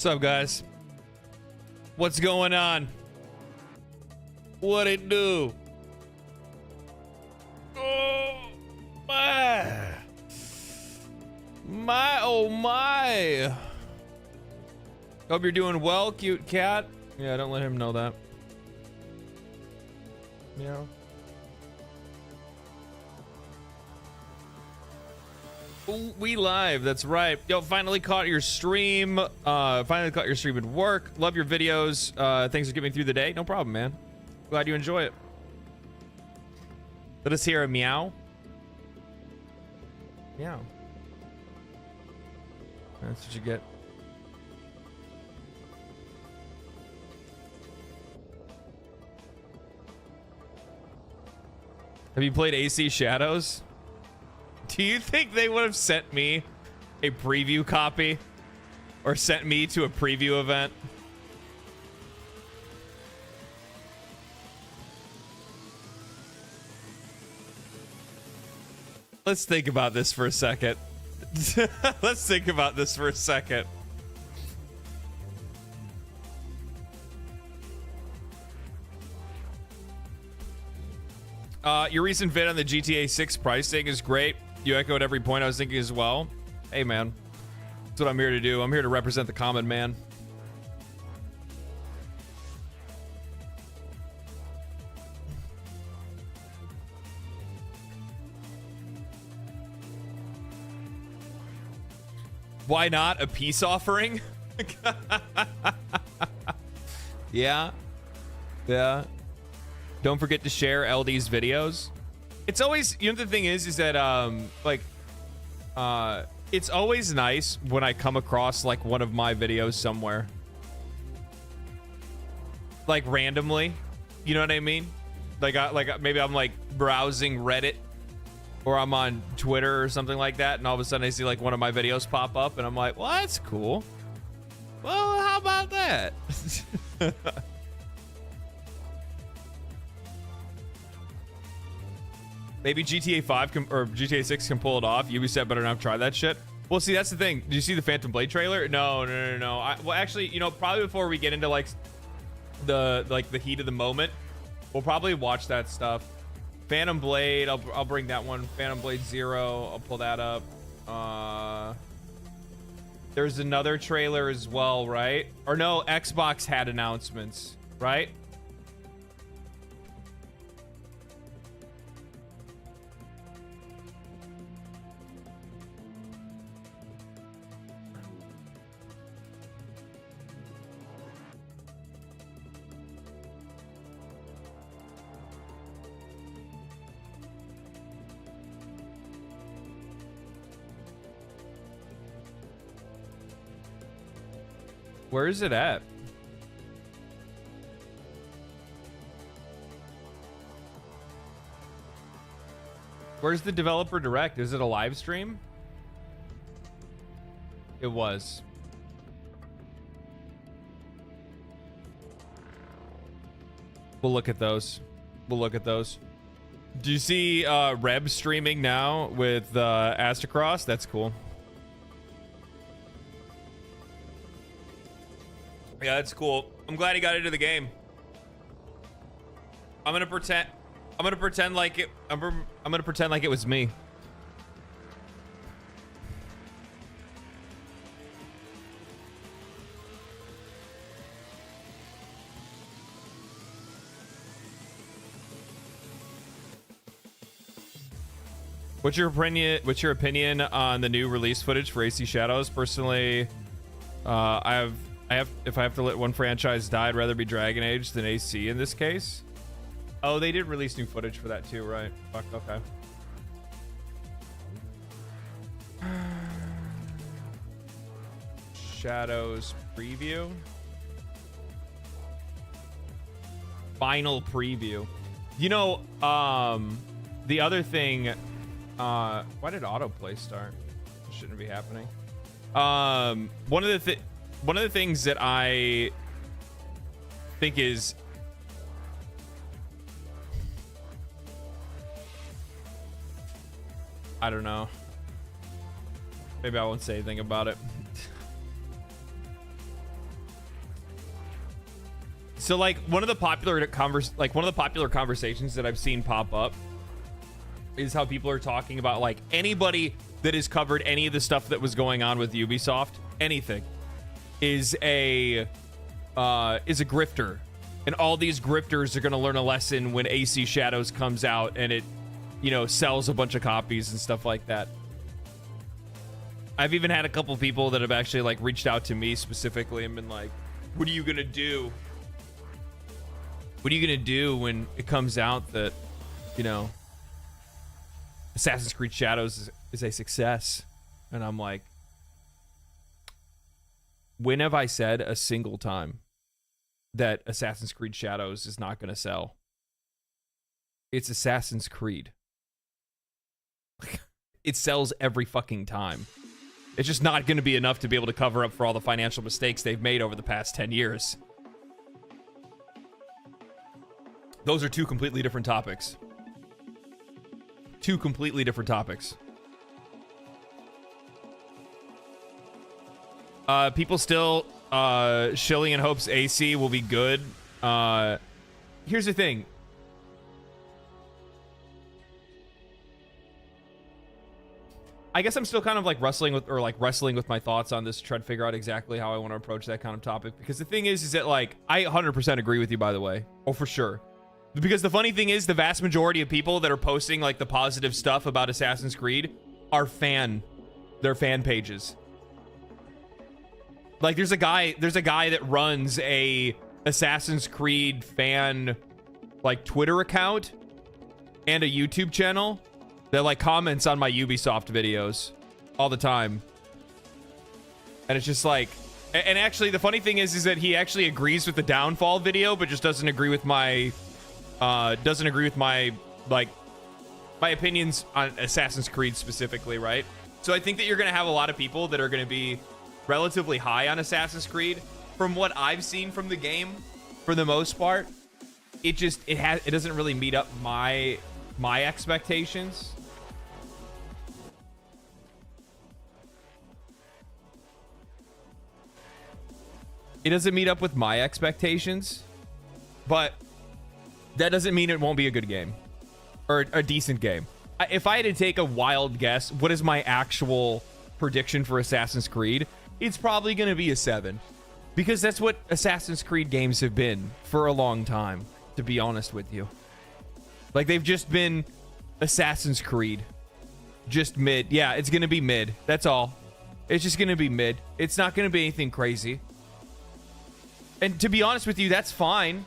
What's up, guys? What's going on? What it do? Oh my. Oh my. Hope you're doing well, cute cat. Yeah, don't let him know that. Meow. Ooh, we live, that's right. Yo, finally caught your stream. Finally caught your stream at work. Love your videos. Thanks for getting me through the day. No problem, man. Glad you enjoy it. Let us hear a meow. Meow. That's what you get. Have you played AC Shadows? Do you think they would have sent me a preview copy or sent me to a preview event? Let's think about this for a second. Let's think about this for a second. Your recent vid on the GTA 6 pricing is great. You echoed every point I was thinking as well. Hey, man. That's what I'm here to do. I'm here to represent the common man. Why not a peace offering? Yeah. Yeah. Don't forget to share LD's videos. It's always, you know, the thing is that, it's always nice when I come across like one of my videos somewhere. Like randomly, you know what I mean? Like maybe I'm like browsing Reddit or I'm on Twitter or something like that. And all of a sudden I see like one of my videos pop up and I'm like, well, that's cool. Well, how about that? Maybe GTA 5 or GTA 6 can pull it off. Ubisoft better not try that shit. Well, see, that's the thing. Did you see the Phantom Blade trailer? No. Well, actually, you know, probably before we get into like the heat of the moment, we'll probably watch that stuff. Phantom Blade, I'll bring that one. Phantom Blade 0, I'll pull that up. There's another trailer as well, right? Or no, Xbox had announcements, right? Where is it at? Where's the developer direct? Is it a live stream? It was. We'll look at those. We'll look at those. Do you see Reb streaming now with Astacross? That's cool. Yeah, that's cool. I'm glad he got into the game. I'm gonna pretend like it. I'm gonna pretend like it was me. What's your opinion on the new release footage for AC Shadows? Personally, if I have to let one franchise die, I'd rather be Dragon Age than AC in this case. Oh, they did release new footage for that too, right? Fuck, okay. Shadows preview. Final preview. You know, the other thing, why did autoplay start? It shouldn't be happening. One of the things that I think is I don't know. Maybe I won't say anything about it. So like one of the popular conversations that I've seen pop up is how people are talking about like anybody that has covered any of the stuff that was going on with Ubisoft, anything, is a grifter, and all these grifters are going to learn a lesson when AC Shadows comes out and it, you know, sells a bunch of copies and stuff like that. I've even had a couple people that have actually like reached out to me specifically and been like, what are you gonna do? What are you gonna do when it comes out that, you know, Assassin's Creed Shadows is a success? And I'm like, when have I said a single time that Assassin's Creed Shadows is not gonna sell? It's Assassin's Creed. It sells every fucking time. It's just not going to be enough to be able to cover up for all the financial mistakes they've made over the past 10 years. Those are two completely different topics. Two completely different topics. People still shilling in hopes AC will be good. Here's the thing. I guess I'm still kind of like wrestling with my thoughts on this, trying to figure out exactly how I want to approach that kind of topic. Because the thing is that like, I 100% agree with you, by the way. Oh, for sure. Because the funny thing is the vast majority of people that are posting like the positive stuff about Assassin's Creed are they're fan pages. Like there's a guy that runs a Assassin's Creed fan like Twitter account and a YouTube channel that like comments on my Ubisoft videos all the time. And it's just like, and actually the funny thing is that he actually agrees with the downfall video, but just doesn't agree with my like my opinions on Assassin's Creed specifically, right? So I think that you're gonna have a lot of people that are gonna be relatively high on Assassin's Creed. From what I've seen from the game, for the most part, it doesn't really meet up my expectations. It doesn't meet up with my expectations, but that doesn't mean it won't be a good game or a decent game. If I had to take a wild guess, what is my actual prediction for Assassin's Creed? It's probably going to be a 7, because that's what Assassin's Creed games have been for a long time, to be honest with you. Like, they've just been Assassin's Creed. Just mid. Yeah, it's going to be mid. That's all. It's just going to be mid. It's not going to be anything crazy. And to be honest with you, that's fine.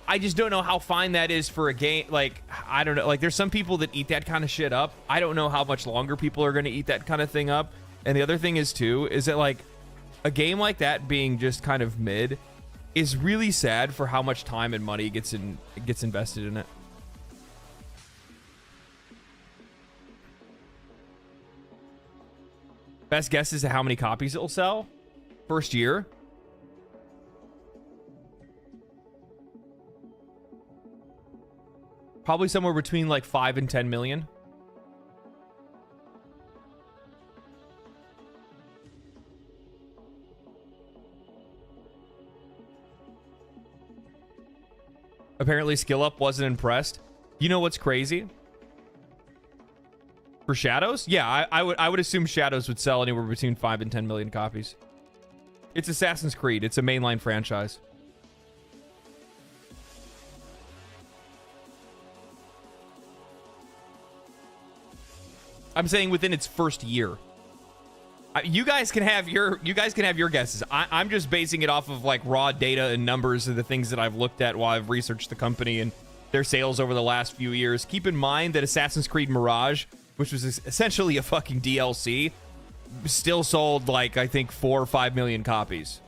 I just don't know how fine that is for a game. Like, I don't know. Like, there's some people that eat that kind of shit up. I don't know how much longer people are going to eat that kind of thing up. And the other thing is, too, is that, like, a game like that being just kind of mid is really sad for how much time and money gets invested in it. Best guess as to how many copies it'll sell? First year? Probably somewhere between like 5 and 10 million. Apparently Skill Up wasn't impressed. You know what's crazy? For Shadows? Yeah, I would assume Shadows would sell anywhere between 5 and 10 million copies. It's Assassin's Creed. It's a mainline franchise. I'm saying within its first year. You guys can have your guesses. I'm just basing it off of like raw data and numbers of the things that I've looked at while I've researched the company and their sales over the last few years. Keep in mind that Assassin's Creed Mirage, which was essentially a fucking DLC, still sold like I think 4 or 5 million copies.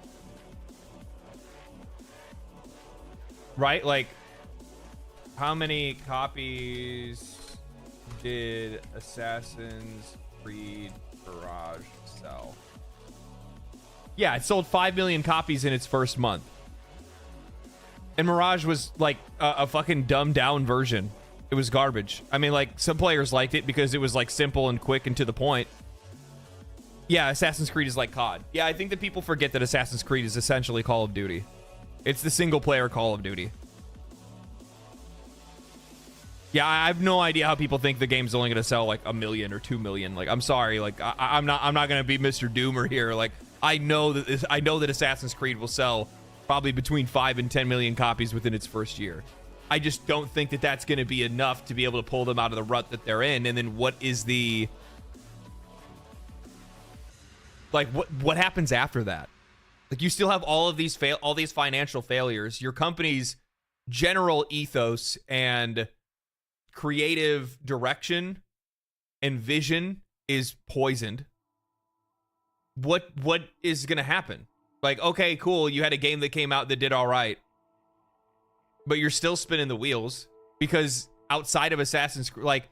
Right? Like, how many copies did Assassin's Creed Mirage sell? Yeah, it sold 5 million copies in its first month. And Mirage was like a fucking dumbed down version. It was garbage. I mean, like, some players liked it because it was like simple and quick and to the point. Yeah, Assassin's Creed is like COD. Yeah, I think that people forget that Assassin's Creed is essentially Call of Duty. It's the single player Call of Duty. Yeah, I have no idea how people think the game's only gonna sell like 1 million or 2 million. Like, I'm sorry, like I'm not gonna be Mr. Doomer here. Like, I know that Assassin's Creed will sell probably between 5 and 10 million copies within its first year. I just don't think that that's gonna be enough to be able to pull them out of the rut that they're in. And then what is the like what happens after that? Like, you still have all of these financial failures. Your company's general ethos and creative direction and vision is poisoned. What is gonna happen? Like, okay, cool, you had a game that came out that did all right, but you're still spinning the wheels because outside of Assassin's Creed, like,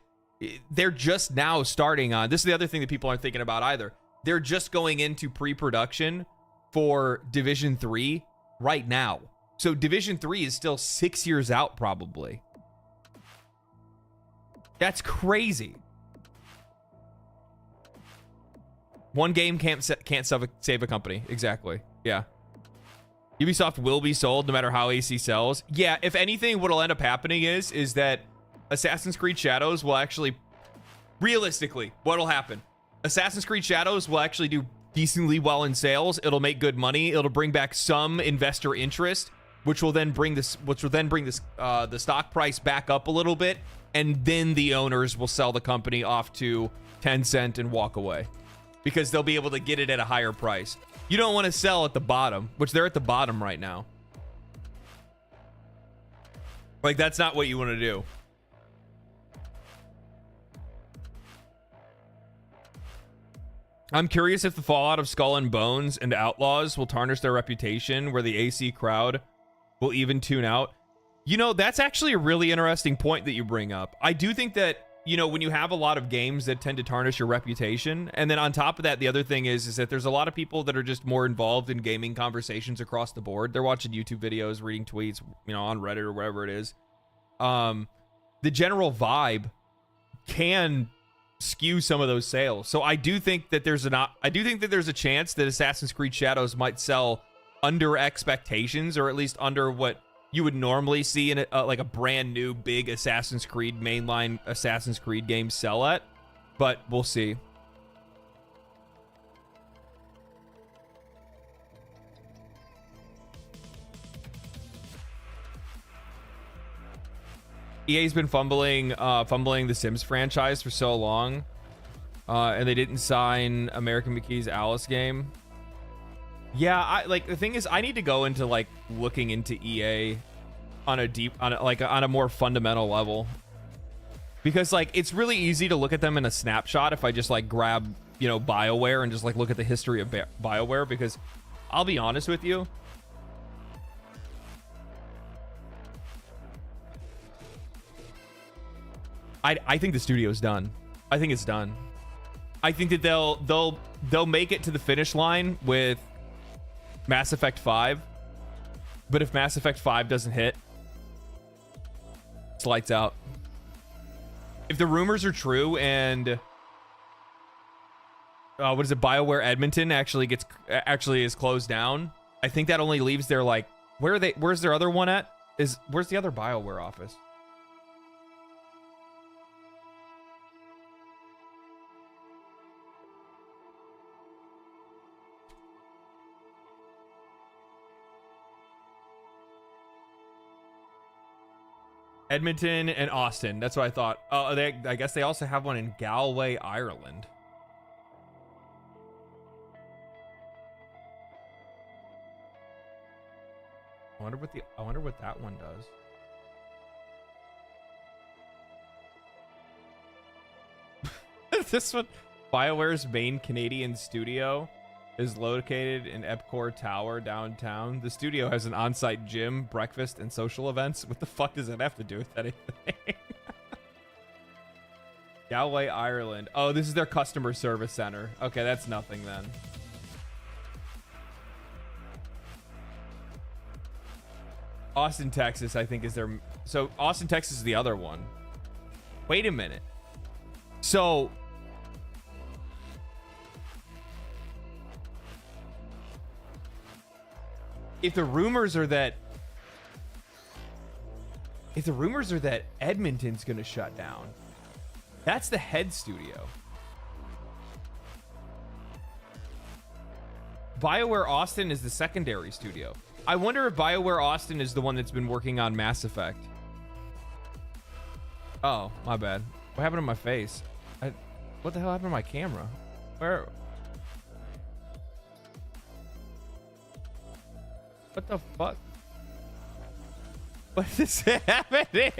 they're just now starting on this. Is the other thing that people aren't thinking about either. They're just going into pre-production for Division 3 right now. So Division 3 is still 6 years out probably. That's crazy. One game can't save a company. Exactly. Yeah. Ubisoft will be sold no matter how AC sells. Yeah, if anything, what'll end up happening is that Assassin's Creed Shadows will actually, realistically, what'll happen? Assassin's Creed Shadows will actually do decently well in sales. It'll make good money. It'll bring back some investor interest, which will then bring the stock price back up a little bit, and then the owners will sell the company off to Tencent and walk away because they'll be able to get it at a higher price. You don't want to sell at the bottom, which they're at the bottom right now. Like, that's not what you want to do. I'm curious if the fallout of Skull and Bones and Outlaws will tarnish their reputation, where the AC crowd will even tune out. You know, that's actually a really interesting point that you bring up. I do think that, you know, when you have a lot of games that tend to tarnish your reputation, and then on top of that, the other thing is that there's a lot of people that are just more involved in gaming conversations across the board. They're watching YouTube videos, reading tweets, you know, on Reddit or wherever it is. The general vibe can skew some of those sales. So I do think that there's a chance that Assassin's Creed Shadows might sell under expectations, or at least under what you would normally see in like a brand new big Assassin's Creed mainline Assassin's Creed game sell at, but we'll see. EA's been fumbling the Sims franchise for so long, and they didn't sign American McKee's Alice game. Yeah, the thing is, I need to go into like looking into EA on a more fundamental level, because like it's really easy to look at them in a snapshot if I just like grab, you know, BioWare and just like look at the history of BioWare, because I'll be honest with you, I think the studio's done. I think it's done. I think that they'll make it to the finish line with Mass Effect 5, but if Mass Effect 5 doesn't hit, it's lights out. If the rumors are true and what is it, BioWare Edmonton actually is closed down, I think that only leaves their like, where's their other one at? Where's the other BioWare office? Edmonton and Austin. That's what I thought. Oh, I guess they also have one in Galway, Ireland. I wonder what that one does. This one, BioWare's main Canadian studio is located in Epcot Tower downtown. The studio has an on-site gym, breakfast, and social events. What the fuck does that have to do with anything? Galway, Ireland. Oh, this is their customer service center. Okay, that's nothing then. Austin, Texas, I think is their... So, Austin, Texas is the other one. Wait a minute. So... if the rumors are that Edmonton's gonna shut down, that's the head studio. BioWare Austin is the secondary studio. I wonder if BioWare Austin is the one that's been working on Mass Effect. Oh, my bad. What happened to my face? What the hell happened to my camera? Where? What the fuck? What is happening?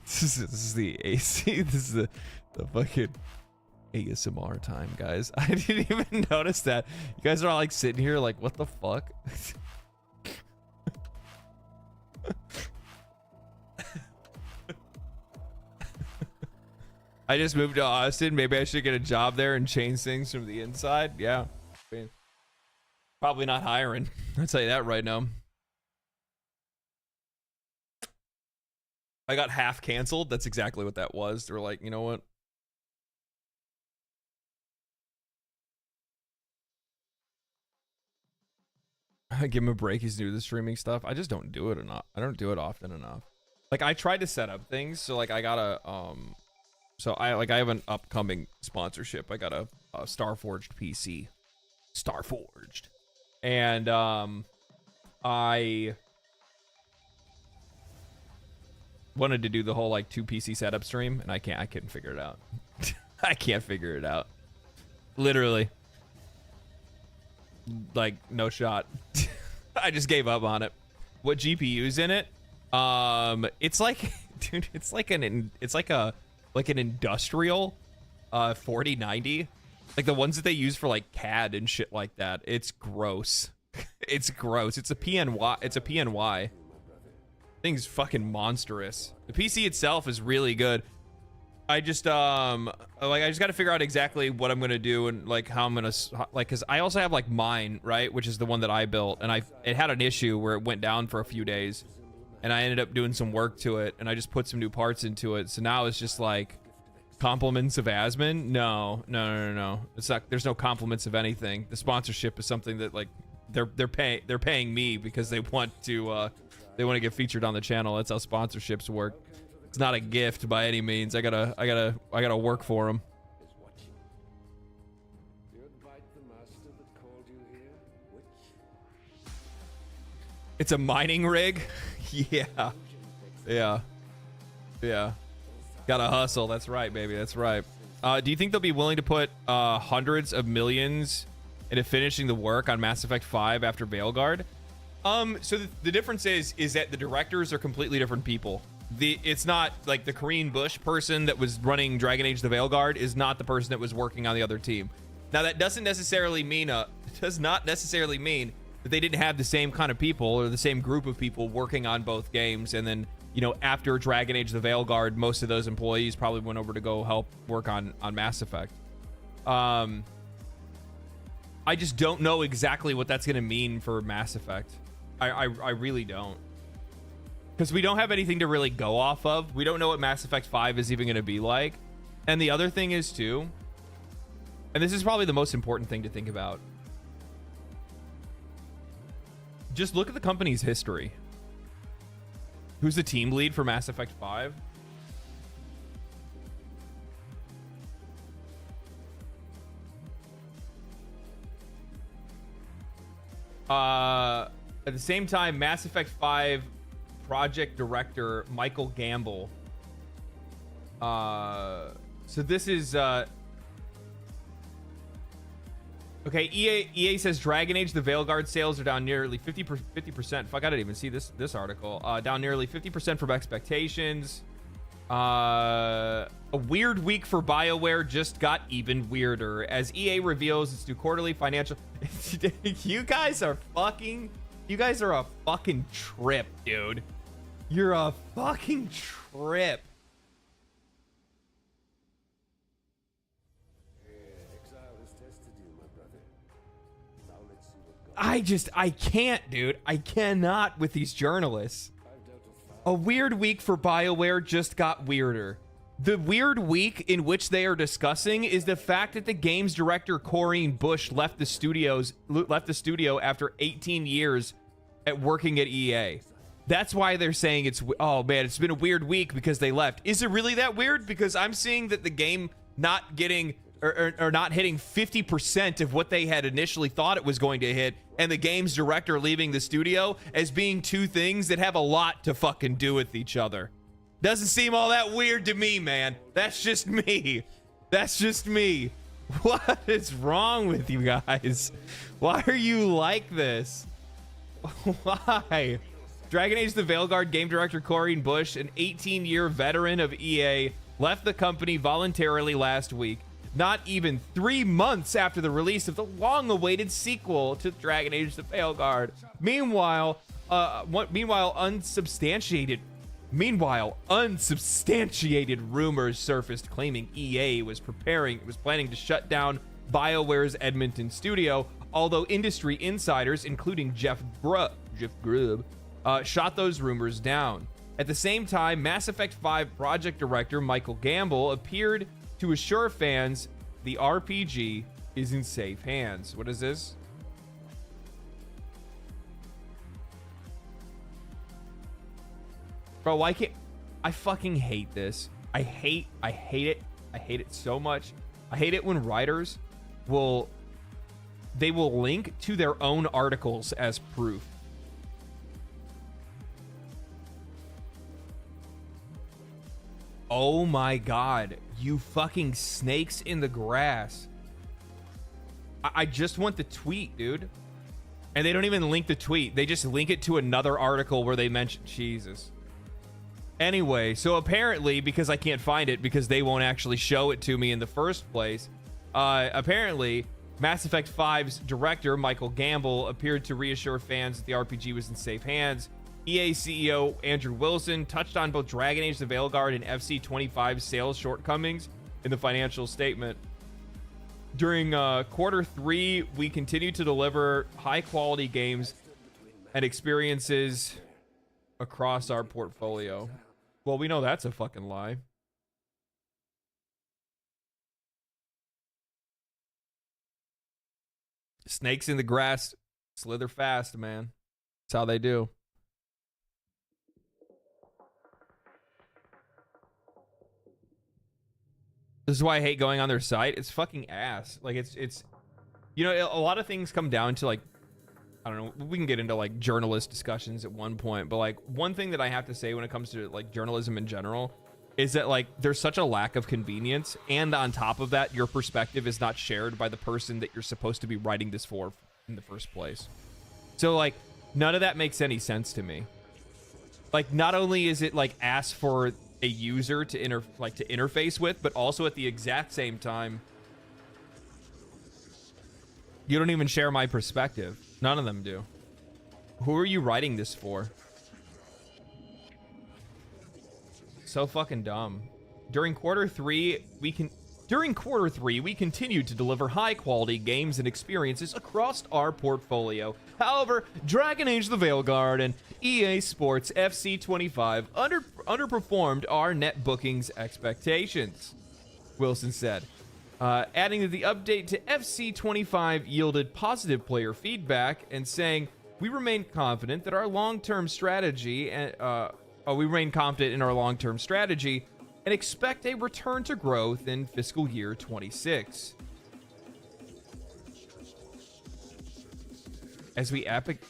This is the AC. This is the fucking ASMR time, guys. I didn't even notice that. You guys are all like sitting here like, what the fuck? I just moved to Austin. Maybe I should get a job there and change things from the inside. Yeah. I mean, probably not hiring. I'll tell you that right now. I got half canceled. That's exactly what that was. They were like, you know what? Give him a break. He's new to the streaming stuff. I just don't do it enough. I don't do it often enough. Like I tried to set up things. So like I got a, so I have an upcoming sponsorship. I got a Starforged PC. Starforged. And I wanted to do the whole like 2 PC setup stream, and I couldn't figure it out. I can't figure it out. Literally. Like no shot. I just gave up on it. What GPU's in it? It's like, dude, it's like an industrial 4090, like the ones that they use for like CAD and shit like that. It's gross. It's gross. It's a PNY. It's a PNY. Thing's fucking monstrous. The PC itself is really good. I just I just got to figure out exactly what I'm gonna do and like how I'm gonna like, because I also have like mine, right, which is the one that I built, and it had an issue where it went down for a few days, and I ended up doing some work to it, and I just put some new parts into it. So now it's just like compliments of Asmon. No. It's not. There's no compliments of anything. The sponsorship is something that like they're paying me because they want to get featured on the channel. That's how sponsorships work. It's not a gift by any means. I gotta work for them. It's a mining rig. Yeah. Gotta hustle. That's right, baby. That's right. Do you think they'll be willing to put hundreds of millions into finishing the work on Mass Effect 5 after Veilguard? So the difference is that the directors are completely different people. It's not like the Corrine Bush person that was running Dragon Age the Veilguard is not the person that was working on the other team. Now that doesn't necessarily mean that they didn't have the same kind of people or the same group of people working on both games, and then, you know, after Dragon Age the Veilguard, most of those employees probably went over to go help work on Mass Effect. I just don't know exactly what that's going to mean for Mass Effect. I really don't. Because we don't have anything to really go off of. We don't know what Mass Effect 5 is even going to be like. And the other thing is, too, and this is probably the most important thing to think about, just look at the company's history. Who's the team lead for Mass Effect 5? At the same time, Mass Effect 5 project director Michael Gamble. So this is okay. EA says Dragon Age the Veilguard sales are down nearly 50%. Fuck, I didn't even see this article. Down nearly 50% from expectations. A weird week for BioWare just got even weirder as EA reveals its new quarterly financial. You guys are a fucking trip, dude. You're a fucking trip. Exile has tested you, my brother. Now let's see what goes. I can't, dude. I cannot with these journalists. A weird week for BioWare just got weirder. The weird week in which they are discussing is the fact that the game's director Corinne Bush left the studio after 18 years at working at EA. That's why they're saying it's, oh man, it's been a weird week because they left. Is it really that weird? Because I'm seeing that the game not getting or not hitting 50% of what they had initially thought it was going to hit, and the game's director leaving the studio as being two things that have a lot to fucking do with each other. Doesn't seem all that weird to me, man. That's just me. That's just me. What is wrong with you guys? Why are you like this? Why? Dragon Age the Veilguard game director Corinne Bush, an 18-year veteran of EA, left the company voluntarily last week, not even 3 months after the release of the long-awaited sequel to Dragon Age the Veilguard. Meanwhile, unsubstantiated rumors surfaced claiming EA was planning to shut down BioWare's Edmonton studio, although industry insiders, including Jeff Grubb, shot those rumors down. At the same time, Mass Effect 5 project director Michael Gamble appeared to assure fans the RPG is in safe hands. What is this? Bro, why can't I fucking hate this? I hate it. I hate it so much. I hate it when writers will link to their own articles as proof. Oh my god, you fucking snakes in the grass. I just want the tweet, dude. And they don't even link the tweet. They just link it to another article where they mention Jesus. Anyway, so apparently, because I can't find it because they won't actually show it to me in the first place, apparently Mass Effect 5's director, Michael Gamble, appeared to reassure fans that the RPG was in safe hands. EA CEO Andrew Wilson touched on both Dragon Age the Veilguard and FC25's sales shortcomings in the financial statement. During quarter 3, we continue to deliver high-quality games and experiences across our portfolio. Well, we know that's a fucking lie. Snakes in the grass slither fast, man. That's how they do. This is why I hate going on their site. It's fucking ass. Like, it's you know, a lot of things come down to, like, I don't know, we can get into like journalist discussions at one point, but like one thing that I have to say when it comes to like journalism in general is that like there's such a lack of convenience, and on top of that, your perspective is not shared by the person that you're supposed to be writing this for in the first place. So like none of that makes any sense to me. Like, not only is it like asked for a user to interface with, but also at the exact same time, you don't even share my perspective. None of them do. Who are you writing this for? So fucking dumb. During quarter 3, we continued to deliver high-quality games and experiences across our portfolio. However, Dragon Age the Veilguard and EA Sports FC25 underperformed our net bookings expectations, Wilson said. Adding that the update to FC25 yielded positive player feedback, and saying, we remain confident in our long-term strategy and expect a return to growth in fiscal year 26. As we epic...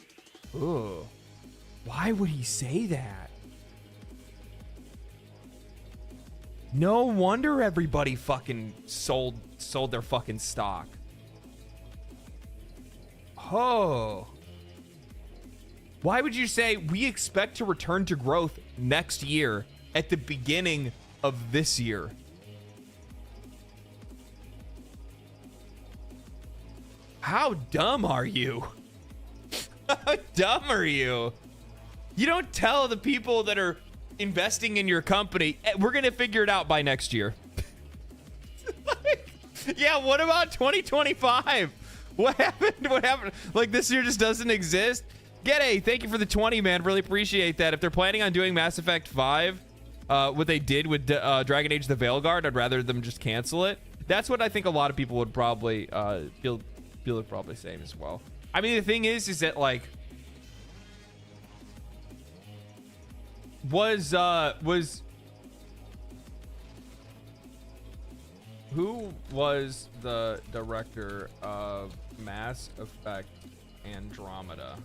Ugh. Why would he say that? No wonder everybody fucking sold their fucking stock. Oh. Why would you say we expect to return to growth next year at the beginning of this year? How dumb are you? How dumb are you? You don't tell the people that are investing in your company, we're gonna figure it out by next year. Like, yeah, what about 2025? What happened? Like, this year just doesn't exist? Thank you for the 20, man. Really appreciate that. If they're planning on doing Mass Effect 5, what they did with Dragon Age the Veilguard. I'd rather them just cancel it. That's what I think a lot of people would probably feel probably same as well. I mean, the thing is that like was who was the director of Mass Effect Andromeda?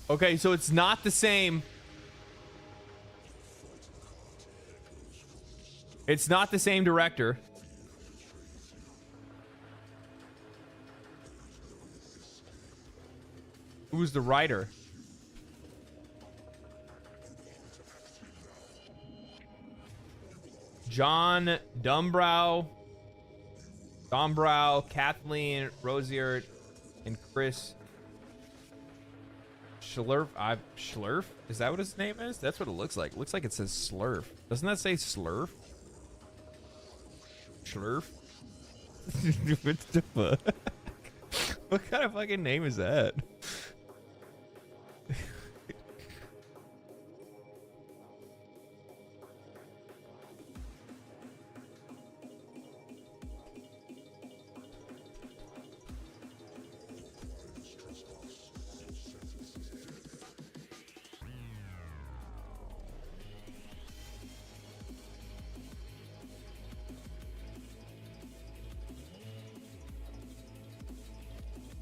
Okay, so it's not the same. It's not the same director. Who's the writer? John Dombrow, Kathleen Rosier, and Chris Schlurf. Schlurf? Is that what his name is? That's what it looks like. It looks like it says Slurf. Doesn't that say Slurf? Schlurf? What the fuck? What kind of fucking name is that?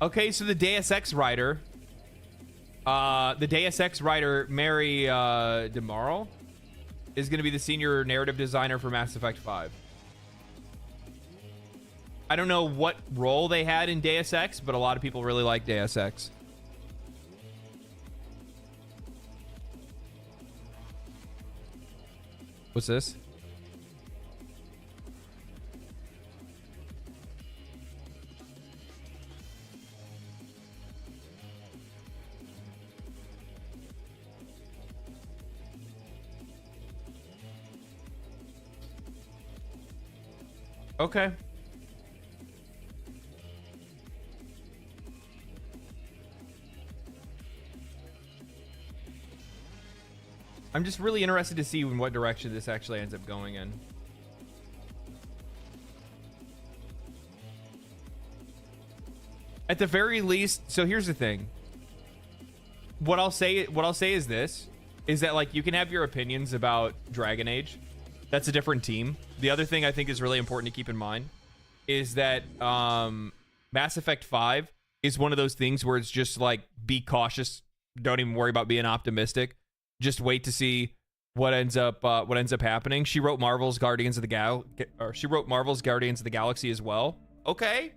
Okay, so the Deus Ex writer, Mary DeMarle, is going to be the senior narrative designer for Mass Effect 5. I don't know what role they had in Deus Ex, but a lot of people really like Deus Ex. What's this? Okay. I'm just really interested to see in what direction this actually ends up going in. At the very least, so here's the thing. What I'll say is this, is that like you can have your opinions about Dragon Age. That's a different team. The other thing I think is really important to keep in mind is that Mass Effect 5 is one of those things where it's just like, be cautious. Don't even worry about being optimistic. Just wait to see what ends up happening. She wrote Marvel's Guardians of the Galaxy as well. Okay.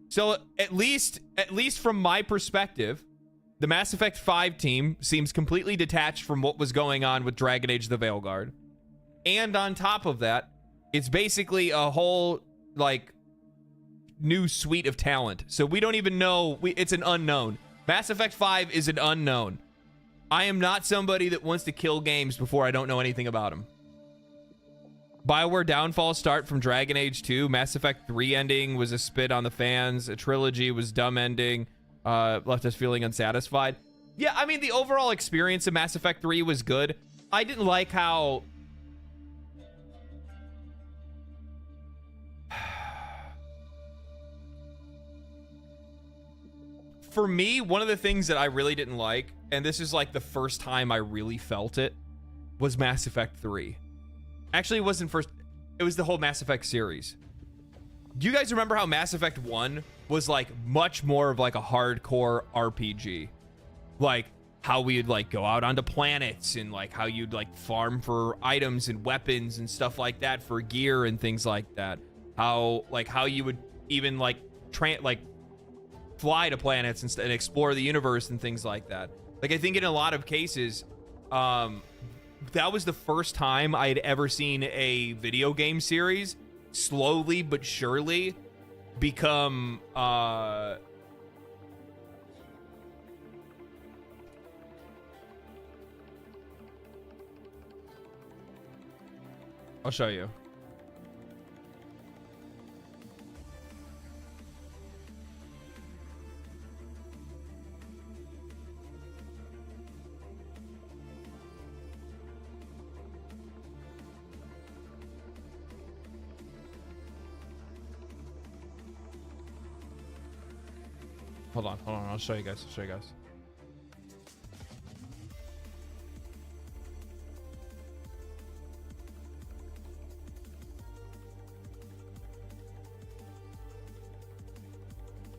So at least from my perspective, the Mass Effect 5 team seems completely detached from what was going on with Dragon Age the Veilguard. And on top of that, it's basically a whole, like, new suite of talent. So we don't even know. It's an unknown. Mass Effect 5 is an unknown. I am not somebody that wants to kill games before I don't know anything about them. BioWare downfall start from Dragon Age 2. Mass Effect 3 ending was a spit on the fans. A trilogy was dumb ending. Left us feeling unsatisfied. Yeah, I mean, the overall experience of Mass Effect 3 was good. I didn't like how... For me, one of the things that I really didn't like, and this is like the first time I really felt it, was Mass Effect 3. Actually, it wasn't first. It was the whole Mass Effect series. Do you guys remember how Mass Effect 1 was like much more of like a hardcore RPG? Like how we'd like go out onto planets and like how you'd like farm for items and weapons and stuff like that for gear and things like that. How you would even like fly to planets and explore the universe and things like that. Like I think in a lot of cases, that was the first time I had ever seen a video game series slowly but surely become I'll show you. Hold on. I'll show you guys.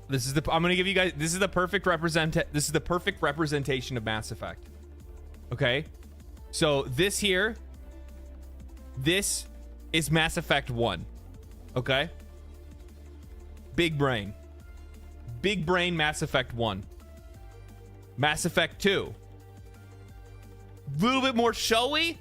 This is the I'm gonna give you guys. This is the perfect representation of Mass Effect. Okay, so this here, this is Mass Effect 1. Okay, big brain Mass Effect 1. Mass Effect 2, a little bit more showy,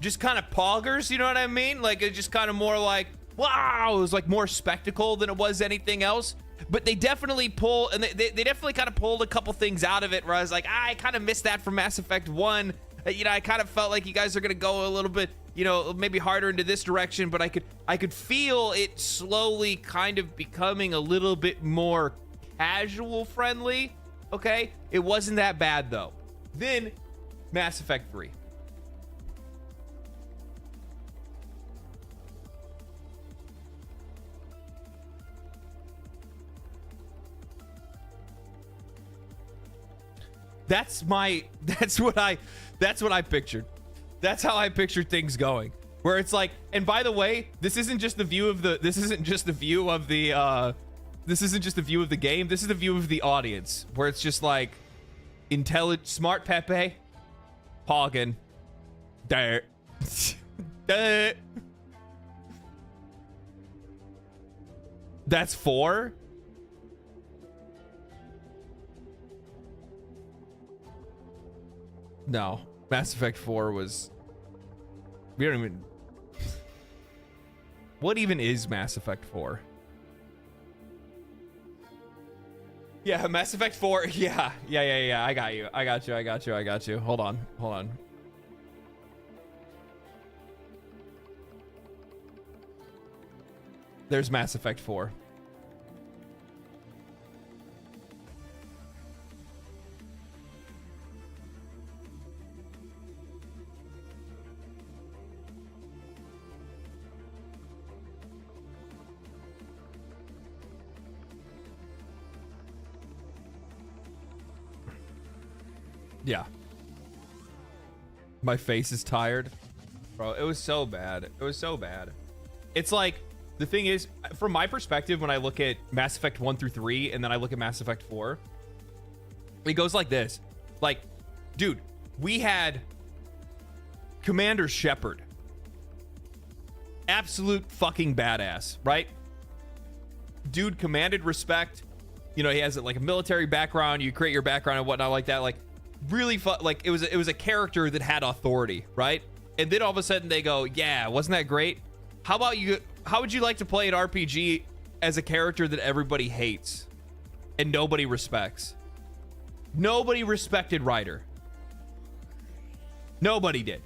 just kind of poggers, you know what I mean? Like, it's just kind of more like, wow, it was like more spectacle than it was anything else. But they definitely pull, and they definitely kind of pulled a couple things out of it where I was like, I kind of missed that from Mass Effect 1. You know, I kind of felt like you guys are going to go a little bit, you know, maybe harder into this direction, but I could feel it slowly kind of becoming a little bit more casual friendly. Okay, it wasn't that bad though. Then Mass Effect 3. That's what I pictured. That's how I pictured things going. Where it's like, and by the way, this isn't just the view of the game. This is the view of the audience, where it's just like smart Pepe, Hoggin, there. That's 4. No, Mass Effect 4 was. We don't even. What even is Mass Effect 4? Yeah, Mass Effect 4. Yeah. I got you. Hold on. There's Mass Effect 4. Yeah. My face is tired. Bro, it was so bad. It's like, the thing is, from my perspective, when I look at Mass Effect 1 through 3, and then I look at Mass Effect 4, it goes like this. Like, dude, we had Commander Shepard. Absolute fucking badass, right? Dude commanded respect. You know, he has like a military background. You create your background and whatnot like that. Like, really fun. Like, it was a character that had authority, right? And then all of a sudden they go, yeah, wasn't that great? How about you? How would you like to play an RPG as a character that everybody hates and nobody respects? Nobody respected Ryder. Nobody did.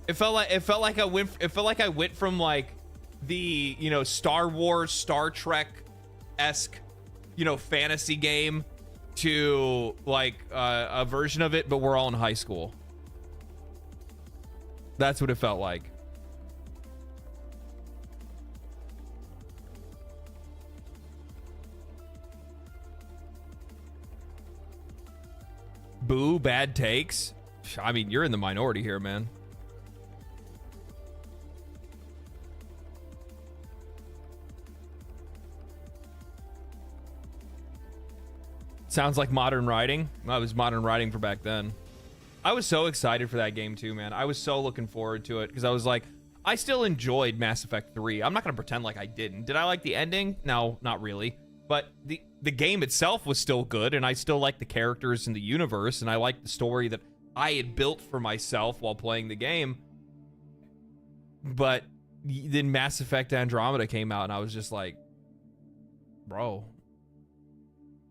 It felt like I went from like the, you know, Star Wars, Star Trek-esque, you know, fantasy game to like a version of it, but we're all in high school. That's what it felt like. Boo, bad takes. I mean, you're in the minority here, man. Sounds like modern writing. That was modern writing for back then. I was so excited for that game too, man. I was so looking forward to it because I was like, I still enjoyed Mass Effect 3. I'm not going to pretend like I didn't. Did I like the ending? No, not really. But the game itself was still good, and I still liked the characters in the universe, and I liked the story that I had built for myself while playing the game. But then Mass Effect Andromeda came out, and I was just like, bro.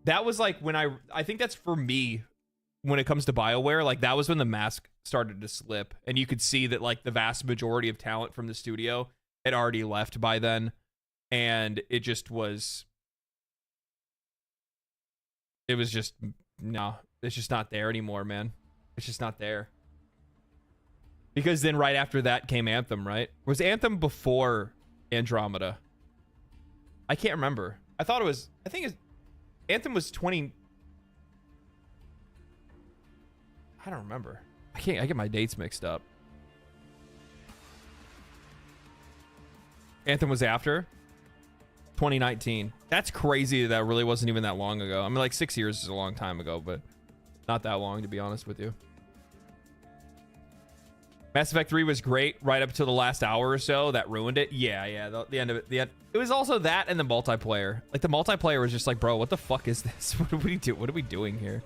That was like when I think that's for me when it comes to BioWare, like that was when the mask started to slip, and you could see that like the vast majority of talent from the studio had already left by then, and it was just, no, it's just not there anymore, man. It's just not there. Because then right after that came Anthem, right? Was Anthem before Andromeda? I can't remember. I thought it was. I think Anthem was 20. I don't remember. I get my dates mixed up. Anthem was after 2019. That's crazy. That really wasn't even that long ago. I mean, like 6 years is a long time ago, but not that long, to be honest with you. Mass Effect 3 was great right up to the last hour or so. That ruined it. Yeah. The end of it. It was also that and the multiplayer. Like, the multiplayer was just like, bro, what the fuck is this? What are we doing here?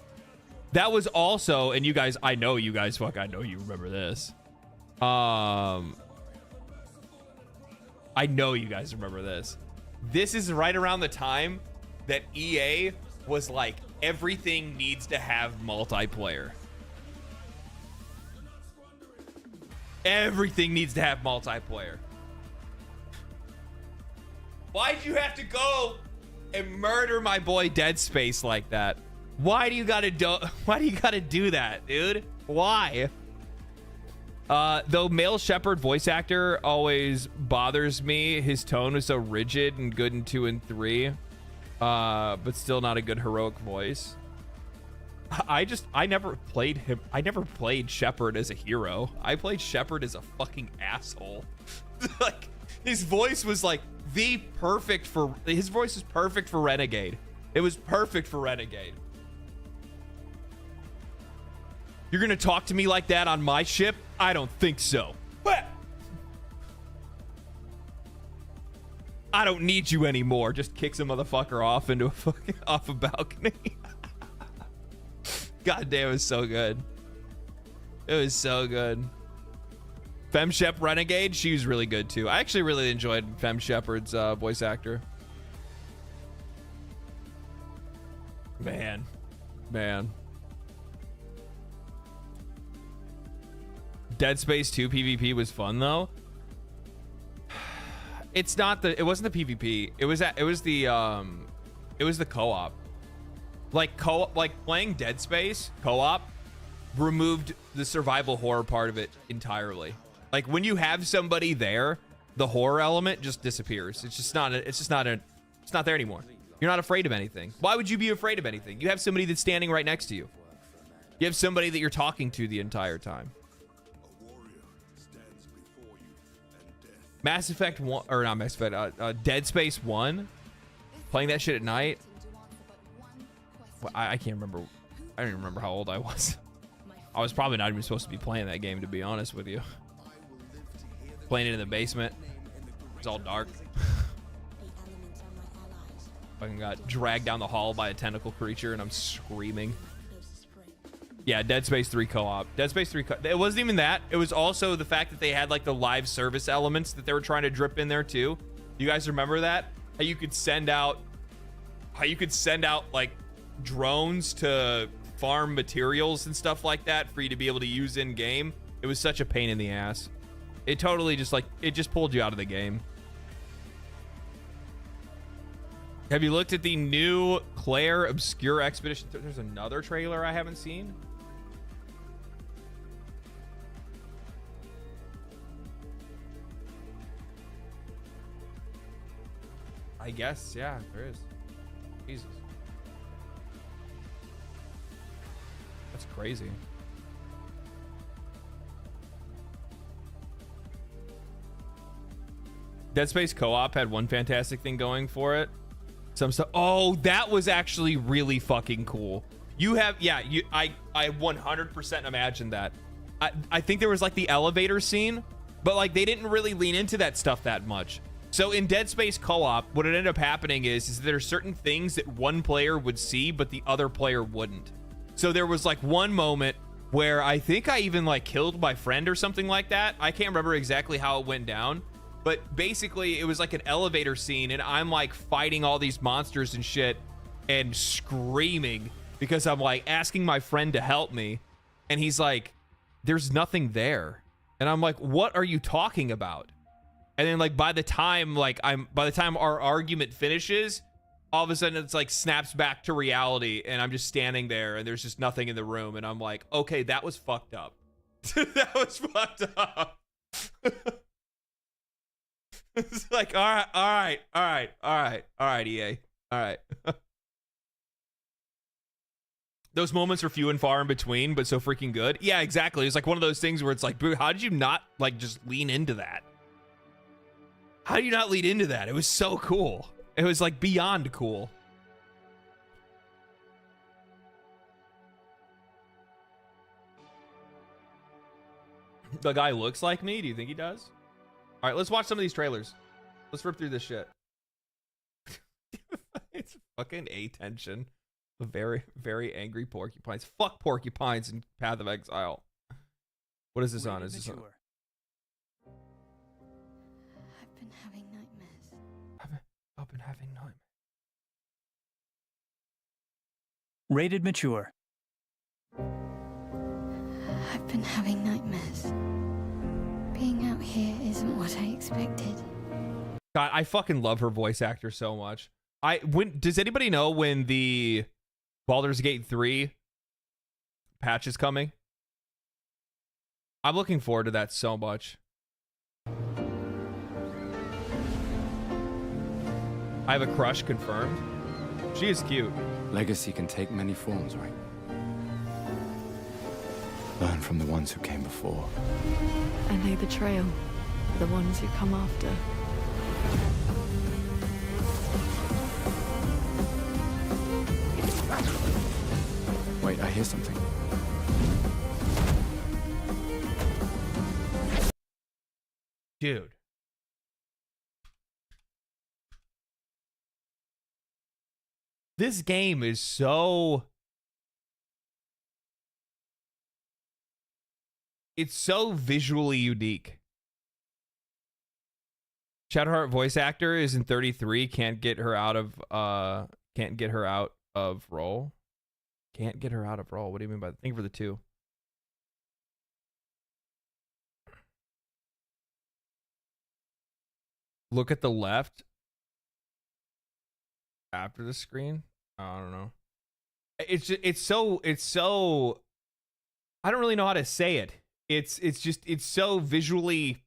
That was also, and you guys, I know you remember this. I know you guys remember this. This is right around the time that EA was like, everything needs to have multiplayer. Everything needs to have multiplayer. Why'd you have to go and murder my boy Dead Space like that? Why do you gotta do that, dude? Why? Though male Shepard voice actor always bothers me. His tone was so rigid and good in 2 and 3. But still not a good heroic voice. I never played him. I never played Shepard as a hero. I played Shepard as a fucking asshole. Like, his voice was like his voice is perfect for Renegade. It was perfect for Renegade. You're gonna talk to me like that on my ship? I don't think so. What? I don't need you anymore. Just kicks a motherfucker off into off a balcony. God damn, it was so good. It was so good. Fem Shep Renegade, she was really good too. I actually really enjoyed Fem Shepard's voice actor. Man. Dead Space 2 PvP was fun though. It wasn't the PvP. It was the co-op. Like playing Dead Space co-op removed the survival horror part of it entirely. Like, when you have somebody there, the horror element just disappears. It's not there anymore. You're not afraid of anything. Why would you be afraid of anything? You have somebody that's standing right next to you. You have somebody that you're talking to the entire time. Mass Effect 1, or not Mass Effect, Dead Space 1, playing that shit at night. Well, I can't remember. I don't even remember how old I was. I was probably not even supposed to be playing that game, to be honest with you. Playing it in the basement. It's all dark. Fucking got dragged down the hall by a tentacle creature and I'm screaming. Yeah, Dead Space 3 co-op. Dead Space 3 it wasn't even that. It was also the fact that they had like the live service elements that they were trying to drip in there too. You guys remember that? How you could send out like drones to farm materials and stuff like that for you to be able to use in game. It was such a pain in the ass. It totally just pulled you out of the game. Have you looked at the new Claire Obscure Expedition? There's another trailer I haven't seen. I guess, yeah, there is. Jesus. That's crazy. Dead Space co-op had one fantastic thing going for it. Some stuff. Oh, that was actually really fucking cool. I 100% imagine that. I think there was like the elevator scene, but like they didn't really lean into that stuff that much. So in Dead Space co-op, what ended up happening is there are certain things that one player would see, but the other player wouldn't. So there was like one moment where I think I even like killed my friend or something like that. I can't remember exactly how it went down, but basically it was like an elevator scene and I'm like fighting all these monsters and shit and screaming because I'm like asking my friend to help me. And he's like, there's nothing there. And I'm like, what are you talking about? And then like by the time our argument finishes, all of a sudden it's like snaps back to reality and I'm just standing there and there's just nothing in the room and I'm like, okay, that was fucked up. That was fucked up. It's like, all right, EA. All right. Those moments are few and far in between, but so freaking good. Yeah, exactly. It's like one of those things where it's like, how did you not like just lean into that? How do you not lean into that? It was so cool. It was like beyond cool. The guy looks like me. Do you think he does? All right, let's watch some of these trailers. Let's rip through this shit. It's fucking A-tension. Very, very angry porcupines. Fuck porcupines in Path of Exile. What is this on? Is this on? I've been having nightmares. I've been having nightmares. Rated mature. I've been having nightmares. Being out here isn't what I expected. God, I fucking love her voice actor so much. Does anybody know when the Baldur's Gate 3 patch is coming? I'm looking forward to that so much. I have a crush confirmed. She is cute. Legacy can take many forms, right? Learn from the ones who came before. And lay the trail for the ones who come after. Wait, I hear something. Dude. This game is so... It's so visually unique. Shadowheart voice actor is in 33. Can't get her out of role. Can't get her out of role. What do you mean by that? Think for the two. Look at the left after the screen. I don't know. It's so I don't really know how to say it. It's so visually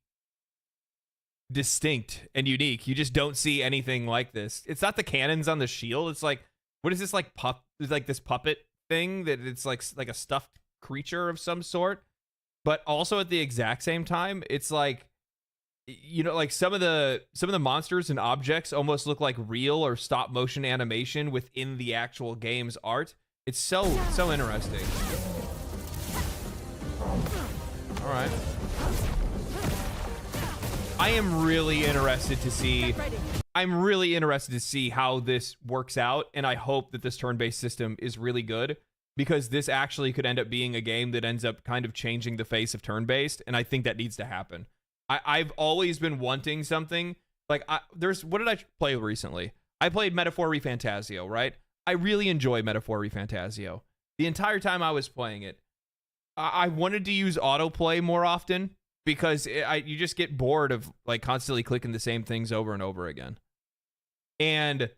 distinct and unique. You just don't see anything like this. It's not the cannons on the shield. It's like, what is this, like it's like this puppet thing that it's like a stuffed creature of some sort, but also at the exact same time, it's like, you know, like some of the monsters and objects almost look like real or stop motion animation within the actual game's art. It's so interesting. All right. I'm really interested to see how this works out, and I hope that this turn-based system is really good, because this actually could end up being a game that ends up kind of changing the face of turn-based, and I think that needs to happen. I've always been wanting something like what did I play recently? I played Metaphor ReFantazio, right? I really enjoy Metaphor ReFantazio. The entire time I was playing it, I wanted to use autoplay more often, because you just get bored of like constantly clicking the same things over and over again. And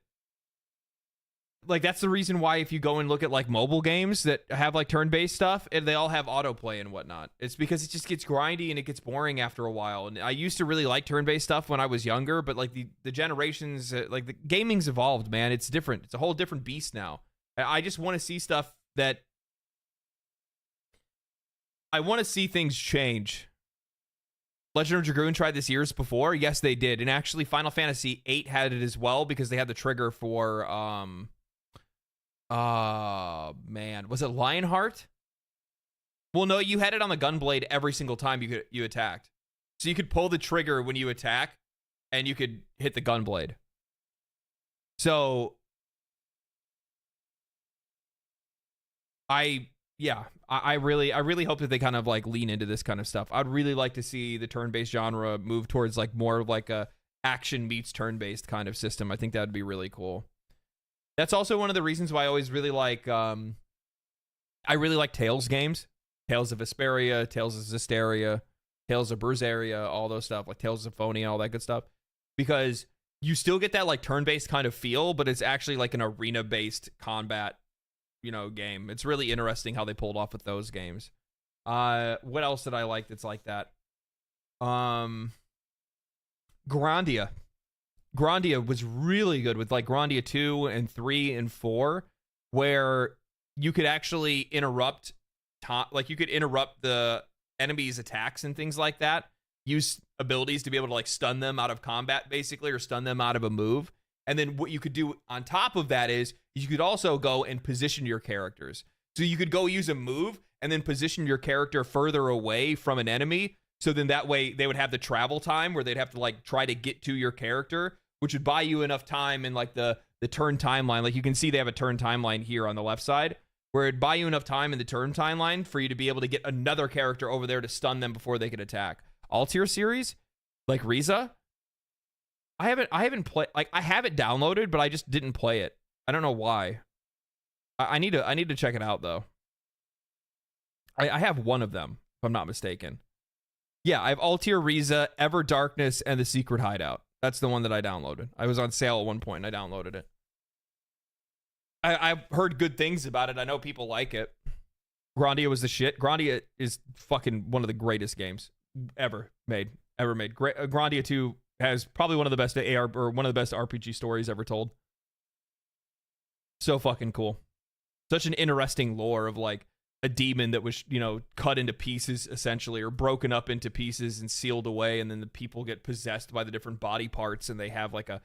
like, that's the reason why if you go and look at like mobile games that have like turn-based stuff, and they all have autoplay and whatnot, it's because it just gets grindy and it gets boring after a while. And I used to really like turn-based stuff when I was younger, but like the generations, like the gaming's evolved, man. It's different. It's a whole different beast now. I just want to see stuff that I want to see things change. Legend of Dragoon tried this years before. Yes, they did. And actually, Final Fantasy VIII had it as well, because they had the trigger for, man, was it Lionheart? Well, no, you had it on the gunblade every single time you attacked. So you could pull the trigger when you attack, and you could hit the gunblade. So, I really hope that they kind of like lean into this kind of stuff. I'd really like to see the turn-based genre move towards like more of like a action meets turn-based kind of system. I think that would be really cool. That's also one of the reasons why I always really like, I really like Tales games. Tales of Vesperia, Tales of Zestiria, Tales of Berseria, all those stuff, like Tales of Symphonia, all that good stuff. Because you still get that like turn-based kind of feel, but it's actually like an arena-based combat, you know, game. It's really interesting how they pulled off with those games. What else did I like that's like that? Grandia. Grandia was really good with like Grandia 2 and 3 and 4, where you could actually interrupt you could interrupt the enemy's attacks and things like that. Use abilities to be able to like stun them out of combat basically, or stun them out of a move. And then what you could do on top of that is you could also go and position your characters. So you could go use a move and then position your character further away from an enemy. So then that way they would have the travel time where they'd have to like try to get to your character, which would buy you enough time in like the turn timeline. Like you can see they have a turn timeline here on the left side, where it'd buy you enough time in the turn timeline for you to be able to get another character over there to stun them before they could attack. All-tier series, like Riza, I haven't played, like I have it downloaded, but I just didn't play it. I don't know why. I need to check it out though. I have one of them, if I'm not mistaken. Yeah, I have All-tier Riza, Ever Darkness, and The Secret Hideout. That's the one that I downloaded. I was on sale at one point and I downloaded it. I've heard good things about it. I know people like it. Grandia was the shit. Grandia is fucking one of the greatest games ever made. Grandia 2 has probably one of the best one of the best RPG stories ever told. So fucking cool. Such an interesting lore of like a demon that was, you know, cut into pieces essentially, or broken up into pieces and sealed away, and then the people get possessed by the different body parts, and they have like a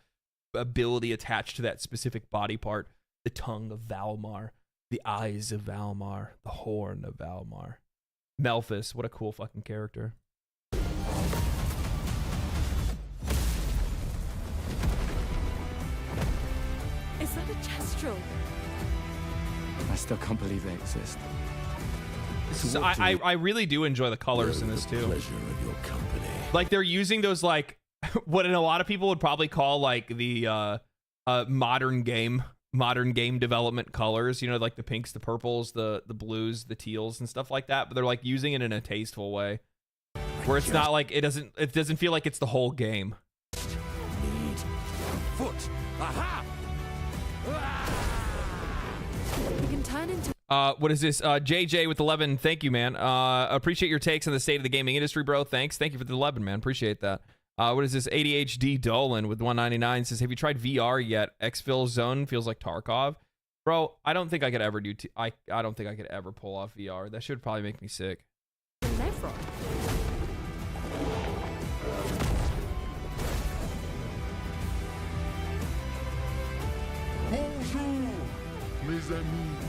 ability attached to that specific body part. The tongue of Valmar, the eyes of Valmar, the horn of Valmar. Melphis, what a cool fucking character. Is that a Chestrel? I still can't believe they exist. So I really do enjoy the colors in this too. Pleasure of your company. Like they're using those like what a lot of people would probably call like the modern game development colors, you know, like the pinks, the purples, the blues, the teals and stuff like that, but they're like using it in a tasteful way where it's not like it doesn't feel like it's the whole game. Need foot. Aha! You can turn into What is this? JJ with 11. Thank you, man. Appreciate your takes on the state of the gaming industry, bro. Thanks. Thank you for the 11, man. Appreciate that. What is this? ADHD Dolan with 199 says, have you tried VR yet? Exfil Zone feels like Tarkov. Bro, I don't think I could ever do I don't think I could ever pull off VR. That should probably make me sick. Never. Bonjour, mes amis.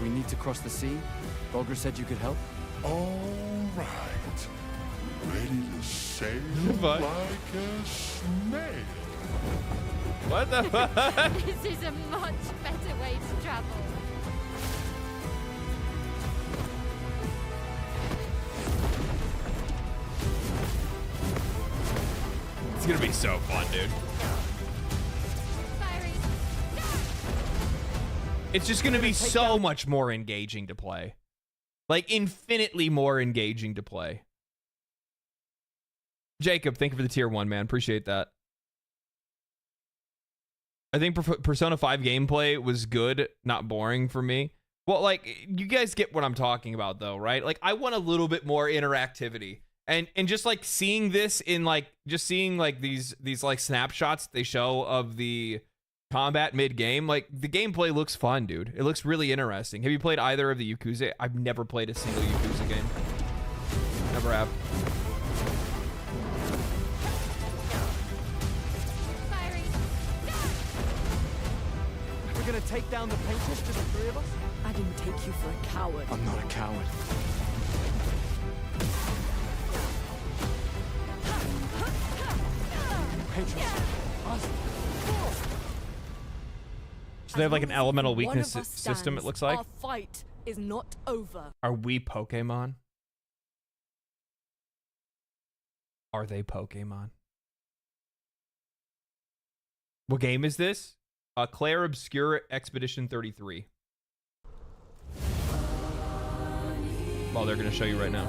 We need to cross the sea. Baldur said you could help. All right. Ready to sail What? like a snail. What the fuck? This is a much better way to travel. It's gonna be so fun, dude. Firing. It's just gonna be so much more engaging to play. Like infinitely more engaging to play. Jacob, thank you for the tier 1, man. Appreciate that. I think Persona 5 gameplay was good, not boring for me. Well, like, you guys get what I'm talking about, though, right? Like, I want a little bit more interactivity. And just, like, seeing this in, like, just seeing, like, these like, snapshots they show of the combat mid-game, like, the gameplay looks fun, dude. It looks really interesting. Have you played either of the Yakuza? I've never played a single Yakuza game. Never have. Firing. We're gonna take down the painters, just the three of us? I didn't take you for a coward. I'm not a coward. Patrons. Us. So they have, like, an elemental One of weakness us system, it stands, looks like. Our fight is not over. Are we Pokemon? Are they Pokemon? What game is this? Claire Obscure Expedition 33. Well, they're going to show you right now.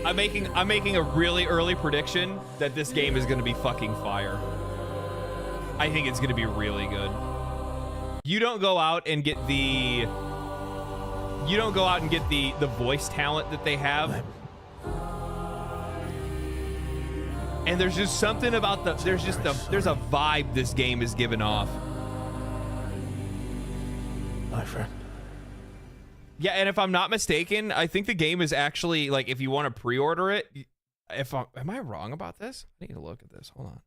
I'm making a really early prediction that this game is going to be fucking fire. I think it's going to be really good. You don't go out and get the you don't go out and get the voice talent that they have. And there's just something about there's a vibe this game is giving off. My friend. Yeah, and if I'm not mistaken, I think the game is actually, like, if you want to pre-order it, am I wrong about this? I need to look at this. Hold on.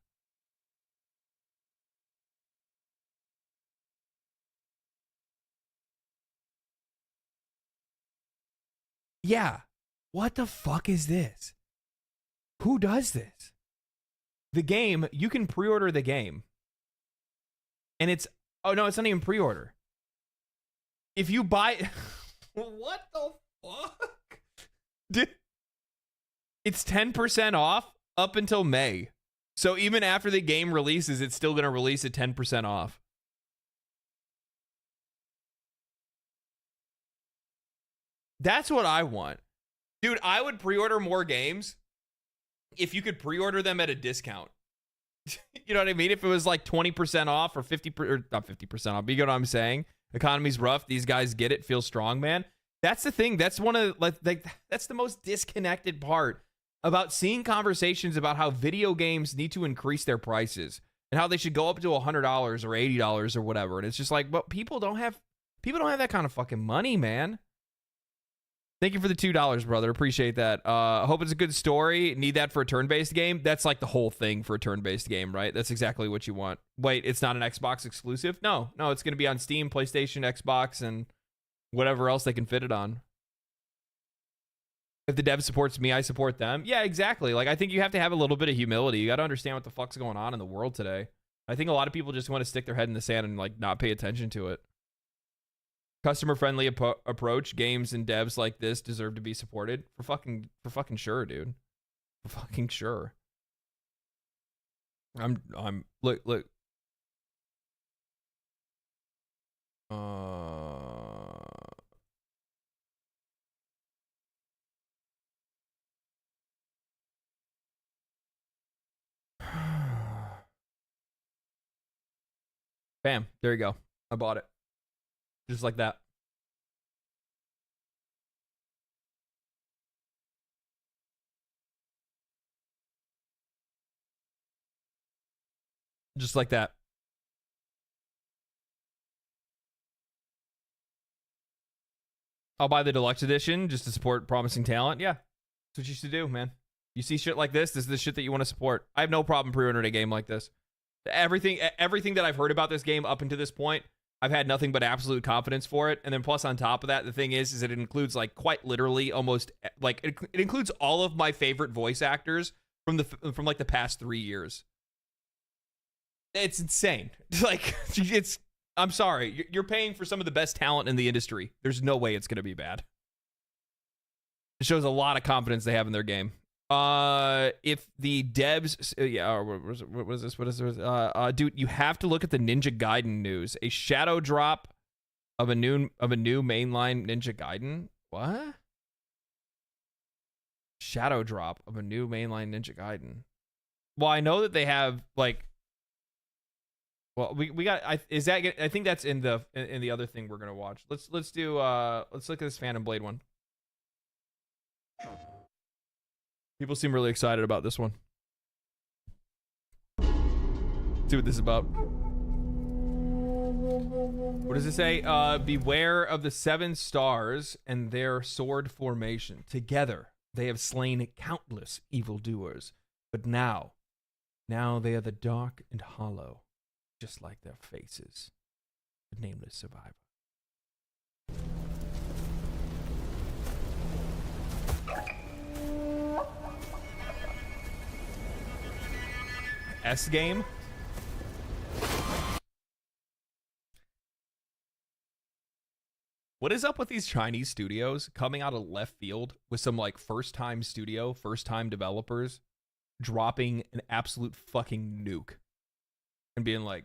Yeah. What the fuck is this? Who does this? The game, you can pre-order the game. And it's, oh no, it's not even pre-order. If you buy, what the fuck? Dude, it's 10% off up until May. So even after the game releases, it's still going to release at 10% off. That's what I want. Dude, I would pre-order more games if you could pre-order them at a discount. You know what I mean? If it was like 20% off or 50%, or not 50% off, but you get what I'm saying? Economy's rough. These guys get it. Feel strong, man. That's the thing. That's one of like that's the most disconnected part about seeing conversations about how video games need to increase their prices and how they should go up to $100 or $80 or whatever. And it's just like, but people don't have that kind of fucking money, man. Thank you for the $2, brother. Appreciate that. I hope it's a good story. Need that for a turn-based game. That's like the whole thing for a turn-based game, right? That's exactly what you want. Wait, it's not an Xbox exclusive? No, it's going to be on Steam, PlayStation, Xbox, and whatever else they can fit it on. If the dev supports me, I support them. Yeah, exactly. Like, I think you have to have a little bit of humility. You got to understand what the fuck's going on in the world today. I think a lot of people just want to stick their head in the sand and like not pay attention to it. Customer-friendly approach. Games and devs like this deserve to be supported. For fucking sure, dude. For fucking sure. Look. Bam. There you go. I bought it. Just like that. Just like that. I'll buy the deluxe edition just to support promising talent. Yeah. That's what you should do, man. You see shit like this is the shit that you want to support. I have no problem pre-ordering a game like this. Everything that I've heard about this game up until this point, I've had nothing but absolute confidence for it. And then plus on top of that, the thing is that it includes like quite literally almost like it includes all of my favorite voice actors from like the past 3 years. It's insane. Like I'm sorry. You're paying for some of the best talent in the industry. There's no way it's going to be bad. It shows a lot of confidence they have in their game. If the devs, what is this? Dude, you have to look at the Ninja Gaiden news. A shadow drop of a new mainline Ninja Gaiden. What? Shadow drop of a new mainline Ninja Gaiden. Well, I know that they have like. Well, we got. I think that's in the other thing we're gonna watch. Let's look at this Phantom Blade one. People seem really excited about this one. See what this is about. What does it say? Beware of the 7 stars and their sword formation. Together, they have slain countless evildoers. But now they are the dark and hollow, just like their faces. The nameless survivor. S game. What is up with these Chinese studios coming out of left field with some like first time developers dropping an absolute fucking nuke and being like,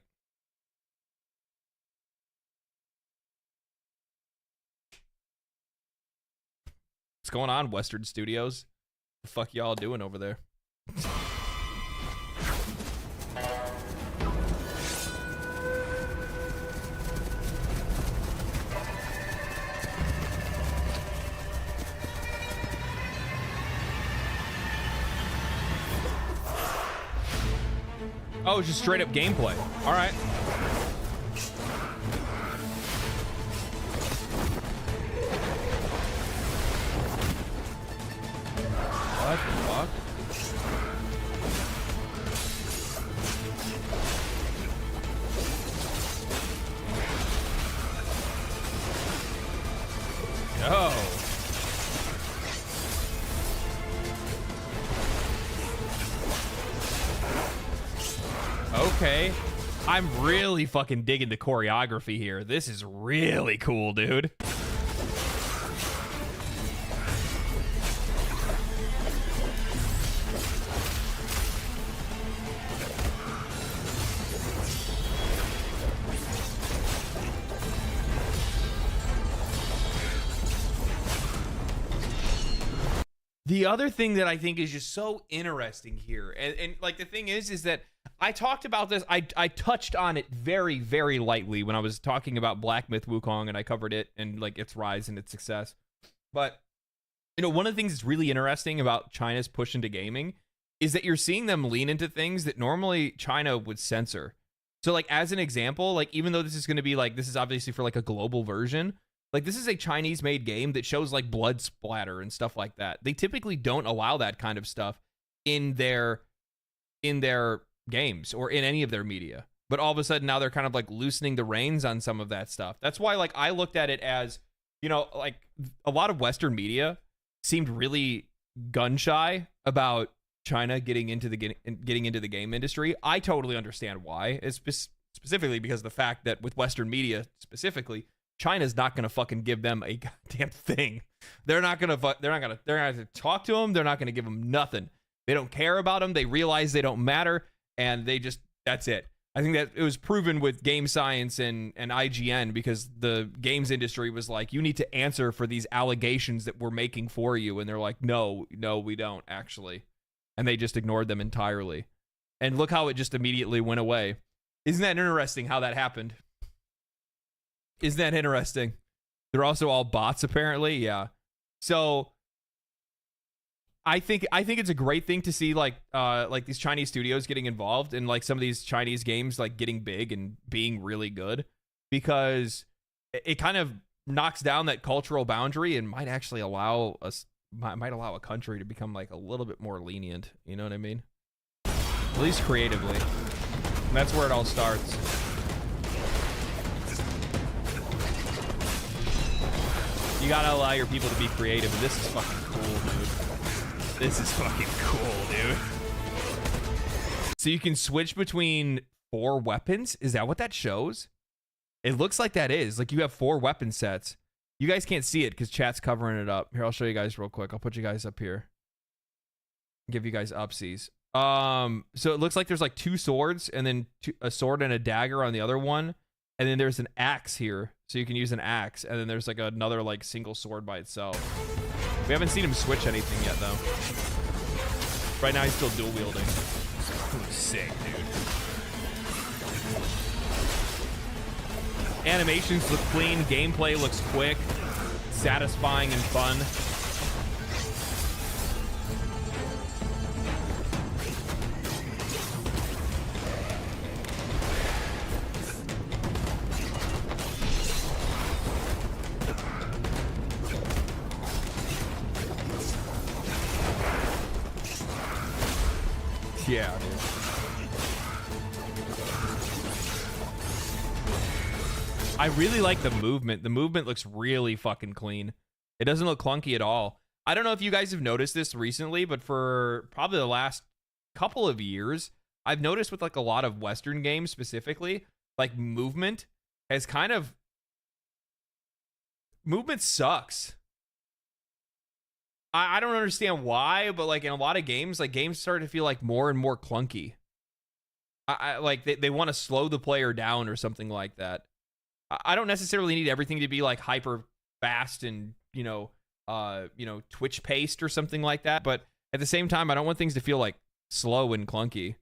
what's going on, Western studios? What the fuck y'all doing over there? Oh, it's just straight up gameplay. All right. What the fuck? No. Okay. I'm really fucking digging the choreography here. This is really cool, dude. The other thing that I think is just so interesting here, and like the thing is that I talked about this, I touched on it very, very lightly when I was talking about Black Myth Wukong, and I covered it and like its rise and its success. But, you know, one of the things that's really interesting about China's push into gaming is that you're seeing them lean into things that normally China would censor. So like, as an example, like, even though this is going to be like, this is obviously for like a global version, like, this is a Chinese-made game that shows, like, blood splatter and stuff like that. They typically don't allow that kind of stuff in their games or in any of their media. But all of a sudden, now they're kind of, like, loosening the reins on some of that stuff. That's why, like, I looked at it as, you know, like, a lot of Western media seemed really gun-shy about China getting into the game industry. I totally understand why. It's specifically because of the fact that with Western media specifically, China's not gonna fucking give them a goddamn thing. They're not gonna talk to them. They're not gonna give them nothing. They don't care about them. They realize they don't matter, and that's it. I think that it was proven with Game Science and IGN, because the games industry was like, you need to answer for these allegations that we're making for you, and they're like, no, we don't actually, and they just ignored them entirely. And look how it just immediately went away. Isn't that interesting how that happened? Isn't that interesting? They're also all bots, apparently. Yeah. So I think it's a great thing to see like these Chinese studios getting involved in like some of these Chinese games like getting big and being really good, because it kind of knocks down that cultural boundary and might actually allow a country to become like a little bit more lenient. You know what I mean? At least creatively. And that's where it all starts. You gotta allow your people to be creative, and this is fucking cool, dude. This is fucking cool, dude. So you can switch between 4 weapons? Is that what that shows? It looks like that is. Like, you have 4 weapon sets. You guys can't see it because chat's covering it up. Here, I'll show you guys real quick. I'll put you guys up here. Give you guys upsies. So it looks like there's like 2 swords, and then a sword and a dagger on the other one. And then there's an axe here, so you can use an axe. And then there's like another like single sword by itself. We haven't seen him switch anything yet, though. Right now, he's still dual wielding. Sick, dude. Animations look clean. Gameplay looks quick, satisfying, and fun. Yeah, dude. I really like the movement. The movement looks really fucking clean. It doesn't look clunky at all. I don't know if you guys have noticed this recently, but for probably the last couple of years, I've noticed with like a lot of Western games specifically, like movement sucks. I don't understand why, but like in a lot of games, like games start to feel like more and more clunky. I like they want to slow the player down or something like that. I don't necessarily need everything to be like hyper fast and Twitch paced or something like that. But at the same time, I don't want things to feel like slow and clunky.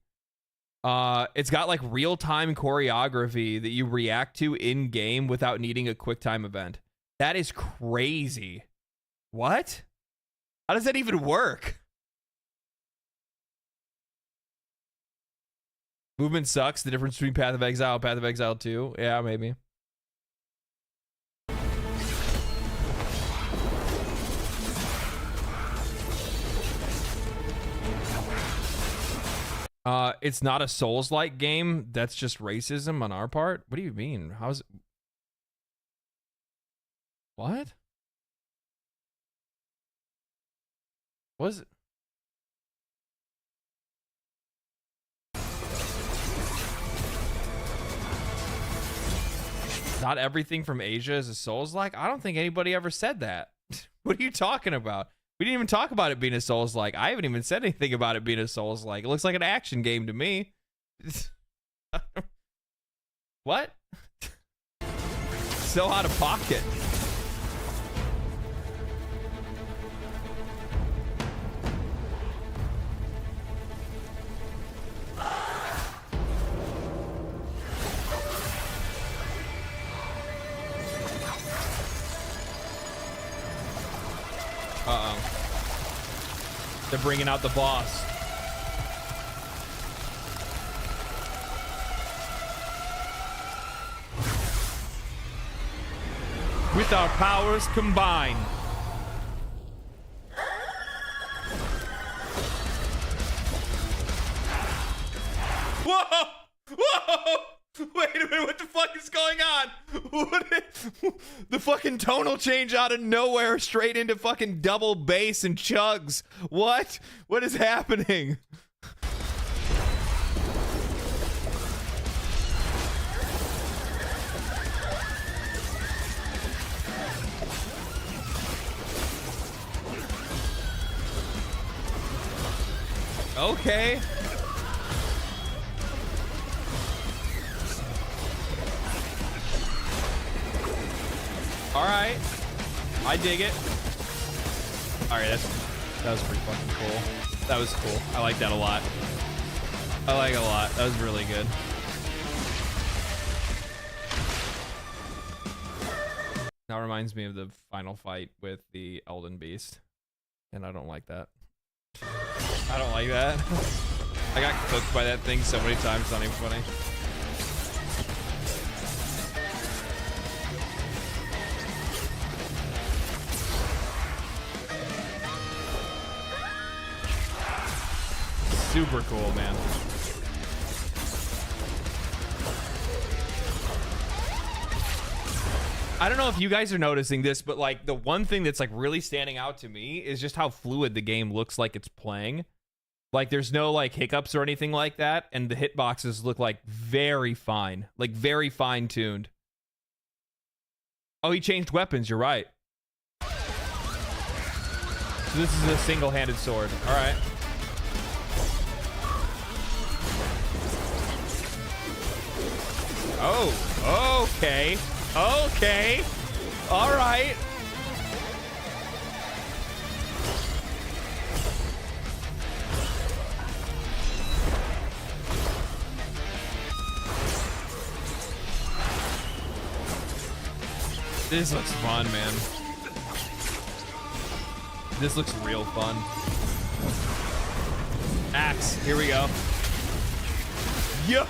It's got like real time choreography that you react to in game without needing a quick time event. That is crazy. What? How does that even work? Movement sucks. The difference between Path of Exile, Path of Exile 2. Yeah, maybe. It's not a Souls-like game. That's just racism on our part. What do you mean? How's it? What? Was it? Not everything from Asia is a Souls-like? I don't think anybody ever said that. What are you talking about? We didn't even talk about it being a Souls-like. I haven't even said anything about it being a Souls-like. It looks like an action game to me. What? So out of pocket. Uh-oh. They're bringing out the boss. With our powers combined. Whoa! Whoa! Wait a minute, what the fuck is going on? The fucking tonal change out of nowhere straight into fucking double bass and chugs. What? What is happening? Okay. All right, I dig it. All right, that was pretty fucking cool. That was cool. I like that a lot. I like it a lot. That was really good. That reminds me of the final fight with the Elden Beast, and I don't like that. I don't like that. I got cooked by that thing so many times. It's not even funny. Super cool, man. I don't know if you guys are noticing this, but like the one thing that's like really standing out to me is just how fluid the game looks like it's playing. Like there's no like hiccups or anything like that, and the hitboxes look like very fine, like very fine tuned. Oh, he changed weapons, you're right. So this is a single-handed sword. All right. Oh, okay. Okay. All right. This looks fun, man. This looks real fun. Axe, here we go. Yo!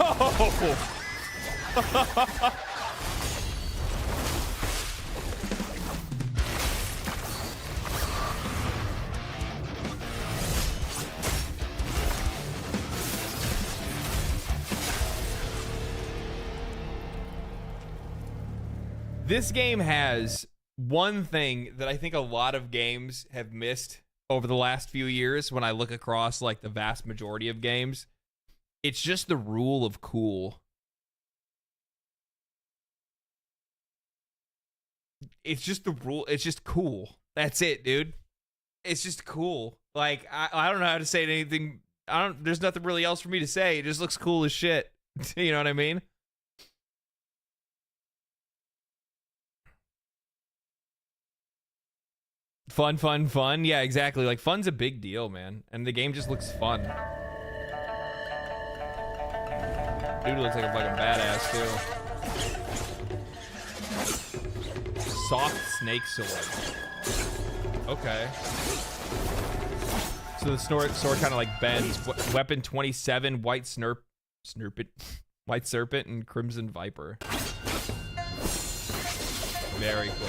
This game has one thing that I think a lot of games have missed over the last few years when I look across like the vast majority of games. It's just the rule of cool. It's just the rule. It's just cool. That's it, dude. It's just cool. Like, I don't know how to say anything. There's nothing really else for me to say. It just looks cool as shit. You know what I mean? Fun, fun, fun. Yeah, exactly. Like, fun's a big deal, man. And the game just looks fun. Dude looks like a fucking badass, too. Soft snake sword. Okay. So the sword kind of like bends. Weapon 27, white Snurpit, White Serpent, and Crimson Viper. Very cool.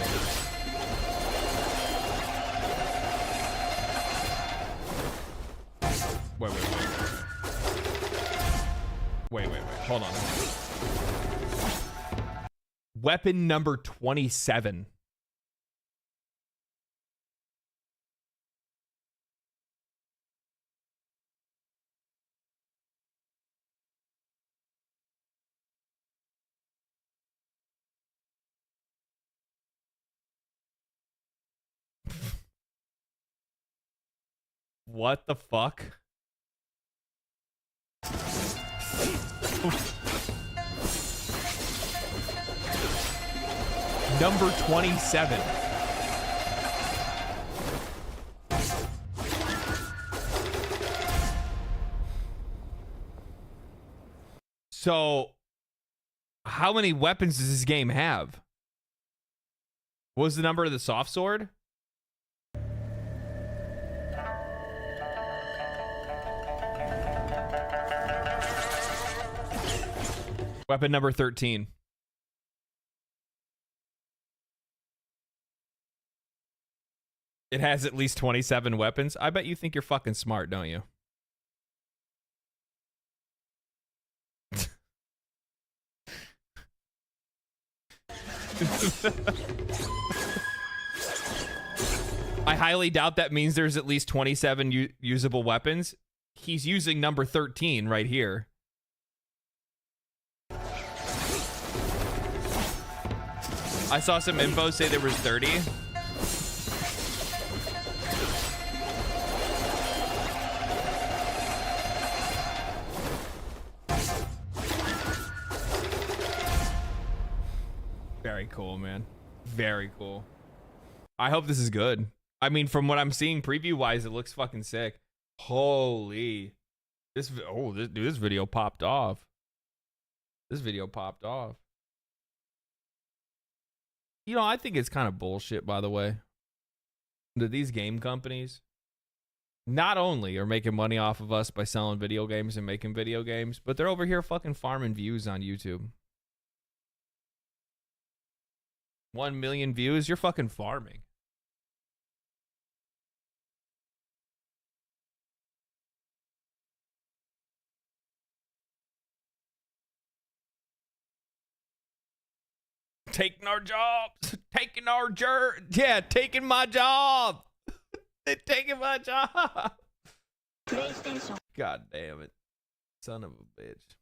Wait. Hold on. Weapon number 27. What the fuck? Number 27. So, how many weapons does this game have? What was the number of the soft sword? Weapon number 13. It has at least 27 weapons. I bet you think you're fucking smart, don't you? I highly doubt that means there's at least 27 usable weapons. He's using number 13 right here. I saw some info say there was 30. Very cool, man. Very cool. I hope this is good. I mean, from what I'm seeing preview-wise, it looks fucking sick. Holy. This video popped off. This video popped off. You know, I think it's kind of bullshit, by the way, that these game companies not only are making money off of us by selling video games and making video games, but they're over here fucking farming views on YouTube. 1 million views, you're fucking farming. Taking our jobs, taking our taking my job. They're taking my job. God damn it. Son of a bitch.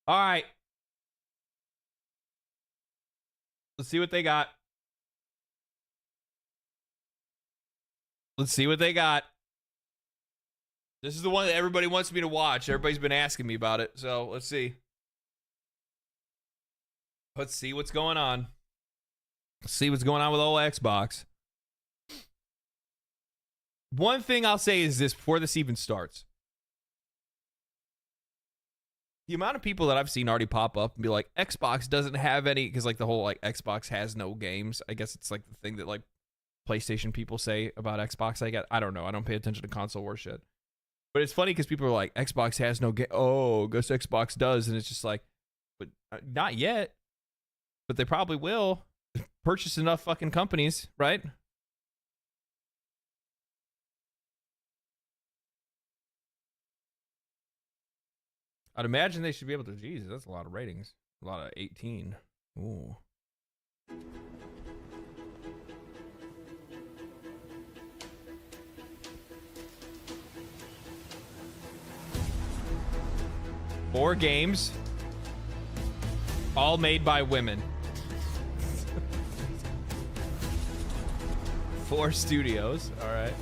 All right. Let's see what they got. Let's see what they got. This is the one that everybody wants me to watch. Everybody's been asking me about it. So let's see. Let's see what's going on. Let's see what's going on with old Xbox. One thing I'll say is this before this even starts. The amount of people that I've seen already pop up and be like, Xbox doesn't have any, because like the whole like Xbox has no games. I guess it's like the thing that like PlayStation people say about Xbox. I don't know. I don't pay attention to console war shit. But it's funny because people are like, Xbox has no game. Oh, I guess Xbox does. And it's just like, but not yet. But they probably will purchase enough fucking companies, right? I'd imagine they should be able to. Jesus, that's a lot of ratings. A lot of 18. Ooh. Four games, all made by women. 4 studios. All right.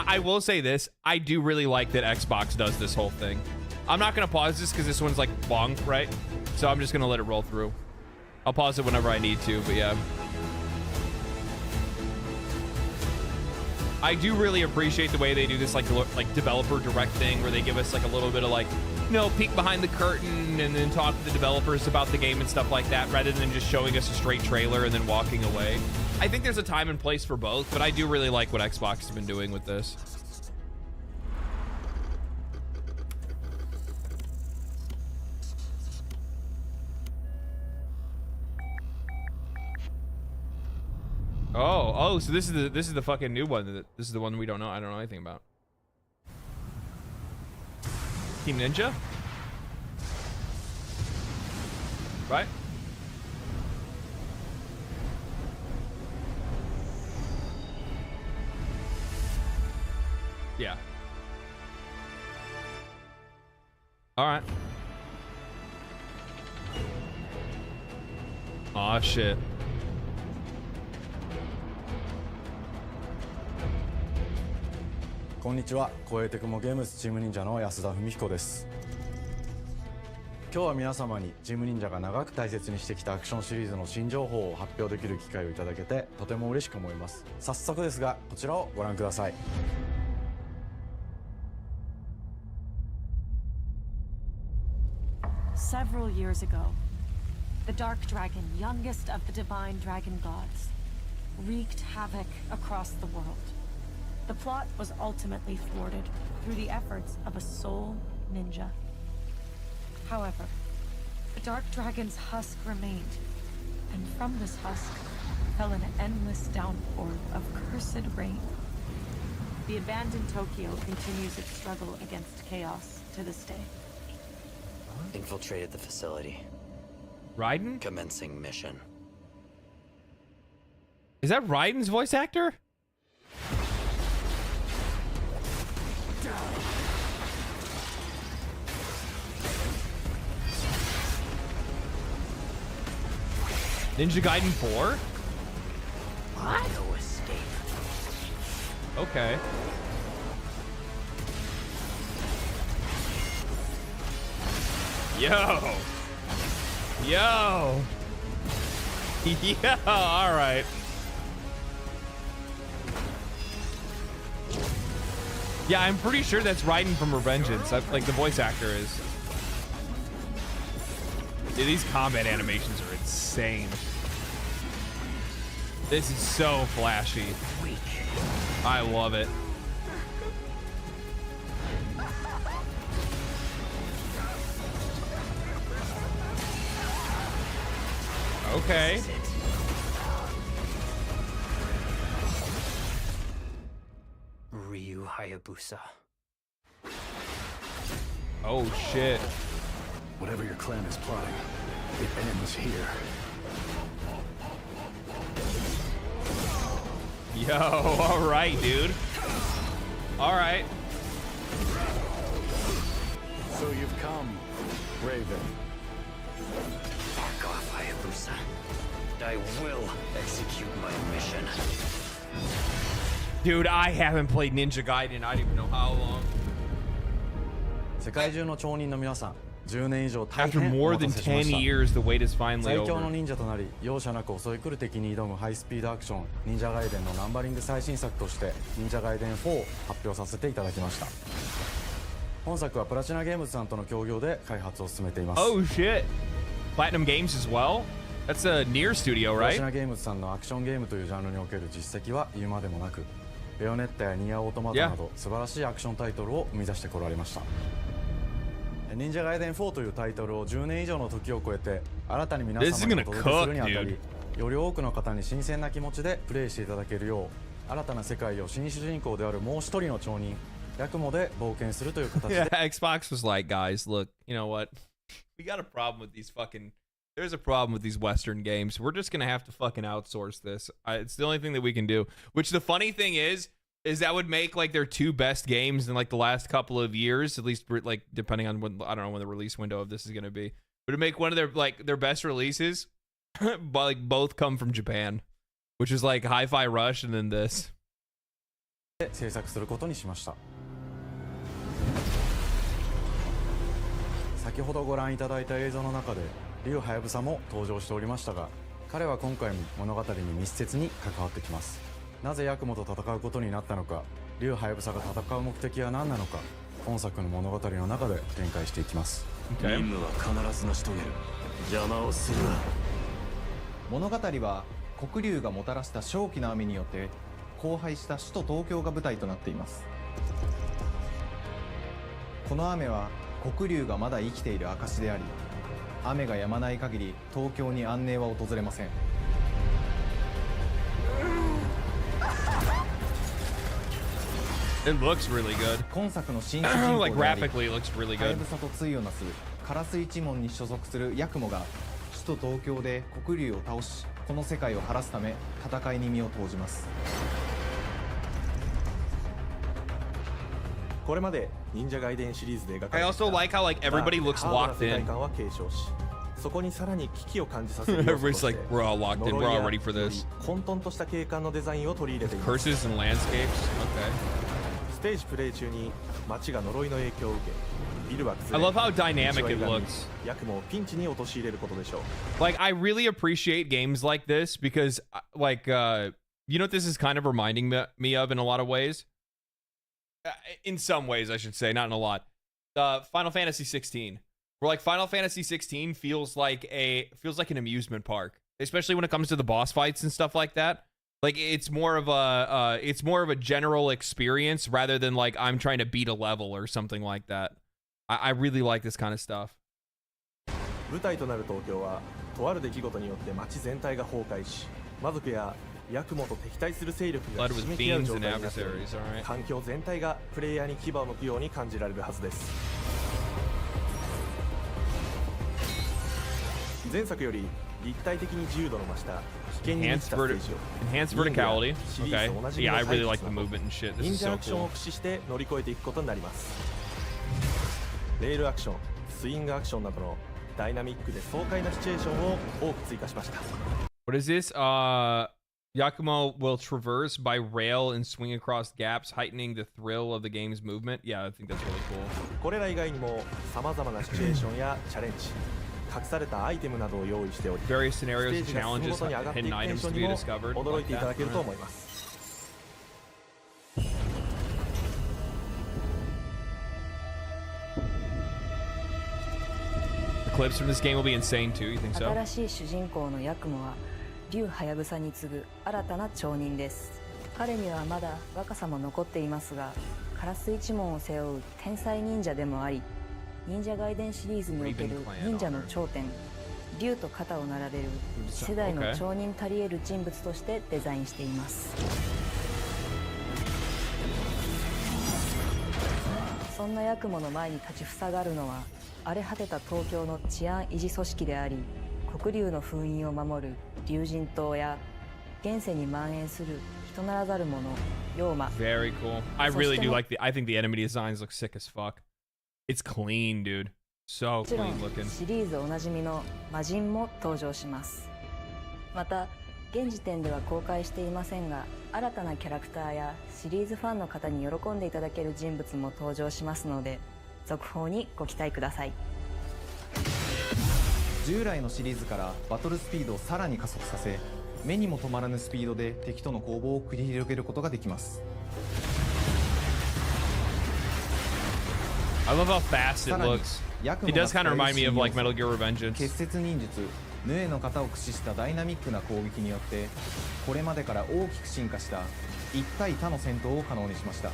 I will say this. I do really like that Xbox does this whole thing. I'm not going to pause this because this one's like long, right? So I'm just going to let it roll through. I'll pause it whenever I need to, but yeah. I do really appreciate the way they do this like developer direct thing where they give us like a little bit of like peek behind the curtain and then talk to the developers about the game and stuff like that, rather than just showing us a straight trailer and then walking away. I think there's a time and place for both, but I do really like what Xbox has been doing with this. Oh, so this is the fucking new one. This is the one we don't know. I don't know anything about. Team Ninja? Right? Yeah. All right. Aw, shit.こんにちは、声テクモゲームズチーム忍者の安田文彦です。今日は皆様にチーム忍者が長く大切にしてきたアクションシリーズの新情報を発表できる機会をいただけてとても嬉しく思います。早速ですが、こちらをご覧ください。Several years ago, the Dark Dragon, youngest of the divine dragon gods, wreaked havoc across the world. The plot was ultimately thwarted through the efforts of a sole ninja. However, the Dark Dragon's husk remained, and from this husk fell an endless downpour of cursed rain. The abandoned Tokyo continues its struggle against chaos to this day. Infiltrated the facility. Raiden? Commencing mission. Is that Raiden's voice actor? Ninja Gaiden 4? What? No escape. Okay. Yo! Yo! Yeah, alright. Yeah, I'm pretty sure that's Raiden from Revengeance. Like, the voice actor is. Dude, these combat animations are insane. This is so flashy. I love it. Okay. Ryu Hayabusa. Oh shit. Whatever your clan is plotting, it ends here. Yo, alright, dude. Alright. So you've come, Raven. Back off, Hayabusa. I will execute my mission. Dude, I haven't played Ninja Gaiden. I don't even know how long. 世界中の町人の皆さん、10年以上大 After 変お more 待 than たせしまし 10 た。 years, the wait is finally 最強の over. 忍者となり、容赦なく襲い来る敵に挑むハイスピードアクション、忍者ガイデンのナンバリング最新作として、忍者ガイデン4を発表させていただきました。本作はプラチナゲームズさんとの協業で開発を進めています。Oh shit. Platinum Games as well? That's a Nier studio, プラ right? チナゲームズさんのアクションゲームというジャンルにおける実績は言うまでもなく、ベヨネッタやニアオートマタなど素晴らしいアクションタイトルを生み出してこられました。忍者ガイデン4というタイトルを10年以上の時を超えて新たに皆様にお届けするにあたり、より多くの方に新鮮な気持ちでプレイしていただけるよう、新たな世界を新主人公であるもう一人の町人、ヤクモで冒険するという形で。Yeah, Xbox was like, guys, look, you know what? We got a problem with these fucking... There's a problem with these Western games. We're just gonna have to fucking outsource this. It's the only thing that we can do. Which the funny thing is that would make like their two best games in like the last couple of years, at least like depending on when, I don't know when the release window of this is gonna be. But to make one of their best releases, but like both come from Japan, which is like Hi-Fi Rush and then this. 制作することにしました。先ほどご覧いただいた映像の中で竜ハヤブサも登場しておりましたが、彼は今回も物語に密接に関わってきます。なぜヤクモと戦うことになったのか、竜ハヤブサが戦う目的は何なのか、今作の物語の中で展開していきます。Okay. 任務は必ず成し遂げる。邪魔をするな。物語は黒竜がもたらした正気の雨によって荒廃した首都東京が舞台となっています。この雨は黒竜がまだ生きている証であり、雨が止まない限り東京に安寧は訪れません。It looks really good. 今作の新主人公 Like であり、 graphically, it looks really ハヤ good. ブサと対をなすカラス一門に所属するヤクモが首都東京で黒竜を倒し、この世界を晴らすため戦いに身を投じます。これまで忍者外伝シリーズで描か I れてき also た like how like everybody looks ハードな locked 世界 in. 観は継承し、そこにさらに危機を感じさせる要素と Everybody's して like, we're all locked in. 呪 We're い all や ready for よ this. り混沌とした景観のデザインを取り入れています。 Curses and landscapes. Okay. ステージプレイ中に街が呪いの影響を受け、ビルは崩 I れ、 love how dynamic 道は it 歪み looks. ヤクモをピンチに陥れることでしょう。 Like, I really appreciate games like this because, like, you know what this is kind of reminding me of in a lot of ways? In some ways, I should say, not in a lot. Final Fantasy 16. Where, like, Final Fantasy 16 feels like an amusement park, especially when it comes to the boss fights and stuff like that. Like, it's more of a general experience rather than, like, I'm trying to beat a level or something like that. I really like this kind of stuff. 舞台となる東京はとある出来事によって街全体が崩壊し、魔族やヤクモと敵対する勢力が Blood ひし with めき合う fiends 状 and 態になっており、 adversaries. All right. 環境全体がプレイヤーに牙を向くように感じられるはずです。前作より立体的に自由度の増した危険に満ちたステージを Enhanced verticality. シリーズおなじみ Okay. の Yeah, I サイ really ク like ス the など movement and shit. 忍 This is 者 so アクション cool. を駆使して乗り越えていくことになります。レールアクション、スイングアクションなどのダイナミックで爽快なシチュエーションを多く追加しました。 What is this? Yakumo will traverse by rail and swing across gaps, heightening the thrill of the game's movement. Yeah, I think that's really cool. これら以外にも様々なシチュエーションやチャレンジ、隠されたアイテムなどを用意しており、 Various ステ scenarios ー and ジが進む challenges, ごとに上がっていく hidden テン items ショ to ン be にも discovered. 驚い Like ていただ that. けると Right. 思います。The clips from this game will be insane too. You think so? 新しい主人公のヤクモは竜ハヤブサに次ぐ新たな町人です。彼にはまだ若さも残っていますが、カラス一門を背負う天才忍者でもあり、忍者外伝シリーズにおける忍者の頂点、竜と肩を並べる次世代の町人たり得る人物としてデザインしています。そんなヤクモの前に立ちふさがるのは、荒れ果てた東京の治安維持組織であり、黒竜の封印を守る竜神島や現世に蔓延する人ならざる者、妖魔。 Very cool. I really do like I think the enemy designs look sick as fuck. It's clean, dude. So もちろん clean looking. シリーズおなじみの魔人も登場します。また現時点では公開していませんが、新たなキャラクターやシリーズファンの方に喜んでいただける人物も登場しますので、続報にご期待ください。従来のシリーズからバトルスピードをさらに加速させ、目にも止まらぬスピードで敵との攻防を繰り広げることができます。 I love how fast it looks. It does kind of remind me of like Metal Gear Revengeance. 結節忍術ヌエの型を駆使したダイナミックな攻撃によって、これまでから大きく進化した一対他の戦闘を可能にしました。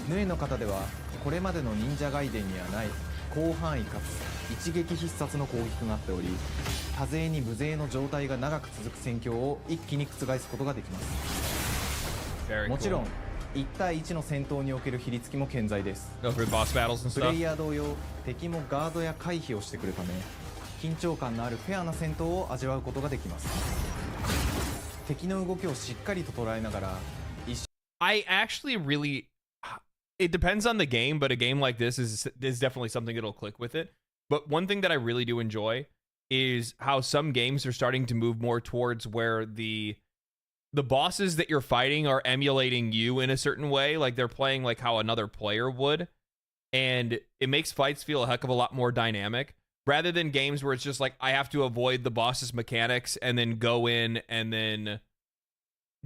ヌエの型ではこれまでの忍者外伝にはない広範囲かつ一撃必殺の攻撃となっており、多勢に無勢の状態が長く続く戦況を一気に覆すことができます。もちろん1対1の戦闘における比率も健在です。 Go for boss battles and プレ stuff. イヤー同様、敵もガードや回避をしてくるため、緊張感のあるフェアな戦闘を味わうことができます。敵の動きをしっかりと捉えながら、I actually really, it depends on the game, but a game like this is definitely something that'll click with it. But one thing that I really do enjoy is how some games are starting to move more towards where the bosses that you're fighting are emulating you in a certain way, like they're playing like how another player would, and it makes fights feel a heck of a lot more dynamic rather than games where it's just like I have to avoid the boss's mechanics and then go in and then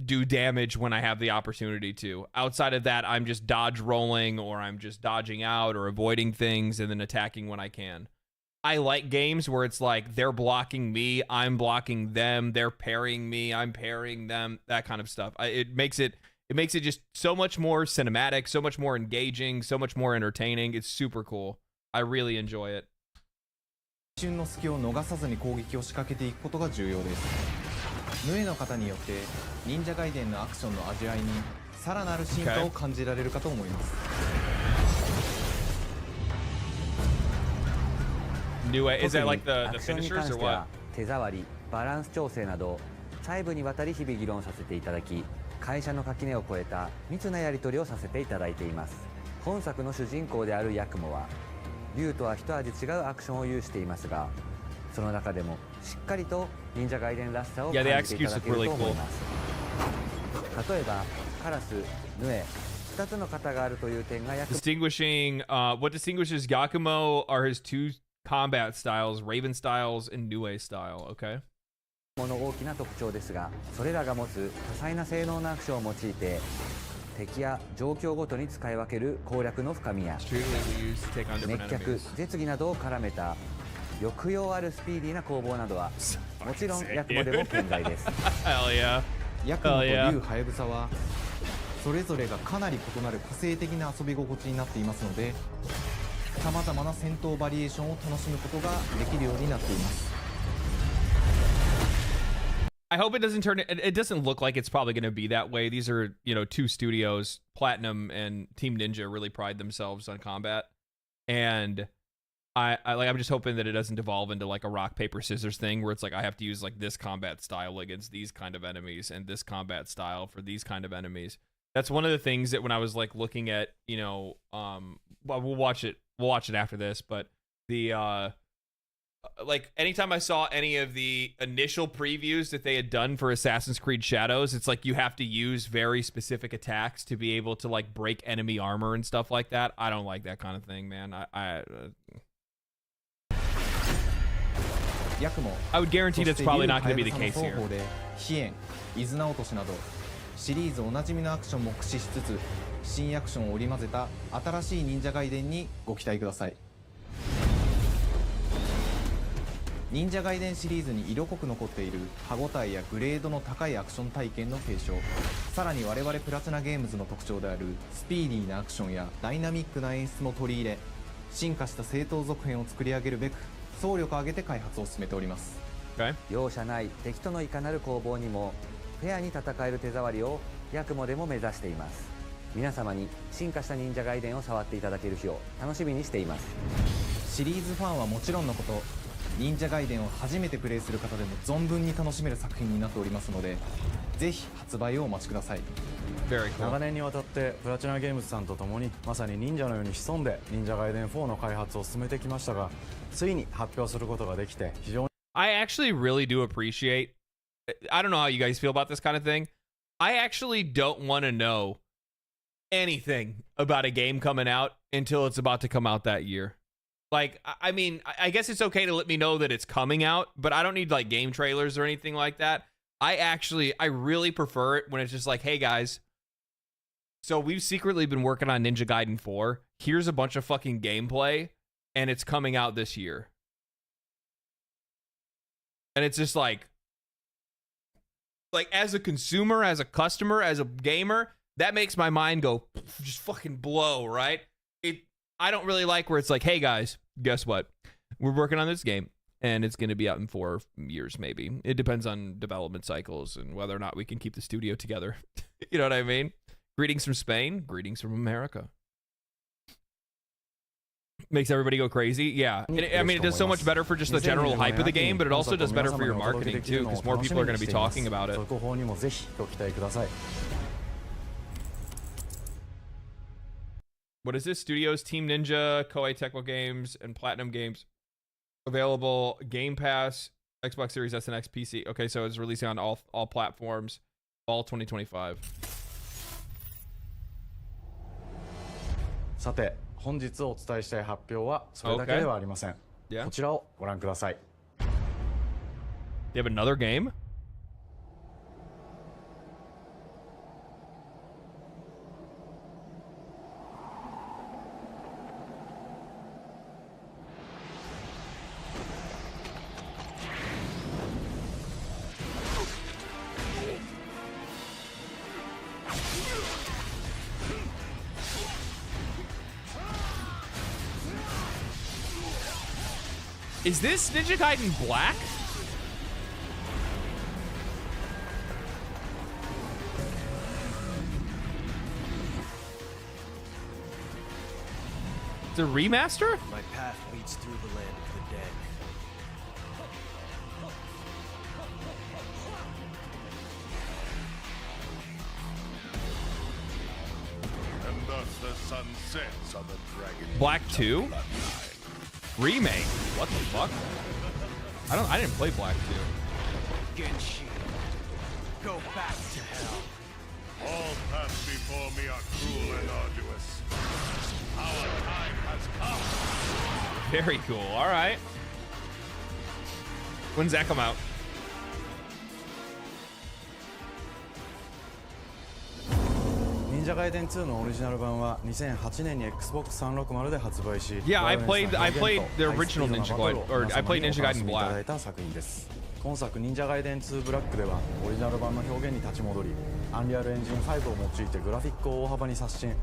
do damage when I have the opportunity to. Outside of that, I'm just dodge rolling, or I'm just dodging out or avoiding things and then attacking when I can. I like games where it's like they're blocking me, I'm blocking them, they're parrying me, I'm parrying them, that kind of stuff. It makes it just so much more cinematic, so much more engaging, so much more entertaining. It's super cool. I really enjoy it. 一瞬の隙を逃さずに攻撃を仕掛けていくことが重要です。ヌエの方によって忍者ガイデンのアクションの味わいにさらなる進化を感じられるかと思います。New way. Is that like the アクションに関 finishers し or ては what? 手触り、バランス調整など細部にわたり日々議論させていただき、会社の垣根を越えた密なやり取りをさせていただいています。本作の主人公であるヤクモは竜とは一味違うアクションを有していますが、その中でもしっかりと忍者ガイデンらしさを感じていただけると思います。例えばカラス、ヌエ、2つの型があるという点がヤクモ Distinguishing, what distinguishes Yakumo are his two combat styles, Raven styles and Nue style. Okay. の大きな特徴ですが、それらが持つ多彩な性能のアクションを用いて敵や状況ごとに使い分ける攻略の深みや滅却、絶技などを絡めた抑揚あるスピーディーな攻防などはもちろんヤクモでも健在です。ヤクモと竜ハヤブサはそれぞれがかなり異なる個性的な遊び心地になっていますので、さまざまな戦闘バリエーションを楽しむことができるようになっています。I hope it doesn't turn it doesn't look like it's probably going to be that way. These are, you know, two studios, Platinum and Team Ninja, really pride themselves on combat. And I'm just hoping that it doesn't devolve into like a rock paper scissors thing where it's like I have to use like this combat style against these kind of enemies and this combat style for these kind of enemies. That's one of the things that when I was like looking at, you know, well, we'll watch it after this, but the like anytime I saw any of the initial previews that they had done for Assassin's Creed Shadows, it's like you have to use very specific attacks to be able to like break enemy armor and stuff like that. I don't like that kind of thing, man. I would guarantee that's probably not going to be the case here. 飛燕、伊豆直しなどシリーズおなじみのアクションも駆使しつつ新アクションを織り交ぜた新しい忍者ガイデンにご期待ください。忍者ガイデンシリーズに色濃く残っている歯ごたえやグレードの高いアクション体験の継承、さらに我々プラチナゲームズの特徴であるスピーディーなアクションやダイナミックな演出も取り入れ、進化した正当続編を作り上げるべく総力を挙げて開発を進めております。容赦ない敵とのいかなる攻防にもフェアに戦える手触りをヤクモでも目指しています。皆様に進化した忍者ガイデンを触っていただける日を楽しみにしています。シリーズファンはもちろんのこと、忍者ガイデンを初めてプレイする方でも存分に楽しめる作品になっておりますので、ぜひ発売をお待ちください。長年にわたってプラチナゲームズさんと共にまさに忍者のように潜んで忍者ガイデン4の開発を進めてきましたが、ついに発表することができて非常に I actually really do appreciate, I don't know how you guys feel about this kind of thing. I actually don't want to know anything about a game coming out until it's about to come out that year. Like, I mean, I guess it's okay to let me know that it's coming out, but I don't need like game trailers or anything like that. I really prefer it when it's just like, hey guys, so we've secretly been working on Ninja Gaiden 4. Here's a bunch of fucking gameplay, and it's coming out this year. And it's just like as a consumer, as a customer, as a gamer, that makes my mind go just fucking blow, right? I don't really like where it's like, hey guys, guess what? We're working on this game and it's going to be out in 4 years, maybe. It depends on development cycles and whether or not we can keep the studio together. You know what I mean? Greetings from Spain, greetings from America. Makes everybody go crazy. Yeah. I mean, it does so much better for just the general hype of the game, but it also does better for your marketing too, because more people are going to be talking about it. What is this? Studios, Team Ninja, Koei Tecmo Games, and Platinum Games. Available Game Pass, Xbox Series S and X, PC. Okay, so it's releasing on all platforms, fall 2025. さて、本日お伝えしたい発表はそれだけではありません。こちらをご覧ください。They have another game? Is this Ninja Gaiden Black? It's a remaster? My path leads through the land of the dead. And thus the sun sets on the dragon. Black 2? Remake? What the fuck? I didn't play Black 2. Genshin, go back to hell. All paths before me are cruel and arduous. Our time has come. Very cool. All right. When's that come out? Ninja Gaiden 2のオリジナル版は2008年に Xbox 360で発売し、 Yeah, I played the original Ninja Gaiden, or I played Ninja Gaiden いただ Black. いた作品です。今作 Ninja Gaiden 2 Black ではオリジナル版の表現に立ち戻り、アンリアルエンジン5を用いてグラフィックを大幅に刷新、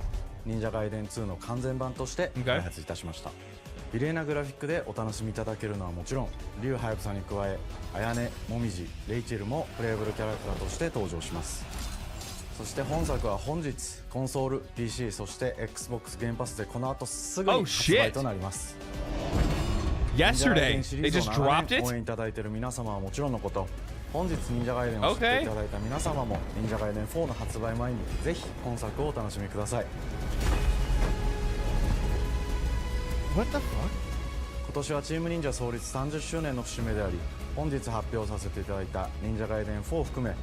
忍者ガイデン2の完全版として開発いたしました。美麗なグラフィックでお楽しみいただけるのはもちろん、竜はやぶさに加え、綾音、もみじ、レイチェルもプレイブルキャラクターとして登場します。そして本作は本日コンソール、PC、そして Xbox ゲームパスでこの後すぐに発売となります。Yesterday, they just dropped it? 応援いただいている皆様はもちろんのこと、本日忍者ガイデンを知っていただいた皆様も忍者ガイデン4の発売前にぜひ本作をお楽しみください。What the fuck? 今年はチーム忍者創立30周年の節目であり、本日発表させていただいた忍者ガイデン4含め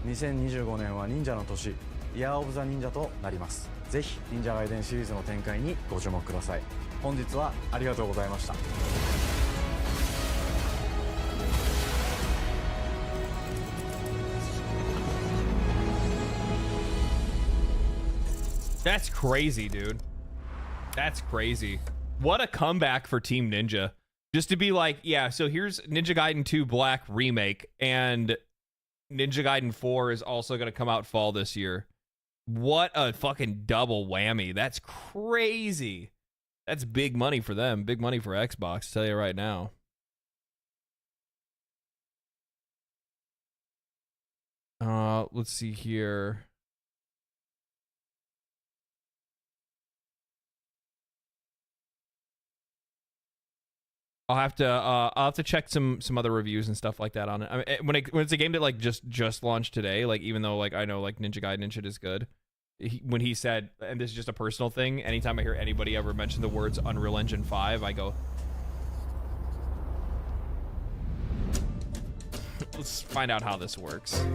2025年は忍者の年、イヤーオブザ忍者となります。ぜひ忍者ガイデンシリーズの展開にご注目ください。本日はありがとうございました。That's crazy, dude. That's crazy. What a comeback for Team Ninja. Just to be like, yeah, so here's Ninja Gaiden 2 Black Remake, and Ninja Gaiden 4 is also going to come out fall this year. What a fucking double whammy. That's crazy. That's big money for them. Big money for Xbox, I'll tell you right now. Let's see here. I'll have to check some other reviews and stuff like that on it. I mean, when it's a game that like just launched today, like even though like I know like Ninja Gaiden and shit is good, when he said, and this is just a personal thing, anytime I hear anybody ever mention the words Unreal Engine 5, I go, let's find out how this works.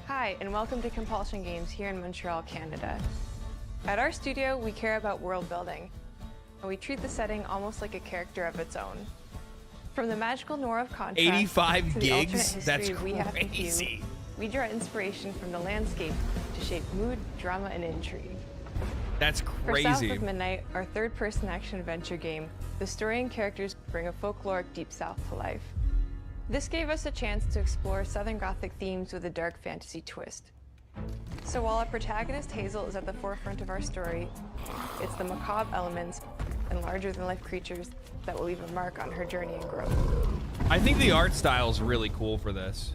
Hi, and welcome to Compulsion Games here in Montreal, Canada. At our studio, we care about world building, and we treat the setting almost like a character of its own. From the magical noir of contrast 85 to gigs? the alternate history That's we have to view, crazy. we draw inspiration from the landscape to shape mood, drama, and intrigue. That's For South crazy. of Midnight, our third-person action-adventure game, the story and characters bring a folkloric Deep South to life. This gave us a chance to explore Southern Gothic themes with a dark fantasy twist. So while our protagonist Hazel is at the forefront of our story, it's the macabre elements and larger-than-life creatures that will leave a mark on her journey and growth. I think the art style is really cool for this.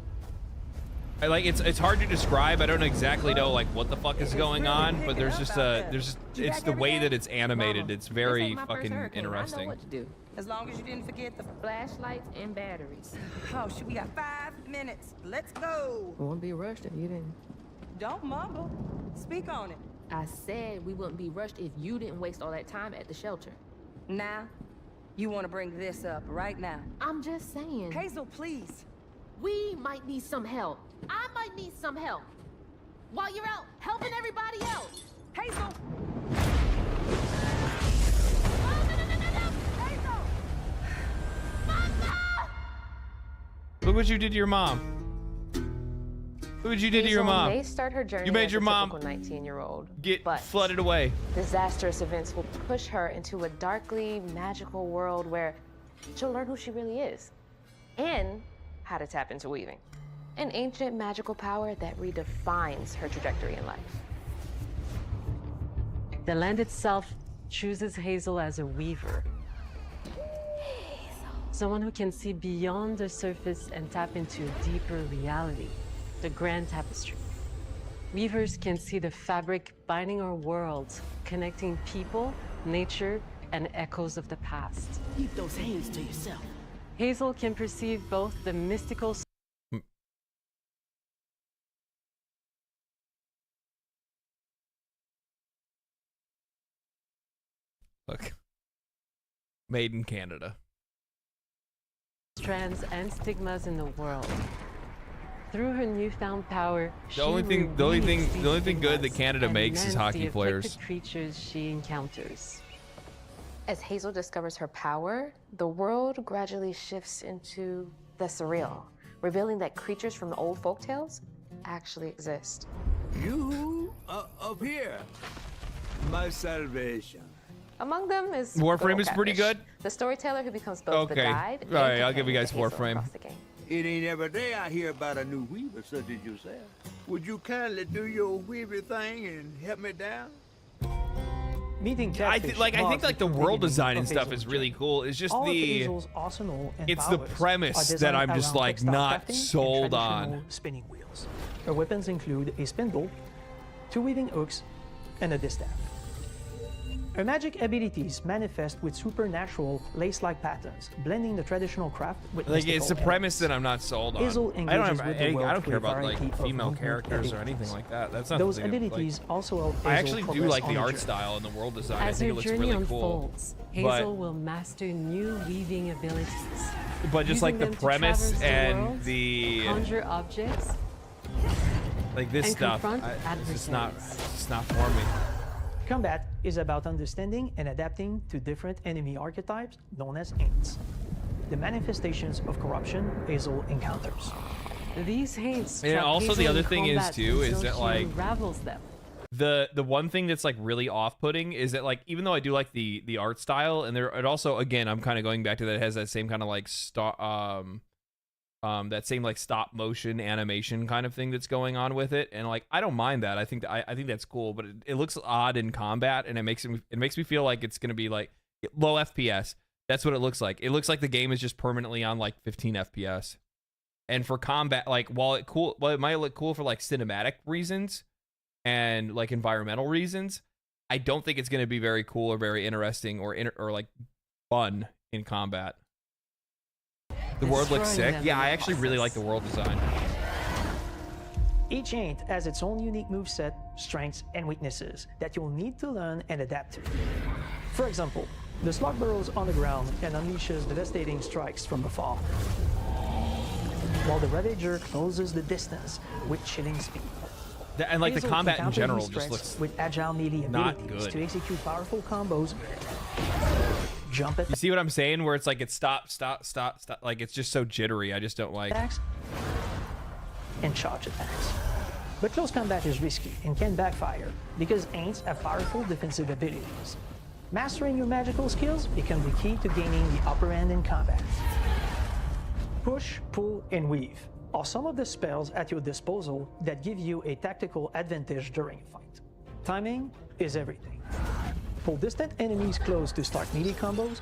It's hard to describe. I don't exactly know like what the fuck is going on, but it's the way that it's animated. It's very fucking interesting. I know what to do. As long as you didn't forget the flashlights and batteries. Oh, shit, we got 5 minutes. Let's go. We wouldn't be rushed if you didn't. Don't mumble. Speak on it. I said we wouldn't be rushed if you didn't waste all that time at the shelter. Now, you want to bring this up right now? I'm just saying. Hazel, please. We might need some help. I might need some help. While you're out helping everybody else. Hazel! Look what you did to your mom. Look what you did to your Hazel mom. may start her journey You made as your a mom typical 19-year-old, get but flooded away. disastrous events will push her into a darkly magical world where she'll learn who she really is and how to tap into weaving. an ancient magical power that redefines her trajectory in life. The land itself chooses Hazel as a weaver. Someone who can see beyond the surface and tap into a deeper reality, the grand tapestry. Weavers can see the fabric binding our worlds, connecting people, nature, and echoes of the past. Keep those hands to yourself. Hazel can perceive both the mystical Look. Made in Canada. strands and stigmas in the world. Through her newfound power, The only thing good that Canada makes is hockey players. Creatures she encounters. As Hazel discovers her power, the world gradually shifts into the surreal, revealing that creatures from the old folktales actually exist. You up here, my salvation. Among them is Warframe is pretty good. The storyteller who becomes both the Okay. guide All right, I'll give you guys Hazel Warframe. across the game. It ain't every day I hear about a new weaver such as yourself. Would you kindly do your weaver thing and help me down? Meeting I think the world design and stuff is really cool. It's just it's the premise that I'm just like not sold on. Spinning wheels. Her weapons include a spindle, 2 weaving hooks, and a distaff. Her magic abilities manifest with supernatural lace-like patterns, blending the traditional craft with Like mystical it's the premise that I'm not sold on. Hazel I don't engages with the world care through a about like variety of female movement characters or abilities. anything like that. That's not Those the thing, abilities like, also help I Hazel actually do progress like on the her art journey. style and the world design. I As think her it looks journey really cool. unfolds, Hazel will master new weaving abilities. But just like using the them to premise traverse the and world, the conjure objects, like this and stuff, confront it's just not for me. Combat is about understanding and adapting to different enemy archetypes known as Aints, the manifestations of corruption Hazel encounters. These hates. And trap also the Hazel other in thing is combat too is until that she like unravels them. the one thing that's like really off-putting is that like even though I do like the art style and it also again I'm kind of going back to that, it has that same kind of like that same like stop motion animation kind of thing that's going on with it, and like I don't mind that. I think that's cool, but it looks odd in combat, and it makes me feel like it's gonna be like low FPS. That's what it looks like. It looks like the game is just permanently on like 15 FPS. And for combat, like while it might look cool for like cinematic reasons and like environmental reasons, I don't think it's gonna be very cool or very interesting or like fun in combat. The world looks sick. Yeah, I actually really like the world design. Each Aint has its own unique moveset, strengths, and weaknesses that you'll need to learn and adapt to. For example, the slug burrows on the ground and unleashes devastating strikes from afar, while the Ravager closes the distance with chilling speed. And like the Hazel combat in can counter general these just threats looks with agile melee not abilities good. to execute powerful combos, jump at You see what I'm saying? Where it's like it's stop. Like it's just so jittery. I just don't like. attacks, and charge attacks. But close combat is risky and can backfire because Aints have powerful defensive abilities. Mastering your magical skills becomes the key to gaining the upper hand in combat. Push, pull, and weave are some of the spells at your disposal that give you a tactical advantage during a fight. Timing is everything. Pull distant enemies close to start melee combos,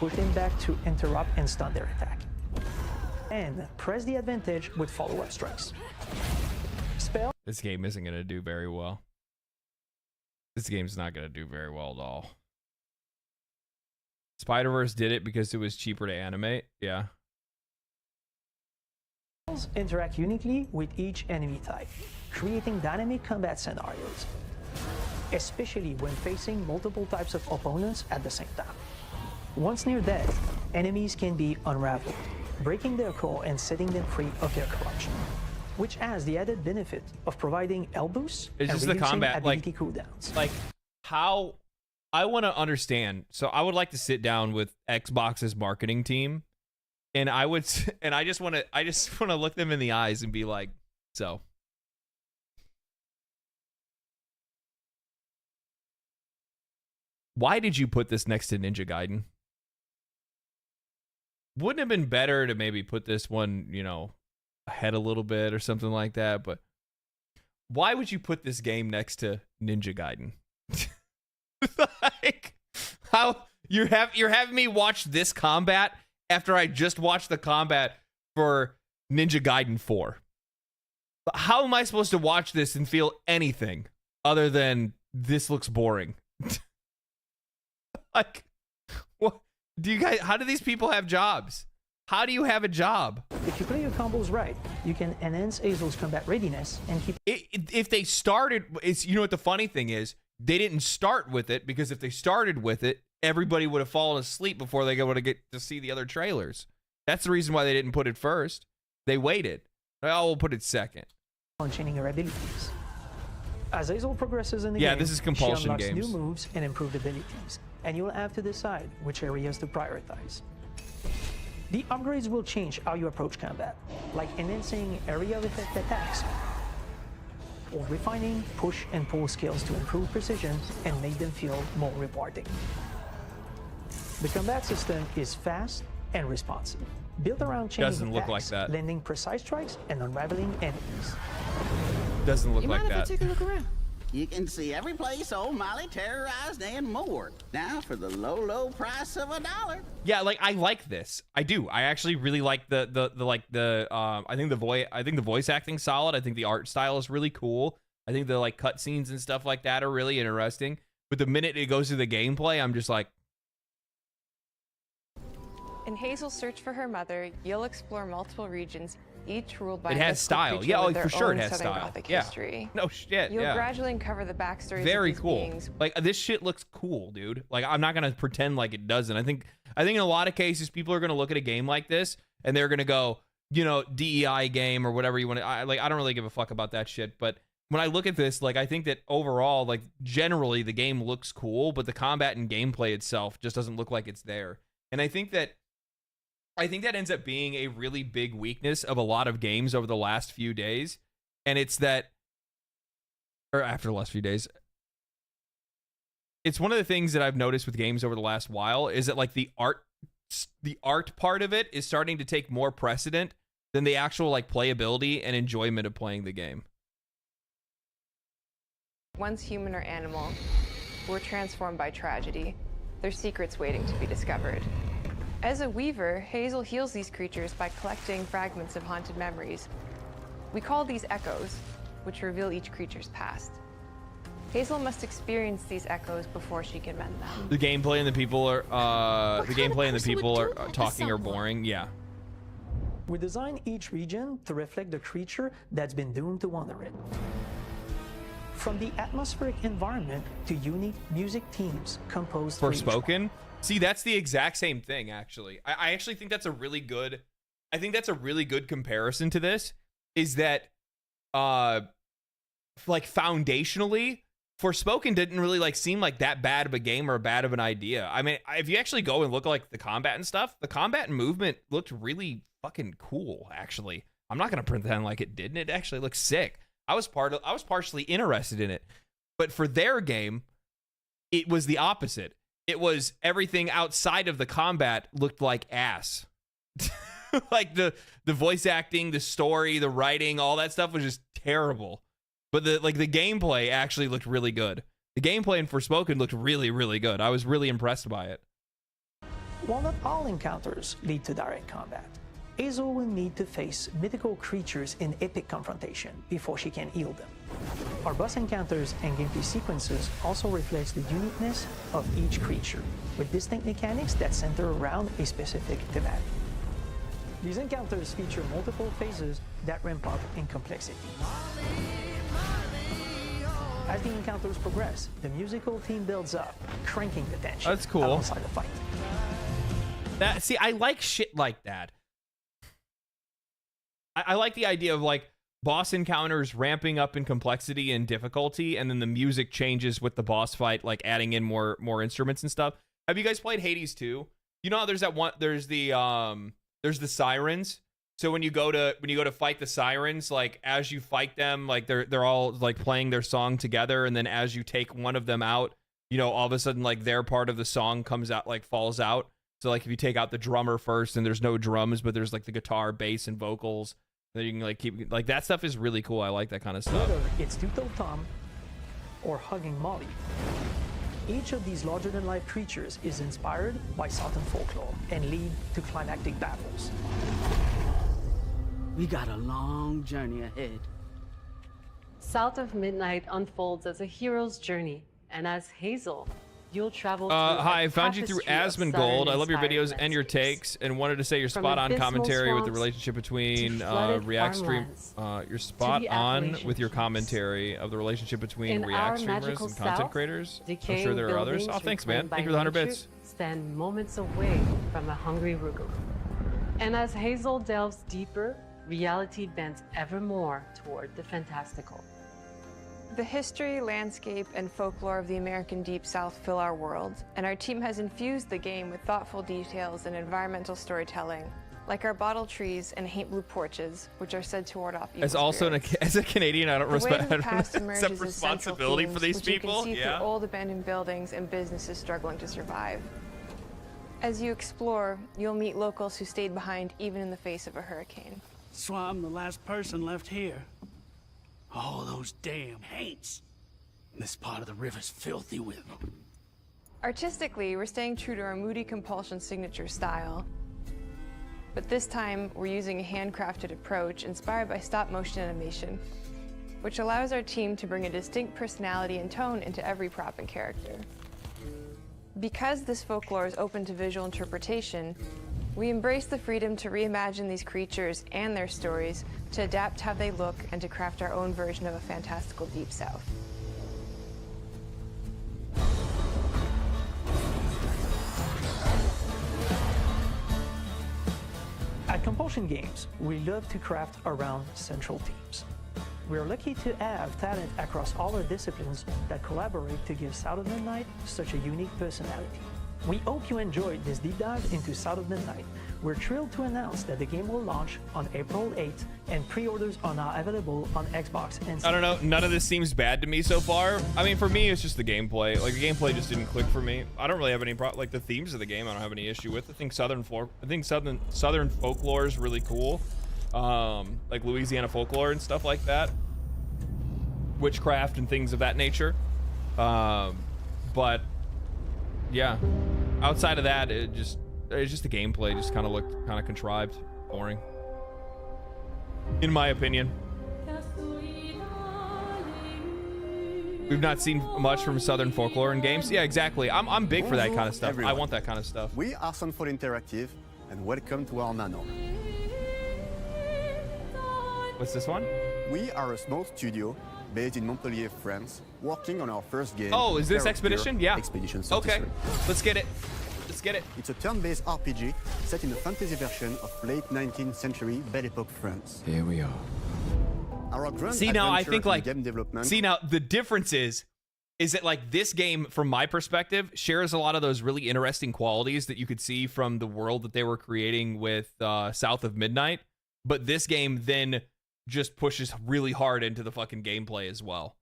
push them back to interrupt and stun their attack, and press the advantage with follow-up strikes. This game isn't gonna do very well. This game's not gonna do very well at all. Spider-Verse did it because it was cheaper to animate. Yeah. Spells interact uniquely with each enemy type, creating dynamic combat scenarios, especially when facing multiple types of opponents at the same time. Once near death, enemies can be unraveled, breaking their core and setting them free of their corruption, which has the added benefit of providing health boosts It's and just the reducing combat, like- ability cooldowns. Like how I want to understand. So I would like to sit down with Xbox's marketing team, and I just want to look them in the eyes and be like, so. Why did you put this next to Ninja Gaiden? Wouldn't it have been better to maybe put this one, ahead a little bit or something like that. But why would you put this game next to Ninja Gaiden? Like, how you're having me watch this combat after I just watched the combat for Ninja Gaiden 4. How am I supposed to watch this and feel anything other than this looks boring? Like, what do you guys? How do these people have jobs? How do you have a job? If you play your combos right, you can enhance Hazel's combat readiness and keep. If they started, it's, you know what the funny thing is, they didn't start with it, because if they started with it, everybody would have fallen asleep before they would get to see the other trailers. That's the reason why they didn't put it first. They waited. Oh, we'll put it second. On chaining her abilities. As Hazel progresses in the yeah, game, this is compulsion she unlocks games. new moves and improved abilities, and you'll have to decide which areas to prioritize. The upgrades will change how you approach combat, like enhancing area of effect attacks, or refining push and pull skills to improve precision and make them feel more rewarding. The combat system is fast and responsive, built around chaining Doesn't look like attacks, that. landing precise strikes and unraveling enemies. Doesn't look You like mind if I that. take a look around? You can see every place old Molly terrorized and more. Now for the low, low price of $1. Yeah, like, I like this. I do. I actually really like the I think the voice acting's solid. I think the art style is really cool. I think the like cutscenes and stuff like that are really interesting. But the minute it goes to the gameplay, I'm just like, In Hazel's search for her mother, you'll explore multiple regions, each ruled by it a has mythical style. creature Yeah, with oh, their for sure it own has Southern style. Gothic Yeah. history. No shit. You'll yeah. gradually uncover the backstories Very of these cool. beings. Like, this shit looks cool, dude. Like, I'm not gonna pretend like it doesn't. I think in a lot of cases, people are gonna look at a game like this and they're gonna go, you know, DEI game or whatever you want to. I don't really give a fuck about that shit. But when I look at this, like, I think that overall, like, generally the game looks cool, but the combat and gameplay itself just doesn't look like it's there. And I think that ends up being a really big weakness of a lot of games over the last few days. And it's that, or after the last few days, it's one of the things that I've noticed with games over the last while is that, like, the art part of it is starting to take more precedent than the actual, like, playability and enjoyment of playing the game. Once human or animal, were transformed by tragedy, their secrets waiting to be discovered. As a weaver, Hazel heals these creatures by collecting fragments of haunted memories. We call these echoes, which reveal each creature's past. Hazel must experience these echoes before she can mend them. The gameplay and the people are talking are boring. Yeah. We design each region to reflect the creature that's been doomed to wander it. From the atmospheric environment to unique music themes composed for each one. Forspoken. See, that's the exact same thing, actually. I actually think that's a really good. I think that's a really good comparison to this. Is that, like, foundationally, Forspoken didn't really like seem like that bad of a game or bad of an idea. I mean, if you actually go and look at, like, the combat and stuff, the combat and movement looked really fucking cool. Actually, I'm not gonna pretend like it didn't. It actually looks sick. I was partially interested in it, but for their game, it was the opposite. It was everything outside of the combat looked like ass. Like the voice acting, the story, the writing, all that stuff was just terrible. But the gameplay actually looked really good. The gameplay in Forspoken looked really, really good. I was really impressed by it. While not all encounters lead to direct combat, Hazel will need to face mythical creatures in epic confrontation before she can heal them. Our boss encounters and gameplay sequences also reflects the uniqueness of each creature, with distinct mechanics that center around a specific thematic. These encounters feature multiple phases that ramp up in complexity. As the encounters progress, the musical theme builds up, cranking the tension. That's cool. Alongside the fight. See, I like shit like that. I like the idea of, like, boss encounters ramping up in complexity and difficulty, and then the music changes with the boss fight, like adding in more instruments and stuff. Have you guys played Hades 2? You know how there's the sirens. So when you go to fight the sirens, like, as you fight them, like, they're all like playing their song together, and then as you take one of them out, you know, all of a sudden, like, their part of the song comes out, like, falls out. So, like, if you take out the drummer first and there's no drums, but there's, like, the guitar, bass, and vocals, That you can like keep like that stuff is really cool. I like that kind of stuff. Whether it's Toothled Tom or Hugging Molly, each of these larger-than-life creatures is inspired by Southern folklore and lead to climactic battles. We got a long journey ahead. South of Midnight unfolds as a hero's journey, and as Hazel, you'll travel through Hi, I a found you through tapestry of Asmongold. I love your Southern-inspired videos and your takes, and wanted to say you're From spot on abysmal commentary with the swamps relationship between to flooded React stream. farmlands You're spot the on Appalachian with your commentary of the relationship between In React our streamers magical and content South, creators. I'm decaying sure there are others. buildings Oh, thanks, man. reclaimed by Thank you for the 100 nature bits. stand moments away from a hungry Rugal. And as Hazel delves deeper, reality bends ever more toward the fantastical. The history, landscape, and folklore of the American Deep South fill our world, and our team has infused the game with thoughtful details and environmental storytelling, like our bottle trees and haint blue porches, which are said to ward off evil As also as a Canadian, I don't The way respect the past emerges accept as central responsibility for themes, these which you people. can see Yeah. through old abandoned buildings and businesses struggling to survive. As you explore, you'll meet locals who stayed behind even in the face of a hurricane. So I'm the last person left here. All those damn haints. This part of the river's filthy with them. Artistically, we're staying true to our moody compulsion signature style. But this time, we're using a handcrafted approach inspired by stop-motion animation, which allows our team to bring a distinct personality and tone into every prop and character. Because this folklore is open to visual interpretation, we embrace the freedom to reimagine these creatures and their stories, to adapt how they look, and to craft our own version of a fantastical Deep South. At Compulsion Games, we love to craft around central themes. We're lucky to have talent across all our disciplines that collaborate to give South of Midnight such a unique personality. We hope you enjoyed this deep dive into South of Midnight. We're thrilled to announce that the game will launch on April 8th, and pre-orders are now available on Xbox and Steam. I don't know. None of this seems bad to me so far. I mean, for me, it's just the gameplay. Like, the gameplay just didn't click for me. I don't really have any like the themes of the game. I don't have any issue with. I think Southern folklore is really cool. Like Louisiana folklore and stuff like that. Witchcraft and things of that nature. But yeah, outside of that, it's just the gameplay just kind of looked kind of contrived, boring, in my opinion. We've not seen much from Southern folklore in games. Yeah, exactly. I'm big for that kind of stuff. Everyone. I want that kind of stuff. We are Sunfall Interactive, and welcome to our manor. What's this one? We are a small studio based in Montpellier, France, working on our first game. Oh, is this Character Expedition? Yeah. Expedition Okay, 33. let's get it. Let's get it. It's a turn-based RPG set in a fantasy version of late 19th century Belle Epoque France. Here we are. Our grand See, now I adventure think in like game development. see now the difference is that like this game from my perspective shares a lot of those really interesting qualities that you could see from the world that they were creating with South of Midnight, but this game then just pushes really hard into the fucking gameplay as well.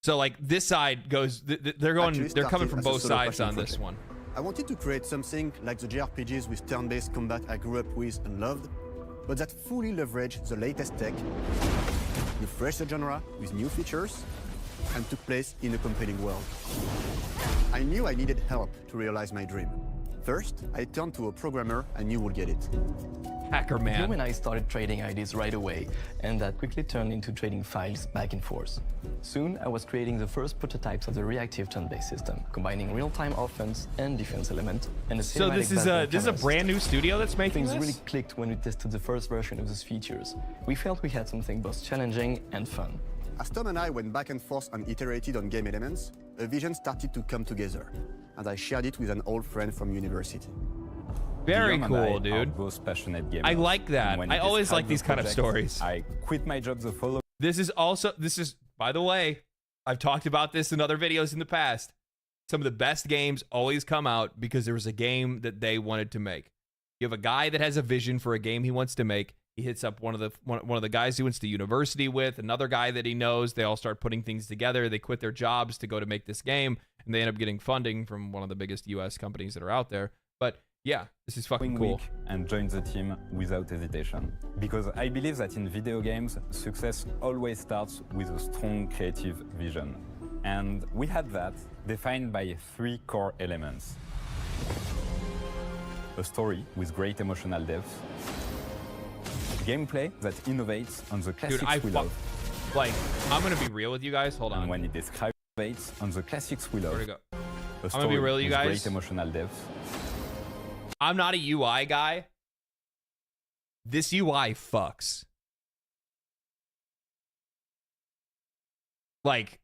So like this side goes they're coming from both sides on this one. I wanted to create something like the JRPGs with turn-based combat I grew up with and loved, but that fully leveraged the latest tech, refreshed the genre with new features, and took place in a compelling world. I knew I needed help to realize my dream. First, I turned to a programmer I knew would get it. Hacker man. You and I started trading ideas right away, and that quickly turned into trading files back and forth. Soon, I was creating the first prototypes of the reactive turn-based system, combining real-time offense and defense element, and a So this is a brand new studio that's making Things this? really clicked when we tested the first version of those features. We felt we had something both challenging and fun. As Tom and I went back and forth and iterated on game elements, a vision started to come together, and I shared it with an old friend from university. Very Guillaume and cool, I dude. are both passionate gamers. I like that. And when I it always described like these the kind of project, stories. I quit my job the following. This is, by the way, I've talked about this in other videos in the past. Some of the best games always come out because there was a game that they wanted to make. You have a guy that has a vision for a game he wants to make. He hits up one of the guys he went to university with, another guy that he knows. They all start putting things together. They quit their jobs to go to make this game, and they end up getting funding from one of the biggest U.S. companies that are out there. But Yeah, this is fucking cool. And join the team without hesitation. Because I believe that in video games, success always starts with a strong creative vision. And we had that defined by 3 core elements. A story with great emotional depth. Gameplay that innovates on the classics we love. Like, I'm gonna be real with you guys. Hold on. And when it describes on the classics we love. Where'd it go? A I'm gonna be real with you guys. Great emotional depth. I'm not a UI guy. This UI fucks. Like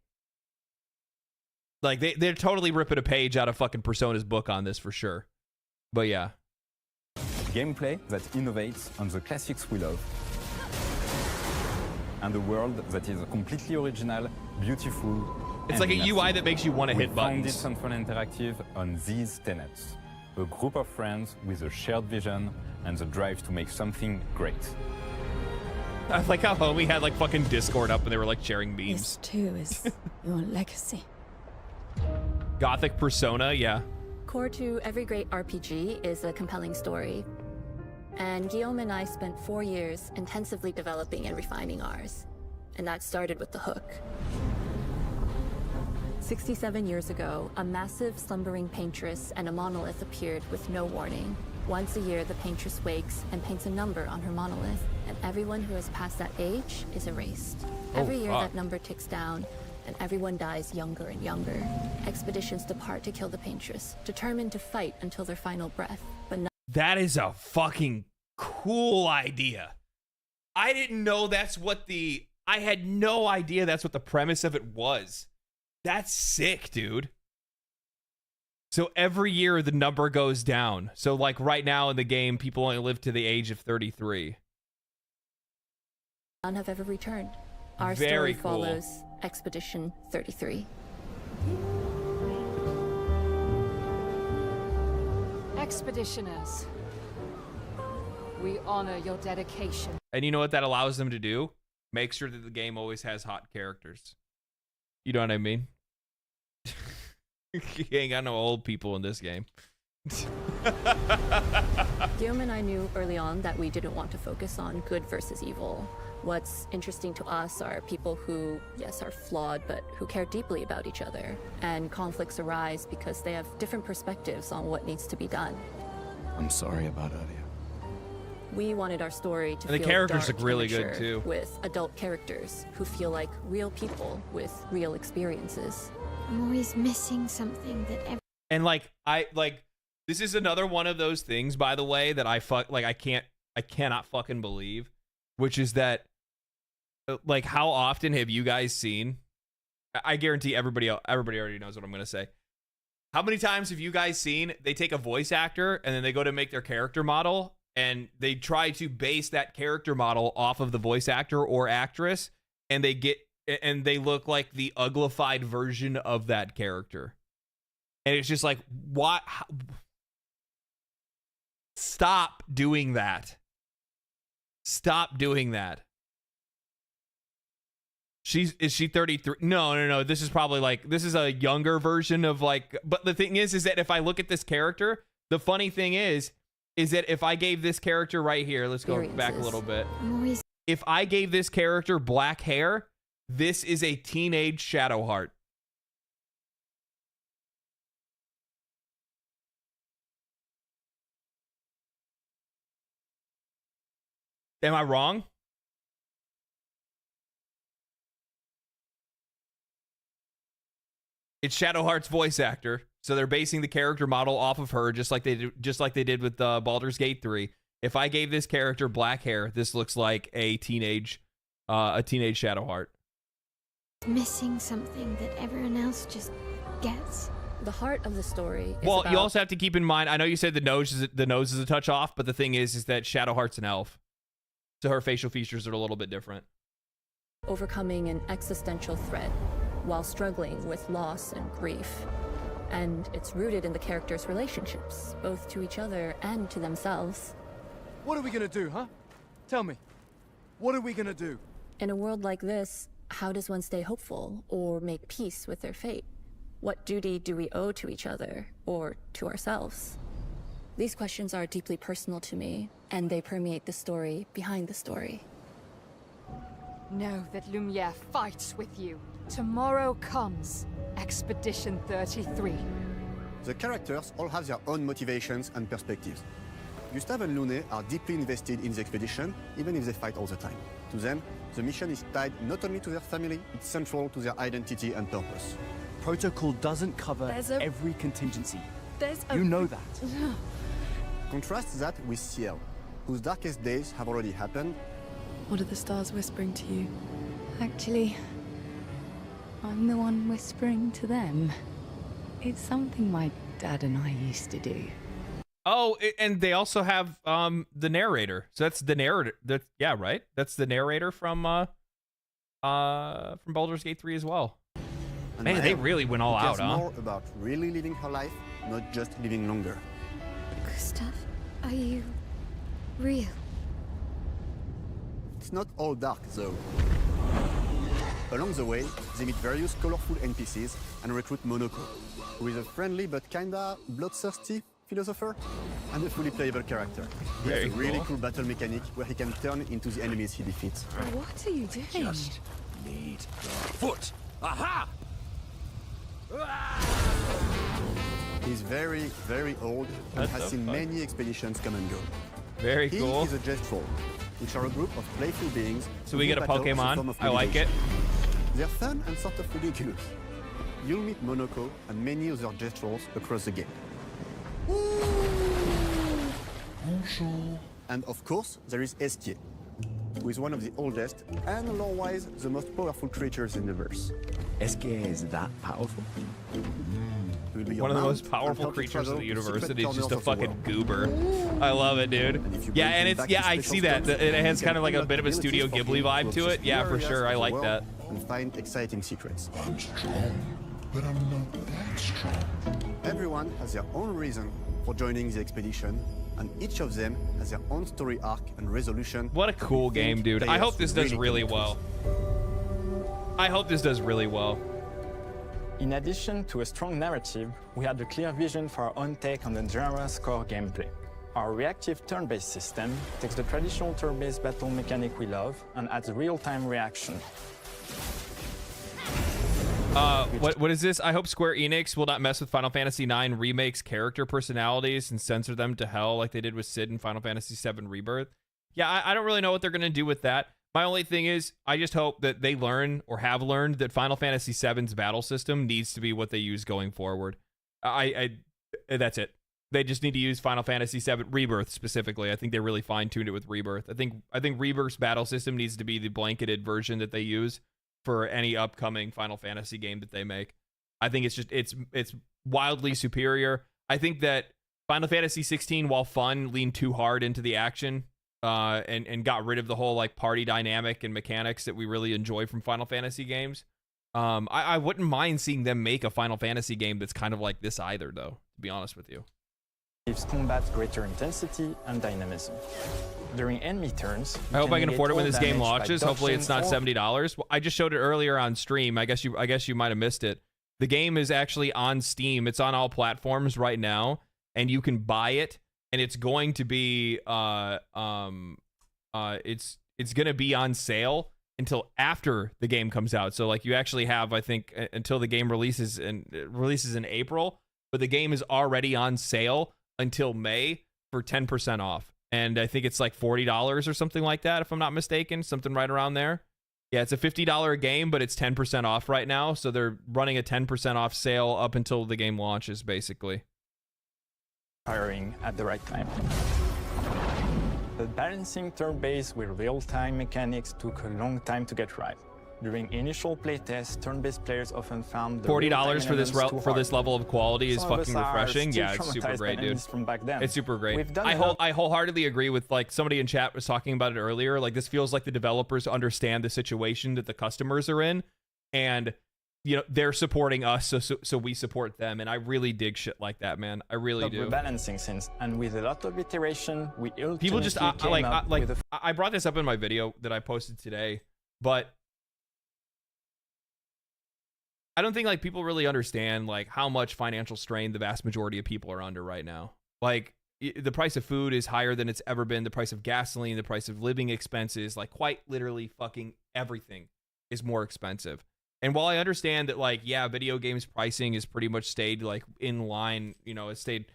they're totally ripping a page out of fucking Persona's book on this for sure. But yeah. Gameplay that innovates on the classics we love. And a world that is completely original, beautiful. It's like a UI that makes you want to hit buttons. We founded Central Interactive on these tenets. A group of friends with a shared vision and the drive to make something great. I like how Homie had like fucking Discord up and they were like sharing memes. This too is your legacy. Gothic Persona, yeah. Core to every great RPG is a compelling story. And Guillaume and I spent 4 years intensively developing and refining ours. And that started with the hook. 67 years ago, a massive slumbering paintress and a monolith appeared with no warning. Once a year, the paintress wakes and paints a number on her monolith, and everyone who has passed that age is erased. Every year, that number ticks down, and everyone dies younger and younger. Expeditions depart to kill the paintress, determined to fight until their final breath, but not— That is a fucking cool idea. I didn't know that's what I had no idea that's what the premise of it was. That's sick, dude. So every year the number goes down. So like right now in the game, people only live to the age of 33. none have ever returned. Our Very story cool. follows Expedition 33. Expeditioners, we honor your dedication. And you know what that allows them to do? Make sure that the game always has hot characters. You know what I mean? You ain't got no old people in this game. Guillaume and I knew early on that we didn't want to focus on good versus evil. What's interesting to us are people who, yes, are flawed, but who care deeply about each other. And conflicts arise because they have different perspectives on what needs to be done. I'm sorry about earlier. We wanted our story to And the feel characters dark look really and good, mature, too. with adult characters who feel like real people with real experiences. I'm always missing something that And this is another one of those things, by the way, that I cannot fucking believe, which is that, like, how often have you guys seen? I guarantee everybody already knows what I'm gonna say. How many times have you guys seen they take a voice actor and then they go to make their character model and they try to base that character model off of the voice actor or actress, and they look like the uglified version of that character, and it's just like, what? Stop doing that. Stop doing that. Is she 33? No. This is probably this is a younger version of but the thing is that if I look at this character, the funny thing is that if I gave this character right here, let's go back a little bit. If I gave this character black hair, this is a teenage Shadowheart. Am I wrong? It's Shadowheart's voice actor, so they're basing the character model off of her, just like they did with Baldur's Gate 3. If I gave this character black hair, this looks like a teenage Shadowheart. missing something that everyone else just gets. The heart of the story is Well, about you also have to keep in mind, I know you said the nose is a touch off, but the thing is that Shadowheart's an elf, so her facial features are a little bit different. overcoming an existential threat while struggling with loss and grief. And it's rooted in the characters' relationships, both to each other and to themselves. What are we gonna do, huh? Tell me. What are we gonna do? In a world like this, how does one stay hopeful or make peace with their fate? What duty do we owe to each other or to ourselves? These questions are deeply personal to me, and they permeate the story behind the story. Know that Lumiere fights with you. Tomorrow comes Expedition 33. The characters all have their own motivations and perspectives. Gustave and Lune are deeply invested in the expedition, even if they fight all the time. To them, the mission is tied not only to their family, it's central to their identity and purpose. Protocol doesn't cover every contingency. You know that. Contrast that with Ciel, whose darkest days have already happened. What are the stars whispering to you? Actually, I'm the one whispering to them. It's something my dad and I used to do. Oh, and they also have the narrator. So that's the narrator. Yeah, right. That's the narrator from Baldur's Gate 3 as well. And Man, they really went all out, huh? More about really living her life, not just living longer. Gustav, are you real? It's not all dark, though. Along the way, they meet various colorful NPCs and recruit Monoko, who is a friendly but kinda bloodthirsty philosopher and a fully playable character. He has a really cool battle mechanic where he can turn into the enemies he defeats. What are you doing? Just need the foot. Aha! He's very, very old and has seen many expeditions come and go. Very he cool. He is a Jest Troll, which are a group of playful beings. So we get a Pokemon. I like it. They're fun and sort of ridiculous. You'll meet Monoko and many other Jest Trolls across the game. And of course, there is Estier, who is one of the oldest and lore-wise the most powerful creatures in the verse. Estier is that powerful? One of the most powerful creatures in the universe, and he's just a fucking goober. I love it, dude. Yeah, and it's I see that. It has kind of like a bit of a Studio Ghibli vibe to it. Yeah, for sure. I like that. And find exciting secrets. I'm strong, but I'm not that strong. Everyone has their own reason for joining the expedition, and each of them has their own story arc and resolution. What a cool game, dude. I hope this does really well. I hope this does really well. In addition to a strong narrative, we had a clear vision for our own take on the genre's core gameplay. Our reactive turn-based system takes the traditional turn-based battle mechanic we love and adds real-time reaction. What is this? I hope Square Enix will not mess with Final Fantasy IX Remake's character personalities and censor them to hell like they did with Sid in Final Fantasy VII Rebirth. Yeah, I don't really know what they're going to do with that. My only thing is, I just hope that they learn or have learned that Final Fantasy VII's battle system needs to be what they use going forward. That's it. They just need to use Final Fantasy VII Rebirth specifically. I think they really fine-tuned it with Rebirth. I think Rebirth's battle system needs to be the blanketed version that they use for any upcoming Final Fantasy game that they make. I think it's wildly superior. I think that Final Fantasy 16, while fun, leaned too hard into the action. And got rid of the whole like party dynamic and mechanics that we really enjoy from Final Fantasy games. I wouldn't mind seeing them make a Final Fantasy game that's kind of like this either, though, to be honest with you. Gives combat greater intensity and dynamism. During enemy turns, I hope I can afford it when this game launches. Hopefully it's not $70. Well, I just showed it earlier on stream. I guess you might have missed it. The game is actually on Steam. It's on all platforms right now, and you can buy it. And it's going to be it's gonna be on sale until after the game comes out. So like you actually have, I think, until the game releases in April, but the game is already on sale until May for 10% off. And I think it's like $40 or something like that, if I'm not mistaken, something right around there. Yeah, it's a $50 game, but it's 10% off right now. So they're running a 10% off sale up until the game launches, basically. Firing at the right time. The balancing turn-based with real-time mechanics took a long time to get right. During initial playtests, turn-based players often found the $40 for this level of quality is fucking refreshing. Yeah, it's super great, dude. From back then. It's super great. I wholeheartedly agree with like somebody in chat was talking about it earlier. Like this feels like the developers understand the situation that the customers are in, and you know they're supporting us, so we support them, and I really dig shit like that, man. I really do. Balancing since, and with a lot of iteration, we people just I brought this up in my video that I posted today, but I don't think like people really understand like how much financial strain the vast majority of people are under right now. Like the price of food is higher than it's ever been. The price of gasoline, the price of living expenses, like quite literally fucking everything is more expensive. And while I understand that, like, yeah, video games pricing is pretty much stayed like in line, you know, it stayed,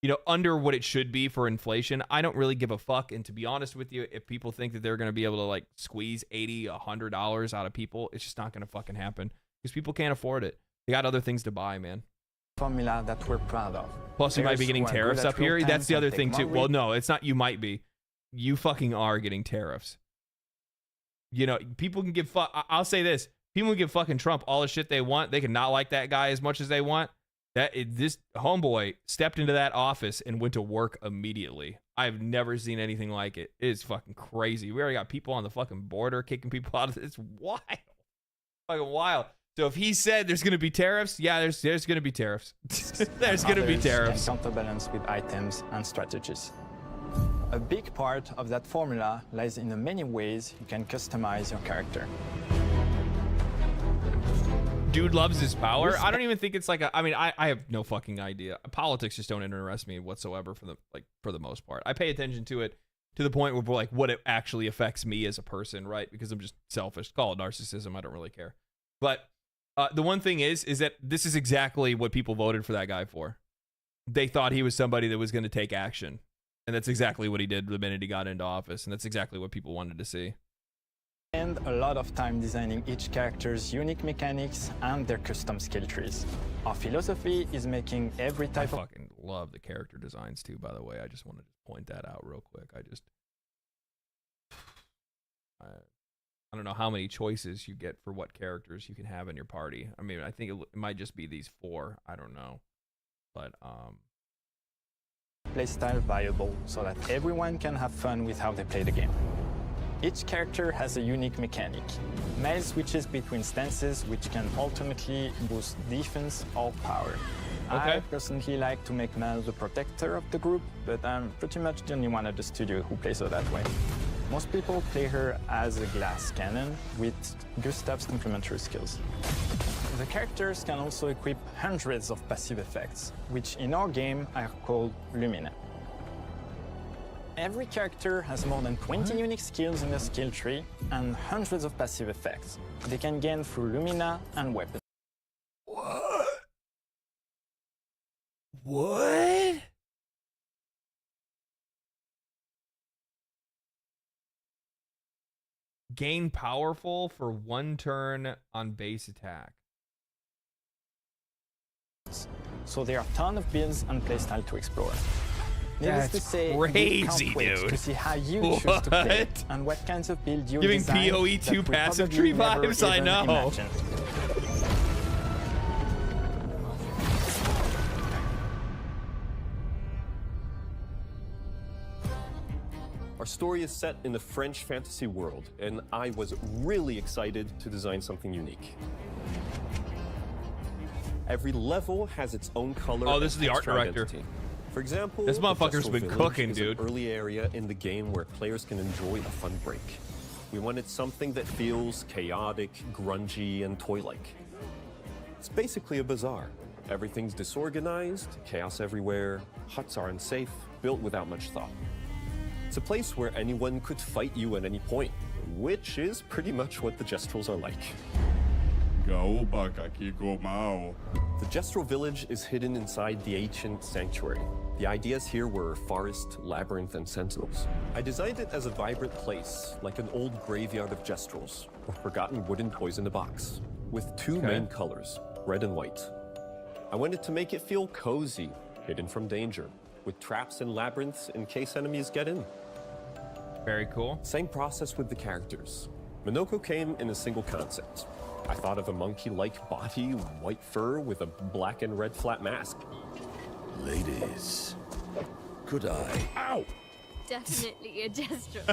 you know, under what it should be for inflation. I don't really give a fuck. And to be honest with you, if people think that they're going to be able to like squeeze $80, $100 out of people, it's just not going to fucking happen because people can't afford it. They got other things to buy, man. Formula that we're proud of. Plus, you might be getting tariffs up here. That's the other thing too. Well, no, it's not. You might be. You fucking are getting tariffs. You know, people can give fuck. I'll say this. People can give fucking Trump all the shit they want. They can not like that guy as much as they want. This homeboy stepped into that office and went to work immediately. I've never seen anything like it. It is fucking crazy. We already got people on the fucking border kicking people out of it. It's wild. Fucking wild. So if he said there's going to be tariffs, yeah, there's going to be tariffs. There's going to be tariffs. And counterbalance with items and strategies. A big part of that formula lies in the many ways you can customize your character. Dude loves his power. I don't even think it's like a. I mean, I have no fucking idea. Politics just don't interest me whatsoever for the most part. I pay attention to it to the point where like what it actually affects me as a person, right? Because I'm just selfish. Call it narcissism. I don't really care. But the one thing is that this is exactly what people voted for that guy for. They thought he was somebody that was going to take action, and that's exactly what he did the minute he got into office, and that's exactly what people wanted to see. And a lot of time designing each character's unique mechanics and their custom skill trees. Our philosophy is making every type I fucking love the character designs too, by the way. I just wanted to point that out real quick. I don't know how many choices you get for what characters you can have in your party. I mean, I think it might just be these 4. I don't know. But, playstyle viable so that everyone can have fun with how they play the game. Each character has a unique mechanic. Male switches between stances, which can ultimately boost defense or power. Okay. I personally like to make Mel the protector of the group, but I'm pretty much the only one at the studio who plays her that way. Most people play her as a glass cannon with Gustav's complementary skills. The characters can also equip hundreds of passive effects, which in our game are called Lumina. Every character has more than 20 unique skills in the skill tree and hundreds of passive effects. They can gain through Lumina and weapons. What? Gain powerful for 1 turn on base attack. So there are a ton of builds and playstyle to explore. Needless That's to say, crazy, can't wait dude. to see how you choose to play it and what kinds of build you Giving design PoE2 that we passive probably tree never vibes, I even know. imagined. Our story is set in the French fantasy world, and I was really excited to design something unique. Every level has its own color. Oh, this and is the art texture director. identity. For example, This the motherfucker's Festival been Village cooking, is dude. an early area in the game where players can enjoy a fun break. We wanted something that feels chaotic, grungy, and toy-like. It's basically a bazaar. Everything's disorganized, chaos everywhere, huts are unsafe, built without much thought. It's a place where anyone could fight you at any point, which is pretty much what the Jestrels are like. The Jestral village is hidden inside the ancient sanctuary. The ideas here were forest, labyrinth, and sentinels. I designed it as a vibrant place, like an old graveyard of Jestrels, or forgotten wooden toys in a box, with 2 main colors, red and white. I wanted to make it feel cozy, hidden from danger, with traps and labyrinths in case enemies get in. Very cool. Same process with the characters. Minoko came in a single concept. I thought of a monkey-like body, white fur with a black and red flat mask. Ladies, could I? Ow! Definitely a gesture.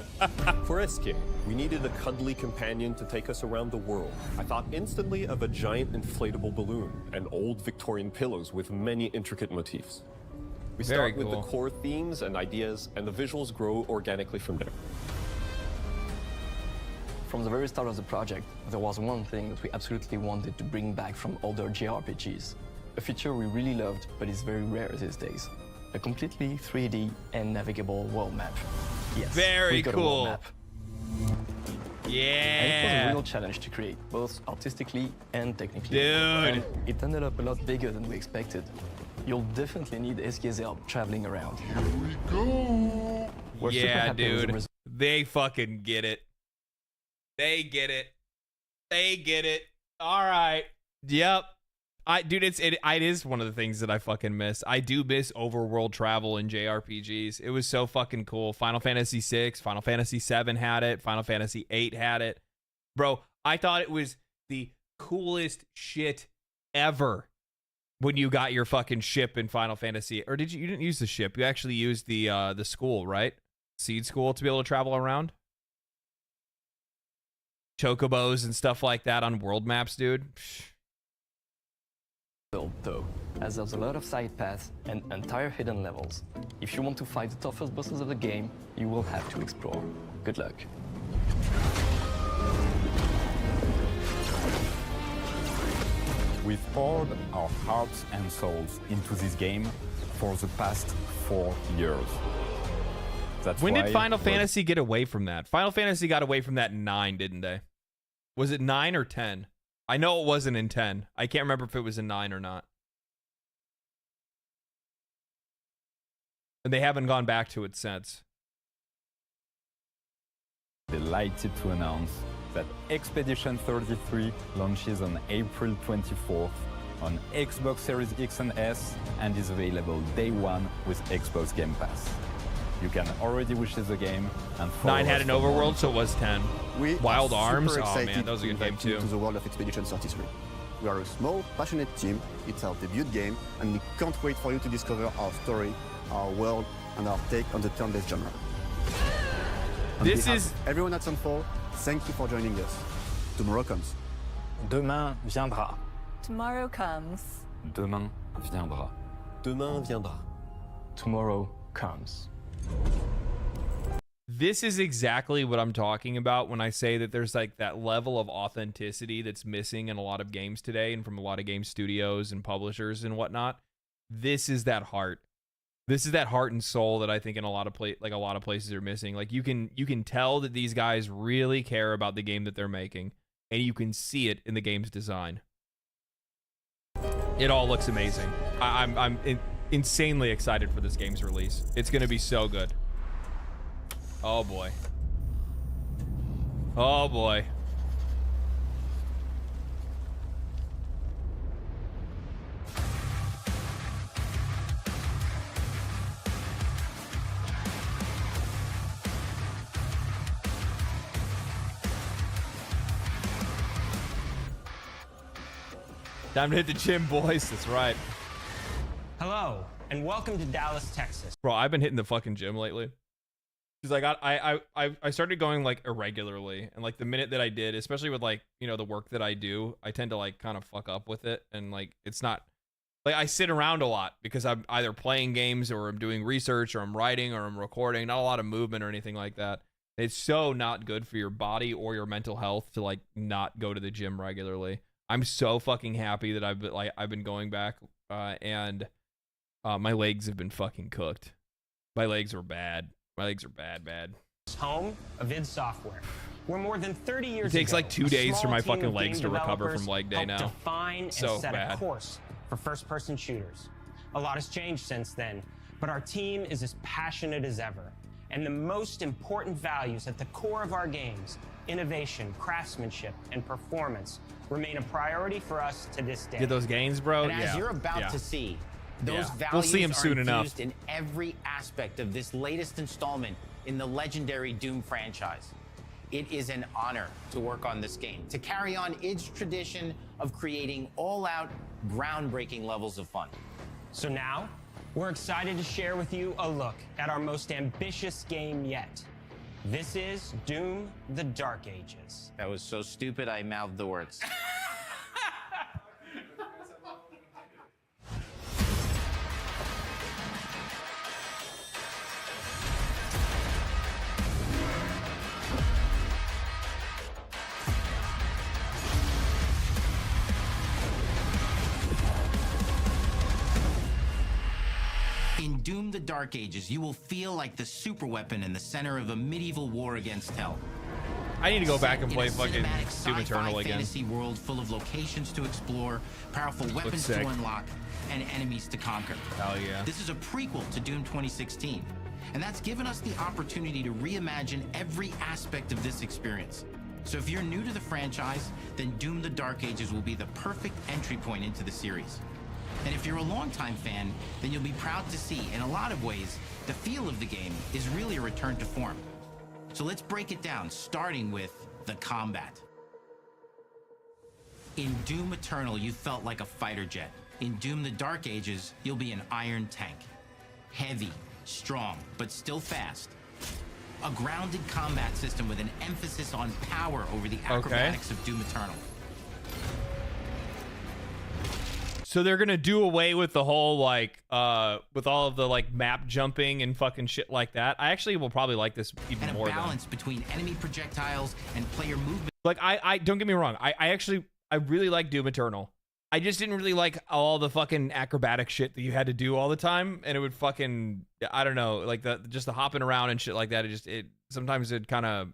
For Eske, we needed a cuddly companion to take us around the world. I thought instantly of a giant inflatable balloon and old Victorian pillows with many intricate motifs. We start with the core themes and ideas, and the visuals grow organically from there. From the very start of the project, there was one thing that we absolutely wanted to bring back from older JRPGs. A feature we really loved, but is very rare these days. a completely 3D and navigable world map. Yes, Very we got cool. a world map. Yeah. And it was a real challenge to create, both artistically and technically. Dude. And it ended up a lot bigger than we expected. You'll definitely need SK's help traveling around. Here we go. We're super Yeah, happy with the dude. result. They fucking get it. They get it. They get it. All right. Yep. Dude, it is one of the things that I fucking miss. I do miss overworld travel in JRPGs. It was so fucking cool. Final Fantasy VI, Final Fantasy VII had it. Final Fantasy VIII had it. Bro, I thought it was the coolest shit ever when you got your fucking ship in Final Fantasy. Or did you didn't use the ship. You actually used the school, right? Seed school to be able to travel around. Chocobos and stuff like that on world maps, dude. Though, as there's a lot of side paths and entire hidden levels. If you want to fight the toughest bosses of the game, you will have to explore. Good luck. We've poured our hearts and souls into this game for the past 4 years. That's When why did Final Fantasy get away from that? Final Fantasy got away from that in 9, didn't they? Was it 9 or 10? I know it wasn't in 10. I can't remember if it was in 9 or not. And they haven't gone back to it since. Delighted to announce that Expedition 33 launches on April 24th on Xbox Series X and S and is available day one with Xbox Game Pass. You can already wish the game and follow 9 had us an for more overworld, so it was 10. We Wild are Arms? super Oh excited man, that was a to good game invite you too. to the world of Expedition 33. We are a small, passionate team. It's our debut game, and we can't wait for you to discover our story, our world, and our take on the turn-based genre. On This behalf is- of everyone at Sunfall, thank you for joining us. Tomorrow comes. Demain viendra. Tomorrow comes. Demain viendra. Demain viendra. Tomorrow comes. This is exactly what I'm talking about when I say that there's like that level of authenticity that's missing in a lot of games today and from a lot of game studios and publishers and whatnot. This is that heart. This is that heart and soul that I think in a lot of places are missing. Like you can tell that these guys really care about the game that they're making, and you can see it in the game's design. It all looks amazing. I'm insanely excited for this game's release. It's going to be so good. Oh boy. Oh boy. Time to hit the gym, boys. That's right. Hello, and welcome to Dallas, Texas. Bro, I've been hitting the fucking gym lately. Because I started going like irregularly, and like the minute that I did, especially with like, you know, the work that I do, I tend to like kind of fuck up with it, and like it's not like I sit around a lot because I'm either playing games or I'm doing research or I'm writing or I'm recording, not a lot of movement or anything like that. It's so not good for your body or your mental health to like not go to the gym regularly. I'm so fucking happy that I've been going back, and my legs have been fucking cooked. My legs are bad. My legs are bad. Home of id Software. We're more than 30 years It takes ago, like 2 a days for small my team fucking of legs game to recover developers from leg day helped now. define and So set bad. a course for first-person shooters. A lot has changed since then, but our team is as passionate as ever. And the most important values at the core of our games, innovation, craftsmanship, and performance, remain a priority for us to this day. Get those gains, bro? And as Yeah. you're about Yeah. to see, those Yeah. values We'll see 'em are soon enough. infused in every aspect of this latest installment in the legendary Doom franchise. It is an honor to work on this game, to carry on its tradition of creating all-out, groundbreaking levels of fun. So now, we're excited to share with you a look at our most ambitious game yet. This is Doom: The Dark Ages. That was so stupid I mouthed the words. Doom: The Dark Ages, you will feel like the superweapon in the center of a medieval war against hell. I need to go back and play In a fucking cinematic Doom sci-fi Eternal again. fantasy world full of locations to explore, powerful weapons sick. to unlock, and enemies to conquer. Hell yeah. This is a prequel to Doom 2016, and that's given us the opportunity to reimagine every aspect of this experience. So if you're new to the franchise, then Doom: The Dark Ages will be the perfect entry point into the series. And if you're a longtime fan, then you'll be proud to see, in a lot of ways, the feel of the game is really a return to form. So let's break it down, starting with the combat. In Doom Eternal, you felt like a fighter jet. In Doom: The Dark Ages, you'll be an iron tank. Heavy, strong, but still fast. A grounded combat system with an emphasis on power over the acrobatics of Doom Eternal. So they're gonna do away with the whole like with all of the like map jumping and fucking shit like that. I actually will probably like this even And more. a balance between enemy projectiles and player movement. Like I don't get me wrong. I really like Doom Eternal. I just didn't really like all the fucking acrobatic shit that you had to do all the time, and it would fucking, I don't know, like just the hopping around and shit like that. It sometimes it kind of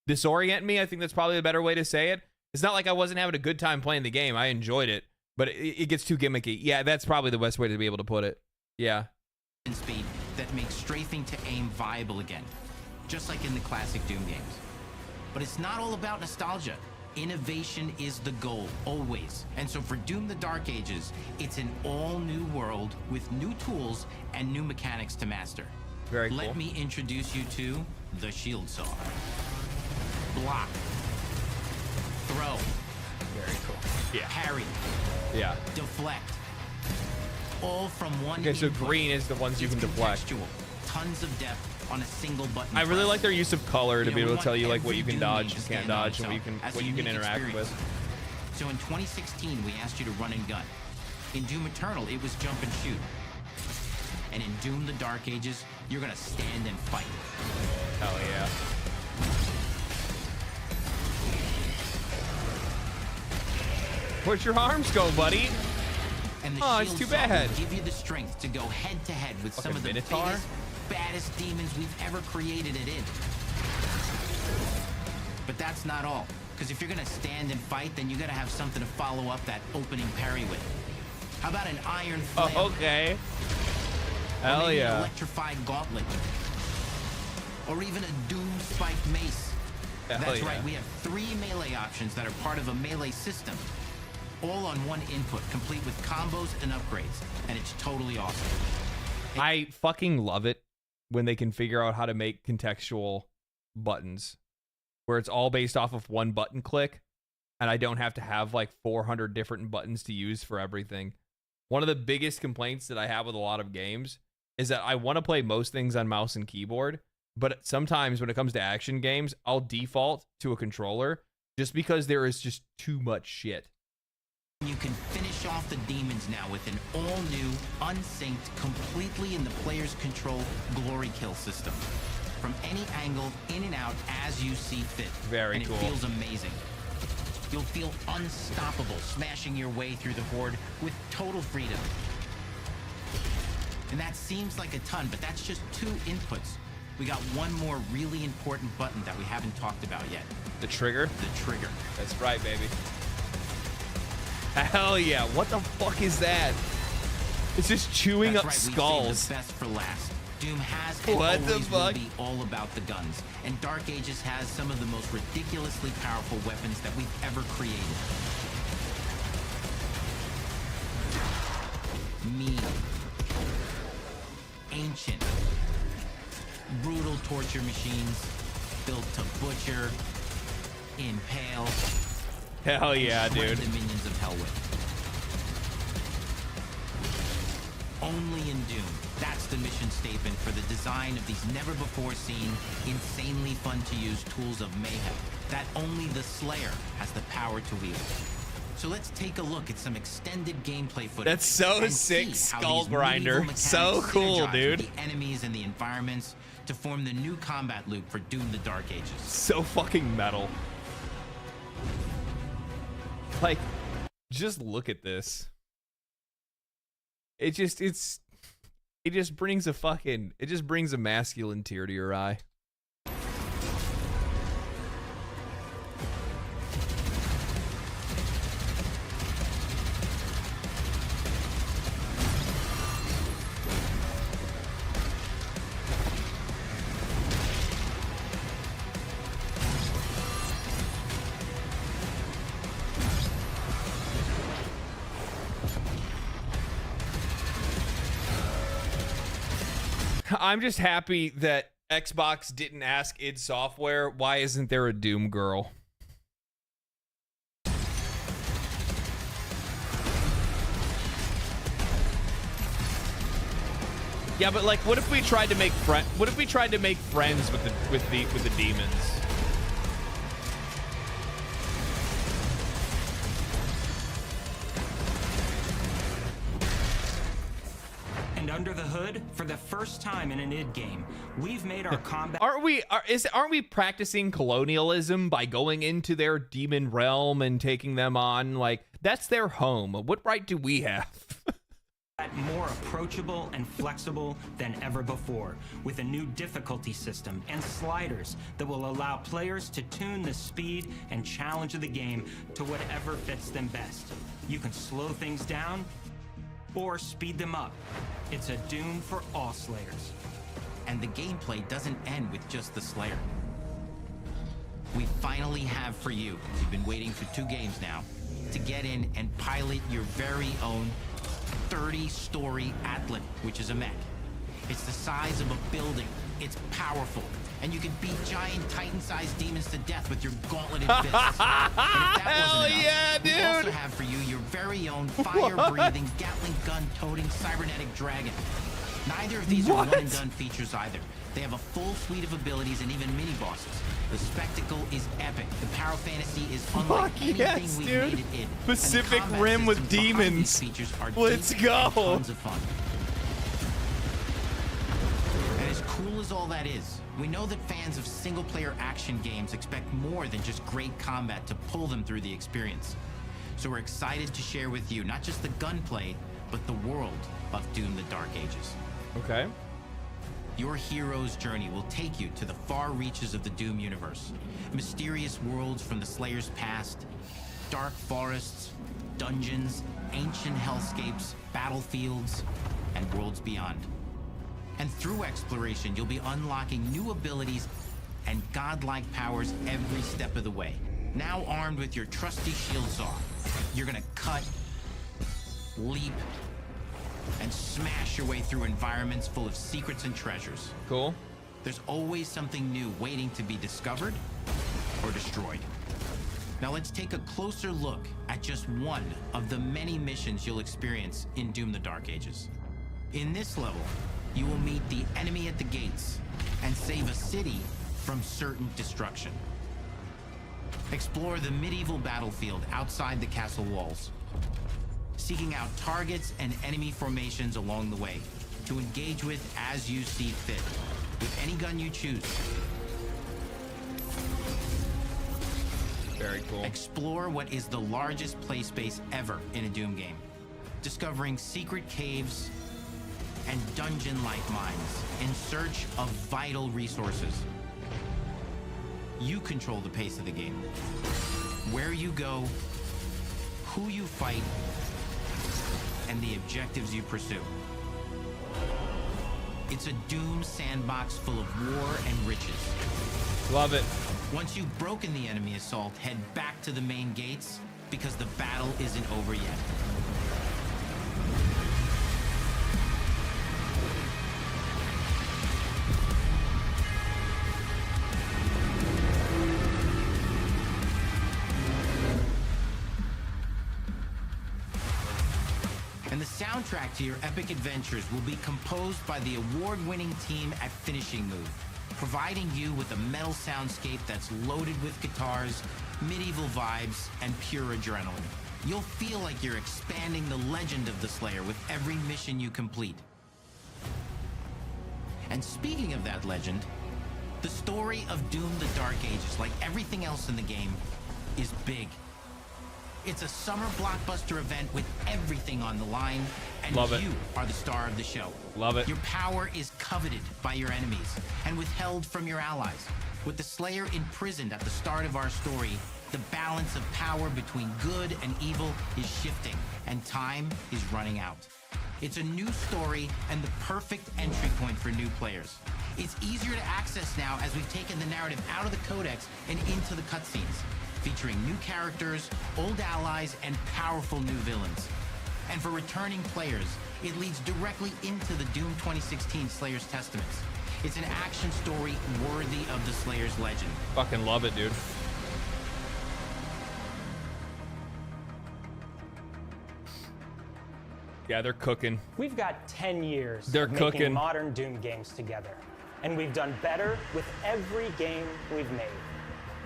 disorient me. I think that's probably a better way to say it. It's not like I wasn't having a good time playing the game. I enjoyed it, but it gets too gimmicky. Yeah, that's probably the best way to be able to put it. Yeah. Speed that makes strafing to aim viable again, just like in the classic Doom games. But it's not all about nostalgia. Innovation is the goal, always. And so for Doom: The Dark Ages, it's an all-new world with new tools and new mechanics to master. Very cool. Let me introduce you to the Shield Saw. Block. Throw. Very cool. Yeah. Parry. Yeah. Deflect. All from one Okay, so input. green is the ones you can deflect. Contextual. Tons of depth on a single button. I really press. like their use of color to You be know, able we to tell you want like what you every can Doom dodge game and to can't stand on dodge and what you itself can as a interact unique with. experience. So in 2016, we asked you to run and gun. In Doom Eternal, it was jump and shoot. And in Doom: The Dark Ages, you're gonna stand and fight. Hell yeah. Where's your arms go, buddy? And the Oh, it's Shield too Saw bad. will give you the strength to go head to head with some Fucking of the Minotaur? biggest, baddest demons we've ever created it in. But that's not all. Because if you're gonna stand and fight, then you gotta have something to follow up that opening parry with. How about an iron flail? Oh, okay. Or Hell maybe an yeah. electrified gauntlet. Or even a doom spiked mace. Hell That's yeah. right, we have 3 melee options that are part of a melee system. All on one input, complete with combos and upgrades. And it's totally awesome. I fucking love it when they can figure out how to make contextual buttons where it's all based off of one button click and I don't have to have like 400 different buttons to use for everything. One of the biggest complaints that I have with a lot of games is that I want to play most things on mouse and keyboard, but sometimes when it comes to action games, I'll default to a controller just because there is just too much shit. You can finish off the demons now with an all-new, unsynced, completely in the player's control glory kill system. From any angle, in and out, as you see fit. Very cool. And it feels amazing. You'll feel unstoppable, smashing your way through the horde with total freedom. And that seems like a ton, but that's just 2 inputs. We got one more really important button that we haven't talked about yet. The trigger? The trigger. That's right, baby. Hell yeah. What the fuck is that? It's just chewing That's up right, we skulls. saved the best for last. Doom has and What the always fuck? will be all about the guns. And Dark Ages has some of the most ridiculously powerful weapons that we've ever created. Mean. Ancient. Brutal torture machines built to butcher, impale, Hell yeah, and shred dude. the minions of hell with. Only in Doom. That's the mission statement for the design of these never-before-seen, insanely fun-to-use tools of mayhem that only the Slayer has the power to wield. So let's take a look at some extended gameplay footage. That's so and sick, see how Skull these Grinder. medieval So mechanics cool, synergize with dude. The enemies and the environments to form the new combat loop for Doom: The Dark Ages. So fucking metal. Like, just look at this. It's It just brings a masculine tear to your eye. I'm just happy that Xbox didn't ask id Software, why isn't there a Doom girl? Yeah, but like, what if we tried to make friends with the demons? And under the hood, for the first time in an id game, we've made our combat. Aren't we practicing colonialism by going into their demon realm and taking them on? Like, that's their home. What right do we have? More approachable and flexible than ever before, with a new difficulty system and sliders that will allow players to tune the speed and challenge of the game to whatever fits them best. You can slow things down or speed them up. It's a Doom for all Slayers. And the gameplay doesn't end with just the Slayer. We finally have for you, you've been waiting for 2 games now, to get in and pilot your very own 30-story Atlan, which is a mech. It's the size of a building, it's powerful, and you can beat giant Titan-sized demons to death with your gauntleted fists. And if that wasn't enough, we also have for you your very own fire-breathing, Gatling gun-toting cybernetic dragon. Neither of these are one-and-done features either. They have a full suite of abilities and even mini-bosses. The spectacle is epic. The power fantasy is unlike anything we've made it in. Pacific Rim with demons. Let's go. Tons of fun. And as cool as all that is, we know that fans of single-player action games expect more than just great combat to pull them through the experience. So we're excited to share with you not just the gunplay, but the world of Doom: The Dark Ages. Okay. Your hero's journey will take you to the far reaches of the Doom universe. Mysterious worlds from the Slayer's past, dark forests, dungeons, ancient hellscapes, battlefields, and worlds beyond. And through exploration, you'll be unlocking new abilities and godlike powers every step of the way. Now armed with your trusty shield saw, you're gonna cut, leap, and smash your way through environments full of secrets and treasures. Cool. There's always something new waiting to be discovered or destroyed. Now let's take a closer look at just one of the many missions you'll experience in Doom: The Dark Ages. In this level, you will meet the enemy at the gates and save a city from certain destruction. Explore the medieval battlefield outside the castle walls, seeking out targets and enemy formations along the way to engage with as you see fit, with any gun you choose. Very cool. Explore what is the largest play space ever in a Doom game, discovering secret caves and dungeon-like mines in search of vital resources. You control the pace of the game. Where you go, who you fight, and the objectives you pursue. It's a Doom sandbox full of war and riches. Love it. Once you've broken the enemy assault, head back to the main gates, because the battle isn't over yet. And the soundtrack to your epic adventures will be composed by the award-winning team at Finishing Move, providing you with a metal soundscape that's loaded with guitars, medieval vibes, and pure adrenaline. You'll feel like you're expanding the legend of the Slayer with every mission you complete. And speaking of that legend, the story of Doom: The Dark Ages, like everything else in the game, is big. It's a summer blockbuster event with everything on the line, and Love it. you are the star of the show. Love it. Your power is coveted by your enemies and withheld from your allies. With the Slayer imprisoned at the start of our story, the balance of power between good and evil is shifting, and time is running out. It's a new story and the perfect entry point for new players. It's easier to access now as we've taken the narrative out of the codex and into the cutscenes, featuring new characters, old allies, and powerful new villains. And for returning players, it leads directly into the Doom 2016 Slayer's Testaments. It's an action story worthy of the Slayer's legend. Fucking love it, dude. Yeah, they're cooking. We've got 10 years They're of cooking. making modern Doom games together, and we've done better with every game we've made.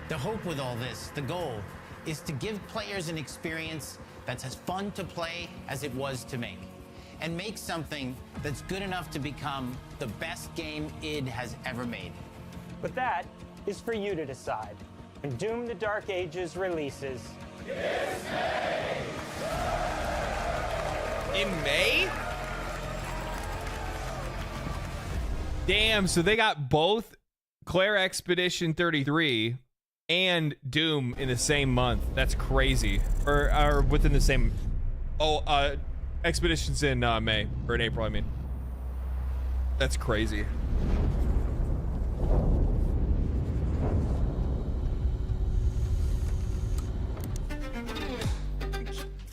The hope with all this, the goal, is to give players an experience that's as fun to play as it was to make, and make something that's good enough to become the best game id has ever made. But that is for you to decide. When Doom: The Dark Ages releases, In May? Damn, so they got both Claire Expedition 33 and Doom in the same month. That's crazy. Or within the same... Oh, Expedition's in May. Or in April, I mean. That's crazy.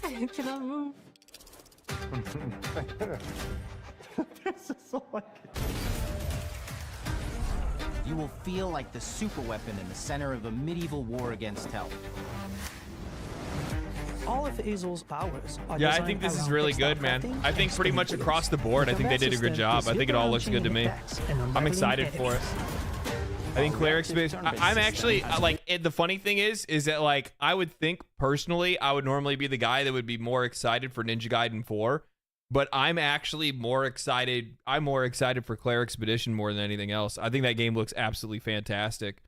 I cannot move. This is so like You will feel like the superweapon in the center of a medieval war against hell. All of Azel's powers are Yeah, I designed think this is around really textile good, man. crafting I and think pretty much stone across the building. board, I The think they did a good combat job. I system think it is all built looks around good to me. chain attacks and I'm unraveling excited for it. enemies. I think Claire reactive Expedition. turn-based I'm system actually has like the funny thing is that like I would think personally I would normally be the guy that would be more excited for Ninja Gaiden 4, but I'm actually more excited. I'm more excited for Claire Expedition more than anything else. I think that game looks absolutely fantastic.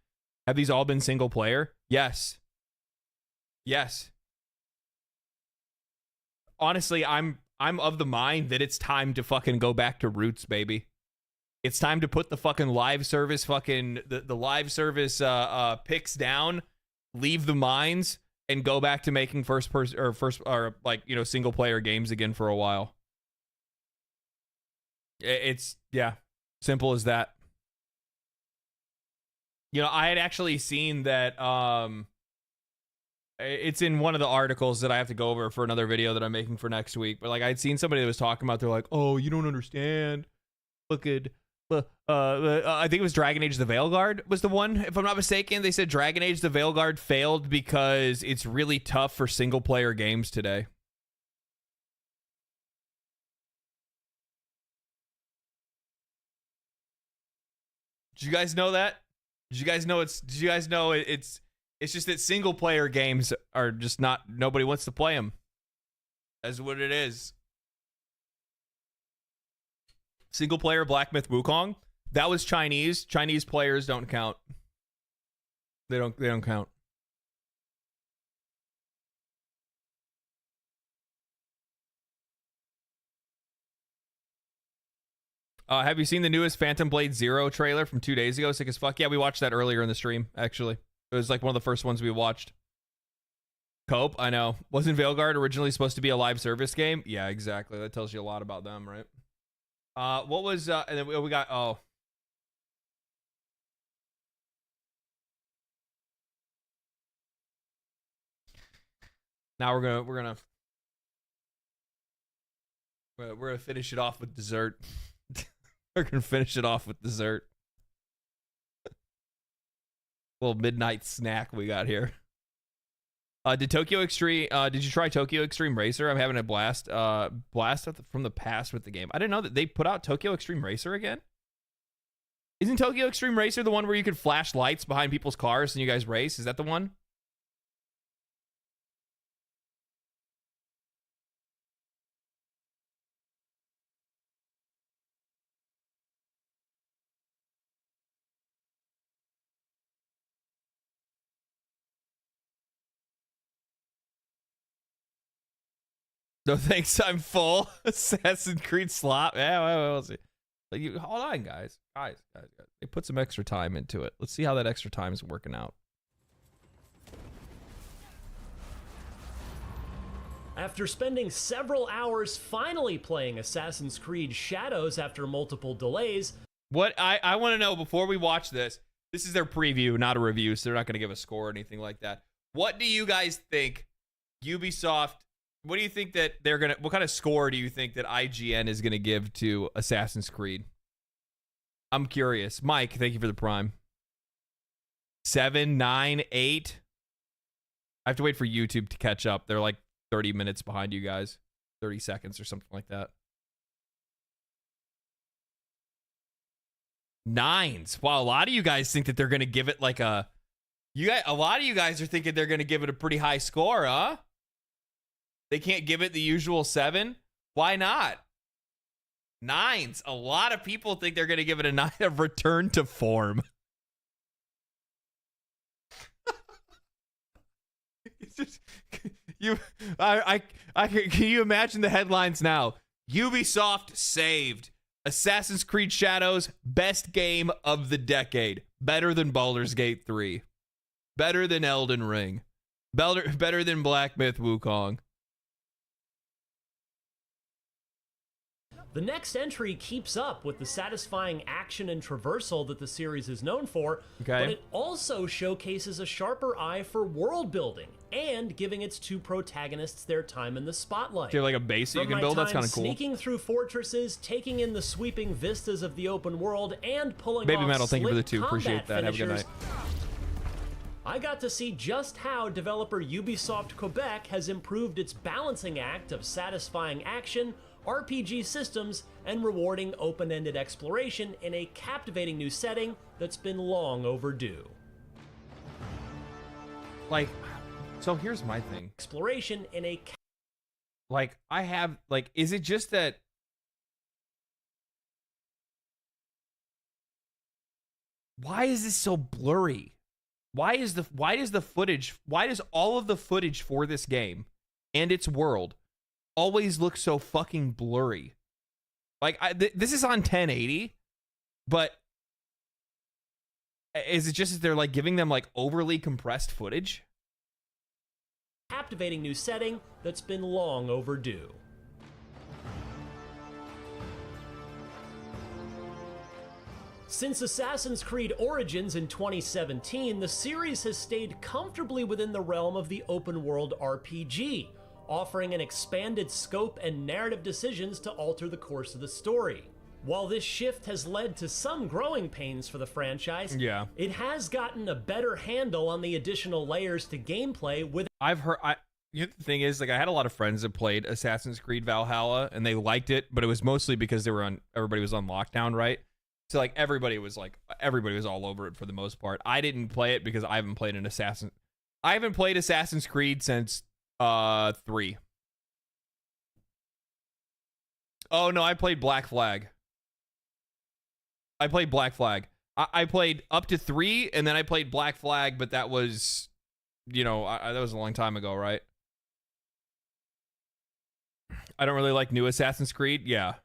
Have these all been single player? Yes. Yes. Honestly, I'm of the mind that it's time to fucking go back to roots, baby. It's time to put the fucking live service the live service picks down, leave the mines, and go back to making single player games again for a while. It's simple as that. You know, I had actually seen that it's in one of the articles that I have to go over for another video that I'm making for next week. But like I'd seen somebody that was talking about, they're like, "Oh, you don't understand. Look at I think it was Dragon Age the Veilguard was the one, if I'm not mistaken. They said Dragon Age the Veilguard failed because it's really tough for single player games today. Did you guys know that? Did you guys know it's just that single player games are just nobody wants to play them. That's what it is. Single player Black Myth Wukong, that was Chinese. Chinese players don't count. They don't count. Have you seen the newest Phantom Blade Zero trailer from 2 days ago? Sick as fuck. Yeah, we watched that earlier in the stream, actually. It was like one of the first ones we watched. Cope, I know. Wasn't Veilguard originally supposed to be a live service game? Yeah, exactly. That tells you a lot about them, right? What was and then we got now we're gonna finish it off with dessert. We're gonna finish it off with dessert. Little midnight snack we got here. Did you try Tokyo Extreme Racer? I'm having a blast from the past with the game. I didn't know that they put out Tokyo Extreme Racer again. Isn't Tokyo Extreme Racer the one where you could flash lights behind people's cars and you guys race? Is that the one? No thanks, I'm full. Assassin's Creed slot. Yeah, we'll see. But you hold on, guys. Guys. They put some extra time into it. Let's see how that extra time is working out. After spending several hours finally playing Assassin's Creed Shadows after multiple delays. What I want to know before we watch this, this is their preview, not a review, so they're not going to give a score or anything like that. What do you guys think Ubisoft, what do you think that they're going to, what kind of score do you think that IGN is going to give to Assassin's Creed? I'm curious. Mike, thank you for the prime. 7, 9, 8? I have to wait for YouTube to catch up. They're like 30 minutes behind you guys. 30 seconds or something like that. 9s. Wow, a lot of you guys think that they're going to give it like a lot of you guys are thinking they're going to give it a pretty high score, huh? They can't give it the usual 7? Why not? 9s. A lot of people think they're going to give it a 9 of return to form. It's just can you imagine the headlines now? Ubisoft saved. Assassin's Creed Shadows, best game of the decade. Better than Baldur's Gate 3. Better than Elden Ring. Better than Black Myth Wukong. The next entry keeps up with the satisfying action and traversal that the series is known for, but it also showcases a sharper eye for world building and giving its two protagonists their time in the spotlight. Do you have like a base that you can build? That's kind of cool. Sneaking through fortresses, taking in the sweeping vistas of the open world, and pulling Baby off Metal, thank you for the slick 2. Appreciate that. combat Have a good night. I got to see just how developer Ubisoft Quebec has improved its balancing act of satisfying action, RPG systems, and rewarding open-ended exploration in a captivating new setting that's been long overdue. Like, so here's my thing. Exploration in a... Like, I have, like, is it just that... Why is this so blurry? Why does all of the footage for this game and its world always look so fucking blurry? Like, this is on 1080, but is it just that they're like giving them like overly compressed footage? Captivating new setting that's been long overdue. Since Assassin's Creed Origins in 2017, the series has stayed comfortably within the realm of the open-world RPG, offering an expanded scope and narrative decisions to alter the course of the story. While this shift has led to some growing pains for the franchise, it has gotten a better handle on the additional layers to gameplay with... You know, the thing is, like, I had a lot of friends that played Assassin's Creed Valhalla, and they liked it, but it was mostly because everybody was on lockdown, right? So, like, everybody was all over it for the most part. I didn't play it because I haven't played Assassin's Creed since 3. Oh no, I played Black Flag. I played up to 3, and then I played Black Flag, but that was, you know, that was a long time ago, right? I don't really like new Assassin's Creed. Yeah.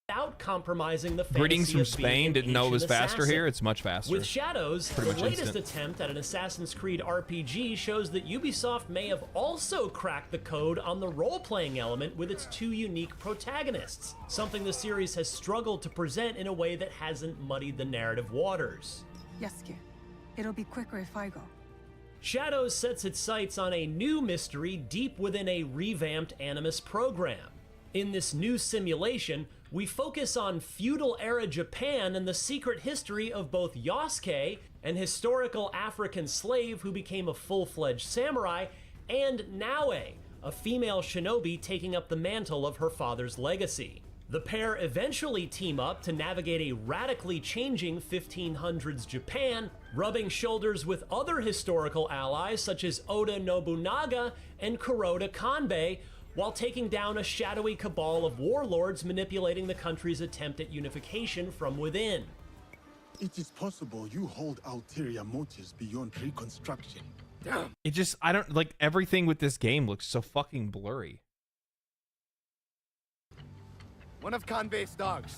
Without compromising the fantasy Greetings from of being Spain. an Didn't know it was ancient faster assassin. here. It's much faster. With Shadows, the Pretty much latest instant. attempt at an Assassin's Creed RPG shows that Ubisoft may have also cracked the code on the role-playing element with its two unique protagonists, something the series has struggled to present in a way that hasn't muddied the narrative waters. Yes, kid. It'll be quicker if I go. Shadows sets its sights on a new mystery deep within a revamped Animus program. In this new simulation, we focus on feudal-era Japan and the secret history of both Yasuke, an historical African slave who became a full-fledged samurai, and Naue, a female shinobi taking up the mantle of her father's legacy. The pair eventually team up to navigate a radically changing 1500s Japan, rubbing shoulders with other historical allies such as Oda Nobunaga and Kuroda Kanbei, while taking down a shadowy cabal of warlords manipulating the country's attempt at unification from within. It is possible you hold ulterior motives beyond reconstruction. It just, I don't, like, everything with this game looks so fucking blurry. One of Kanbei's dogs.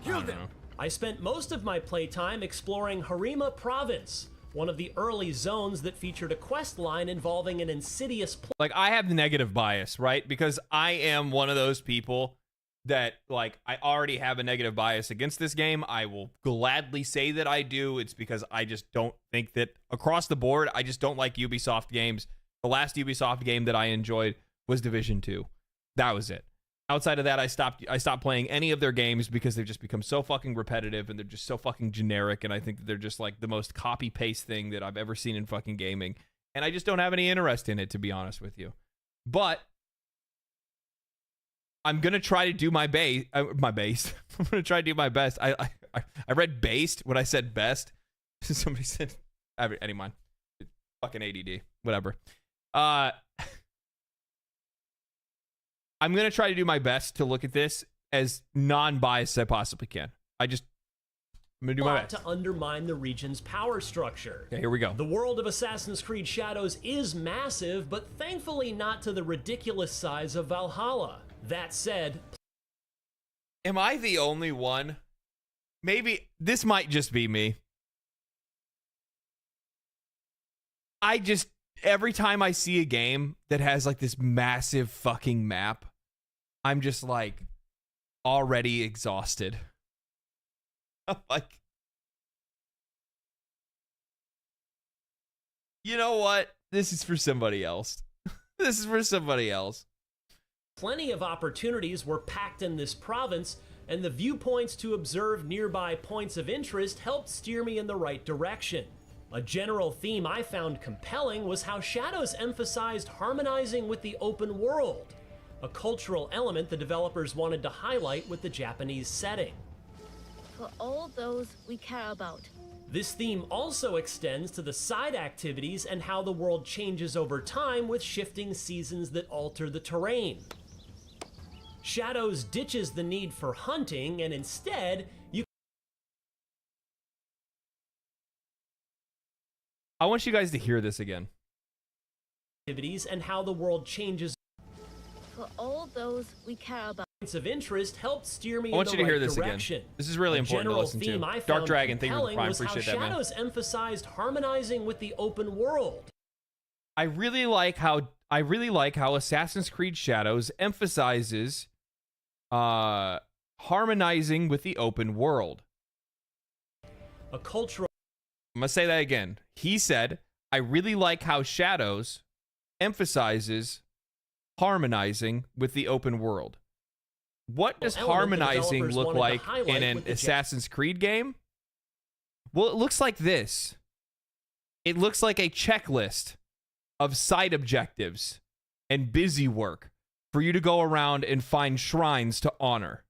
Killed him. I spent most of my playtime exploring Harima Province, one of the early zones that featured a quest line involving an insidious Like, I have negative bias, right? Because I am one of those people that, like, I already have a negative bias against this game. I will gladly say that I do. It's because I just don't think that, across the board, I just don't like Ubisoft games. The last Ubisoft game that I enjoyed was Division 2. That was it. Outside of that, I stopped playing any of their games because they've just become so fucking repetitive and they're just so fucking generic, and I think that they're just like the most copy-paste thing that I've ever seen in fucking gaming. And I just don't have any interest in it, to be honest with you. But I'm gonna try to do my base. I'm gonna try to do my best. I read based when I said best. Somebody said, any mind. Fucking ADD. Whatever. I'm going to try to do my best to look at this as non-biased as I possibly can. I'm going to do my best. To undermine the region's power structure. Okay, here we go. The world of Assassin's Creed Shadows is massive, but thankfully not to the ridiculous size of Valhalla. That said... Am I the only one? Maybe this might just be me. Every time I see a game that has like this massive fucking map, I'm just like already exhausted. I'm like, you know what? This is for somebody else. This is for somebody else. Plenty of opportunities were packed in this province, and the viewpoints to observe nearby points of interest helped steer me in the right direction. A general theme I found compelling was how Shadows emphasized harmonizing with the open world, a cultural element the developers wanted to highlight with the Japanese setting. For all those we care about. This theme also extends to the side activities and how the world changes over time with shifting seasons that alter the terrain. Shadows ditches the need for hunting, and instead, I want you guys to hear this again. Activities and how the world changes. For all those we care about. Points of interest helped steer me I want in you the to hear right this direction. again. This is really important to listen to. Dark Dragon, thank you for the Prime. Appreciate that, man. Shadows emphasized harmonizing with the open world. I really like how Assassin's Creed Shadows emphasizes harmonizing with the open world. A cultural. I'm going to say that again. He said, I really like how Shadows emphasizes harmonizing with the open world. What does harmonizing look like in an Assassin's Creed game? Well, it looks like this. It looks like a checklist of side objectives and busy work for you to go around and find shrines to honor.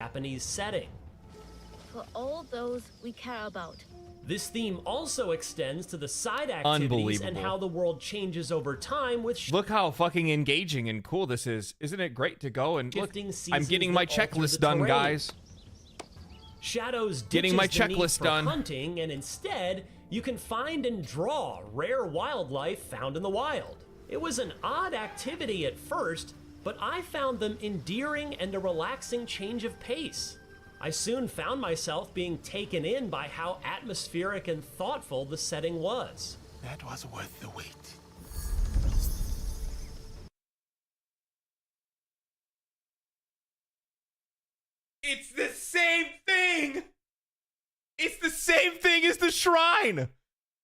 Japanese setting. For all those we care about. This theme also extends to the side activities and how the world changes over time with look how fucking engaging and cool this is. Isn't it great to go and look, I'm getting my checklist done, guys. Shadows getting my checklist done. Hunting, and instead you can find and draw rare wildlife found in the wild. It was an odd activity at first, but I found them endearing and a relaxing change of pace. I soon found myself being taken in by how atmospheric and thoughtful the setting was. That was worth the wait. It's the same thing! It's the same thing as the shrine!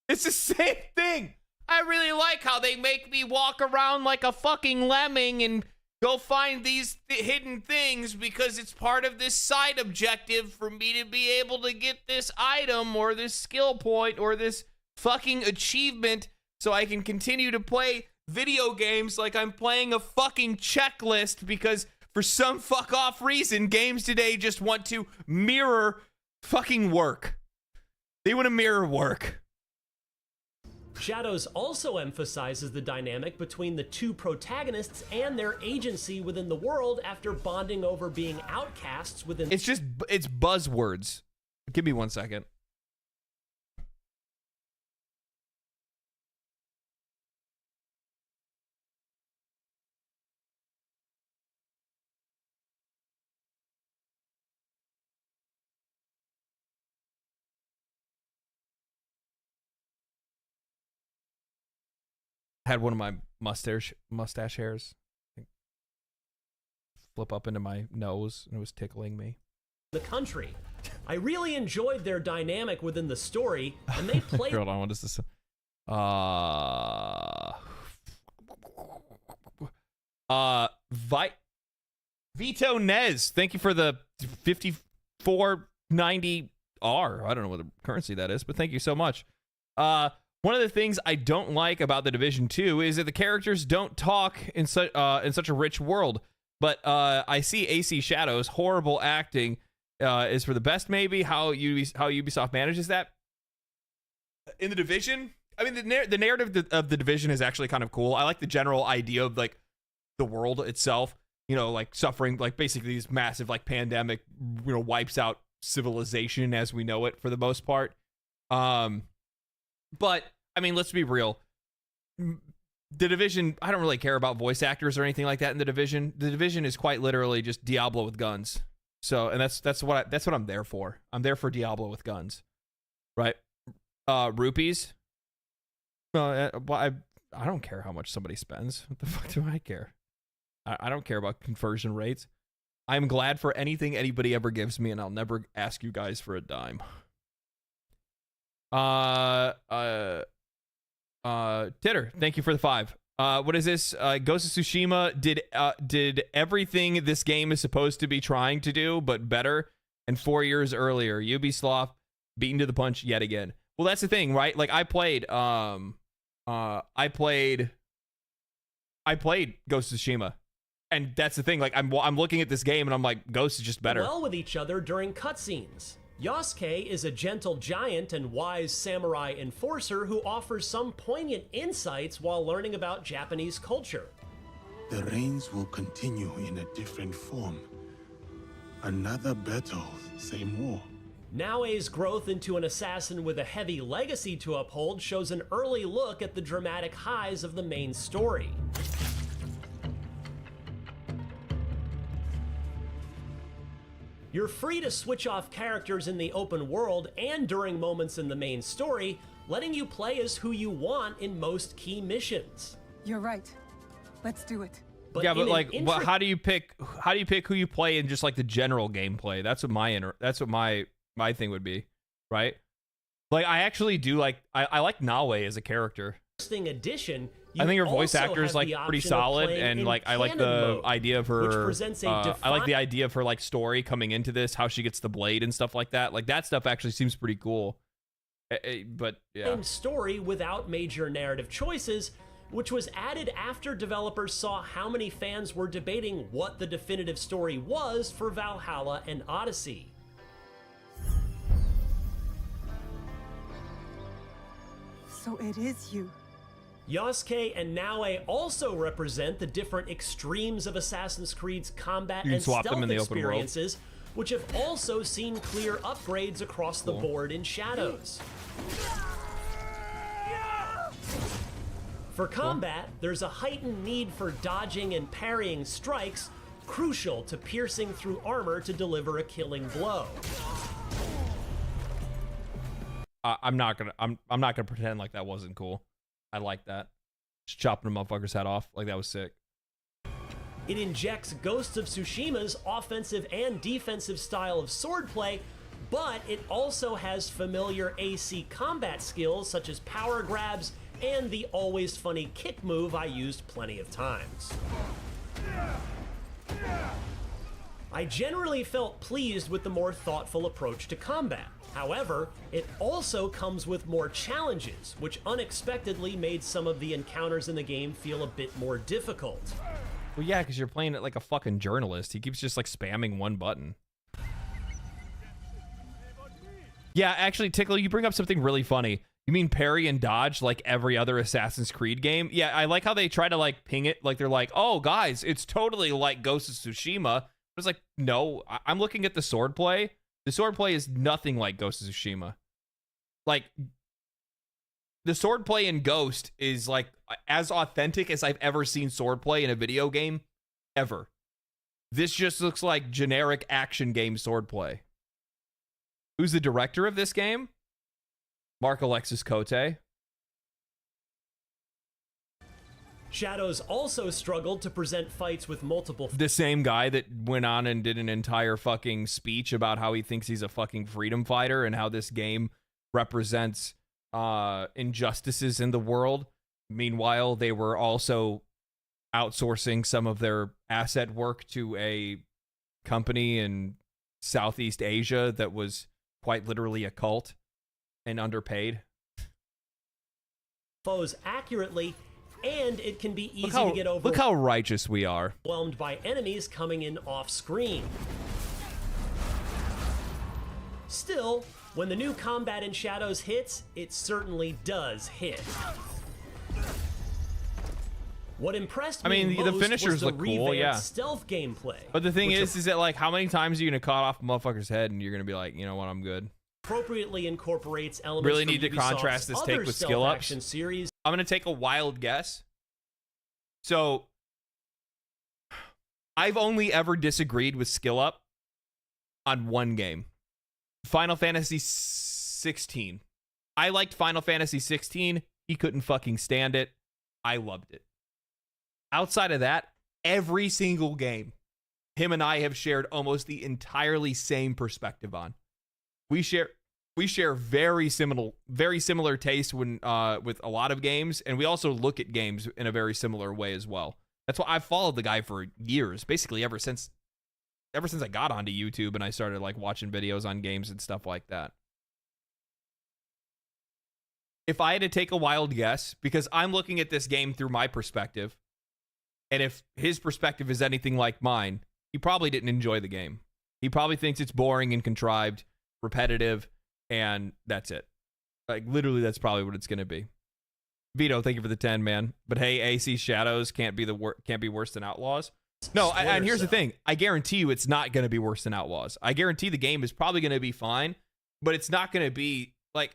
It's the same thing! I really like how they make me walk around like a fucking lemming and go find these hidden things because it's part of this side objective for me to be able to get this item or this skill point or this fucking achievement so I can continue to play video games like I'm playing a fucking checklist because for some fuck off reason, games today just want to mirror fucking work. They want to mirror work. Shadows also emphasizes the dynamic between the two protagonists and their agency within the world after bonding over being outcasts within. It's buzzwords. Give me 1 second. Had one of my mustache hairs flip up into my nose and it was tickling me. The country. I really enjoyed their dynamic within the story, and they played. Hold on, what is this? Vito Nez, thank you for the 5490R. I don't know what the currency that is, but thank you so much. One of the things I don't like about The Division 2 is that the characters don't talk in such a rich world. But I see AC Shadows, horrible acting is for the best, maybe. How Ubisoft manages that. In The Division, I mean, the narrative of The Division is actually kind of cool. I like the general idea of, like, the world itself, you know, like, suffering, like, basically this massive, like, pandemic, you know, wipes out civilization as we know it for the most part. But, I mean, let's be real. The Division, I don't really care about voice actors or anything like that in The Division. The Division is quite literally just Diablo with guns. So, and that's what I'm there for. I'm there for Diablo with guns. Right? Rupees. I don't care how much somebody spends. What the fuck do I care? I don't care about conversion rates. I'm glad for anything anybody ever gives me, and I'll never ask you guys for a dime. Titter, thank you for the 5. What is this? Ghost of Tsushima did everything this game is supposed to be trying to do, but better, and 4 years earlier. Ubisoft beaten to the punch yet again. Well, that's the thing, right? Like, I played Ghost of Tsushima, and that's the thing. Like, I'm looking at this game, and I'm like, Ghost is just better. Well with each other during cutscenes. Yasuke is a gentle giant and wise samurai enforcer who offers some poignant insights while learning about Japanese culture. The reigns will continue in a different form. Another battle, same war. Naoe's growth into an assassin with a heavy legacy to uphold shows an early look at the dramatic highs of the main story. You're free to switch off characters in the open world and during moments in the main story, letting you play as who you want in most key missions. You're right. Let's do it. But yeah, but like, how do you pick who you play in just like the general gameplay? That's what my thing would be, right? Like, I actually do like I like Naoe as a character. Interesting addition. I think her voice actor is like pretty solid, and like I like the idea of her. I like the idea of her like story coming into this, how she gets the blade and stuff like that. Like, that stuff actually seems pretty cool. But yeah, story without major narrative choices, which was added after developers saw how many fans were debating what the definitive story was for Valhalla and Odyssey. So it is you. Yasuke and Naoe also represent the different extremes of Assassin's Creed's combat and stealth experiences, which have also seen clear upgrades across the board in Shadows. For combat, there's a heightened need for dodging and parrying strikes, crucial to piercing through armor to deliver a killing blow. I'm not gonna pretend like that wasn't cool. I like that. Just chopping a motherfucker's head off. Like, that was sick. It injects Ghost of Tsushima's offensive and defensive style of swordplay, but it also has familiar AC combat skills such as power grabs and the always funny kick move I used plenty of times. I generally felt pleased with the more thoughtful approach to combat. However, it also comes with more challenges, which unexpectedly made some of the encounters in the game feel a bit more difficult. Well, yeah, because you're playing it like a fucking journalist. He keeps just like spamming one button. Yeah, actually, Tickle, you bring up something really funny. You mean parry and dodge like every other Assassin's Creed game? Yeah, I like how they try to like ping it. Like they're like, oh guys, it's totally like Ghost of Tsushima. It's like, no, I'm looking at the swordplay. The swordplay is nothing like Ghost of Tsushima. Like, the swordplay in Ghost is like as authentic as I've ever seen swordplay in a video game, ever. This just looks like generic action game swordplay. Who's the director of this game? Mark Alexis Cote. Shadows also struggled to present fights with multiple... The same guy that went on and did an entire fucking speech about how he thinks he's a fucking freedom fighter and how this game represents injustices in the world. Meanwhile, they were also outsourcing some of their asset work to a company in Southeast Asia that was quite literally a cult and underpaid. Foes accurately, and it can be easy to get over. Look how righteous we are. Overwhelmed by enemies coming in off screen. Still, when the new combat in Shadows hits, it certainly does hit. What impressed me the most finishers was the look cool, revamped yeah. stealth gameplay. But the thing is that like how many times are you gonna cut off a motherfucker's head and you're gonna be like, you know what, I'm good. Appropriately incorporates elements Really from need to Ubisoft's contrast this other take with stealth skill ups. action series. I'm gonna take a wild guess. So I've only ever disagreed with skill up on one game. Final Fantasy 16. I liked Final Fantasy 16. He couldn't fucking stand it. I loved it. Outside of that, every single game him and I have shared almost the entirely same perspective on. We share very similar taste when with a lot of games, and we also look at games in a very similar way as well. That's why I've followed the guy for years, basically ever since I got onto YouTube and I started like watching videos on games and stuff like that. If I had to take a wild guess, because I'm looking at this game through my perspective, and if his perspective is anything like mine, he probably didn't enjoy the game. He probably thinks it's boring and contrived, repetitive, and that's it. Like, literally, that's probably what it's going to be. Vito, thank you for the 10, man. But hey, AC Shadows can't be worse than Outlaws. No, and here's the thing. I guarantee you it's not going to be worse than Outlaws. I guarantee the game is probably going to be fine, but it's not going to be, like...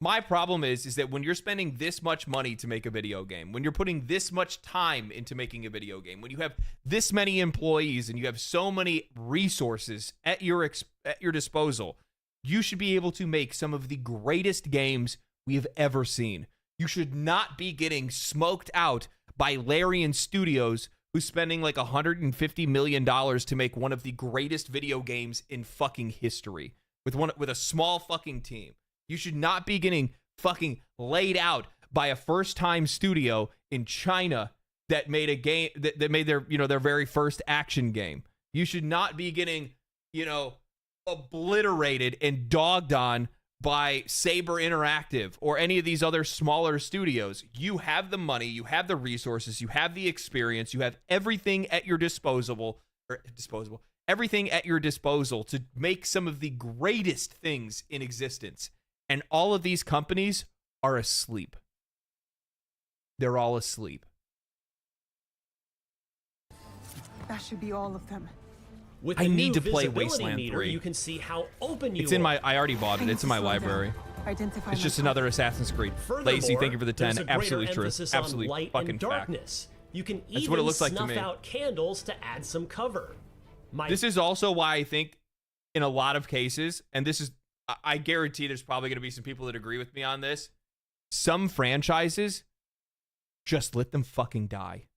My problem is that when you're spending this much money to make a video game, when you're putting this much time into making a video game, when you have this many employees and you have so many resources at your disposal, you should be able to make some of the greatest games we have ever seen. You should not be getting smoked out by Larian Studios, who's spending like $150 million to make one of the greatest video games in fucking history with a small fucking team. You should not be getting fucking laid out by a first-time studio in China that made a game that made their very first action game. You should not be getting, obliterated and dogged on by Saber Interactive or any of these other smaller studios. You have the money, you have the resources, you have the experience, you have everything at your everything at your disposal to make some of the greatest things in existence. And all of these companies are asleep. They're all asleep. That should be all of them. With I the need new to play visibility Wasteland meter, 3. You can see how open you It's in are. I already bought it. It's in my library. Identify It's just my another Assassin's Creed. Furthermore, Lacey, thank you for the 10. there's a greater Absolutely true. emphasis on Absolutely light fucking and fact. darkness. You can That's even what it looks like to snuff me. out candles to add some cover. This is also why I think in a lot of cases, and this is, I guarantee there's probably going to be some people that agree with me on this, some franchises, just let them fucking die.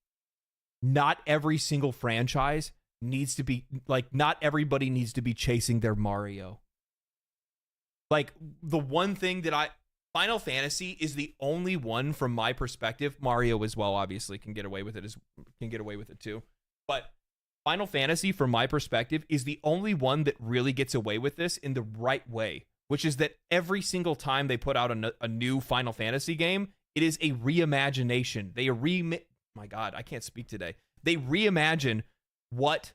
Not every single franchise needs to be, not everybody needs to be chasing their Mario. Like, the one thing that Final Fantasy is the only one from my perspective. Mario as well, obviously, can get away with it too. But Final Fantasy, from my perspective, is the only one that really gets away with this in the right way, which is that every single time they put out a new Final Fantasy game, it is a reimagination. My God, I can't speak today. They reimagine what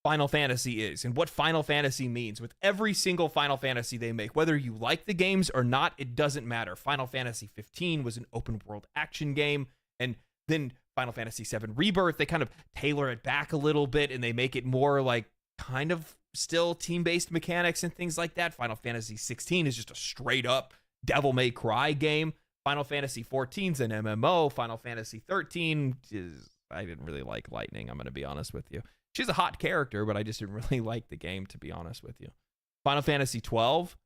Final Fantasy is and what Final Fantasy means with every single Final Fantasy they make. Whether you like the games or not, it doesn't matter. Final Fantasy 15 was an open world action game, and then Final Fantasy 7 Rebirth, they kind of tailor it back a little bit and they make it more like kind of still team-based mechanics and things like that. Final Fantasy 16 is just a straight up Devil May Cry game. Final Fantasy 14 is an MMO. Final Fantasy 13 is, I didn't really like Lightning, I'm going to be honest with you. She's a hot character, but I just didn't really like the game, to be honest with you. Final Fantasy 12,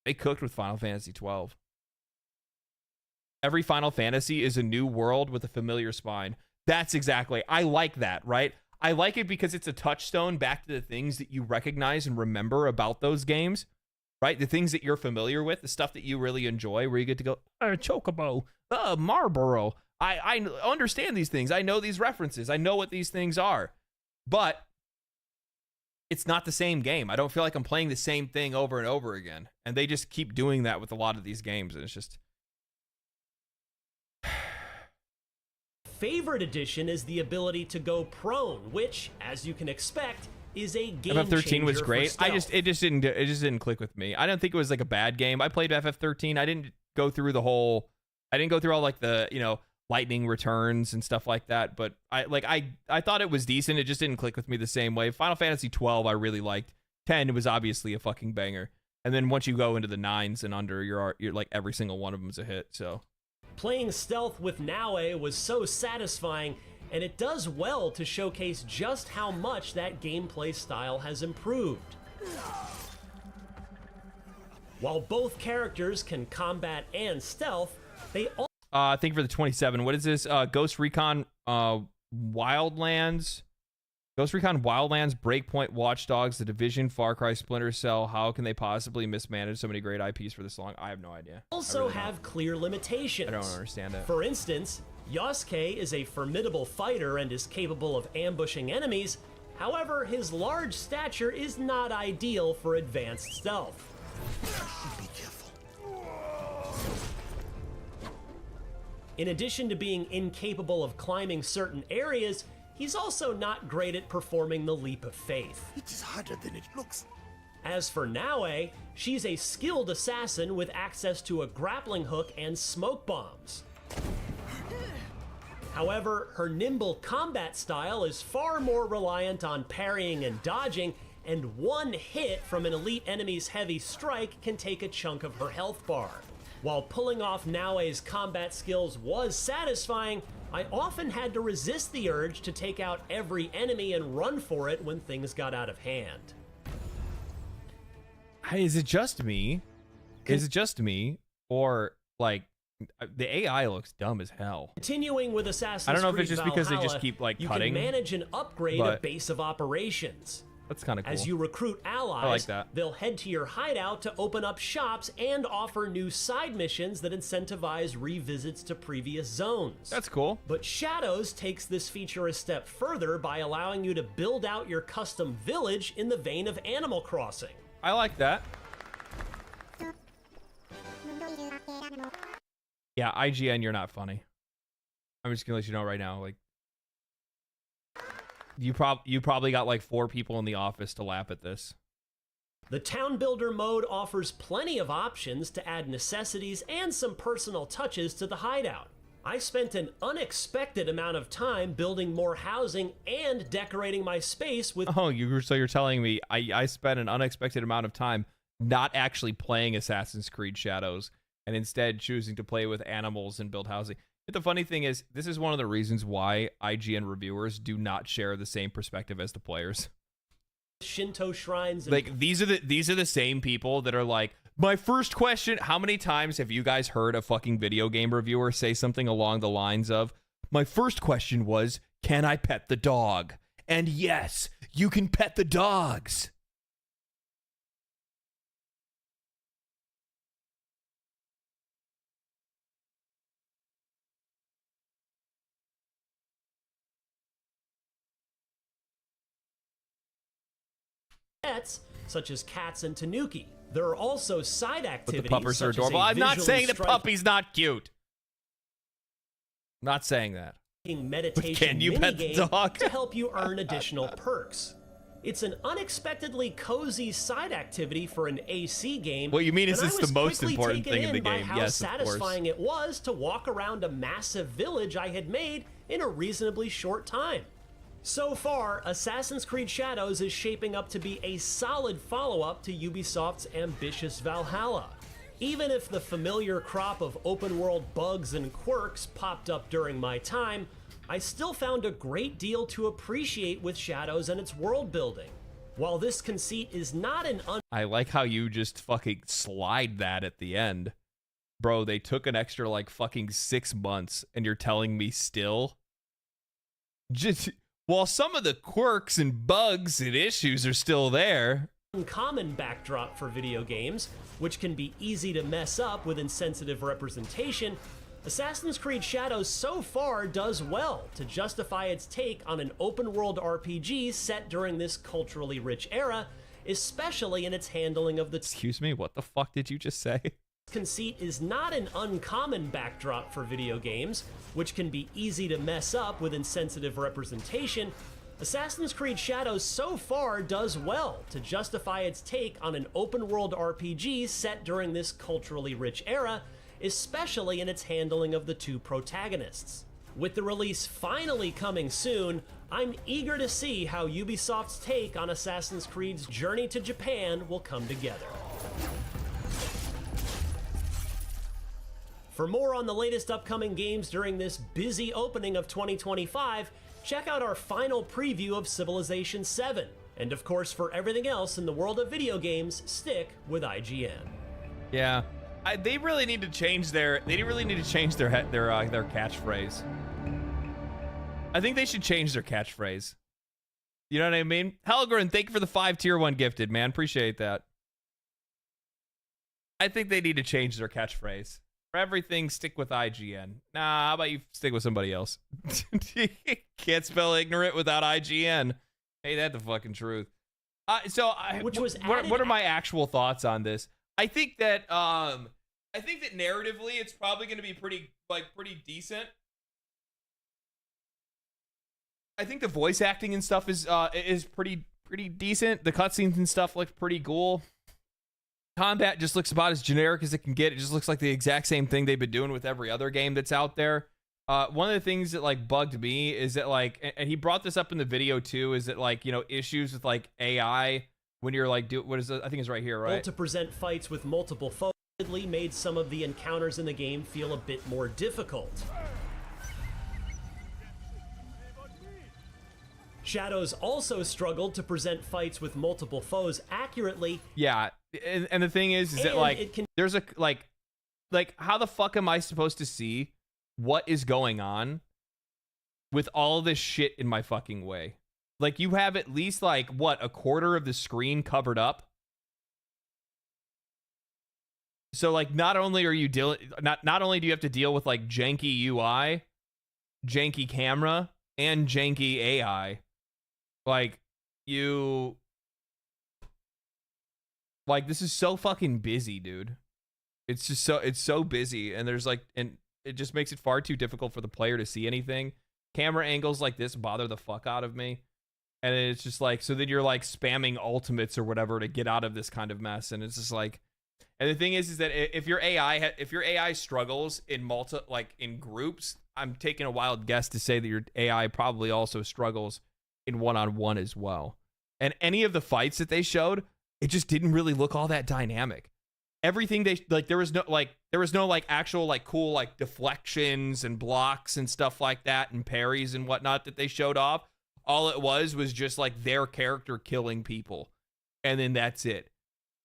they cooked with Final Fantasy 12. Every Final Fantasy is a new world with a familiar spine. That's exactly, I like that, right? I like it because it's a touchstone back to the things that you recognize and remember about those games, right? The things that you're familiar with, the stuff that you really enjoy, where you get to go, Chocobo, Marlboro. I understand these things. I know these references. I know what these things are. But it's not the same game. I don't feel like I'm playing the same thing over and over again. And they just keep doing that with a lot of these games. And it's just... Favorite addition is the ability to go prone, which, as you can expect, is a game FF13 was changer great. for stealth. It just didn't click with me. I don't think it was like a bad game. I played FF13. I didn't go through all like the, you know, lightning returns and stuff like that, but I thought it was decent. It just didn't click with me the same way. Final Fantasy 12 I really liked. 10 was obviously a fucking banger. And then once you go into the 9s and under, you're like every single one of them is a hit. So Playing stealth with Naue was so satisfying, and it does well to showcase just how much that gameplay style has improved. While both characters can combat and stealth, they all thank you for the 27. What is this? Ghost Recon Wildlands. Ghost Recon Wildlands, Breakpoint, Watch Dogs, The Division, Far Cry, Splinter Cell. How can they possibly mismanage so many great IPs for this long? I have no idea. also have clear limitations. I don't understand it. For instance, Yosuke is a formidable fighter and is capable of ambushing enemies. However, his large stature is not ideal for advanced stealth. Be careful. In addition to being incapable of climbing certain areas, he's also not great at performing the leap of faith. It is harder than it looks. As for Naue, she's a skilled assassin with access to a grappling hook and smoke bombs. However, her nimble combat style is far more reliant on parrying and dodging, and one hit from an elite enemy's heavy strike can take a chunk of her health bar. While pulling off Naue's combat skills was satisfying, I often had to resist the urge to take out every enemy and run for it when things got out of hand. Hey, is it just me? Is it just me? Or, like, the AI looks dumb as hell. Continuing with Assassin's I don't know if Creed it's just because they just Valhalla, keep, like, you cutting. can manage and upgrade a but- base of operations. That's kind of cool. As you recruit allies, I like that. they'll head to your hideout to open up shops and offer new side missions that incentivize revisits to previous zones. That's cool. But Shadows takes this feature a step further by allowing you to build out your custom village in the vein of Animal Crossing. I like that. Yeah, IGN, you're not funny. I'm just gonna let you know right now. Like, you probably got like 4 people in the office to lap at this. The Town Builder mode offers plenty of options to add necessities and some personal touches to the hideout. I spent an unexpected amount of time building more housing and decorating my space with... Oh, so you're telling me I spent an unexpected amount of time not actually playing Assassin's Creed Shadows and instead choosing to play with animals and build housing. But the funny thing is, this is one of the reasons why IGN reviewers do not share the same perspective as the players. Shinto shrines and... Like, these are the same people that are like, my first question, how many times have you guys heard a fucking video game reviewer say something along the lines of, my first question was, can I pet the dog? And yes, you can pet the dogs. pets, such as cats and tanuki. There are also side But activities. the puppers are such as a adorable. I'm not visually saying the striking- puppy's not cute. Not saying that. meditation Can you pet the minigame dog? to help you earn additional perks. It's an unexpectedly cozy side activity for an AC game. What you mean is and it's I was the most quickly important taken thing in the by game. how Yes, of course. satisfying it was to walk around a massive village I had made in a reasonably short time. So far, Assassin's Creed Shadows is shaping up to be a solid follow-up to Ubisoft's ambitious Valhalla. Even if the familiar crop of open-world bugs and quirks popped up during my time, I still found a great deal to appreciate with Shadows and its world building. While this conceit is not an I like how you just fucking slide that at the end. Bro, they took an extra like fucking 6 months and you're telling me still? Just while some of the quirks and bugs and issues are still there. uncommon backdrop for video games, which can be easy to mess up with insensitive representation, Assassin's Creed Shadows so far does well to justify its take on an open-world RPG set during this culturally rich era, especially in its handling of the... Excuse me, what the fuck did you just say? Conceit is not an uncommon backdrop for video games, which can be easy to mess up with insensitive representation. Assassin's Creed Shadows so far does well to justify its take on an open-world RPG set during this culturally rich era, especially in its handling of the two protagonists. With the release finally coming soon, I'm eager to see how Ubisoft's take on Assassin's Creed's journey to Japan will come together. For more on the latest upcoming games during this busy opening of 2025, check out our final preview of Civilization VII. And of course, for everything else in the world of video games, stick with IGN. Yeah. They really need to change their catchphrase. I think they should change their catchphrase. You know what I mean? Helgren, thank you for the 5 tier 1 gifted, man. Appreciate that. I think they need to change their catchphrase. For everything, stick with IGN. Nah, how about you stick with somebody else? Can't spell ignorant without IGN. Hey, that's the fucking truth. What are my actual thoughts on this? I think that narratively it's probably going to be pretty decent. I think the voice acting and stuff is pretty decent. The cutscenes and stuff look pretty cool. Combat just looks about as generic as it can get. It just looks like the exact same thing they've been doing with every other game that's out there. One of the things that like bugged me is that like, and he brought this up in the video too, is that like, you know, issues with like AI when you're like, what is it? I think it's right here, right? To present fights with multiple foes made some of the encounters in the game feel a bit more difficult. Shadows also struggled to present fights with multiple foes accurately. Yeah, and the thing is that like there's a like how the fuck am I supposed to see what is going on with all this shit in my fucking way? Like you have at least like what, a quarter of the screen covered up. So like not only are you not only do you have to deal with like janky UI, janky camera, and janky AI, like this is so fucking busy, dude. It's so busy, and there's like, and it just makes it far too difficult for the player to see anything. Camera angles like this bother the fuck out of me. And it's just like, so then you're like spamming ultimates or whatever to get out of this kind of mess. And it's just like, and the thing is that if your AI struggles in in groups, I'm taking a wild guess to say that your AI probably also struggles in one-on-one as well. And any of the fights that they showed, it just didn't really look all that dynamic. Everything they like, there was no actual cool deflections and blocks and stuff like that and parries and whatnot that they showed off. All it was just like their character killing people, and then that's it.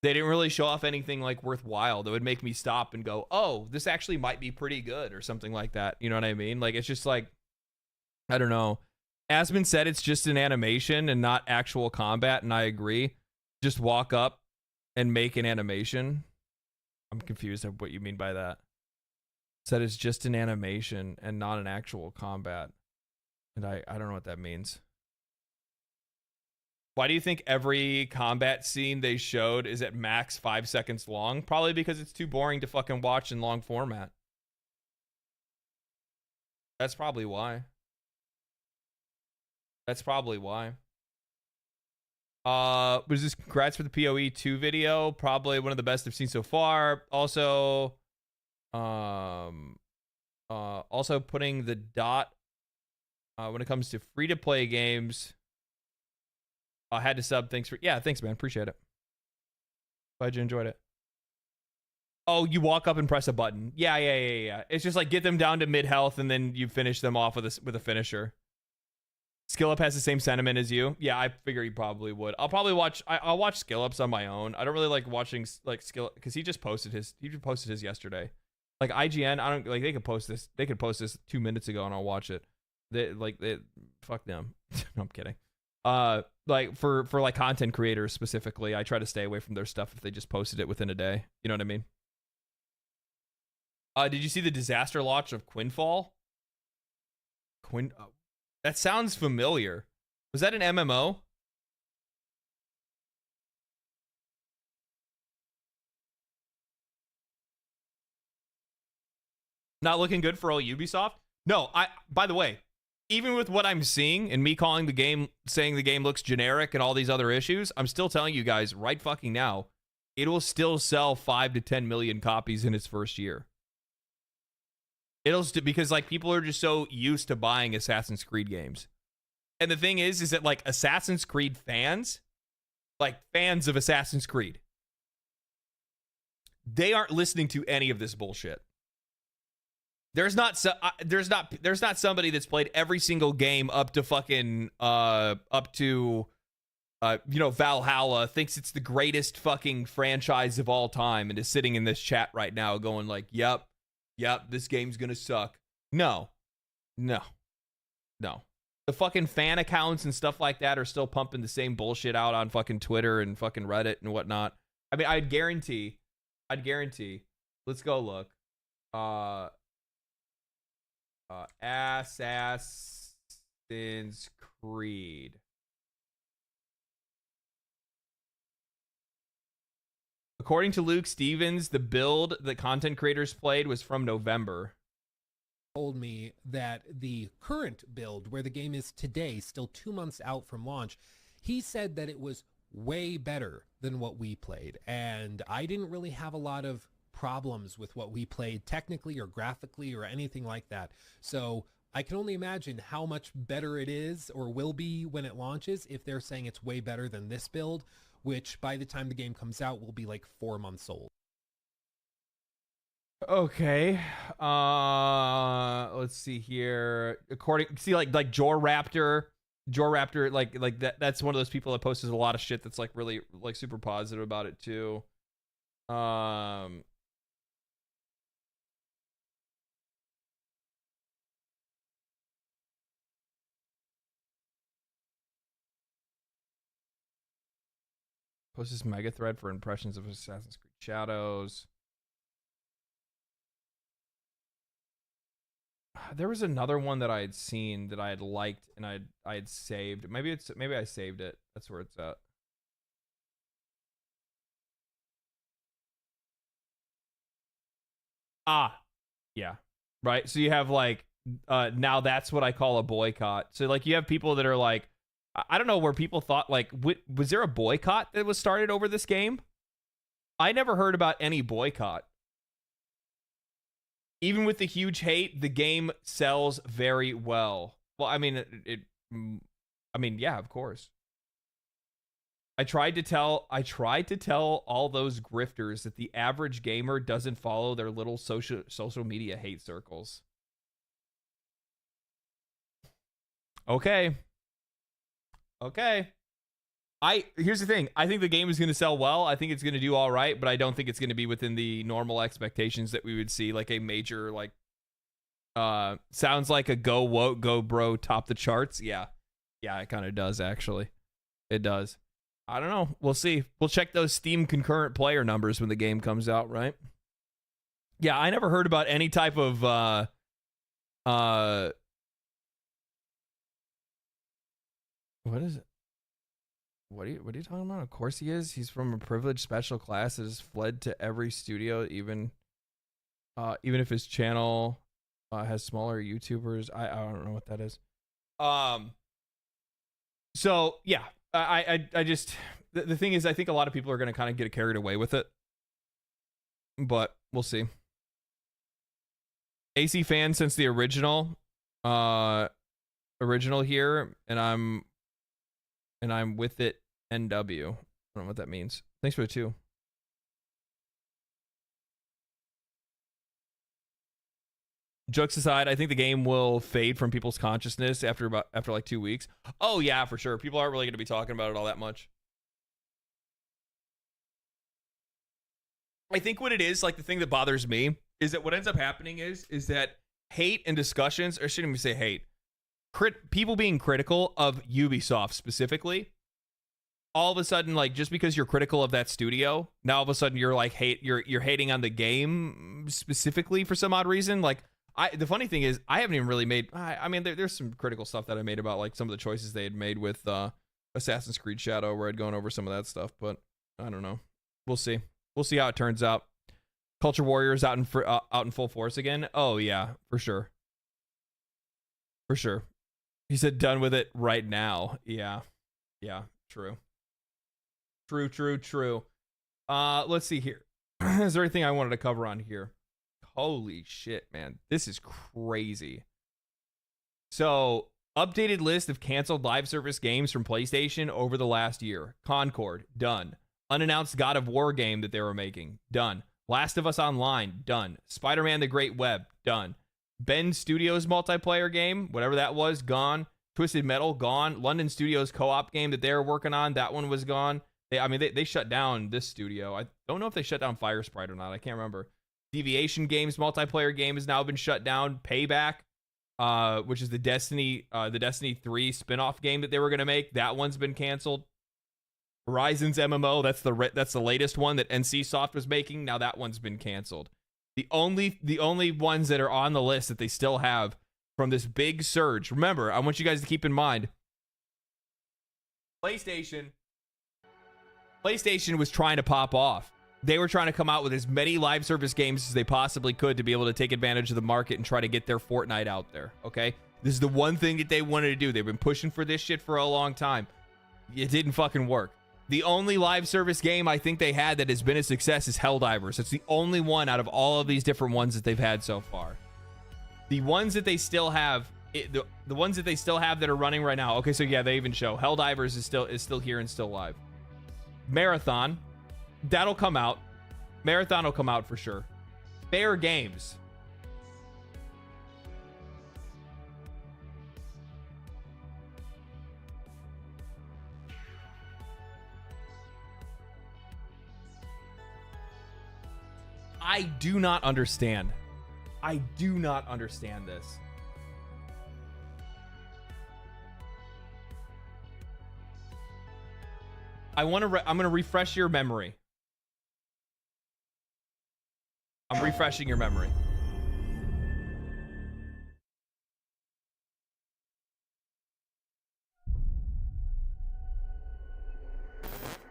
They didn't really show off anything like worthwhile that would make me stop and go, oh, this actually might be pretty good or something like that. You know what I mean? Like, it's just like, I don't know. Asmund said it's just an animation and not actual combat, and I agree. Just walk up and make an animation. I'm confused of what you mean by that. Said it's just an animation and not an actual combat. And I don't know what that means. Why do you think every combat scene they showed is at max 5 seconds long? Probably because it's too boring to fucking watch in long format. That's probably why. That's probably why. Was this congrats for the PoE2 video? Probably one of the best I've seen so far. Also, also putting the dot when it comes to free-to-play games. I had to sub. Thanks, man. Appreciate it. Glad you enjoyed it. Oh, you walk up and press a button. Yeah. It's just like get them down to mid-health and then you finish them off with a finisher. Skill Up has the same sentiment as you. Yeah, I figure he probably would. I'll probably watch. I'll watch Skill Ups on my own. I don't really like watching like Skill because he just posted his. He just posted his yesterday. Like IGN, I don't like. They could post this. They could post this 2 minutes ago and I'll watch it. Fuck them. No, I'm kidding. Like for like content creators specifically, I try to stay away from their stuff if they just posted it within a day. You know what I mean? Did you see the disaster launch of Quinfall? That sounds familiar. Was that an MMO? Not looking good for old Ubisoft? No, by the way, even with what I'm seeing and me calling the game, saying the game looks generic and all these other issues, I'm still telling you guys right fucking now, it will still sell 5 to 10 million copies in its first year. Because like people are just so used to buying Assassin's Creed games. And the thing is that like Assassin's Creed fans, like fans of Assassin's Creed, they aren't listening to any of this bullshit. There's not somebody that's played every single game up to fucking Valhalla, thinks it's the greatest fucking franchise of all time and is sitting in this chat right now going like, yep, this game's gonna suck. No. The fucking fan accounts and stuff like that are still pumping the same bullshit out on fucking Twitter and fucking Reddit and whatnot. I mean, I'd guarantee. Let's go look. Assassin's Creed. According to Luke Stevens, the build that content creators played was from November. Told me that the current build, where the game is today, still 2 months out from launch, he said that it was way better than what we played. And I didn't really have a lot of problems with what we played technically or graphically or anything like that. So I can only imagine how much better it is or will be when it launches if they're saying it's way better than this build, which by the time the game comes out will be like 4 months old. Okay. Let's see here. Like Joraptor, like that's one of those people that posts a lot of shit that's like really like super positive about it too. Post this mega thread for impressions of Assassin's Creed Shadows. There was another one that I had seen that I had liked and I had saved. Maybe I saved it. That's where it's at. Yeah. Right. So you have like now that's what I call a boycott. So like you have people that are like, I don't know where people thought like, was there a boycott that was started over this game? I never heard about any boycott. Even with the huge hate, the game sells very well. Well, I mean, yeah, of course. I tried to tell all those grifters that the average gamer doesn't follow their little social media hate circles. Okay. Here's the thing. I think the game is going to sell well. I think it's going to do all right, but I don't think it's going to be within the normal expectations that we would see like a major like sounds like a go woke, go bro, top the charts. Yeah, it kind of does actually. It does. I don't know. We'll see. We'll check those Steam concurrent player numbers when the game comes out, right? Yeah, I never heard about any type of what is it? What are you talking about? Of course he is. He's from a privileged special class that has fled to every studio, even if his channel has smaller YouTubers. I don't know what that is. So yeah, I just the thing is, I think a lot of people are going to kind of get carried away with it, but we'll see. AC fan since the original here, and I'm with it. NW. I don't know what that means. Thanks for the 2. Jokes aside, I think the game will fade from people's consciousness after like 2 weeks. Oh yeah, for sure. People aren't really going to be talking about it all that much. I think what it is, like the thing that bothers me, is that what ends up happening is that hate and discussions, or I shouldn't even say hate, people being critical of Ubisoft specifically, all of a sudden, like, just because you're critical of that studio, now all of a sudden you're like you're hating on the game specifically for some odd reason. Like, the funny thing is, I haven't even really made. I mean, there's some critical stuff that I made about like some of the choices they had made with Assassin's Creed Shadow, where I'd gone over some of that stuff. But I don't know. We'll see. We'll see how it turns out. Culture Warriors out in full force again. Oh yeah, for sure. For sure. He said done with it right now. Yeah. Yeah. True. True. Let's see here. Is there anything I wanted to cover on here? Holy shit, man. This is crazy. So, updated list of canceled live service games from PlayStation over the last year. Concord, done. Unannounced God of War game that they were making, done. Last of Us Online, done. Spider-Man the Great Web, done. Ben Studios multiplayer game, whatever that was, gone. Twisted Metal, gone. London Studios co-op game that they were working on, that one was gone. They shut down this studio. I don't know if they shut down Fire Sprite or not. I can't remember. Deviation Games multiplayer game has now been shut down. Payback, which is the Destiny 3 spin-off game that they were going to make, that one's been canceled. Horizon's MMO, that's the latest one that NCSoft was making. Now that one's been canceled. The only ones that are on the list that they still have from this big surge. Remember, I want you guys to keep in mind, PlayStation was trying to pop off. They were trying to come out with as many live service games as they possibly could to be able to take advantage of the market and try to get their Fortnite out there, okay? This is the one thing that they wanted to do. They've been pushing for this shit for a long time. It didn't fucking work. The only live service game I think they had that has been a success is Helldivers. It's the only one out of all of these different ones that they've had so far. The ones that they still have, the ones that they still have that are running right now. Okay, so yeah, they even show Helldivers is still here and still live. Marathon, that'll come out. Marathon will come out for sure. Fair Games. I do not understand. I do not understand this. I'm going to refresh your memory. I'm refreshing your memory.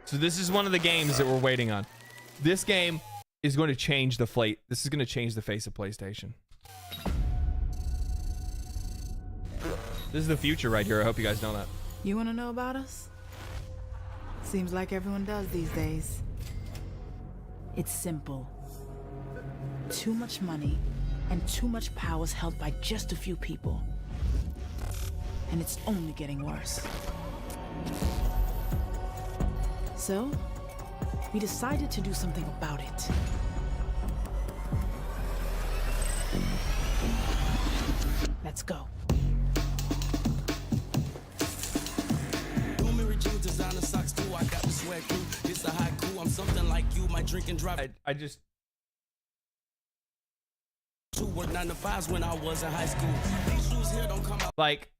So this is one of the games that we're waiting on. This game is going to change the fate. This is going to change the face of PlayStation. This is the future right here. I hope you guys know that. You want to know about us? Seems like everyone does these days. It's simple. Too much money and too much power is held by just a few people. And it's only getting worse. So, we decided to do something about it. Let's go. Designer socks too. I got the swag crew. It's a haiku. I'm something like you. My drink and drive. I just work 9 to 5s when I was in high school. These shoes here don't come out. Like,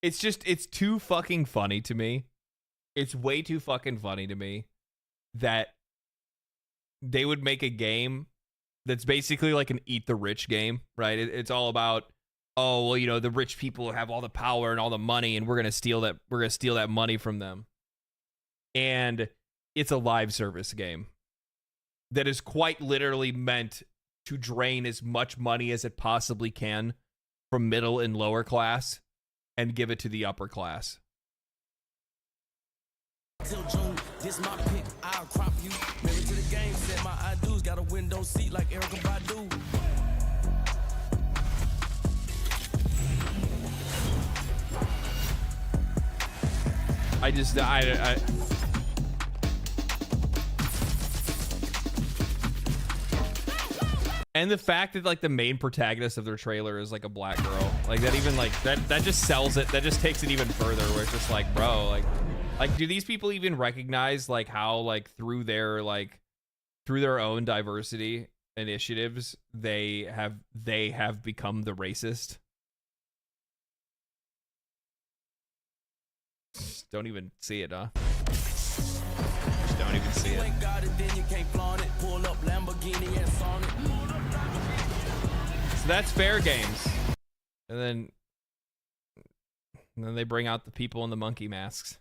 it's too fucking funny to me. It's way too fucking funny to me that they would make a game that's basically like an eat the rich game, right? It's all about, oh, well, you know, the rich people have all the power and all the money, and we're gonna steal that money from them. And it's a live service game that is quite literally meant to drain as much money as it possibly can from middle and lower class and give it to the upper class. Till June, this my pick, I'll crop you. Married to the game, said my I do's. Got a window seat like Erica Badu. And the fact that like the main protagonist of their trailer is like a black girl, like that, even like that just sells it. That just takes it even further, where it's just like, bro, like do these people even recognize like how like through their own diversity initiatives they have become the racist? Just don't even see it, huh? Just don't even see it. So that's fair games. And then they bring out the people in the monkey masks.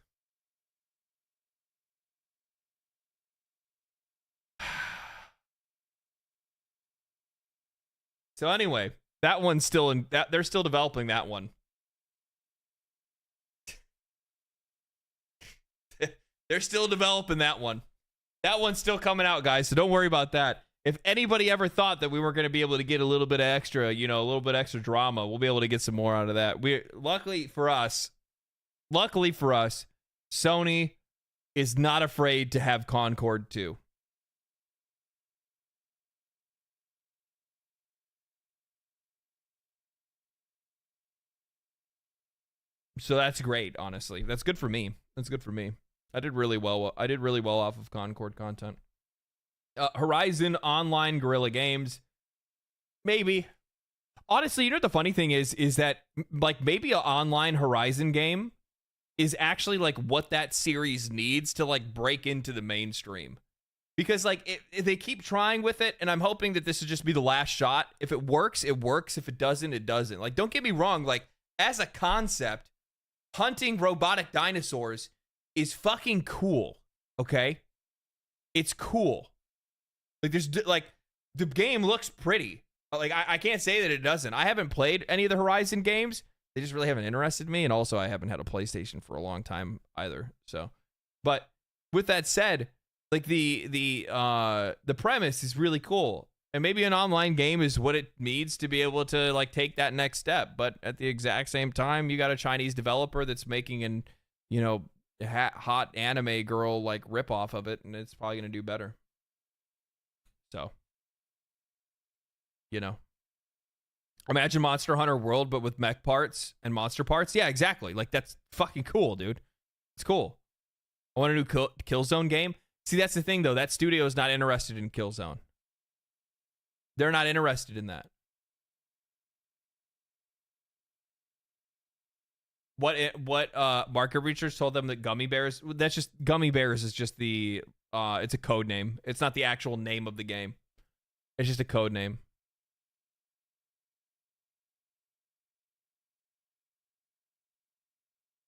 So anyway, that one's still in that, they're still developing that one. They're still developing that one. That one's still coming out, guys, so don't worry about that. If anybody ever thought that we weren't going to be able to get a little bit of extra, you know, a little bit extra drama, we'll be able to get some more out of that. Luckily for us, Sony is not afraid to have Concord 2. So that's great, honestly. That's good for me. That's good for me. I did really well off of Concord content. Horizon Online Guerrilla Games. Maybe. Honestly, you know what the funny thing is that like maybe an online Horizon game is actually like what that series needs to like break into the mainstream. Because like they keep trying with it, and I'm hoping that this will just be the last shot. If it works, it works. If it doesn't, it doesn't. Like, don't get me wrong, like as a concept, hunting robotic dinosaurs is fucking cool, okay? It's cool. Like, the game looks pretty. Like, I can't say that it doesn't. I haven't played any of the Horizon games. They just really haven't interested me, and also I haven't had a PlayStation for a long time either. So, but with that said, like the premise is really cool, and maybe an online game is what it needs to be able to like take that next step. But at the exact same time, you got a Chinese developer that's making an, you know, hot anime girl like ripoff of it, and it's probably gonna do better. So, you know, imagine Monster Hunter World but with mech parts and monster parts. Yeah, exactly. Like, that's fucking cool, dude. It's cool. I want a new Killzone game. See, that's the thing though. That studio is not interested in Killzone. They're not interested in that. What market research told them that gummy bears, that's just, gummy bears is just the it's a code name. It's not the actual name of the game. It's just a code name.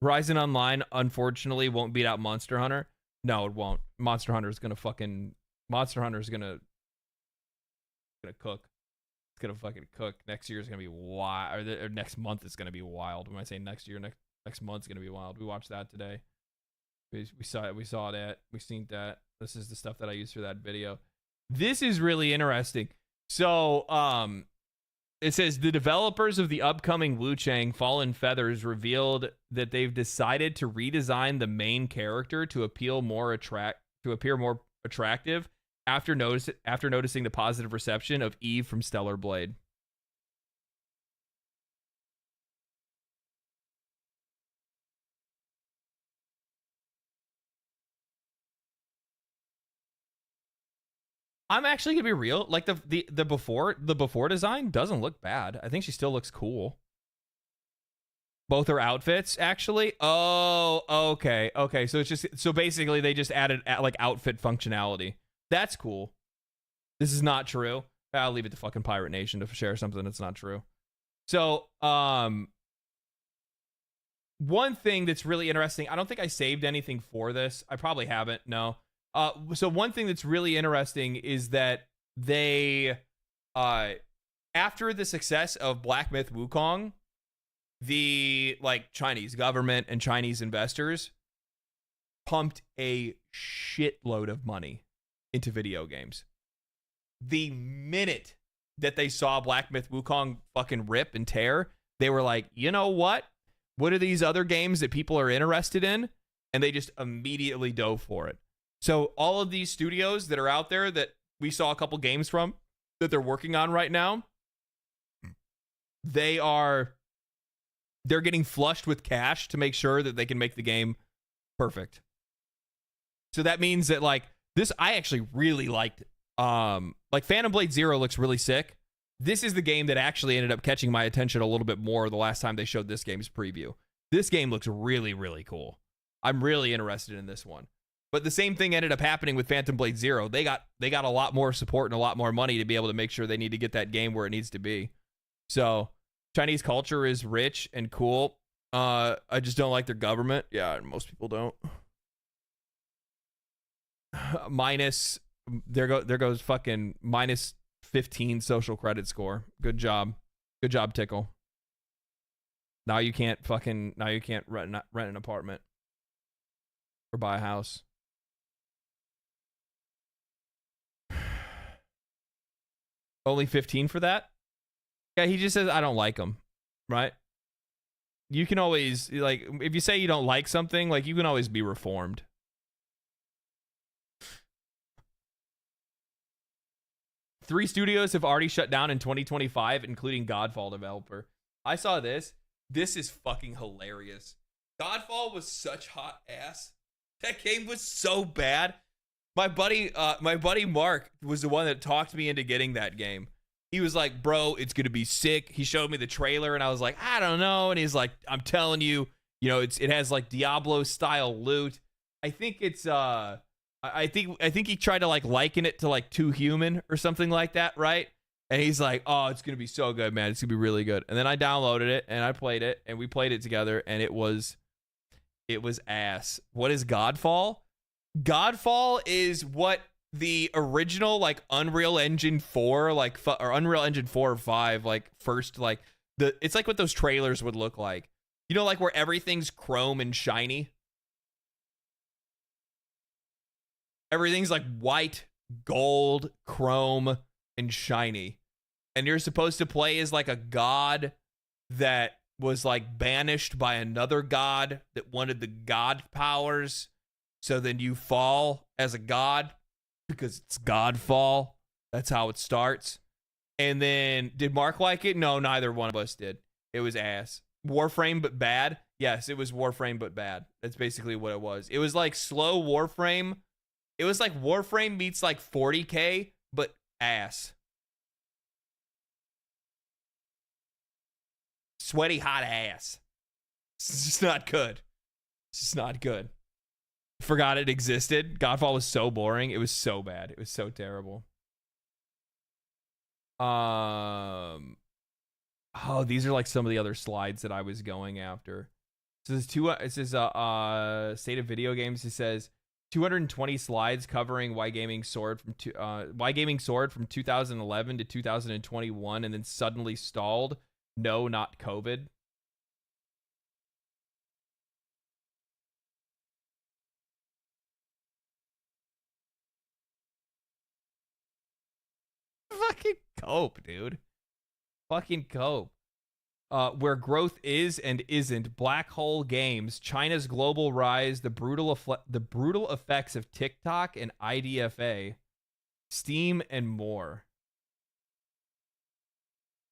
Horizon Online unfortunately won't beat out Monster Hunter. No, it won't. Monster Hunter is gonna cook. It's gonna fucking cook. Next year is gonna be wild, or next month is gonna be wild. When I say next year, next month's gonna be wild. We watched that today. We saw it. We saw that. We seen that. This is the stuff that I used for that video. This is really interesting. So, it says the developers of the upcoming Wu Chang Fallen Feathers revealed that they've decided to redesign the main character to appear more attractive after noticing the positive reception of Eve from Stellar Blade. I'm actually gonna be real. Like the before design doesn't look bad. I think she still looks cool. Both her outfits, actually. Oh, okay. So it's just, so basically they just added like outfit functionality. That's cool. This is not true. I'll leave it to fucking Pirate Nation to share something that's not true. So, one thing that's really interesting, I don't think I saved anything for this. I probably haven't, no. So one thing that's really interesting is that they, after the success of Black Myth Wukong, the like Chinese government and Chinese investors pumped a shitload of money into video games. The minute that they saw Black Myth Wukong fucking rip and tear, they were like, you know what? What are these other games that people are interested in? And they just immediately dove for it. So all of these studios that are out there that we saw a couple games from that they're working on right now, they're getting flushed with cash to make sure that they can make the game perfect. So that means that like this, I actually really liked. Like Phantom Blade Zero looks really sick. This is the game that actually ended up catching my attention a little bit more the last time they showed this game's preview. This game looks really, really cool. I'm really interested in this one. But the same thing ended up happening with Phantom Blade Zero. They got a lot more support and a lot more money to be able to make sure they need to get that game where it needs to be. So Chinese culture is rich and cool. I just don't like their government. Yeah, most people don't. Minus, there goes fucking minus 15 social credit score. Good job, Tickle. Now you can't rent an apartment or buy a house. Only 15 for that? Yeah, he just says I don't like him, right? You can always, like, if you say you don't like something, like, you can always be reformed. Three studios have already shut down in 2025, including Godfall developer. I saw this. This is fucking hilarious. Godfall was such hot ass. That game was so bad. My buddy Mark was the one that talked me into getting that game. He was like, bro, it's going to be sick. He showed me the trailer and I was like, I don't know. And he's like, I'm telling you, it has like Diablo style loot. I think it's, I think he tried to like liken it to like Too Human or something like that, right? And he's like, oh, it's going to be so good, man. It's going to be really good. And then I downloaded it and I played it and we played it together and it was ass. What is Godfall? Godfall is what the original like Unreal Engine 4 or Unreal Engine 4 or 5 like first like it's like what those trailers would look like. You know, like where everything's chrome and shiny. Everything's like white, gold, chrome, and shiny. And you're supposed to play as like a god that was like banished by another god that wanted the god powers. So then you fall as a god because it's Godfall. That's how it starts. And then did Mark like it? No, neither one of us did. It was ass. Warframe but bad? Yes, it was Warframe but bad. That's basically what it was. It was like slow Warframe. It was like Warframe meets like 40K, but ass. Sweaty hot ass. It's just not good. It's just not good. Forgot it existed. Godfall was so boring. It was so bad. It was so terrible. Oh, these are like some of the other slides that I was going after. So there's it says State of Video Games. It says 220 slides covering why gaming soared from 2011 to 2021 and then suddenly stalled. No, not COVID. Fucking cope, dude. Fucking cope. Where growth is and isn't. Black hole games. China's global rise. The brutal effects of TikTok and IDFA. Steam and more.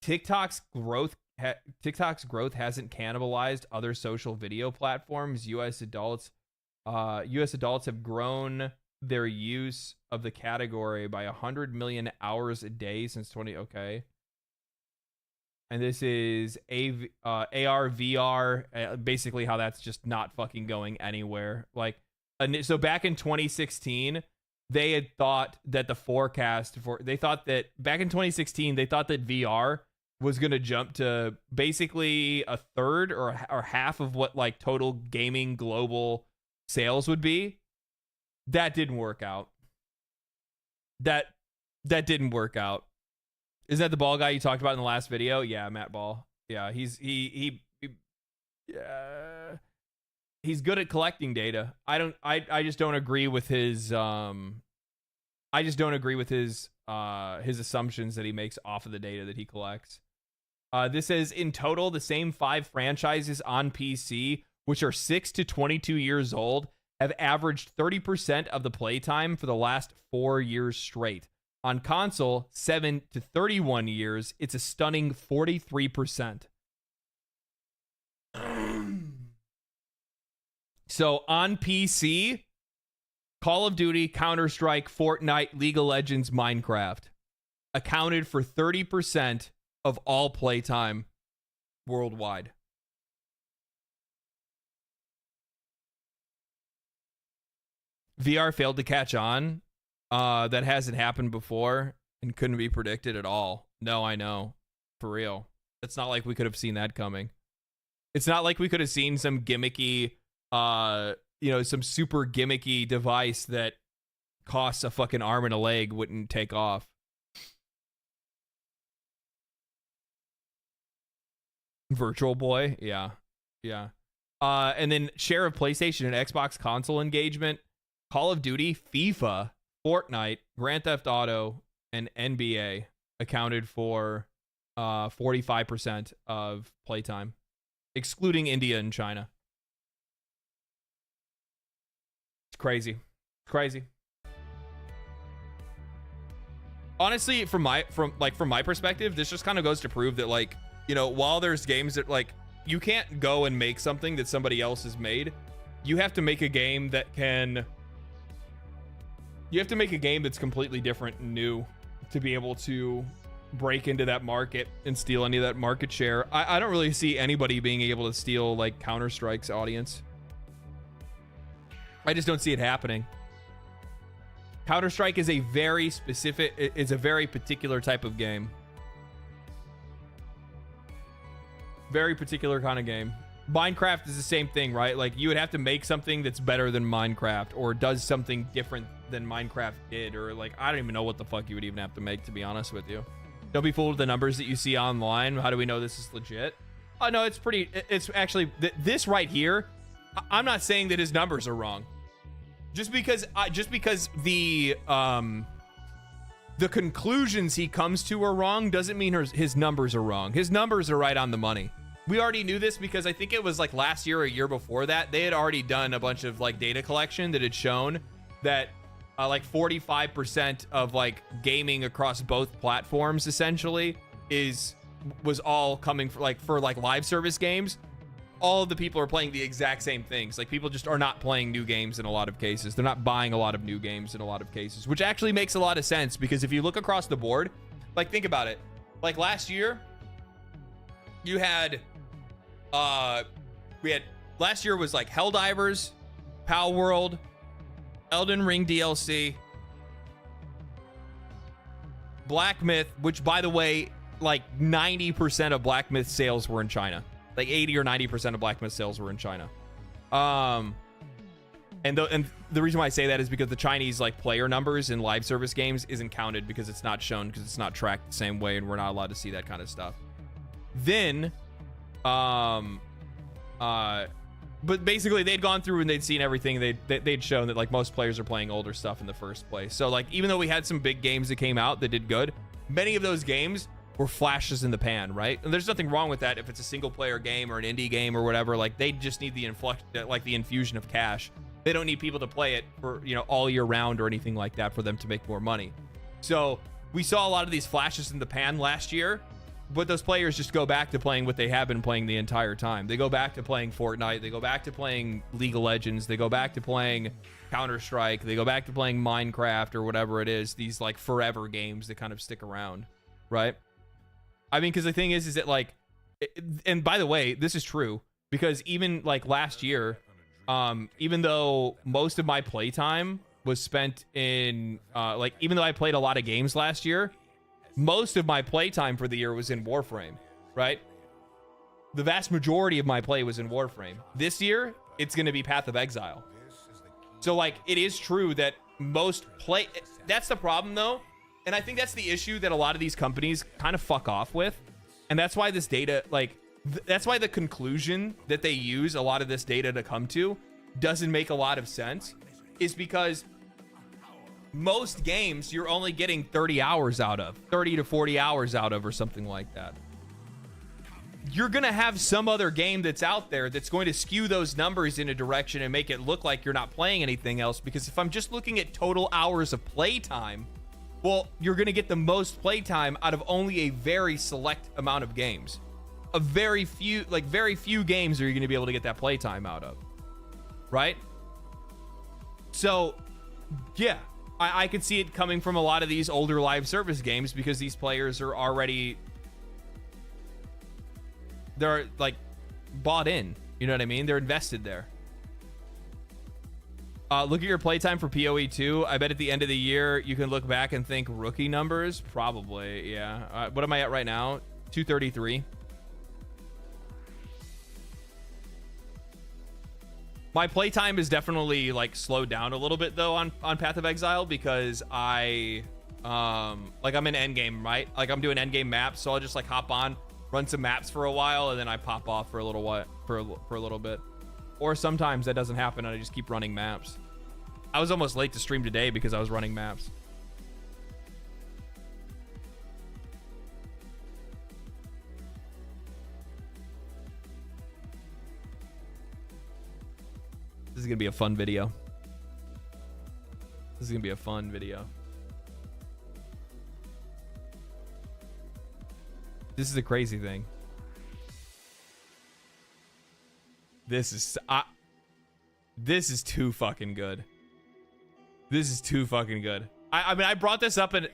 TikTok's growth hasn't cannibalized other social video platforms. U.S. adults have grown their use of the category by 100 million hours a day since 20. Okay. And this is AR VR, basically how that's just not fucking going anywhere. Like, so back in 2016, they had thought that back in 2016, they thought that VR was going to jump to basically a third or half of what like total gaming global sales would be. That didn't work out. That didn't work out. Isn't that the Ball guy you talked about in the last video? Yeah, Matt Ball. Yeah, he Yeah. He's good at collecting data. I just don't agree with his his assumptions that he makes off of the data that he collects. This says in total, the same 5 franchises on PC, which are 6 to 22 years old, have averaged 30% of the playtime for the last 4 years straight. On console, 7 to 31 years, it's a stunning 43%. So on PC, Call of Duty, Counter-Strike, Fortnite, League of Legends, Minecraft accounted for 30% of all playtime worldwide. VR failed to catch on. That hasn't happened before and couldn't be predicted at all. No, I know. For real. It's not like we could have seen that coming. It's not like we could have seen some gimmicky, some super gimmicky device that costs a fucking arm and a leg wouldn't take off. Virtual Boy, yeah. And then share of PlayStation and Xbox console engagement, Call of Duty, FIFA, Fortnite, Grand Theft Auto, and NBA accounted for 45% of playtime, excluding India and China. It's crazy. Honestly, from my perspective, this just kind of goes to prove that, like, you know, while there's games that, like, you can't go and make something that somebody else has made, you have to make a game that can. You have to make a game that's completely different and new to be able to break into that market and steal any of that market share. I don't really see anybody being able to steal, like, Counter-Strike's audience. I just don't see it happening. Counter-Strike is a very particular type of game. Very particular kind of game. Minecraft is the same thing, right? Like, you would have to make something that's better than Minecraft or does something different than Minecraft did, or, like, I don't even know what the fuck you would even have to make, to be honest with you. Don't be fooled with the numbers that you see online. How do we know this is legit? Oh, no, it's actually, this right here, I'm not saying that his numbers are wrong. Just because the conclusions he comes to are wrong doesn't mean his numbers are wrong. His numbers are right on the money. We already knew this because I think it was like last year or a year before that, they had already done a bunch of, like, data collection that had shown that like 45% of, like, gaming across both platforms essentially was all coming for live service games. All of the people are playing the exact same things. Like, people just are not playing new games in a lot of cases. They're not buying a lot of new games in a lot of cases, which actually makes a lot of sense because if you look across the board, like, think about it. Like, last year, you had, last year was like Helldivers, Pal World, Elden Ring DLC, Black Myth, which, by the way, like 90% of Black Myth sales were in China. Like 80 or 90% of Black Myth sales were in China. And the reason why I say that is because the Chinese, like, player numbers in live service games isn't counted because it's not shown, because it's not tracked the same way, and we're not allowed to see that kind of stuff. Then, but basically they'd gone through and they'd seen everything. They'd shown that, like, most players are playing older stuff in the first place. So, like, even though we had some big games that came out that did good, many of those games were flashes in the pan, right? And there's nothing wrong with that if it's a single player game or an indie game or whatever. Like, they just need the infusion of cash. They don't need people to play it for, you know, all year round or anything like that for them to make more money. So we saw a lot of these flashes in the pan last year, but those players just go back to playing what they have been playing the entire time. They go back to playing Fortnite. They go back to playing League of Legends. They go back to playing Counter-Strike. They go back to playing Minecraft or whatever it is. These, like, forever games that kind of stick around, right? I mean, because the thing is that, like, and by the way, this is true because even, like, last year, even though most of my playtime was spent in, like, even though I played a lot of games last year, most of my playtime for the year was in Warframe, right? The vast majority of my play was in Warframe. This year, it's going to be Path of Exile. So, like, it is true that that's the problem, though. And I think that's the issue that a lot of these companies kind of fuck off with. And that's why this data, like, That's why the conclusion that they use a lot of this data to come to doesn't make a lot of sense, is because most games you're only getting 30 hours out of, 30 to 40 hours out of, or something like that. You're going to have some other game that's out there that's going to skew those numbers in a direction and make it look like you're not playing anything else. Because if I'm just looking at total hours of playtime, well, you're going to get the most playtime out of only a very select amount of games. A very few games are you going to be able to get that playtime out of, right? So, yeah, I could see it coming from a lot of these older live service games, because these players are already, they're like bought in, you know what I mean? They're invested there. Look at your playtime for PoE2. I bet at the end of the year you can look back and think rookie numbers. Probably, yeah. What am I at right now? 233. My playtime is definitely like slowed down a little bit though on Path of Exile, because I like I'm in endgame, right? Like I'm doing endgame maps, so I'll just like hop on, run some maps for a while, and then I pop off for a little bit. Or sometimes that doesn't happen and I just keep running maps. I was almost late to stream today because I was running maps. This is gonna be a fun video. This is gonna be a fun video. This is the crazy thing. This is too fucking good. This is too fucking good. I mean, I brought this up in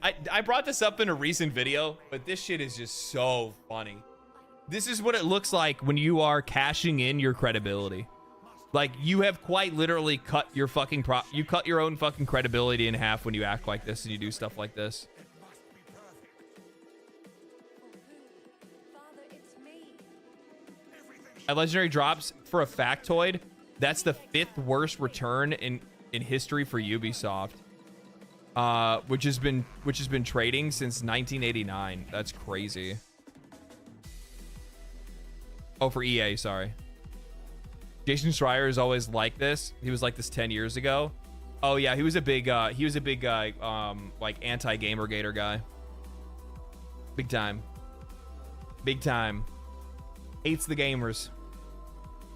a recent video, but this shit is just so funny. This is what it looks like when you are cashing in your credibility. Like, you have quite literally cut your fucking you cut your own fucking credibility in half when you act like this and you do stuff like this. At Legendary drops for a factoid, that's the 5th worst return in history for Ubisoft, which has been trading since 1989. That's crazy. Oh, for EA, sorry. Jason Schreier is always like this. He was like this 10 years ago. Oh yeah, he was a big like anti-Gamergator guy. Big time. Big time. Hates the gamers.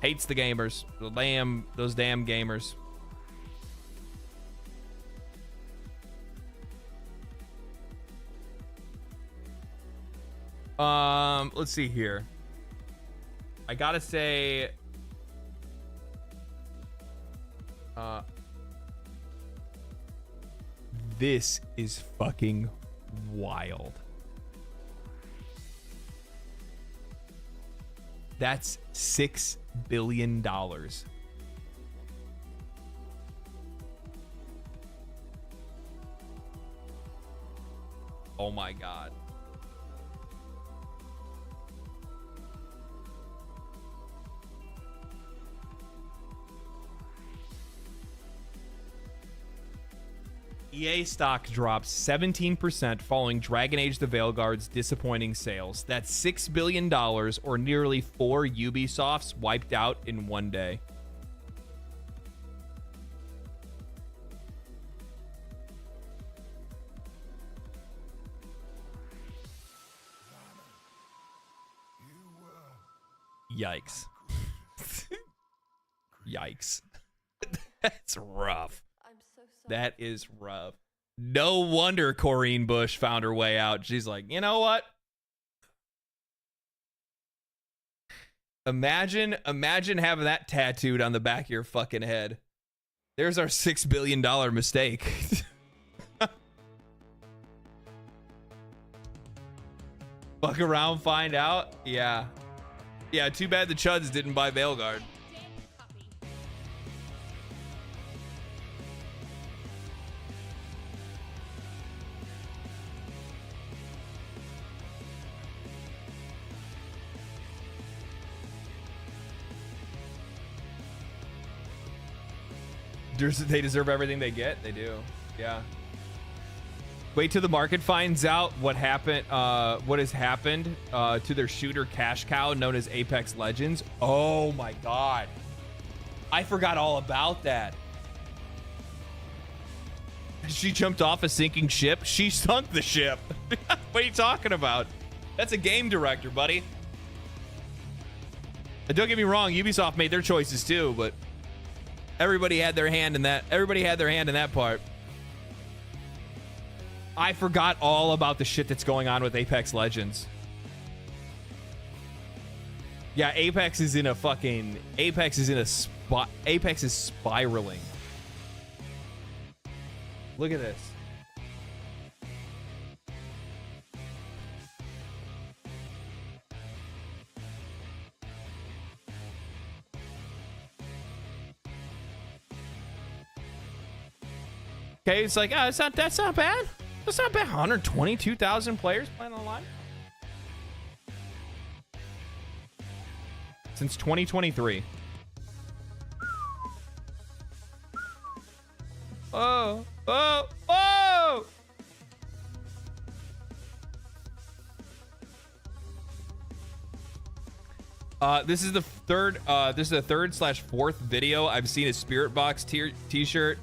Hates the gamers. Those damn gamers. Let's see here. I gotta say, this is fucking wild. That's $6 billion. Oh my God. EA stock drops 17% following Dragon Age the Veilguard's disappointing sales. That's $6 billion, or nearly 4 Ubisofts wiped out in one day. Yikes. Yikes. That's rough. That is rough. No wonder Corrine Bush found her way out. She's like, you know what? Imagine having that tattooed on the back of your fucking head. There's our $6 billion mistake. Fuck around, find out. Yeah. Yeah, too bad the Chuds didn't buy Veilguard. They deserve everything they get. They do. Yeah. Wait till the market finds out what happened, what has happened to their shooter cash cow known as Apex Legends. Oh my God. I forgot all about that. She jumped off a sinking ship. She sunk the ship. What are you talking about? That's a game director, buddy. And don't get me wrong, Ubisoft made their choices too, but everybody had their hand in that. Everybody had their hand in that part. I forgot all about the shit that's going on with Apex Legends. Yeah, Apex is in a fucking... Apex is in a spot... Apex is spiraling. Look at this. Okay, it's like, oh, that's not bad. That's not bad. 122,000 players playing online since 2023. Oh, oh, oh! This is the third. This is the third/fourth video I've seen a Spirit Box T-shirt.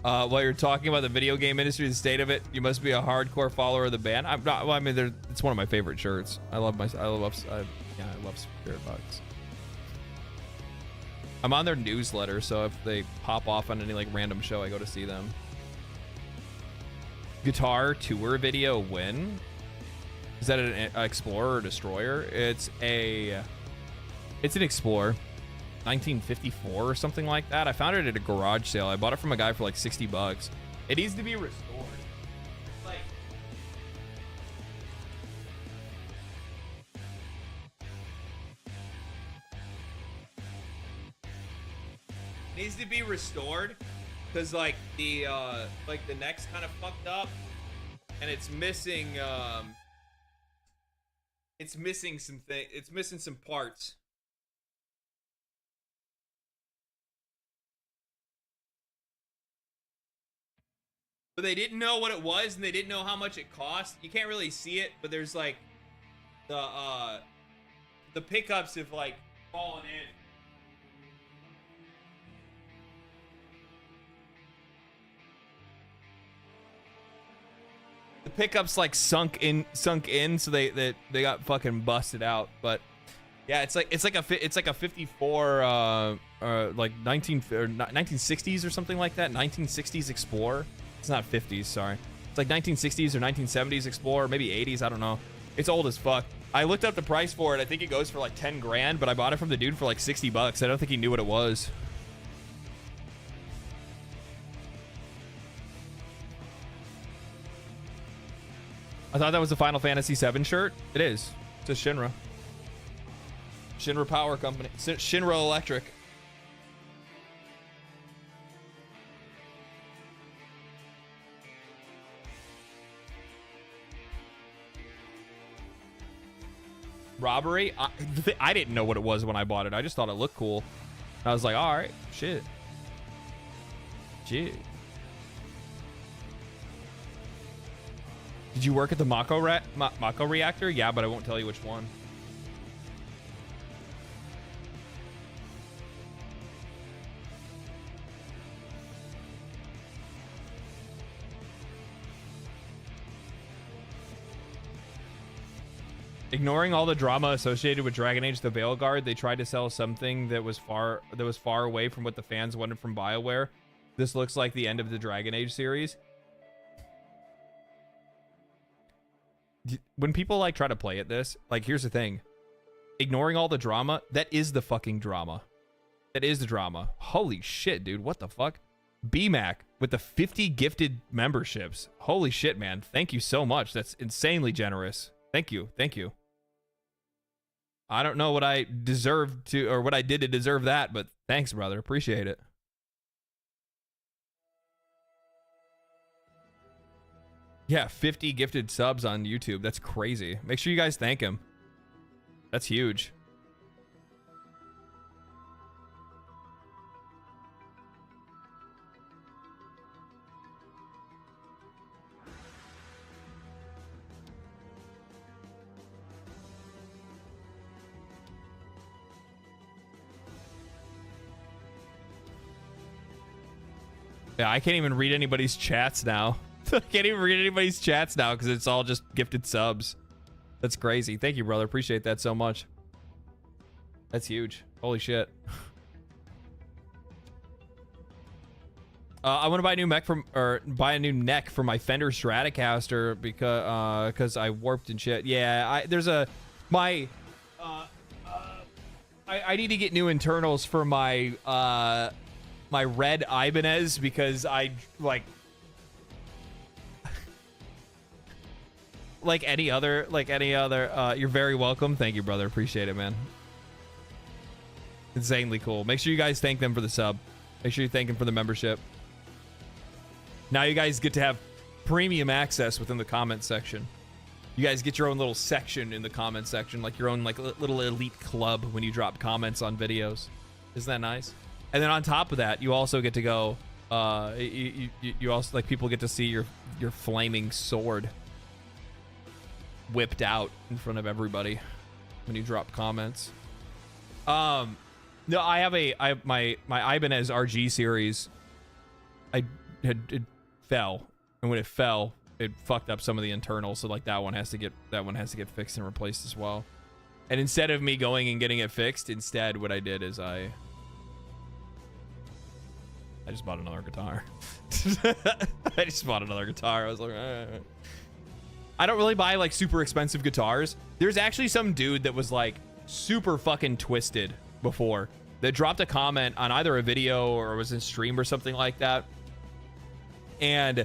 While you're talking about the video game industry, the state of it, you must be a hardcore follower of the band. I'm not. Well, I mean, it's one of my favorite shirts. I love Spirit Box. I'm on their newsletter, so if they pop off on any like random show, I go to see them. Guitar tour video win. Is that an Explorer or Destroyer? It's an Explorer. 1954 or something like that. I found it at a garage sale. I bought it from a guy for like 60 bucks. It needs to be restored. Like, it needs to be restored because like the neck's kind of fucked up and it's missing some parts. But they didn't know what it was, and they didn't know how much it cost. You can't really see it, but there's like the pickups have like fallen in. The pickups like sunk in, so they got fucking busted out. But yeah, it's like a 54 like 1960s or something like that. 1960s Explorer. It's not 50s, sorry. It's like 1960s or 1970s Explorer, maybe 80s, I don't know. It's old as fuck. I looked up the price for it. I think it goes for like 10 grand, but I bought it from the dude for like 60 bucks. I don't think he knew what it was. I thought that was the Final Fantasy VII shirt. It is. It's a Shinra. Shinra Power Company. Shinra Electric. Robbery? I didn't know what it was when I bought it. I just thought it looked cool. I was like, all right, shit. Did you work at the Mako reactor? Yeah, but I won't tell you which one. Ignoring all the drama associated with Dragon Age: The Veilguard, they tried to sell something that was far away from what the fans wanted from BioWare. This looks like the end of the Dragon Age series. When people like try to play at this, like here's the thing. Ignoring all the drama, that is the fucking drama. That is the drama. Holy shit, dude. What the fuck? BMAC with the 50 gifted memberships. Holy shit, man. Thank you so much. That's insanely generous. Thank you. Thank you. I don't know what I deserved to, or what I did to deserve that, but thanks, brother. Appreciate it. Yeah, 50 gifted subs on YouTube. That's crazy. Make sure you guys thank him. That's huge. Yeah, I can't even read anybody's chats now. I can't even read anybody's chats now because it's all just gifted subs. That's crazy. Thank you, brother. Appreciate that so much. That's huge. Holy shit. I want to buy a new mech buy a new neck for my Fender Stratocaster because I warped and shit. Yeah, I need to get new internals for my my red Ibanez because I like any other you're very welcome. Thank you, brother. Appreciate it, man. Insanely cool. Make sure you guys thank them for the sub. Make sure you thank them for the membership. Now you guys get to have premium access within the comment section. You guys get your own little section in the comment section, like your own like little elite club when you drop comments on videos. Isn't that nice? And then on top of that, you also get to go. You also like people get to see your flaming sword whipped out in front of everybody when you drop comments. No, I have my Ibanez RG series. It fell, and when it fell, it fucked up some of the internals. So like that one has to get fixed and replaced as well. And instead of me going and getting it fixed, instead what I did is I just bought another guitar. I just bought another guitar. I was like, I don't really buy like super expensive guitars. There's actually some dude that was like super fucking twisted before that dropped a comment on either a video or was in stream or something like that. And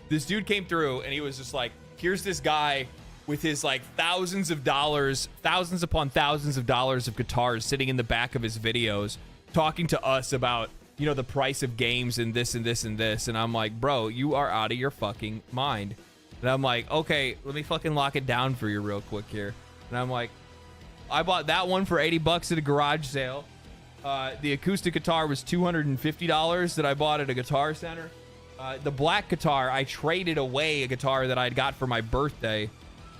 this dude came through and he was just like, here's this guy with his like thousands upon thousands of dollars of guitars sitting in the back of his videos talking to us about, you know, the price of games and this and this and this. And I'm like, bro, you are out of your fucking mind. And I'm like, okay, let me fucking lock it down for you real quick here. And I'm like, I bought that one for $80 at a garage sale. The acoustic guitar was $250 that I bought at a Guitar Center. The black guitar, I traded away a guitar that I'd got for my birthday.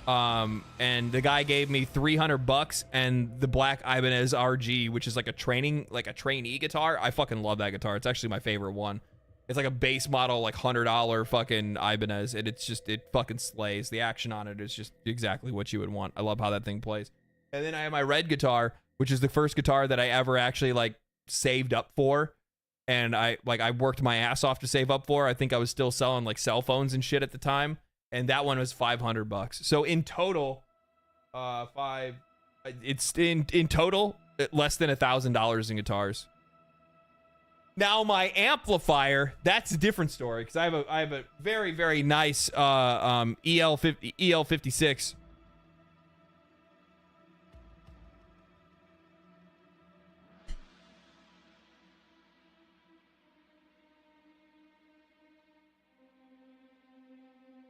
And the guy gave me $300 and the black Ibanez RG, which is like a trainee guitar. I fucking love that guitar. It's actually my favorite one. It's like a base model, like $100 fucking Ibanez. And it fucking slays. The action on it is just exactly what you would want. I love how that thing plays. And then I have my red guitar, which is the first guitar that I ever actually like saved up for. And I worked my ass off to save up for. I think I was still selling like cell phones and shit at the time. And that one was $500. So in total, it's in total less than $1,000 in guitars. Now my amplifier, that's a different story because I have a very, very nice EL56.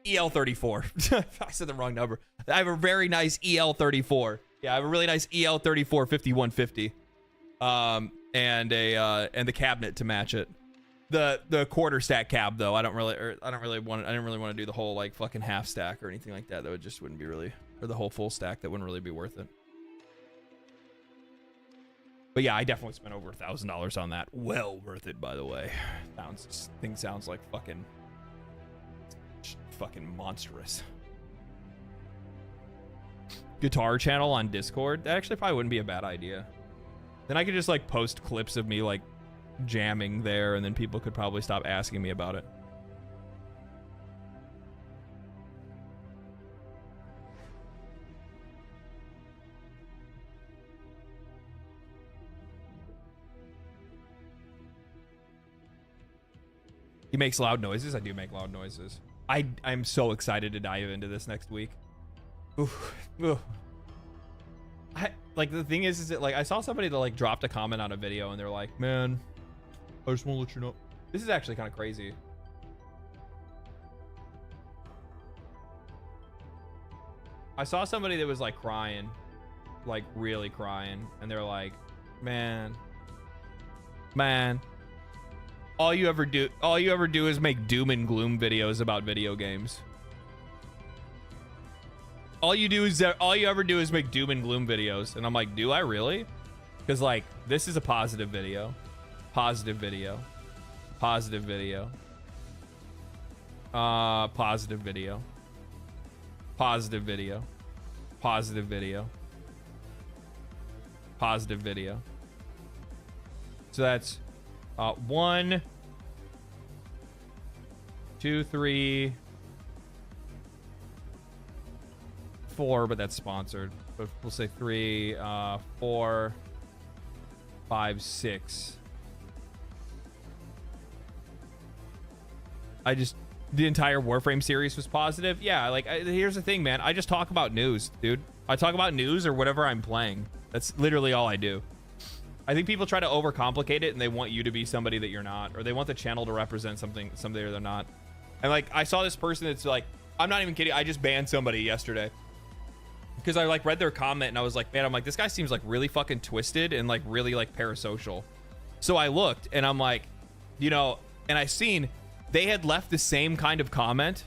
EL34. I said the wrong number. I have a very nice EL34. Yeah, I have a really nice EL34 5150. And the cabinet to match it. The quarter stack cab though, I didn't really want to do the whole like fucking half stack or anything like that. That wouldn't be really, or the whole full stack. That wouldn't really be worth it. But yeah, I definitely spent over $1,000 on that. Well worth it, by the way. Thing sounds like fucking monstrous. Guitar channel on Discord. That actually probably wouldn't be a bad idea. Then I could just like post clips of me like jamming there, and then people could probably stop asking me about it. He makes loud noises. I do make loud noises. I'm so excited to dive into this next week. Oof. Oof. Like the thing is that like I saw somebody that like dropped a comment on a video and they're like, man, I just want to let you know. This is actually kind of crazy. I saw somebody that was like crying, like really crying, and they're like, man, all you ever do is make doom and gloom videos about video games. All you ever do is make doom and gloom videos. And I'm like, do I really? Because like, this is a positive video. Positive video. Positive video. Positive video. Positive video. Positive video. Positive video. So that's 1, 2, 3, 4, but that's sponsored. But we'll say 3, 4, 5, 6. The entire Warframe series was positive. Yeah, like, here's the thing, man. I just talk about news, dude. I talk about news or whatever I'm playing. That's literally all I do. I think people try to overcomplicate it, and they want you to be somebody that you're not, or they want the channel to represent somebody that they're not. And like, I saw this person that's like, I'm not even kidding. I just banned somebody yesterday because I like read their comment and I was like, man, I'm like, this guy seems like really fucking twisted and like really like parasocial. So I looked and I'm like, you know, and I seen they had left the same kind of comment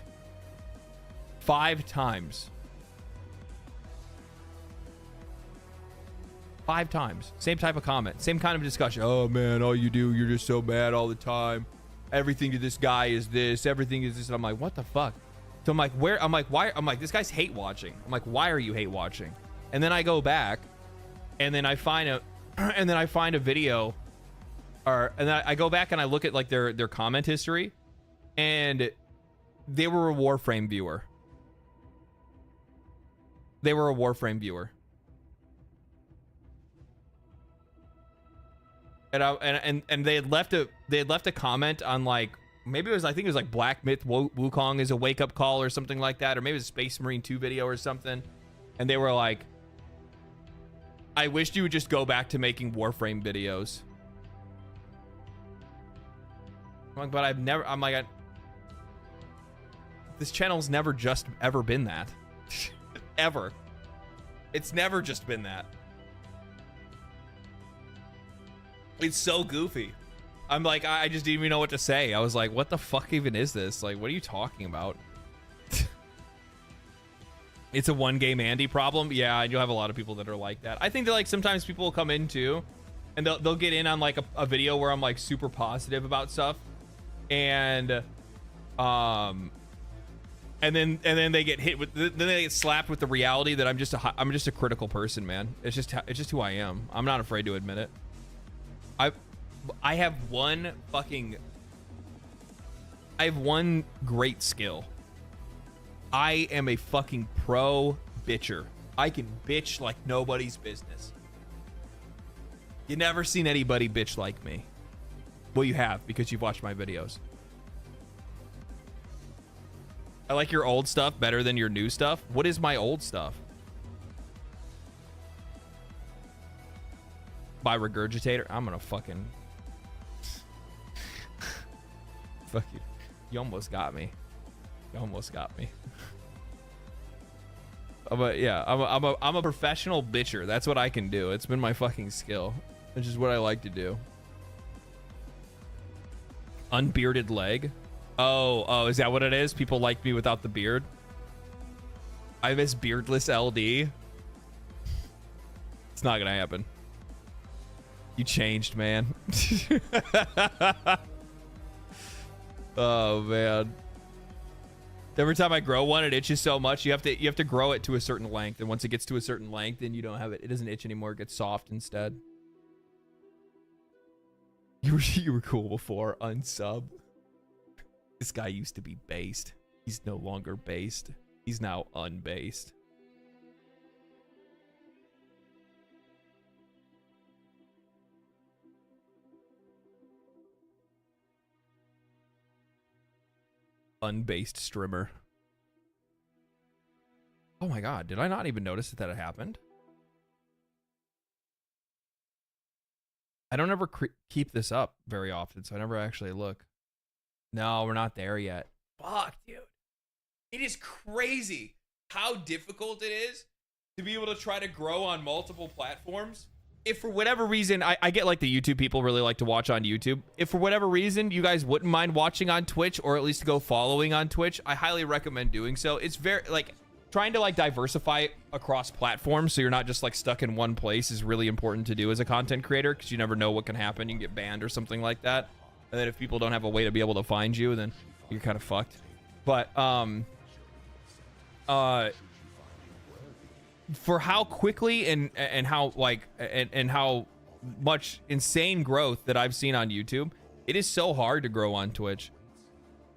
5 times. 5 times. Same type of comment. Same kind of discussion. Oh, man, all you do, you're just so mad all the time. Everything to this guy is this. Everything is this. And I'm like, what the fuck? So I'm like, where? I'm like, why? I'm like, this guy's hate watching. I'm like, why are you hate watching? And then I go back and then I find a video and then I go back and I look at like their comment history, and they were a Warframe viewer. They were a Warframe viewer. And they had left a comment on like, maybe it was, I think it was like Black Myth Wukong is a wake up call or something like that, or maybe it was a Space Marine 2 video or something. And they were like, I wished you would just go back to making Warframe videos. I'm like, but I'm like, this channel's never just ever been that. Ever. It's never just been that. It's so goofy. I'm like, I just didn't even know what to say. I was like, what the fuck even is this? Like, what are you talking about? It's a one game Andy problem. Yeah, and you'll have a lot of people that are like that. I think that like sometimes people will come in too, and they'll get in on like a video where I'm like super positive about stuff, and then they get hit with, then they get slapped with the reality that I'm just a critical person, man. It's just who I am. I'm not afraid to admit it. I have one great skill. I am a fucking pro bitcher. I can bitch like nobody's business. You never seen anybody bitch like me. Well, you have, because you've watched my videos. I like your old stuff better than your new stuff. What is my old stuff? By Regurgitator? I'm gonna fucking... Fuck you. You almost got me. You almost got me. But yeah, I'm a professional bitcher. That's what I can do. It's been my fucking skill. It's just what I like to do. Unbearded leg? Oh, is that what it is? People like me without the beard? I miss beardless LD. It's not gonna happen. You changed, man. Oh man. Every time I grow one, it itches so much. You have to grow it to a certain length, and once it gets to a certain length, then you don't have it. It doesn't itch anymore. It gets soft instead. You were cool before. Unsub. This guy used to be based. He's no longer based. He's now unbased. Unbased streamer. Oh my god, did I not even notice that it happened? I don't ever keep this up very often, so I never actually look. No, we're not there yet. Fuck, dude. It is crazy how difficult it is to be able to try to grow on multiple platforms. If for whatever reason, I get like the YouTube people really like to watch on YouTube. If for whatever reason you guys wouldn't mind watching on Twitch, or at least go following on Twitch, I highly recommend doing so. It's very like trying to like diversify across platforms, so you're not just like stuck in one place, is really important to do as a content creator, because you never know what can happen. You can get banned or something like that, and then if people don't have a way to be able to find you, then you're kind of fucked. But for how quickly and how like and how much insane growth that I've seen on YouTube, it is so hard to grow on Twitch.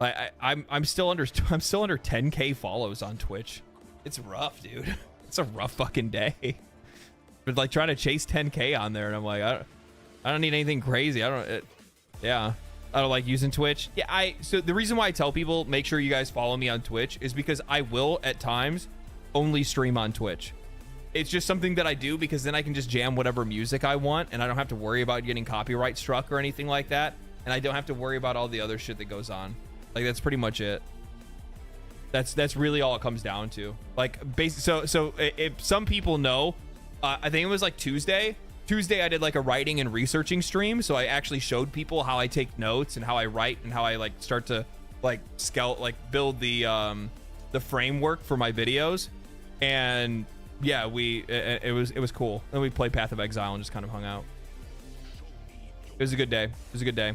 I'm still under 10K follows on Twitch. It's rough, dude. It's a rough fucking day. But like trying to chase 10K on there, and I'm like, I don't need anything crazy. I don't like using Twitch. Yeah, so the reason why I tell people make sure you guys follow me on Twitch is because I will at times only stream on Twitch. It's just something that I do because then I can just jam whatever music I want, and I don't have to worry about getting copyright struck or anything like that, and I don't have to worry about all the other shit that goes on. Like, that's pretty much it. That's really all it comes down to. Like, so if some people know, I think it was like Tuesday I did like a writing and researching stream, so I actually showed people how I take notes and how I write and how I like start to like build the framework for my videos. And yeah, it was cool. Then we played Path of Exile and just kind of hung out. It was a good day. It was a good day.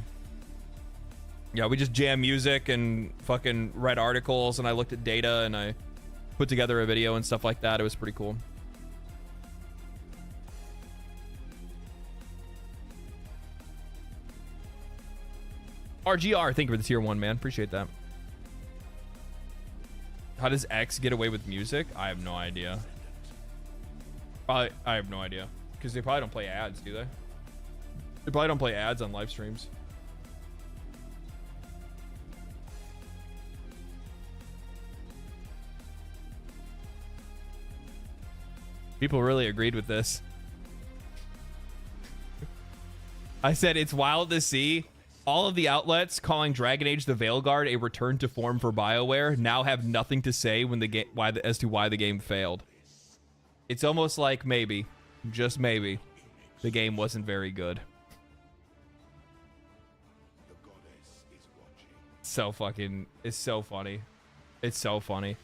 Yeah, we just jammed music and fucking read articles, and I looked at data and I put together a video and stuff like that. It was pretty cool. RGR, thank you for the tier 1, man. Appreciate that. How does X get away with music? I have no idea. I have no idea. Because they probably don't play ads, do they? They probably don't play ads on live streams. People really agreed with this. I said it's wild to see all of the outlets calling Dragon Age the Veilguard a return to form for BioWare now have nothing to say when the game as to why the game failed. It's almost like maybe, just maybe, the game wasn't very good. So fucking, it's so funny. It's so funny.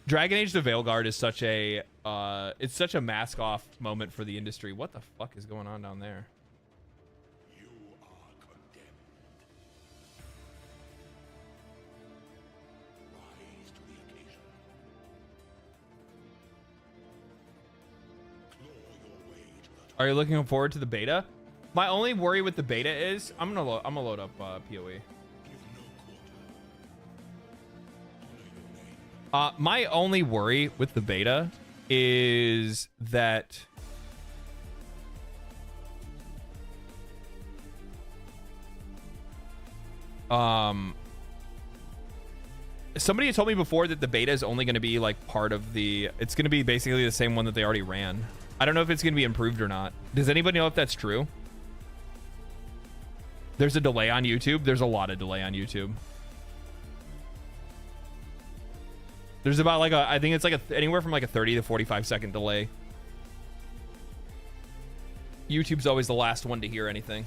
Dragon Age the Veilguard is such a it's such a mask off moment for the industry. What the fuck is going on down there? Are you looking forward to the beta? My only worry with the beta is I'm gonna load up PoE. My only worry with the beta is that somebody told me before that the beta is only going to be like part of the, it's going to be basically the same one that they already ran. I don't know if it's going to be improved or not. Does anybody know if that's true? There's a delay on YouTube. There's a lot of delay on YouTube. There's about like I think it's like anywhere from like a 30 to 45 second delay. YouTube's always the last one to hear anything.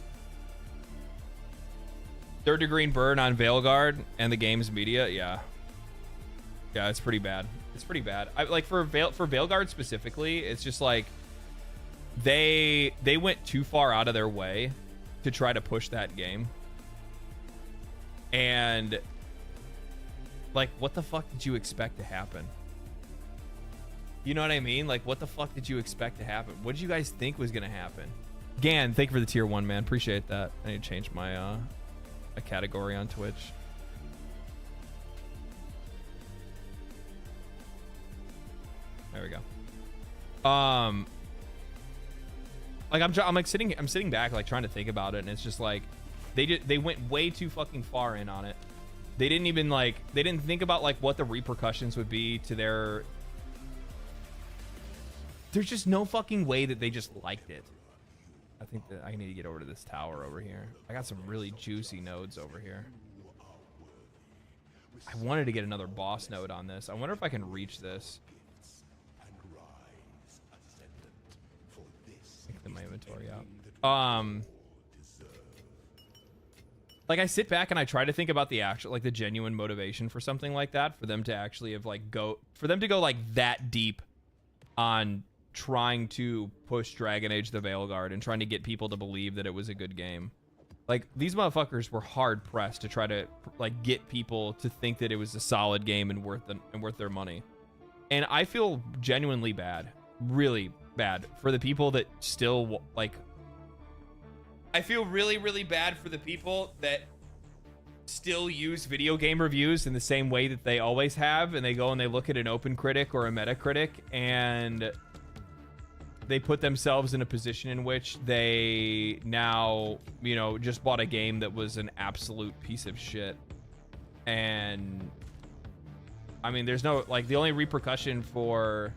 Third degree burn on Veilguard and the game's media. Yeah, it's pretty bad. It's pretty bad. Like for Veilguard specifically, it's just like they went too far out of their way to try to push that game. And like, what the fuck did you expect to happen? You know what I mean? Like, what the fuck did you expect to happen? What did you guys think was gonna happen? Gan, thank you for the tier 1, man. Appreciate that. I need to change my a category on Twitch. There we go. Like I'm like sitting back like trying to think about it, and it's just like they went way too fucking far in on it. They didn't even like, they didn't think about like what the repercussions would be to their, there's just no fucking way that they just liked it. I think that I need to get over to this tower over here. I got some really juicy nodes over here. I wanted to get another boss node on this. I wonder if I can reach this. Clean my inventory out. Like I sit back and I try to think about the actual, like the genuine motivation for something like that, for them to actually have like go like that deep on trying to push Dragon Age the Veilguard and trying to get people to believe that it was a good game. Like, these motherfuckers were hard pressed to try to like get people to think that it was a solid game and worth their money. And I feel genuinely bad, really bad for the people that still like. I feel really, really bad for the people that still use video game reviews in the same way that they always have, and they go and they look at an Open Critic or a Metacritic and they put themselves in a position in which they now, you know, just bought a game that was an absolute piece of shit. And I mean, there's no, like, the only repercussion for,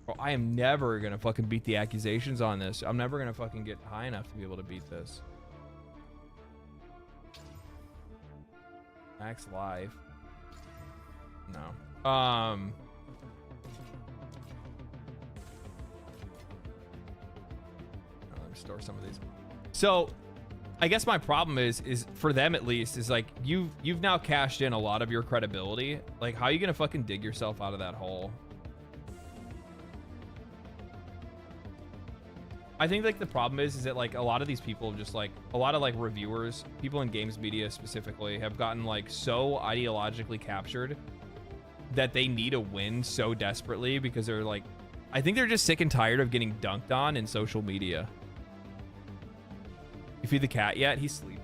bro, I am never gonna fucking beat the accusations on this. I'm never gonna fucking get high enough to be able to beat this. Max Live. No. Let me store some of these. So I guess my problem is for them at least, is like you've now cashed in a lot of your credibility. Like, how are you gonna fucking dig yourself out of that hole? I think like the problem is that like a lot of these people, just like a lot of like reviewers, people in games media specifically, have gotten like so ideologically captured that they need a win so desperately because they're like, I think they're just sick and tired of getting dunked on in social media. You feed the cat yet? He's sleeping.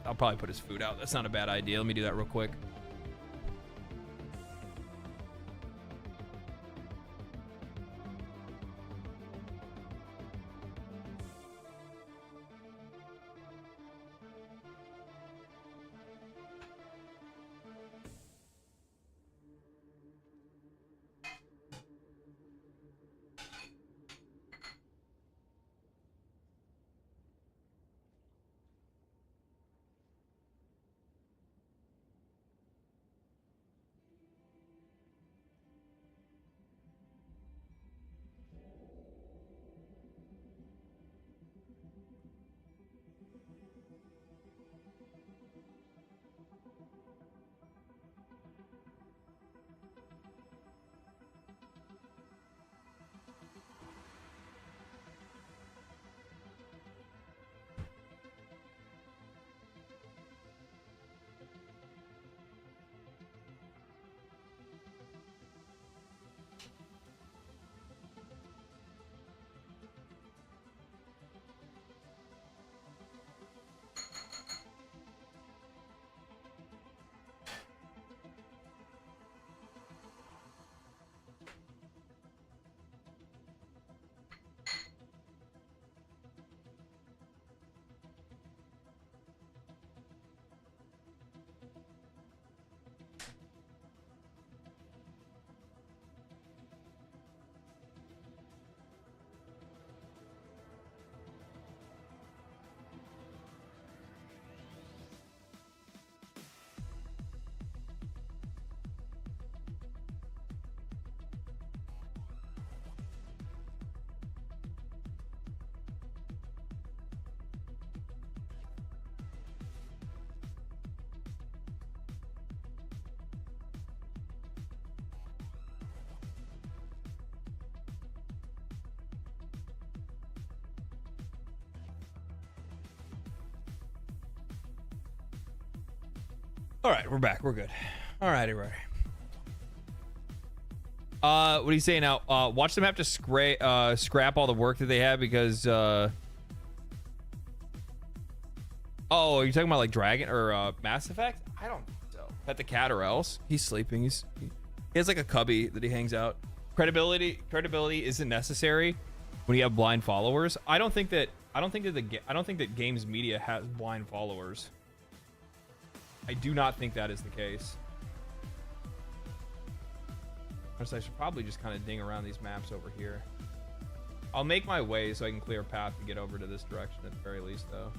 I'll probably put his food out. That's not a bad idea. Let me do that real quick. All right, we're back. We're good. All righty, right. What do you say now? Watch them have to scrap all the work that they have because oh, are you talking about like Dragon or Mass Effect? I don't think so. Pet the cat or else. He's sleeping. He has like a cubby that he hangs out. Credibility isn't necessary when you have blind followers. I don't think that games media has blind followers. I do not think that is the case. I should probably just kind of ding around these maps over here. I'll make my way so I can clear a path to get over to this direction at the very least, though.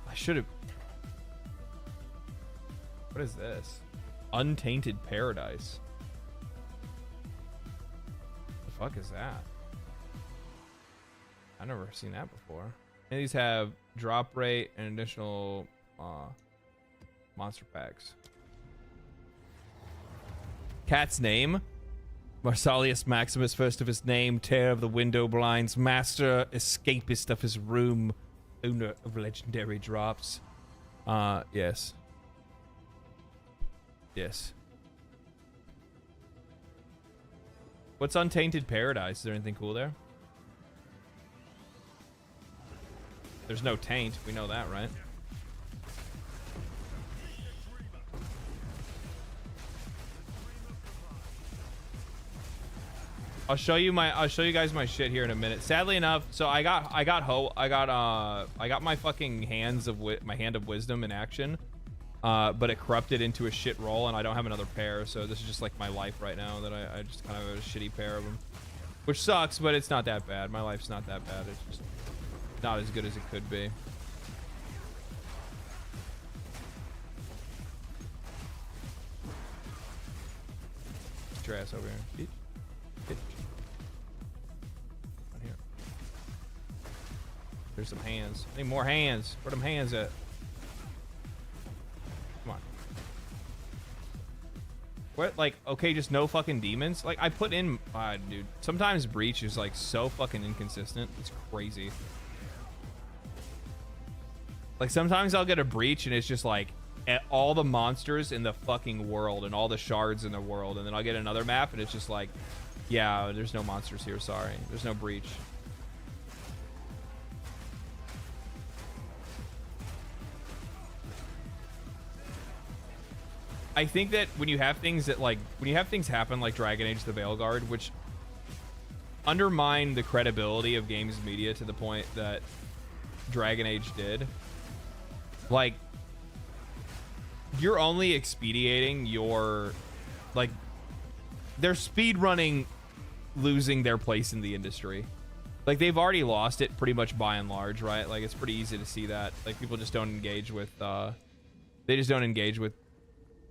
I should have... What is this? Untainted Paradise. What the fuck is that? I've never seen that before. And these have drop rate and additional monster packs. Cat's name? Marsalius Maximus, first of his name, tear of the window blinds, master, escapist of his room, owner of legendary drops. Yes. Yes. What's Untainted Paradise? Is there anything cool there? There's no taint. We know that, right? I'll show you guys my shit here in a minute. Sadly enough, so I got my fucking hand of wisdom in action, but it corrupted into a shit roll, and I don't have another pair. So this is just like my life right now, that I just kind of have a shitty pair of them, which sucks, but it's not that bad. My life's not that bad. It's just not as good as it could be. Get your ass over here. Get. Right here. There's some hands. I need more hands. Where them hands at? Come on. What? Like, okay, just no fucking demons? Like, I put in... dude. Sometimes Breach is, like, so fucking inconsistent. It's crazy. Like, sometimes I'll get a Breach and it's just, like, all the monsters in the fucking world and all the shards in the world. And then I'll get another map and it's just like... Yeah, there's no monsters here, sorry. There's no Breach. I think that when you have things that happen like Dragon Age the Veilguard, which undermine the credibility of games media to the point that Dragon Age did, like, you're only expediting your, like, they're speedrunning losing their place in the industry. Like, they've already lost it pretty much by and large, right? Like, it's pretty easy to see that. Like, people just don't engage with, they just don't engage with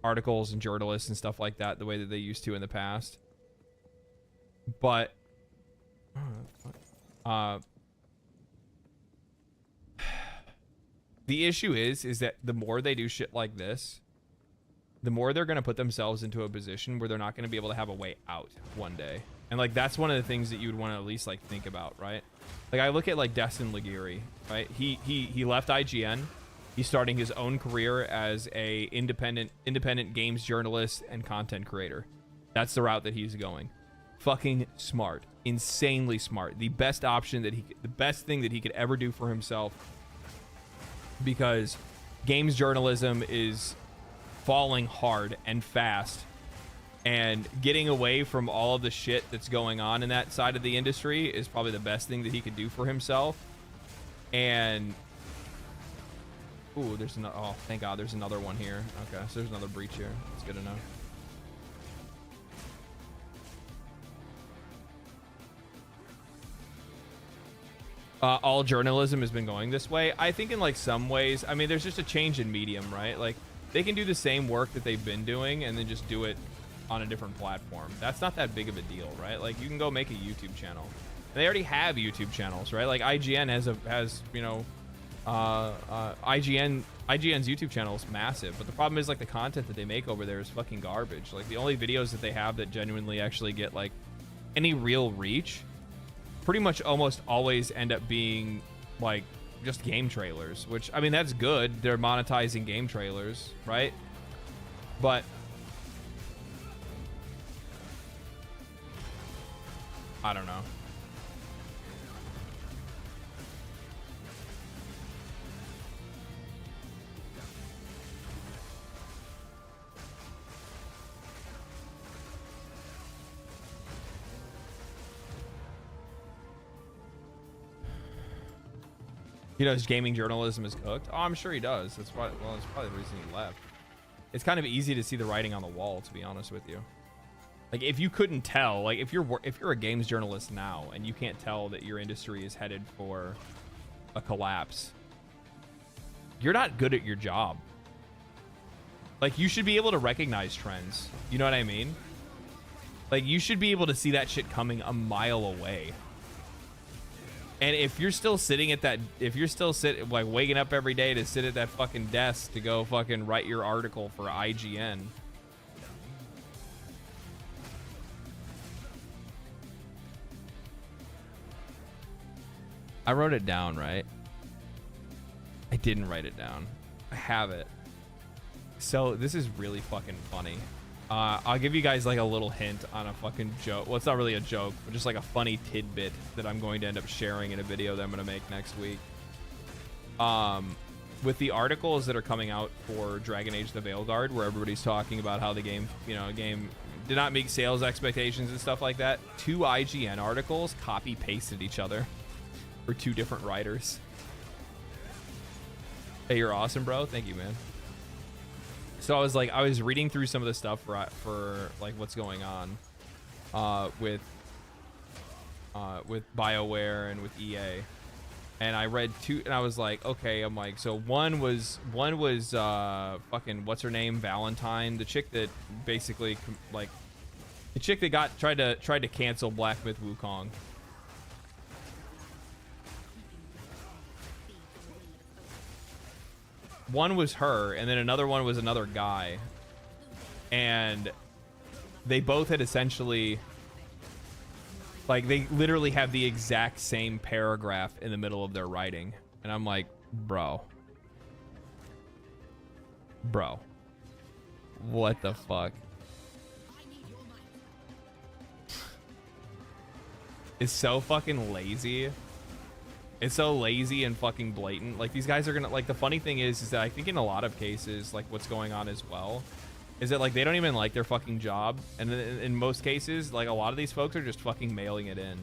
articles and journalists and stuff like that the way that they used to in the past. But, the issue is that the more they do shit like this, the more they're going to put themselves into a position where they're not going to be able to have a way out one day. And, like, that's one of the things that you would want to at least, like, think about, right? Like, I look at, like, Destin Liguri, right? He left IGN. He's starting his own career as a independent games journalist and content creator. That's the route that he's going. Fucking smart. Insanely smart. The best option that the best thing that he could ever do for himself, because games journalism is falling hard and fast, and getting away from all of the shit that's going on in that side of the industry is probably the best thing that he could do for himself. And ooh, there's another, oh thank God there's another one here. Okay, so there's another Breach here. That's good to know. All journalism has been going this way. I think in, like, some ways, I mean, there's just a change in medium, right? Like, they can do the same work that they've been doing and then just do it on a different platform. That's not that big of a deal, right? Like, you can go make a YouTube channel. They already have YouTube channels, right? Like, IGN has you know, IGN's YouTube channel is massive, but the problem is, like, the content that they make over there is fucking garbage. Like, the only videos that they have that genuinely actually get, like, any real reach pretty much almost always end up being, like, just game trailers, which, I mean, that's good. They're monetizing game trailers, right? But I don't know. He knows gaming journalism is cooked. Oh, I'm sure he does. That's probably, well, that's probably the reason he left. It's kind of easy to see the writing on the wall, to be honest with you. Like, if you couldn't tell, like, if you're a games journalist now and you can't tell that your industry is headed for a collapse, you're not good at your job. Like, you should be able to recognize trends. You know what I mean? Like, you should be able to see that shit coming a mile away. And if you're still sitting at that, like, waking up every day to sit at that fucking desk to go fucking write your article for IGN, I wrote it down, right? I didn't write it down. I have it. So this is really fucking funny. I'll give you guys like a little hint on a fucking joke. Well, it's not really a joke, but just like a funny tidbit that I'm going to end up sharing in a video that I'm going to make next week. With the articles that are coming out for Dragon Age the Veilguard, where everybody's talking about how the game, game did not meet sales expectations and stuff like that, 2 IGN articles copy pasted each other for 2 different writers. Hey, you're awesome, bro. Thank you, man. So I was reading through some of the stuff for like what's going on with BioWare and with EA, and I read 2, and I was like, okay, I'm like, so one was fucking what's her name, Valentine, the chick that basically like the chick that tried to cancel Black Myth Wukong. One was her, and then another one was another guy, and they both had essentially, like, they literally have the exact same paragraph in the middle of their writing, and I'm like, bro, what the fuck? It's so fucking lazy. It's so lazy and fucking blatant. Like, these guys are gonna, like, the funny thing is that I think in a lot of cases, like, what's going on as well is that, like, they don't even like their fucking job, and in most cases, like, a lot of these folks are just fucking mailing it in.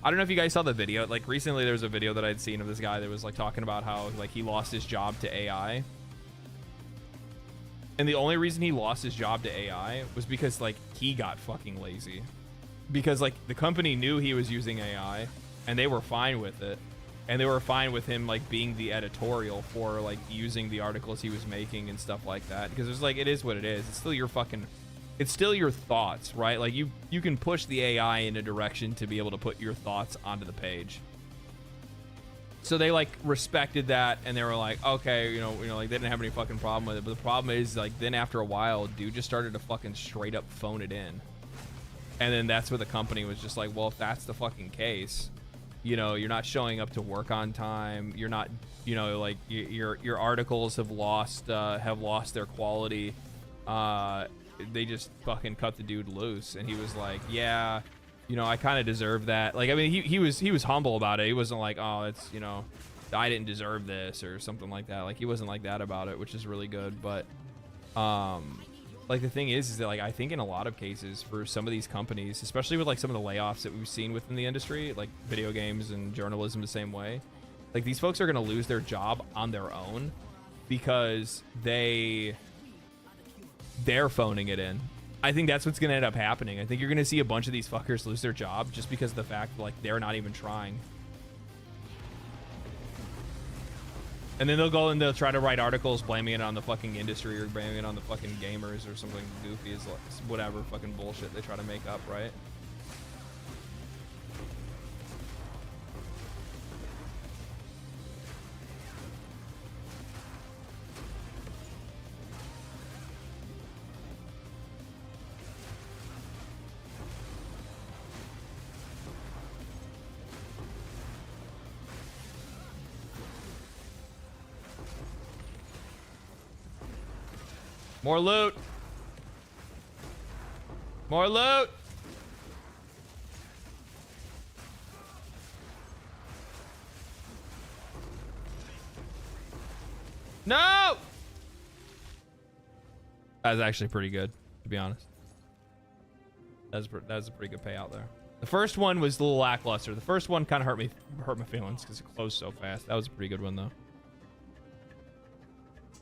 I don't know if you guys saw the video. Like, recently there was a video that I'd seen of this guy that was, like, talking about how, like, he lost his job to AI, and the only reason he lost his job to AI was because, like, he got fucking lazy, because, like, the company knew he was using AI, and they were fine with it. And they were fine with him, like, being the editorial for, like, using the articles he was making and stuff like that. Because it's like, it is what it is. It's still your fucking, it's still your thoughts, right? Like, you can push the AI in a direction to be able to put your thoughts onto the page. So they, like, respected that, and they were like, okay, you know, like, they didn't have any fucking problem with it. But the problem is, like, then after a while, dude just started to fucking straight up phone it in. And then that's where the company was just like, well, if that's the fucking case, you know, you're not showing up to work on time. You're not, you know, like, your articles have lost their quality. They just fucking cut the dude loose, and he was like, yeah, you know, I kind of deserve that. Like, I mean, he was humble about it. He wasn't like, oh, it's, you know, I didn't deserve this or something like that. Like, he wasn't like that about it, which is really good. But like, the thing is that, like, I think in a lot of cases for some of these companies, especially with, like, some of the layoffs that we've seen within the industry, like video games and journalism the same way, like, these folks are going to lose their job on their own because they're phoning it in. I think that's what's going to end up happening. I think you're going to see a bunch of these fuckers lose their job just because of the fact that, like, they're not even trying. And then they'll go and they'll try to write articles blaming it on the fucking industry or blaming it on the fucking gamers or something goofy, as like, whatever fucking bullshit they try to make up, right? More loot. More loot. No. That's actually pretty good, to be honest. That's a pretty good payout there. The first one was a little lackluster. The first one kind of hurt my feelings because it closed so fast. That was a pretty good one though.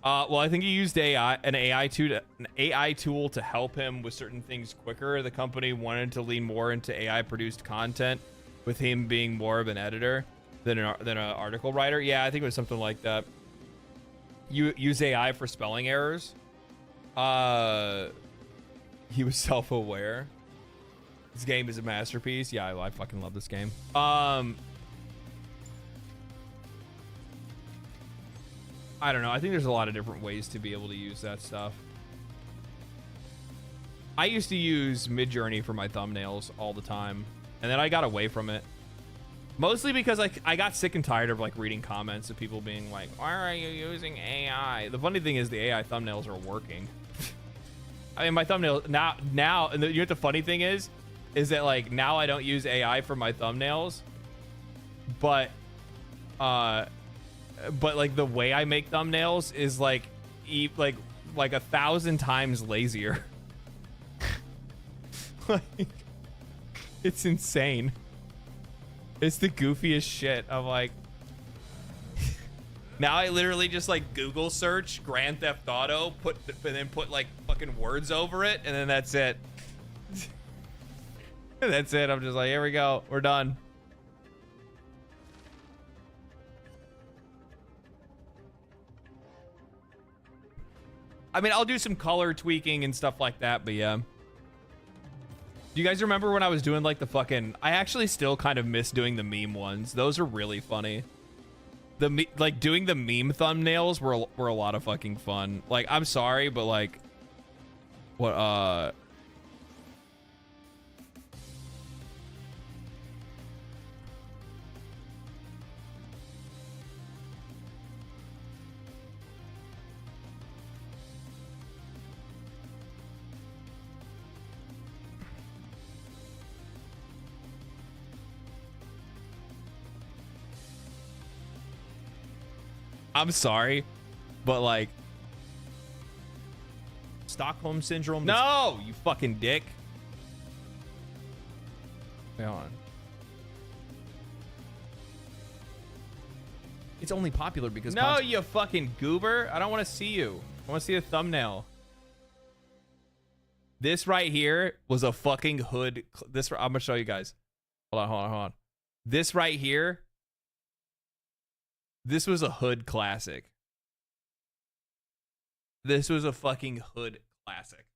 Well, I think he used an AI tool to help him with certain things quicker. The company wanted to lean more into AI produced content, with him being more of an editor than an article writer. Yeah, I think it was something like that. You use AI for spelling errors. He was self-aware. This game is a masterpiece. Yeah, I fucking love this game. I don't know. I think there's a lot of different ways to be able to use that stuff. I used to use Midjourney for my thumbnails all the time, and then I got away from it. Mostly because like I got sick and tired of like reading comments of people being like, why are you using AI? The funny thing is the AI thumbnails are working. I mean, my thumbnail now, and you know what the funny thing is that like now I don't use AI for my thumbnails, but like the way I make thumbnails is like like 1,000 times lazier. Like, it's insane. It's the goofiest shit. I'm like, now I literally just like Google search Grand Theft Auto, and then put like fucking words over it, and then that's it. That's it. I'm just like, here we go. We're done. I mean, I'll do some color tweaking and stuff like that, but yeah. Do you guys remember when I was doing like the fucking... I actually still kind of miss doing the meme ones. Those are really funny. Like doing the meme thumbnails were a lot of fucking fun. Like, I'm sorry, but like... What, I'm sorry, but like Stockholm syndrome. No, you fucking dick. Wait, hold on. It's only popular because no, you fucking goober. I don't want to see you. I want to see a thumbnail. This right here was a fucking hood. This I'm gonna show you guys. Hold on. This right here. This was a hood classic. This was a fucking hood classic.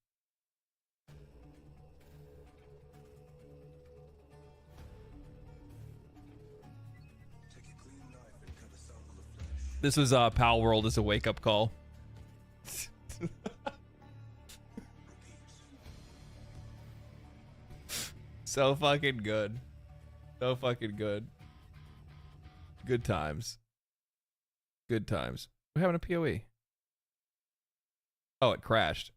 This was Pal World as a wake-up call. So fucking good. So fucking good. Good times. Good times. What happened to PoE? Oh, it crashed.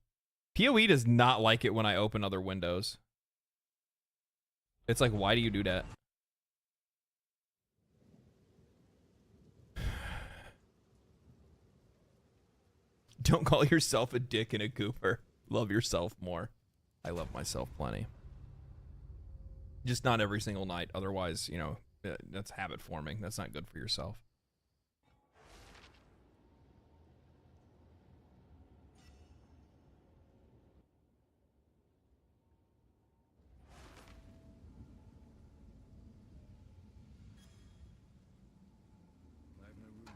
PoE does not like it when I open other windows. It's like, why do you do that? Don't call yourself a dick and a goober. Love yourself more. I love myself plenty. Just not every single night. Otherwise, you know, that's habit forming. That's not good for yourself.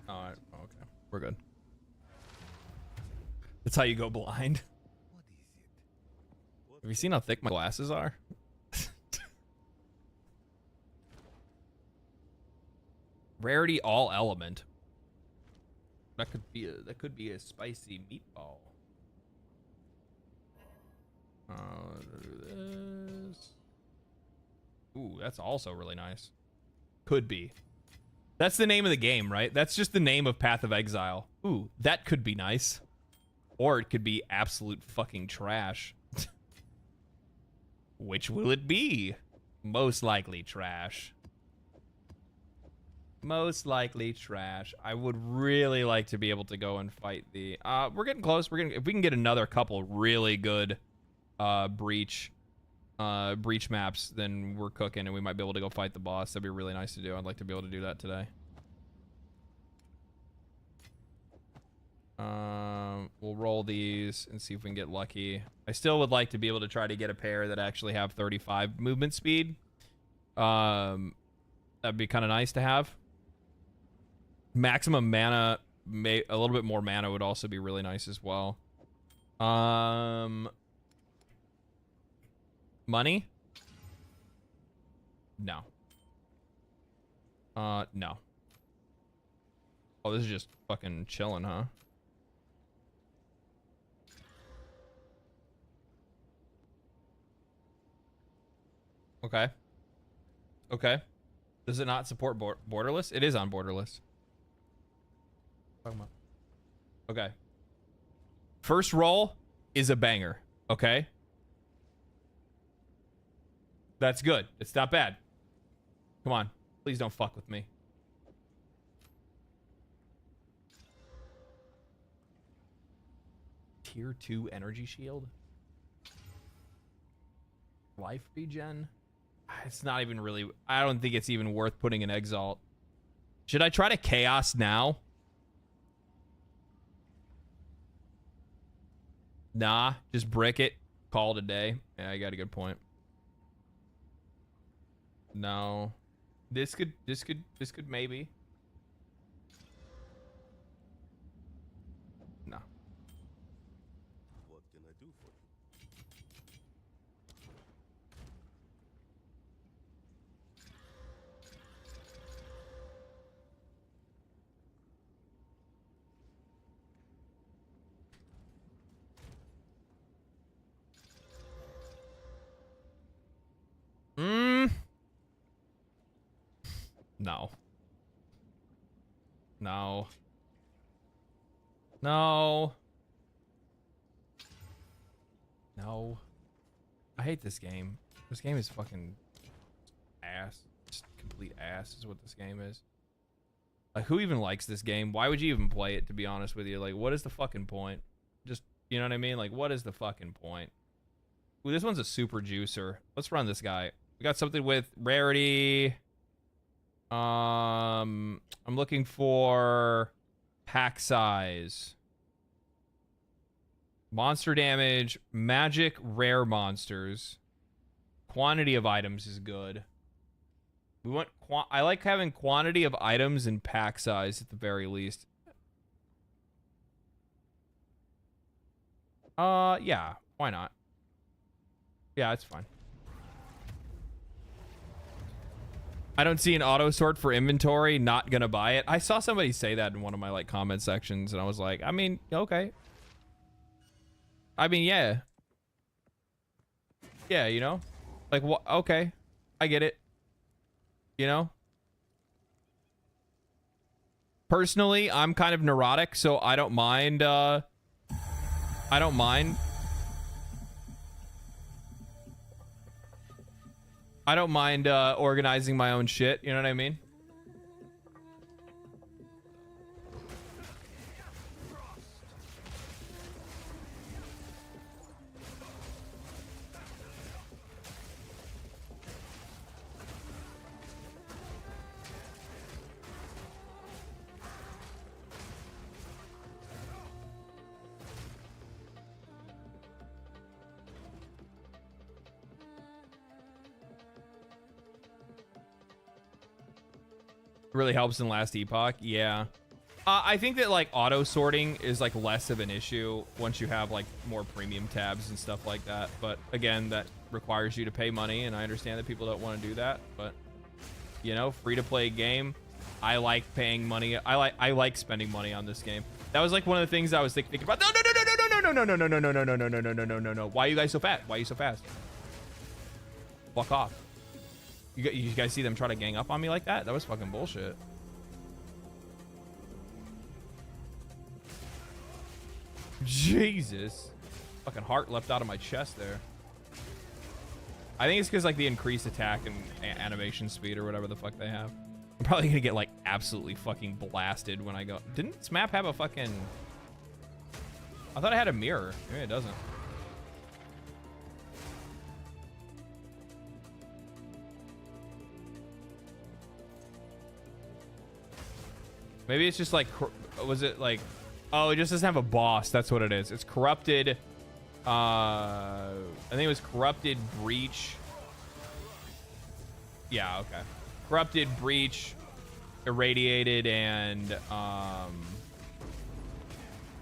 Alright, okay. We're good. That's how you go blind. Have you seen how thick my glasses are? Rarity all element. That could be a spicy meatball. This. Ooh, that's also really nice. Could be. That's the name of the game, right? That's just the name of Path of Exile. Ooh, that could be nice. Or it could be absolute fucking trash. Which will it be? Most likely trash. Most likely trash. I would really like to be able to go and fight the... we're getting close. If we can get another couple really good breach maps, then we're cooking, and we might be able to go fight the boss. That'd be really nice to do. I'd like to be able to do that today. We'll roll these and see if we can get lucky. I still would like to be able to try to get a pair that actually have 35 movement speed. That'd be kind of nice to have. Maximum mana, a little bit more mana would also be really nice as well. Money? No. No. Oh, this is just fucking chilling, huh? Okay. Okay. Does it not support borderless? It is on borderless. Talking about. Okay. First roll is a banger. Okay. That's good. It's not bad. Come on. Please don't fuck with me. Tier 2 energy shield. Life regen. It's not even really... I don't think it's even worth putting an Exalt. Should I try to Chaos now? Nah, just brick it. Call it a day. Yeah, I got a good point. No. This could maybe. No. What can I do for No. No. No. No. I hate this game. This game is fucking ass. Just complete ass is what this game is. Like, who even likes this game? Why would you even play it, to be honest with you? Like, what is the fucking point? Just, you know what I mean? Like, what is the fucking point? Ooh, this one's a super juicer. Let's run this guy. We got something with rarity. I'm looking for pack size. Monster damage, magic, rare monsters. Quantity of items is good. We want I like having quantity of items and pack size at the very least. Yeah, why not? Yeah, it's fine. I don't see an auto sort for inventory. Not gonna buy it. I saw somebody say that in one of my like comment sections, and I was like, I mean, okay. I mean, yeah. Yeah, you know, like what? Okay, I get it. You know. Personally, I'm kind of neurotic, so I don't mind. I don't mind. I don't mind organizing my own shit, you know what I mean? Really helps in last epoch. Yeah. I think that like auto sorting is like less of an issue once you have like more premium tabs and stuff like that. But again, that requires you to pay money, and I understand that people don't want to do that. But you know, free to play game. I like paying money. I like spending money on this game. That was like one of the things I was thinking about. No. Why are you guys so fast? Why are you so fast? Fuck off. You guys see them try to gang up on me like that? That was fucking bullshit. Jesus. Fucking heart leapt out of my chest there. I think it's because like the increased attack and animation speed or whatever the fuck they have. I'm probably gonna get like absolutely fucking blasted when I go. Didn't this map have a fucking... I thought it had a mirror. Maybe it doesn't. Maybe it's just like, was it like, oh, it just doesn't have a boss. That's what it is. It's corrupted. I think it was corrupted, breach. Yeah, okay. Corrupted, breach, irradiated, and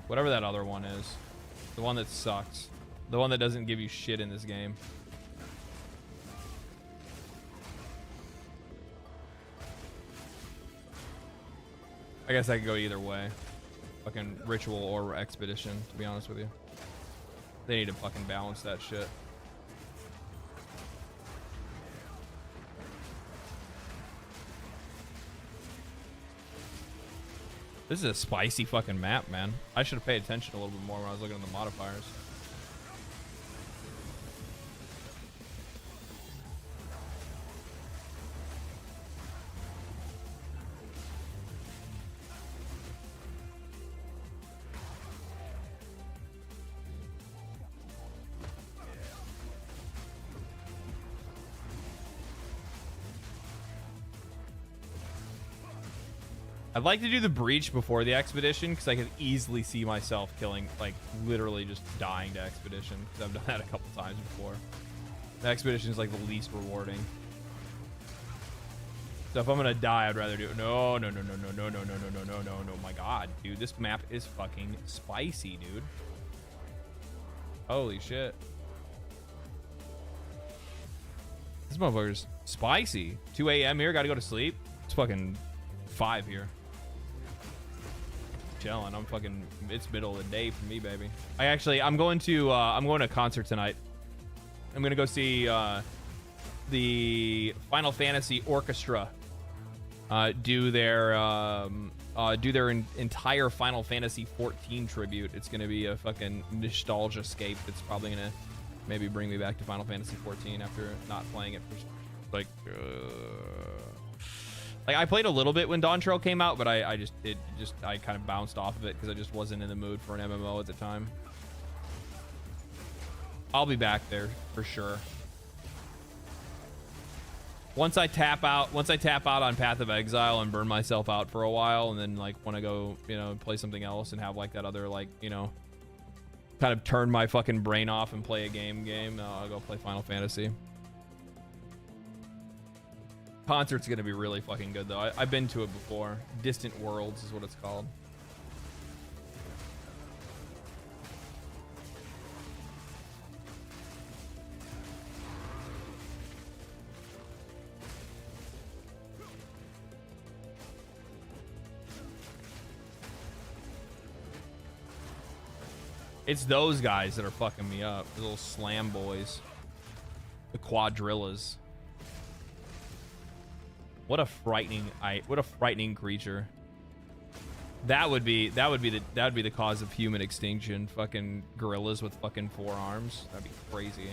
whatever that other one is. The one that sucks. The one that doesn't give you shit in this game. I guess I could go either way. Fucking ritual or expedition, to be honest with you. They need to fucking balance that shit. This is a spicy fucking map, man. I should have paid attention a little bit more when I was looking at the modifiers. I'd like to do the breach before the expedition because I could easily see myself killing, like, literally just dying to expedition because I've done that a couple times before. The expedition is like the least rewarding. So if I'm gonna die, I'd rather do it. No. My God, dude, this map is fucking spicy, dude. Holy shit. This motherfucker's spicy. 2 a.m. here, gotta go to sleep. It's fucking 5 here. Chilling. I'm fucking, it's middle of the day for me, baby. I'm going to a concert tonight. I'm gonna go see the Final Fantasy Orchestra do their entire Final Fantasy 14 tribute. It's gonna be a fucking nostalgia scape. It's probably gonna maybe bring me back to Final Fantasy 14 after not playing it for like I played a little bit when Dawn Trail came out, but I kind of bounced off of it because I just wasn't in the mood for an MMO at the time. I'll be back there for sure. Once I tap out on Path of Exile and burn myself out for a while, and then like want to go, play something else and have like that other kind of turn my fucking brain off and play a game. I'll go play Final Fantasy. Concert's gonna be really fucking good though. I've been to it before. Distant Worlds is what it's called. It's those guys that are fucking me up. The little slam boys. The quadrillas. What a frightening creature. That would be the cause of human extinction. Fucking gorillas with fucking 4 arms. That'd be crazy.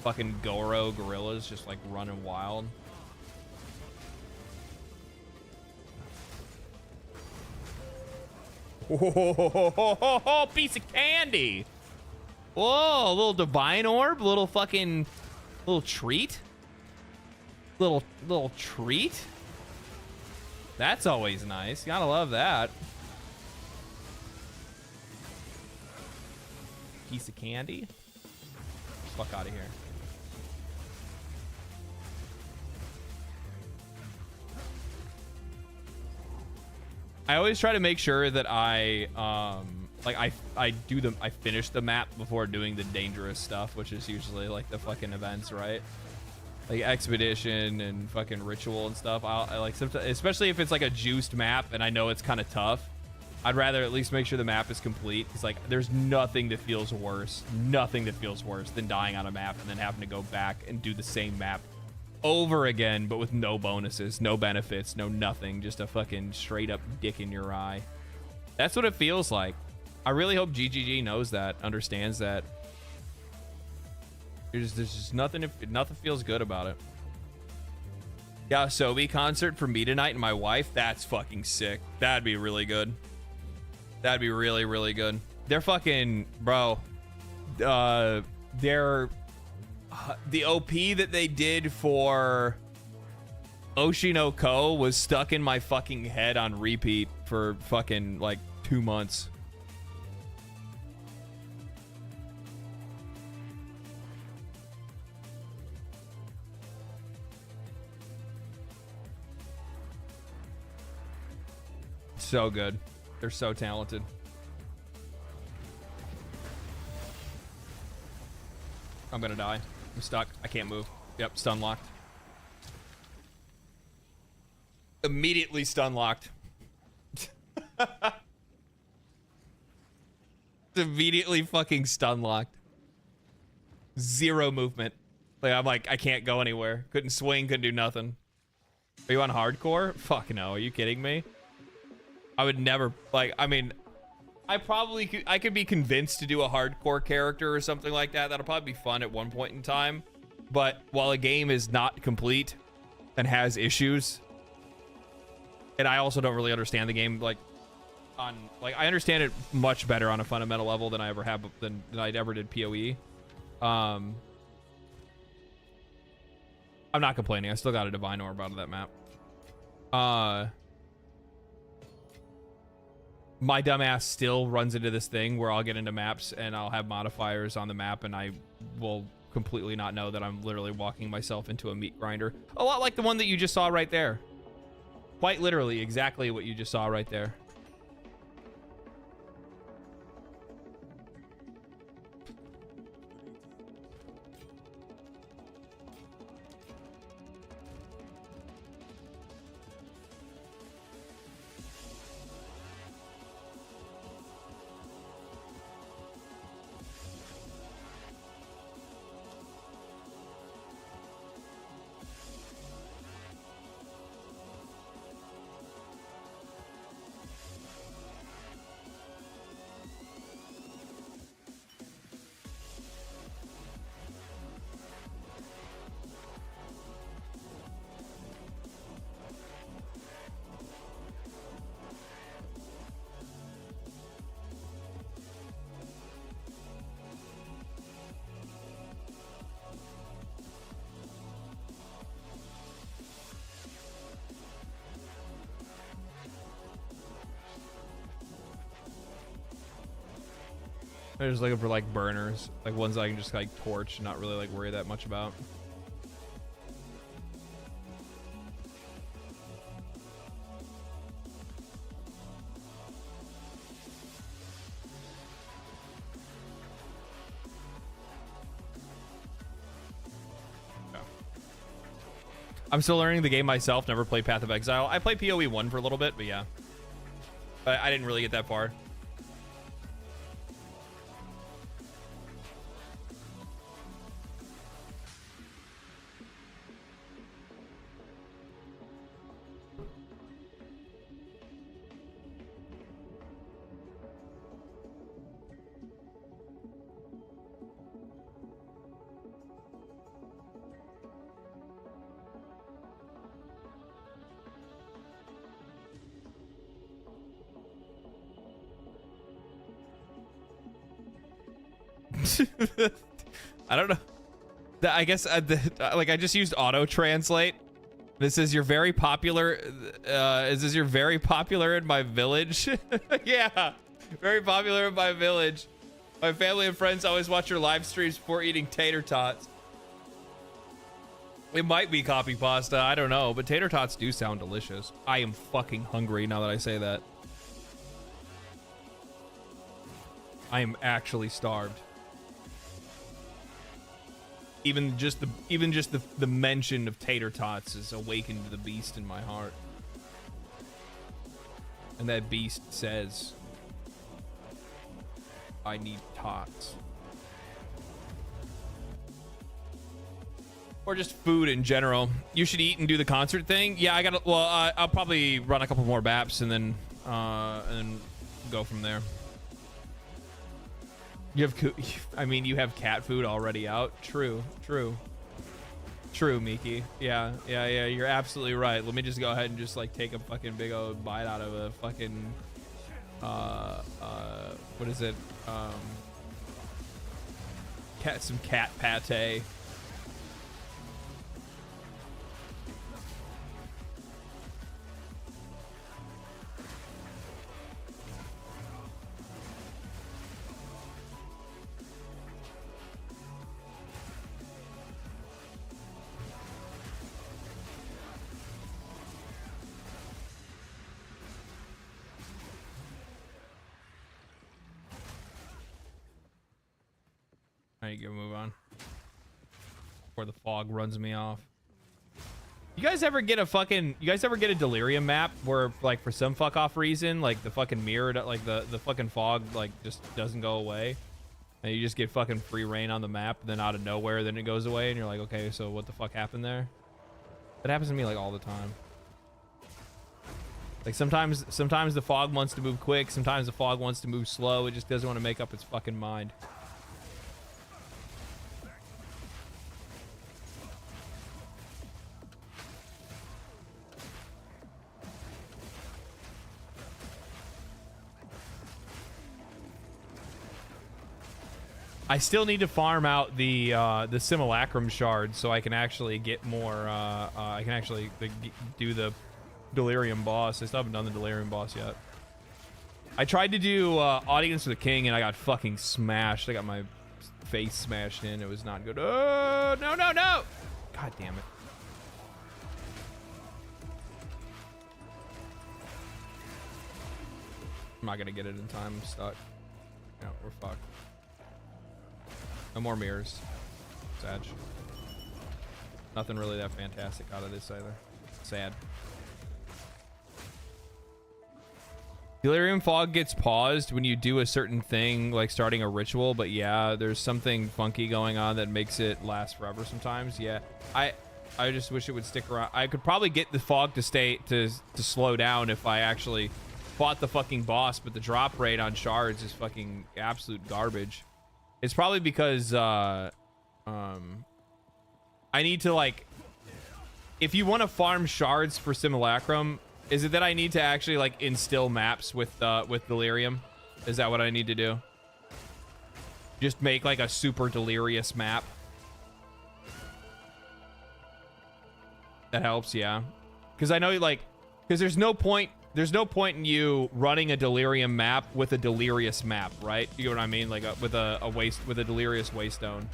Fucking Goro gorillas just like running wild. Oh, piece of candy. Whoa, a little divine orb, little treat. Little treat. That's always nice. Gotta love that. Piece of candy. Fuck out of here. I always try to make sure that I finish the map before doing the dangerous stuff, which is usually like the fucking events, right? Like expedition and fucking ritual and stuff. I like sometimes, especially if it's like a juiced map and I know it's kind of tough. I'd rather at least make sure the map is complete. It's like there's nothing that feels worse than dying on a map and then having to go back and do the same map over again, but with no bonuses, no benefits, no nothing, just a fucking straight up dick in your eye. That's what it feels like. I really hope GGG knows that, understands that. There's just nothing feels good about it. Yeah, Sobe concert for me tonight and my wife. That's fucking sick. That'd be really good. That'd be really, really good. They're fucking, bro. The OP that they did for Oshinoko was stuck in my fucking head on repeat for fucking like 2 months. So good. They're so talented. I'm gonna die. I'm stuck. I can't move. Yep, stun locked. Immediately stun locked. Immediately fucking stun locked. 0 movement. Like I'm like, I can't go anywhere. Couldn't swing, couldn't do nothing. Are you on hardcore? Fuck no. Are you kidding me? I would never like. I mean, I could be convinced to do a hardcore character or something like that. That'll probably be fun at one point in time. But while a game is not complete and has issues, and I also don't really understand the game like I understand it much better on a fundamental level than I ever have than I ever did PoE. I'm not complaining. I still got a divine orb out of that map. My dumbass still runs into this thing where I'll get into maps and I'll have modifiers on the map and I will completely not know that I'm literally walking myself into a meat grinder. A lot like the one that you just saw right there. Quite literally exactly what you just saw right there. I'm just looking for like burners, like ones that I can just like torch and not really like worry that much about. Yeah. I'm still learning the game myself, never played Path of Exile. I played PoE1 for a little bit, but yeah. But I didn't really get that far. I don't know. I guess like I just used auto translate. This is you're very popular. Is this you're very popular in my village? Yeah, very popular in my village. My family and friends always watch your live streams before eating tater tots. It might be copy pasta. I don't know, but tater tots do sound delicious. I am fucking hungry now that I say that. I am actually starved. Even just the mention of tater tots has awakened the beast in my heart. And that beast says, I need tots. Or just food in general. You should eat and do the concert thing. Yeah, I gotta, well, I'll probably run a couple more baps and then go from there. You have, I mean, you have cat food already out. True, Miki. Yeah. You're absolutely right. Let me just go ahead and just like take a fucking big old bite out of a fucking, what is it? Some cat pate. Alright, you go move on. Before the fog runs me off. You guys ever get a delirium map where like for some fuck off reason, like the fucking mirror, like the fucking fog like just doesn't go away? And you just get fucking free reign on the map, then out of nowhere, then it goes away and you're like, okay, so what the fuck happened there? That happens to me like all the time. Like sometimes the fog wants to move quick, sometimes the fog wants to move slow. It just doesn't want to make up its fucking mind. I still need to farm out the simulacrum shards so I can actually get more. I can actually do the delirium boss. I still haven't done the delirium boss yet. I tried to do audience with the king and I got fucking smashed. I got my face smashed in. It was not good. Oh no no no! God damn it! I'm not gonna get it in time. I'm stuck. No, we're fucked. No more mirrors. Sad. Nothing really that fantastic out of this either. Sad. Delirium Fog gets paused when you do a certain thing, like starting a ritual, but yeah, there's something funky going on that makes it last forever sometimes. Yeah, I just wish it would stick around. I could probably get the fog to slow down if I actually fought the fucking boss, but the drop rate on shards is fucking absolute garbage. It's probably because I need to, like, if you want to farm shards for Simulacrum, is it that I need to actually like instill maps with Delirium? Is that what I need to do? Just make like a super delirious map. That helps, yeah. Because I know, like, because there's no point in you running a delirium map with a delirious map, right? You know what I mean? Like with a delirious waystone.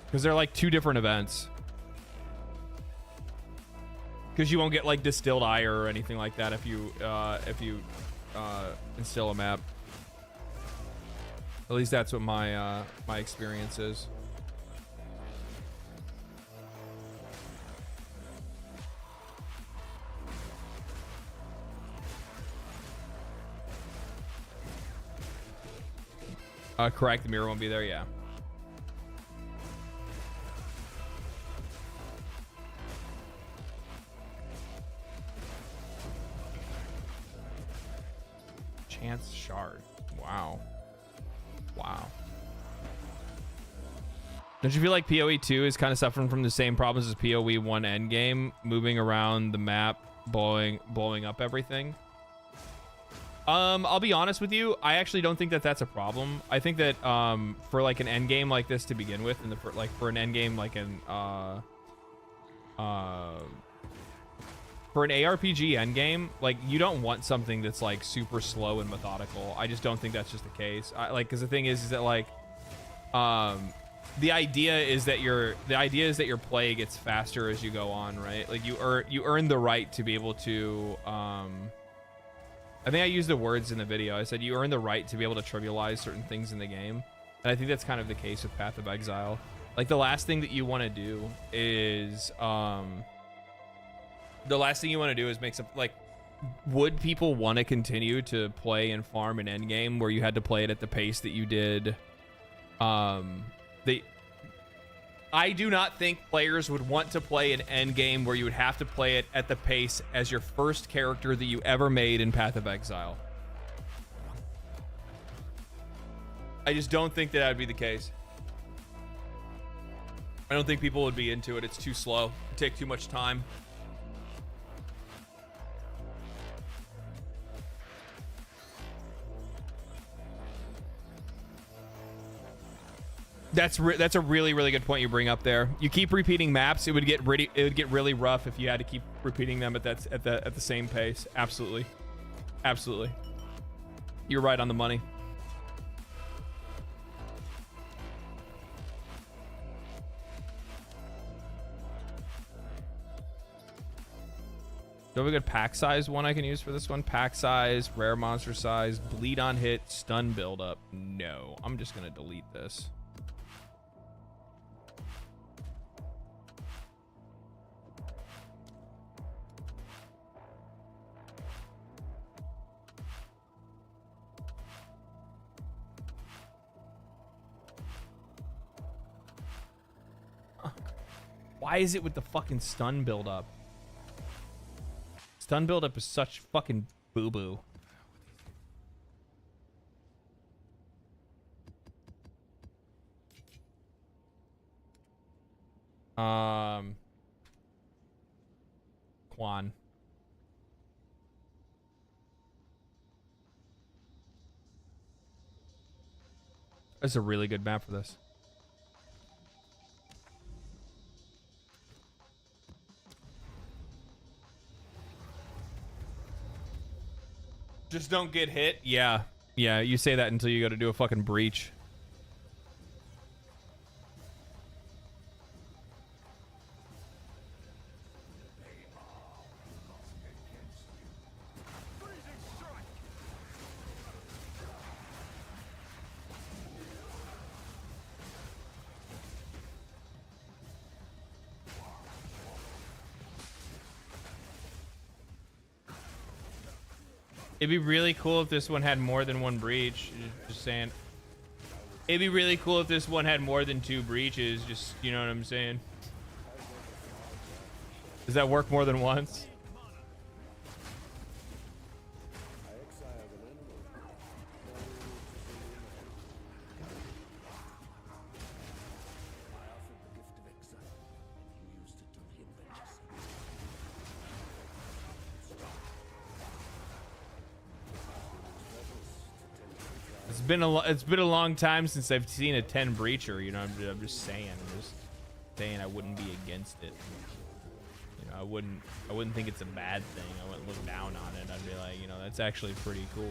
Because they're like two different events. Because you won't get like distilled ire or anything like that if you instill a map. At least that's what my my experience is. Correct, the mirror won't be there, yeah. Chance shard. Wow. Wow. Don't you feel like PoE2 is kind of suffering from the same problems as PoE1 endgame, moving around the map, blowing up everything? I'll be honest with you. I actually don't think that that's a problem. I think that for like an end game like this to begin with, and for an end game like an for an ARPG end game, like you don't want something that's like super slow and methodical. I just don't think that's just the case. Because the thing is that like the idea is that your play gets faster as you go on, right? Like you earn the right to be able to I think I used the words in the video. I said you earn the right to be able to trivialize certain things in the game. And I think that's kind of the case with Path of Exile. Like the last thing that you want to do is make some, like, would people want to continue to play and farm an endgame where you had to play it at the pace that you did? I do not think players would want to play an endgame where you would have to play it at the pace as your first character that you ever made in Path of Exile. I just don't think that would be the case. I don't think people would be into it. It's too slow. It'd take too much time. That's a really good point you bring up there. You keep repeating maps, it would get really rough if you had to keep repeating them at the same pace. Absolutely. Absolutely. You're right on the money. Do I have a good pack size one I can use for this one? Pack size, rare monster size, bleed on hit, stun build up. No, I'm just gonna delete this. Why is it with the fucking stun buildup? Stun buildup is such fucking boo-boo. Quan. That's a really good map for this. Just don't get hit. Yeah. Yeah, you say that until you go to do a fucking breach. It'd be really cool if this one had more than one breach. Just saying. It'd be really cool if this one had more than 2 breaches. Just, you know what I'm saying? Does that work more than once? It's been a long time since I've seen a 10 breacher. You know, I'm just saying. I wouldn't be against it. You know, I wouldn't think it's a bad thing. I wouldn't look down on it. I'd be like, you know, that's actually pretty cool.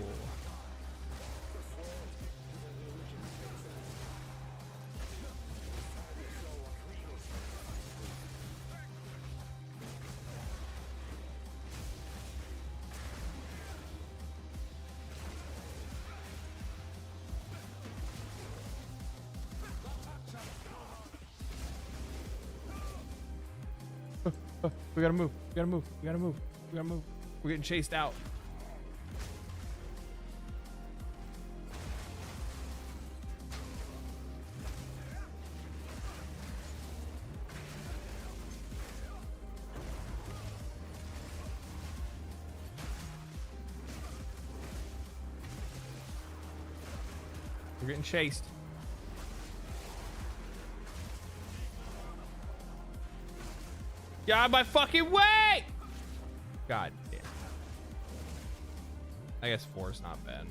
We gotta move. We gotta move. We gotta move. We gotta move. We're getting chased out. We're getting chased. Get out of my fucking way! God damn. I guess 4 is not bad.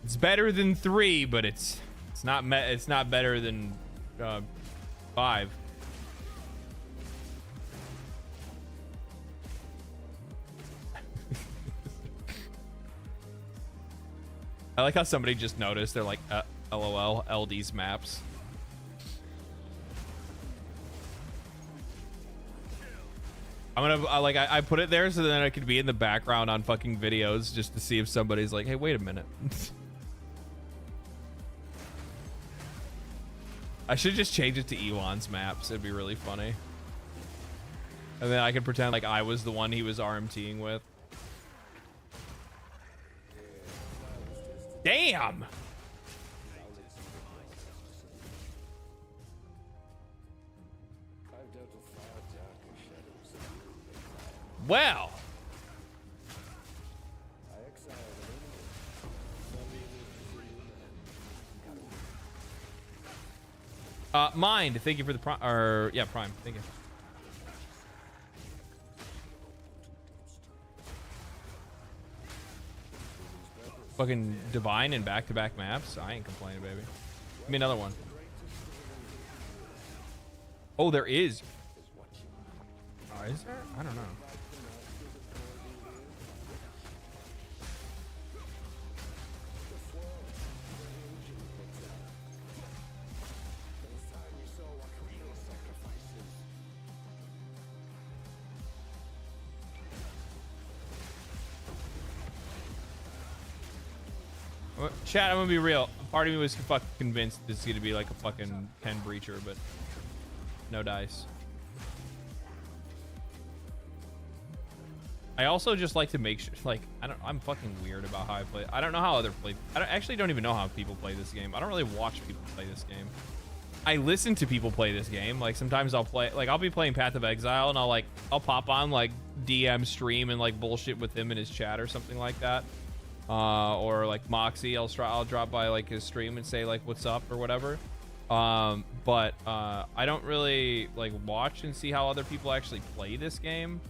It's better than 3, but it's not better than 5. I like how somebody just noticed. They're like, LOL, LD's maps. I put it there so then I could be in the background on fucking videos just to see if somebody's like, hey, wait a minute. I should just change it to Ewan's maps. It'd be really funny. And then I could pretend like I was the one he was RMTing with. Damn! Well. Mind, thank you for the prime, or yeah, prime, thank you. Fucking Divine and back-to-back maps. I ain't complaining, baby. Give me another one. Oh, there is. Oh, is there? I don't know. Chat, I'm gonna be real. Part of me was fucking convinced this is gonna be like a fucking 10 breacher, but no dice. I also just like to make sure, like, I'm fucking weird about how I play. I don't know how other play. Actually don't even know how people play this game. I don't really watch people play this game. I listen to people play this game. Like sometimes I'll play, like I'll be playing Path of Exile and I'll pop on like DM stream and like bullshit with him in his chat or something like that. Or like Moxie, I'll drop by like his stream and say like what's up or whatever. But I don't really like watch and see how other people actually play this game.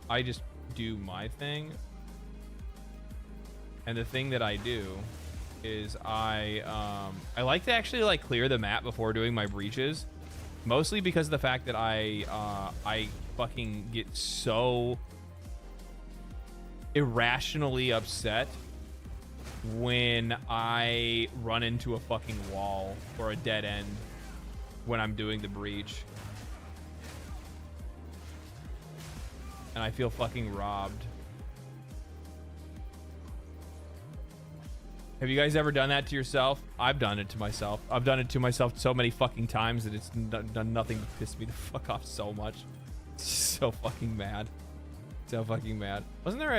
I just do my thing. And the thing that I do is I like to actually like clear the map before doing my breaches, mostly because of the fact that I fucking get so irrationally upset when I run into a fucking wall or a dead end when I'm doing the breach, and I feel fucking robbed. Have you guys ever done that to yourself? I've done it to myself. I've done it to myself so many fucking times that it's done nothing to piss me the fuck off so much. So fucking mad. So fucking mad. Wasn't there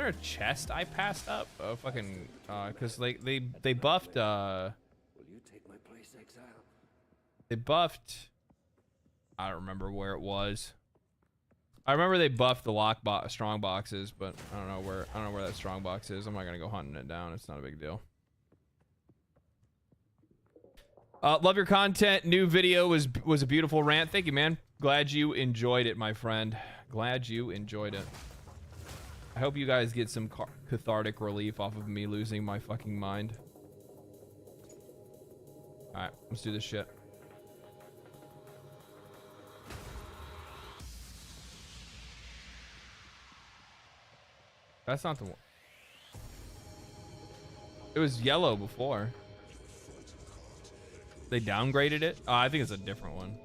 a chest I passed up? Oh fucking cause like they buffed Will you take my place, Exile? they buffed, I don't remember where it was. I remember they buffed the strong boxes, but I don't know where that strong box is. I'm not gonna go hunting it down. It's not a big deal. Love your content. New video was a beautiful rant. Thank you, man. Glad you enjoyed it, my friend. Glad you enjoyed it. I hope you guys get some cathartic relief off of me losing my fucking mind. All right, let's do this shit. That's not the one. It was yellow before. They downgraded it? Oh, I think it's a different one.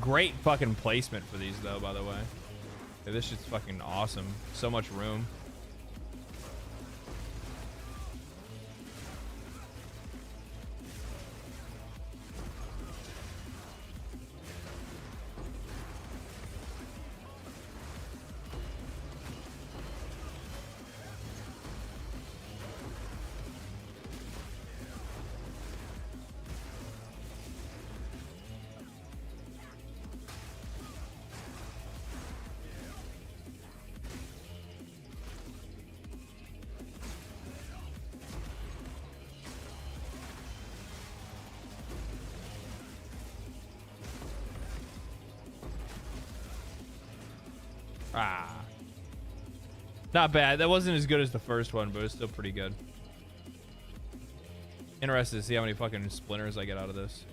Great fucking placement for these though, by the way. Yeah, this shit's fucking awesome. So much room. Ah. Not bad. That wasn't as good as the first one, but it's still pretty good. Interested to see how many fucking splinters I get out of this.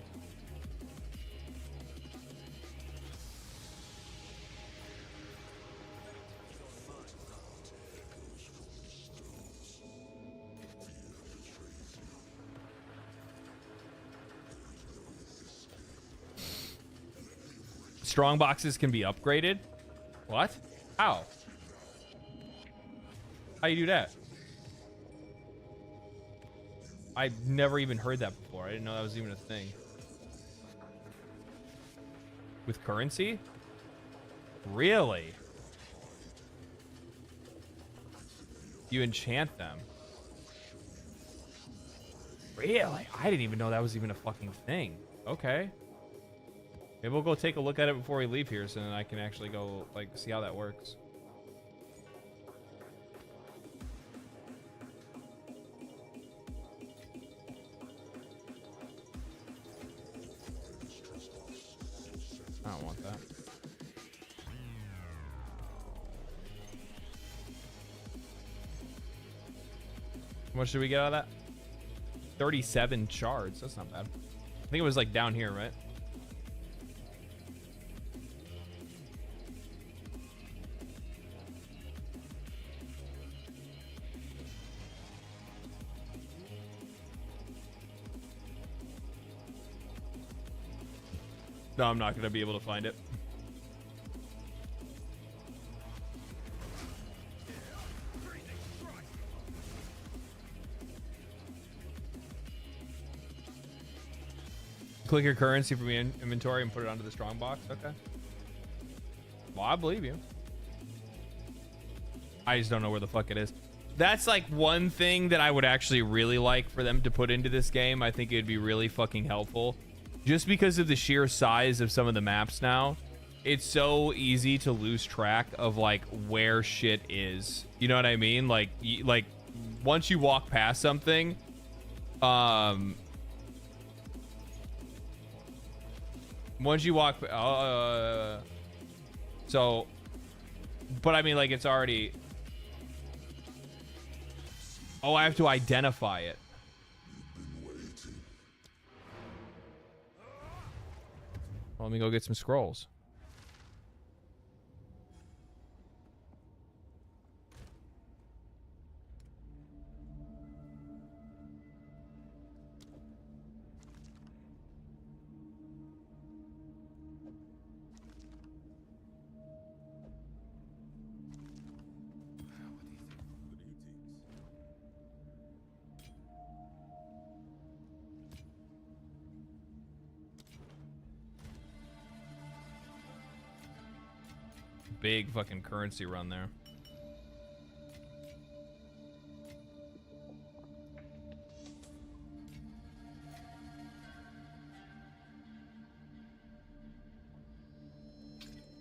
Strong boxes can be upgraded? What? How? How you do that? I've never even heard that before. I didn't know that was even a thing. With currency? Really? You enchant them. Really? I didn't even know that was even a fucking thing. Okay. Maybe we'll go take a look at it before we leave here so then I can actually go, like, see how that works. I don't want that. How much did we get out of that? 37 shards. That's not bad. I think it was like down here, right? No, I'm not going to be able to find it. Click your currency from your inventory and put it onto the strong box. Okay. Well, I believe you. I just don't know where the fuck it is. That's like one thing that I would actually really like for them to put into this game. I think it would be really fucking helpful. Just because of the sheer size of some of the maps now, it's so easy to lose track of like where shit is. You know what I mean? Like once you walk past something, once you walk, so, but I mean, like, it's already, oh, I have to identify it. Well, let me go get some scrolls. Big fucking currency run there.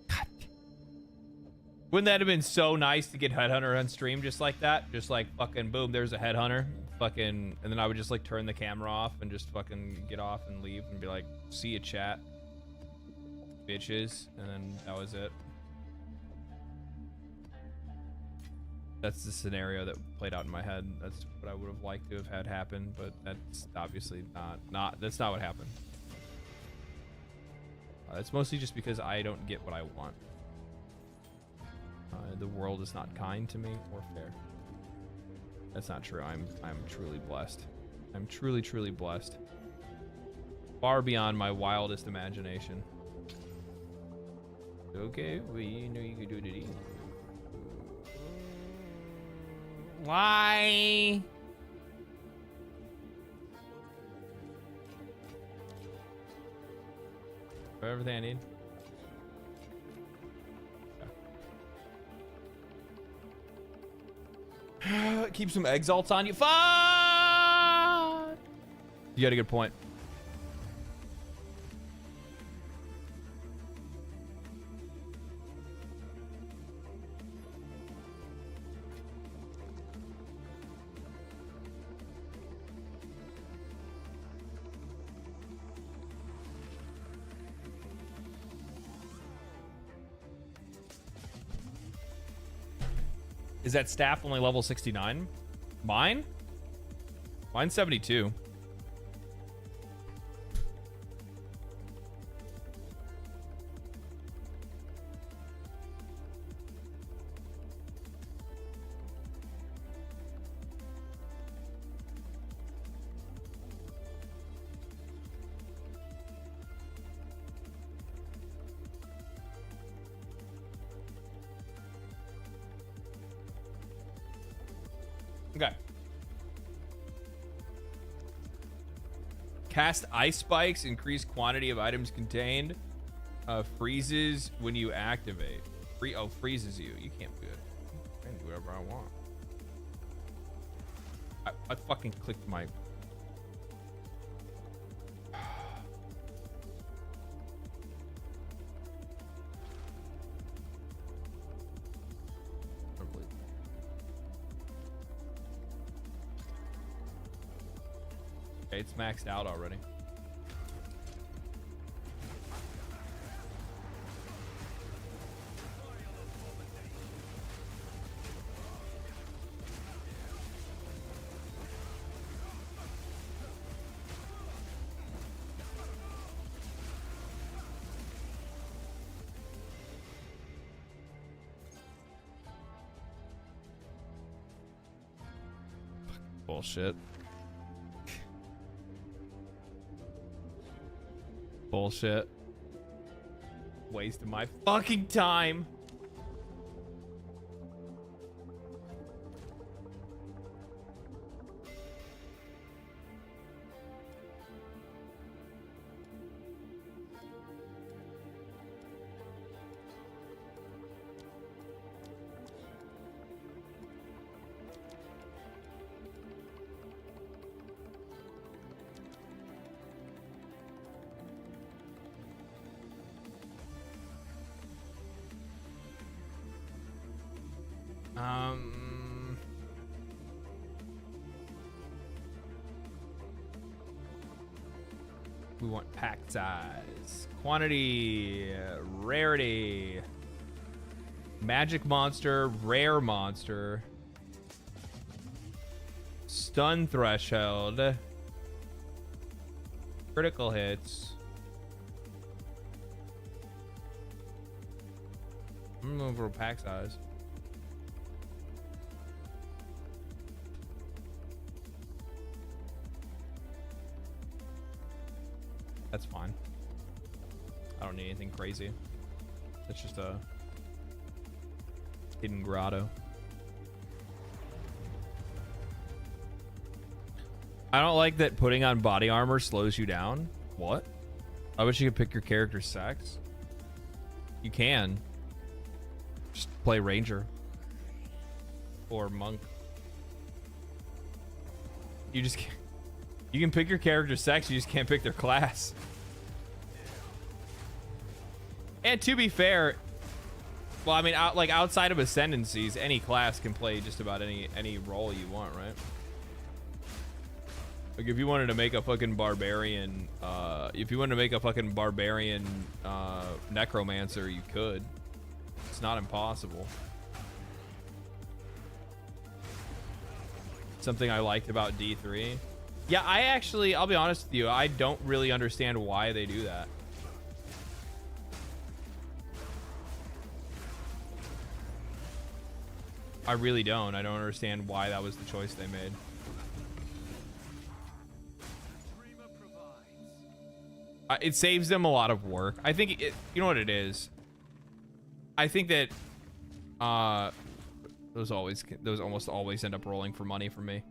God. Wouldn't that have been so nice to get Headhunter on stream just like that? Just like fucking boom, there's a Headhunter. Fucking, and then I would just like turn the camera off and just fucking get off and leave and be like, see you chat, bitches, and then that was it. That's the scenario that played out in my head. That's what I would have liked to have had happen, but that's obviously that's not what happened. It's mostly just because I don't get what I want. The world is not kind to me or fair. That's not true. I'm truly blessed. I'm truly blessed. Far beyond my wildest imagination. Okay, we know you can do it easy. Why? For everything I need. Okay. Keep some exalts on you. Fuck! You got a good point. Is that staff only level 69? Mine? Mine's 72. Okay. Cast ice spikes, increase quantity of items contained. Freezes when you activate. freezes you. You can't do it. I can do whatever I want. I fucking clicked my... Okay, it's maxed out already. Bullshit. Bullshit. Wasting my fucking time. We want pack size, quantity, rarity, magic monster, rare monster, stun threshold, critical hits. I'm going for pack size. That's fine. I don't need anything crazy. It's just a hidden grotto. I don't like that putting on body armor slows you down. What? I wish you could pick your character's sex. You can. Just play ranger. Or monk. You just can't. You can pick your character's sex, you just can't pick their class. And to be fair, well, I mean, outside of ascendancies, any class can play just about any role you want, right? Like if you wanted to make a fucking barbarian, necromancer, you could. It's not impossible. Something I liked about D3. Yeah, I'll be honest with you, I don't really understand why they do that. I really don't. I don't understand why that was the choice they made. It saves them a lot of work. I think you know what it is. I think that those almost always end up rolling for money for me.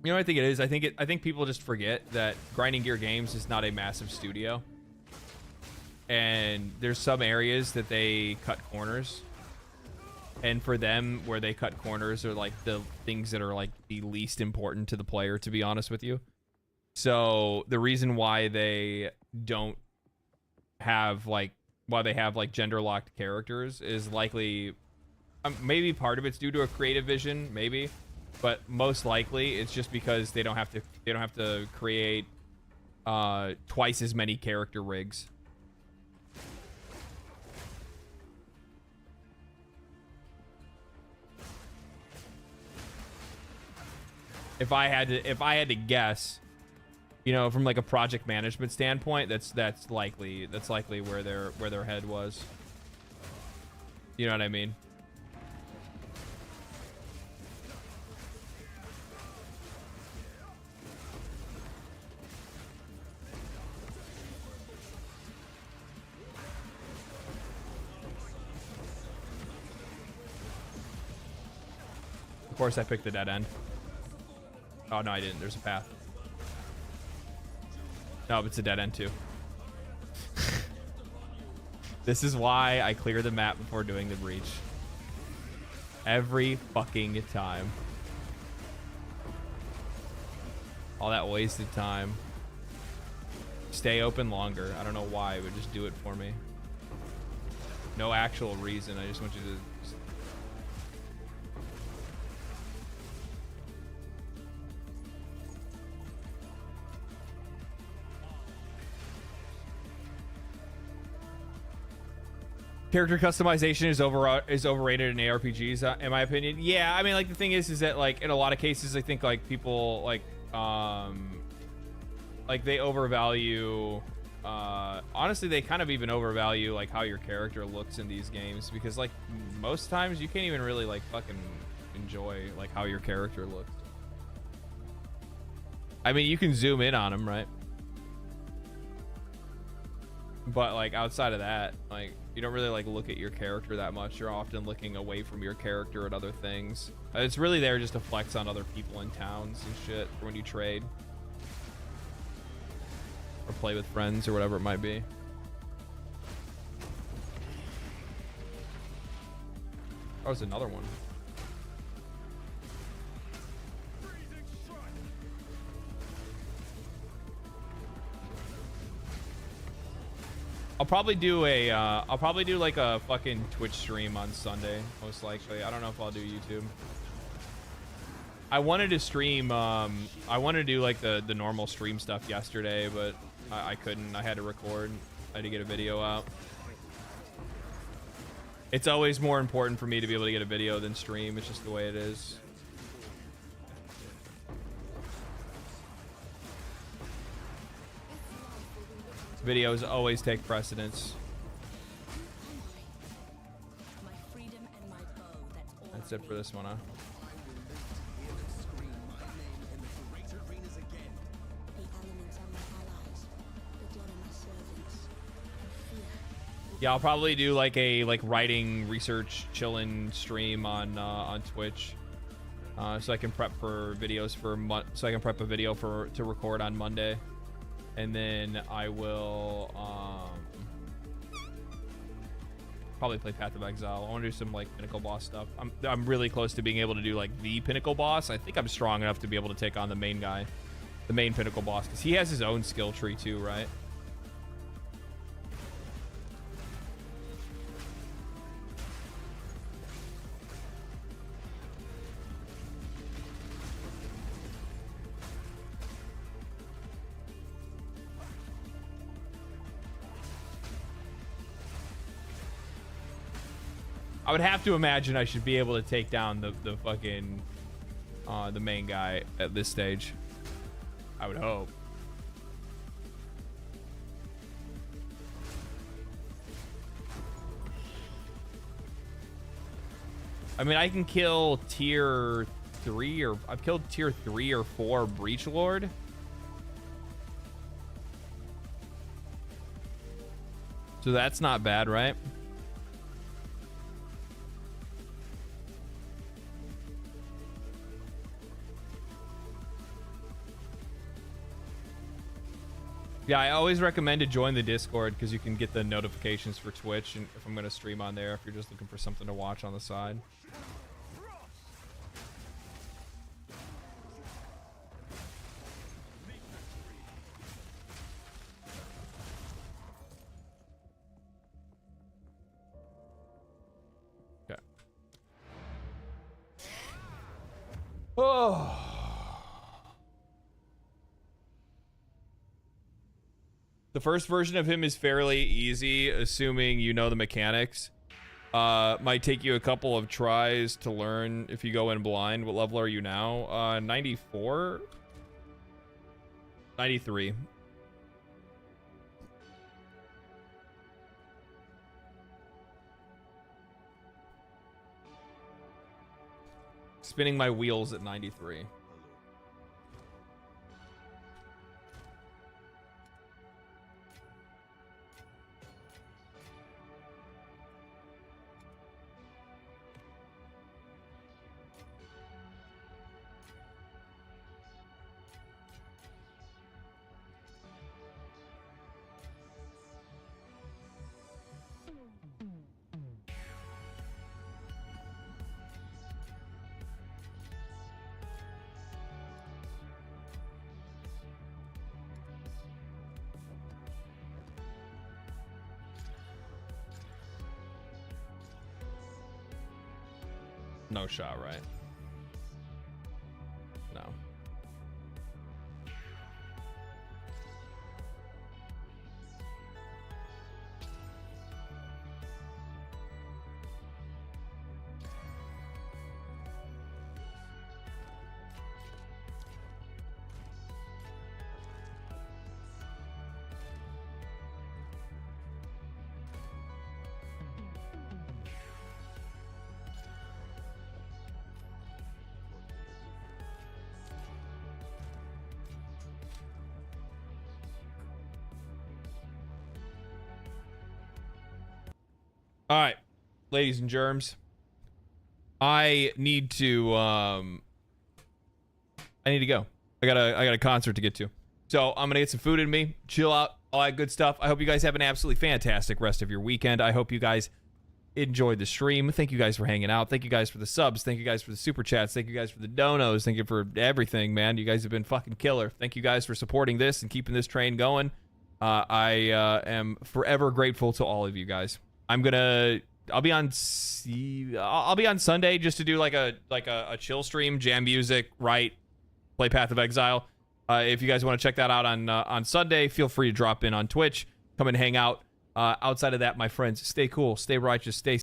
You know what I think it is? I think people just forget that Grinding Gear Games is not a massive studio. And there's some areas that they cut corners. And for them, where they cut corners are like the things that are like the least important to the player, to be honest with you. So the reason why they don't have like, gender locked characters is likely, maybe part of it's due to a creative vision, maybe. But most likely it's just because they don't have to create twice as many character rigs. If I had to guess, you know, from like a project management standpoint, that's likely where their head was. You know what I mean? Of course I picked the dead end. Oh, no, I didn't. There's a path. No, but it's a dead end, too. This is why I clear the map before doing the breach. Every fucking time. All that wasted time. Stay open longer. I don't know why, but just do it for me. No actual reason. I just want you to... Character customization is overrated in ARPGs, in my opinion. Yeah, I mean, like, the thing is that, like, in a lot of cases, I think, like, people, like they overvalue, honestly, they kind of even overvalue, like, how your character looks in these games, because, like, most times you can't even really, like, fucking enjoy, like, how your character looks. I mean, you can zoom in on them, right? But, like, outside of that, like, you don't really, like, look at your character that much. You're often looking away from your character at other things. It's really there just to flex on other people in towns and shit for when you trade. Or play with friends or whatever it might be. Oh, there's another one. I'll probably do like a fucking Twitch stream on Sunday, most likely. I don't know if I'll do YouTube. I wanted to stream, I wanted to do like the normal stream stuff yesterday, but I couldn't. I had to record. I had to get a video out. It's always more important for me to be able to get a video than stream. It's just the way it is. Videos always take precedence. That's it for this one, huh? Yeah, I'll probably do like a writing, research, chillin' stream on Twitch, so I can prep for videos for so I can prep a video to record on Monday. And then I will probably play Path of Exile. I want to do some like Pinnacle boss stuff. I'm really close to being able to do like the Pinnacle boss. I think I'm strong enough to be able to take on the main guy, the main Pinnacle boss, because he has his own skill tree too, right? I would have to imagine I should be able to take down the fucking the main guy at this stage. I would hope. I mean, I can kill tier 3 or I've killed tier 3 or 4 Breach Lord. So that's not bad, right? Yeah, I always recommend to join the Discord because you can get the notifications for Twitch, and if I'm going to stream on there, if you're just looking for something to watch on the side. Okay. Oh. The first version of him is fairly easy, assuming you know the mechanics. Might take you a couple of tries to learn if you go in blind. What level are you now? 94? 93. Spinning my wheels at 93. No shot, right? No. All right, ladies and germs. I need to go. I got a concert to get to. So I'm gonna get some food in me, chill out, all that good stuff. I hope you guys have an absolutely fantastic rest of your weekend. I hope you guys enjoyed the stream. Thank you guys for hanging out. Thank you guys for the subs. Thank you guys for the super chats. Thank you guys for the donos. Thank you for everything, man. You guys have been fucking killer. Thank you guys for supporting this and keeping this train going. I am forever grateful to all of you guys. I'll be on Sunday just to do like a chill stream, jam music, write, play Path of Exile. If you guys want to check that out on Sunday, feel free to drop in on Twitch, come and hang out. Outside of that, my friends, stay cool, stay righteous, stay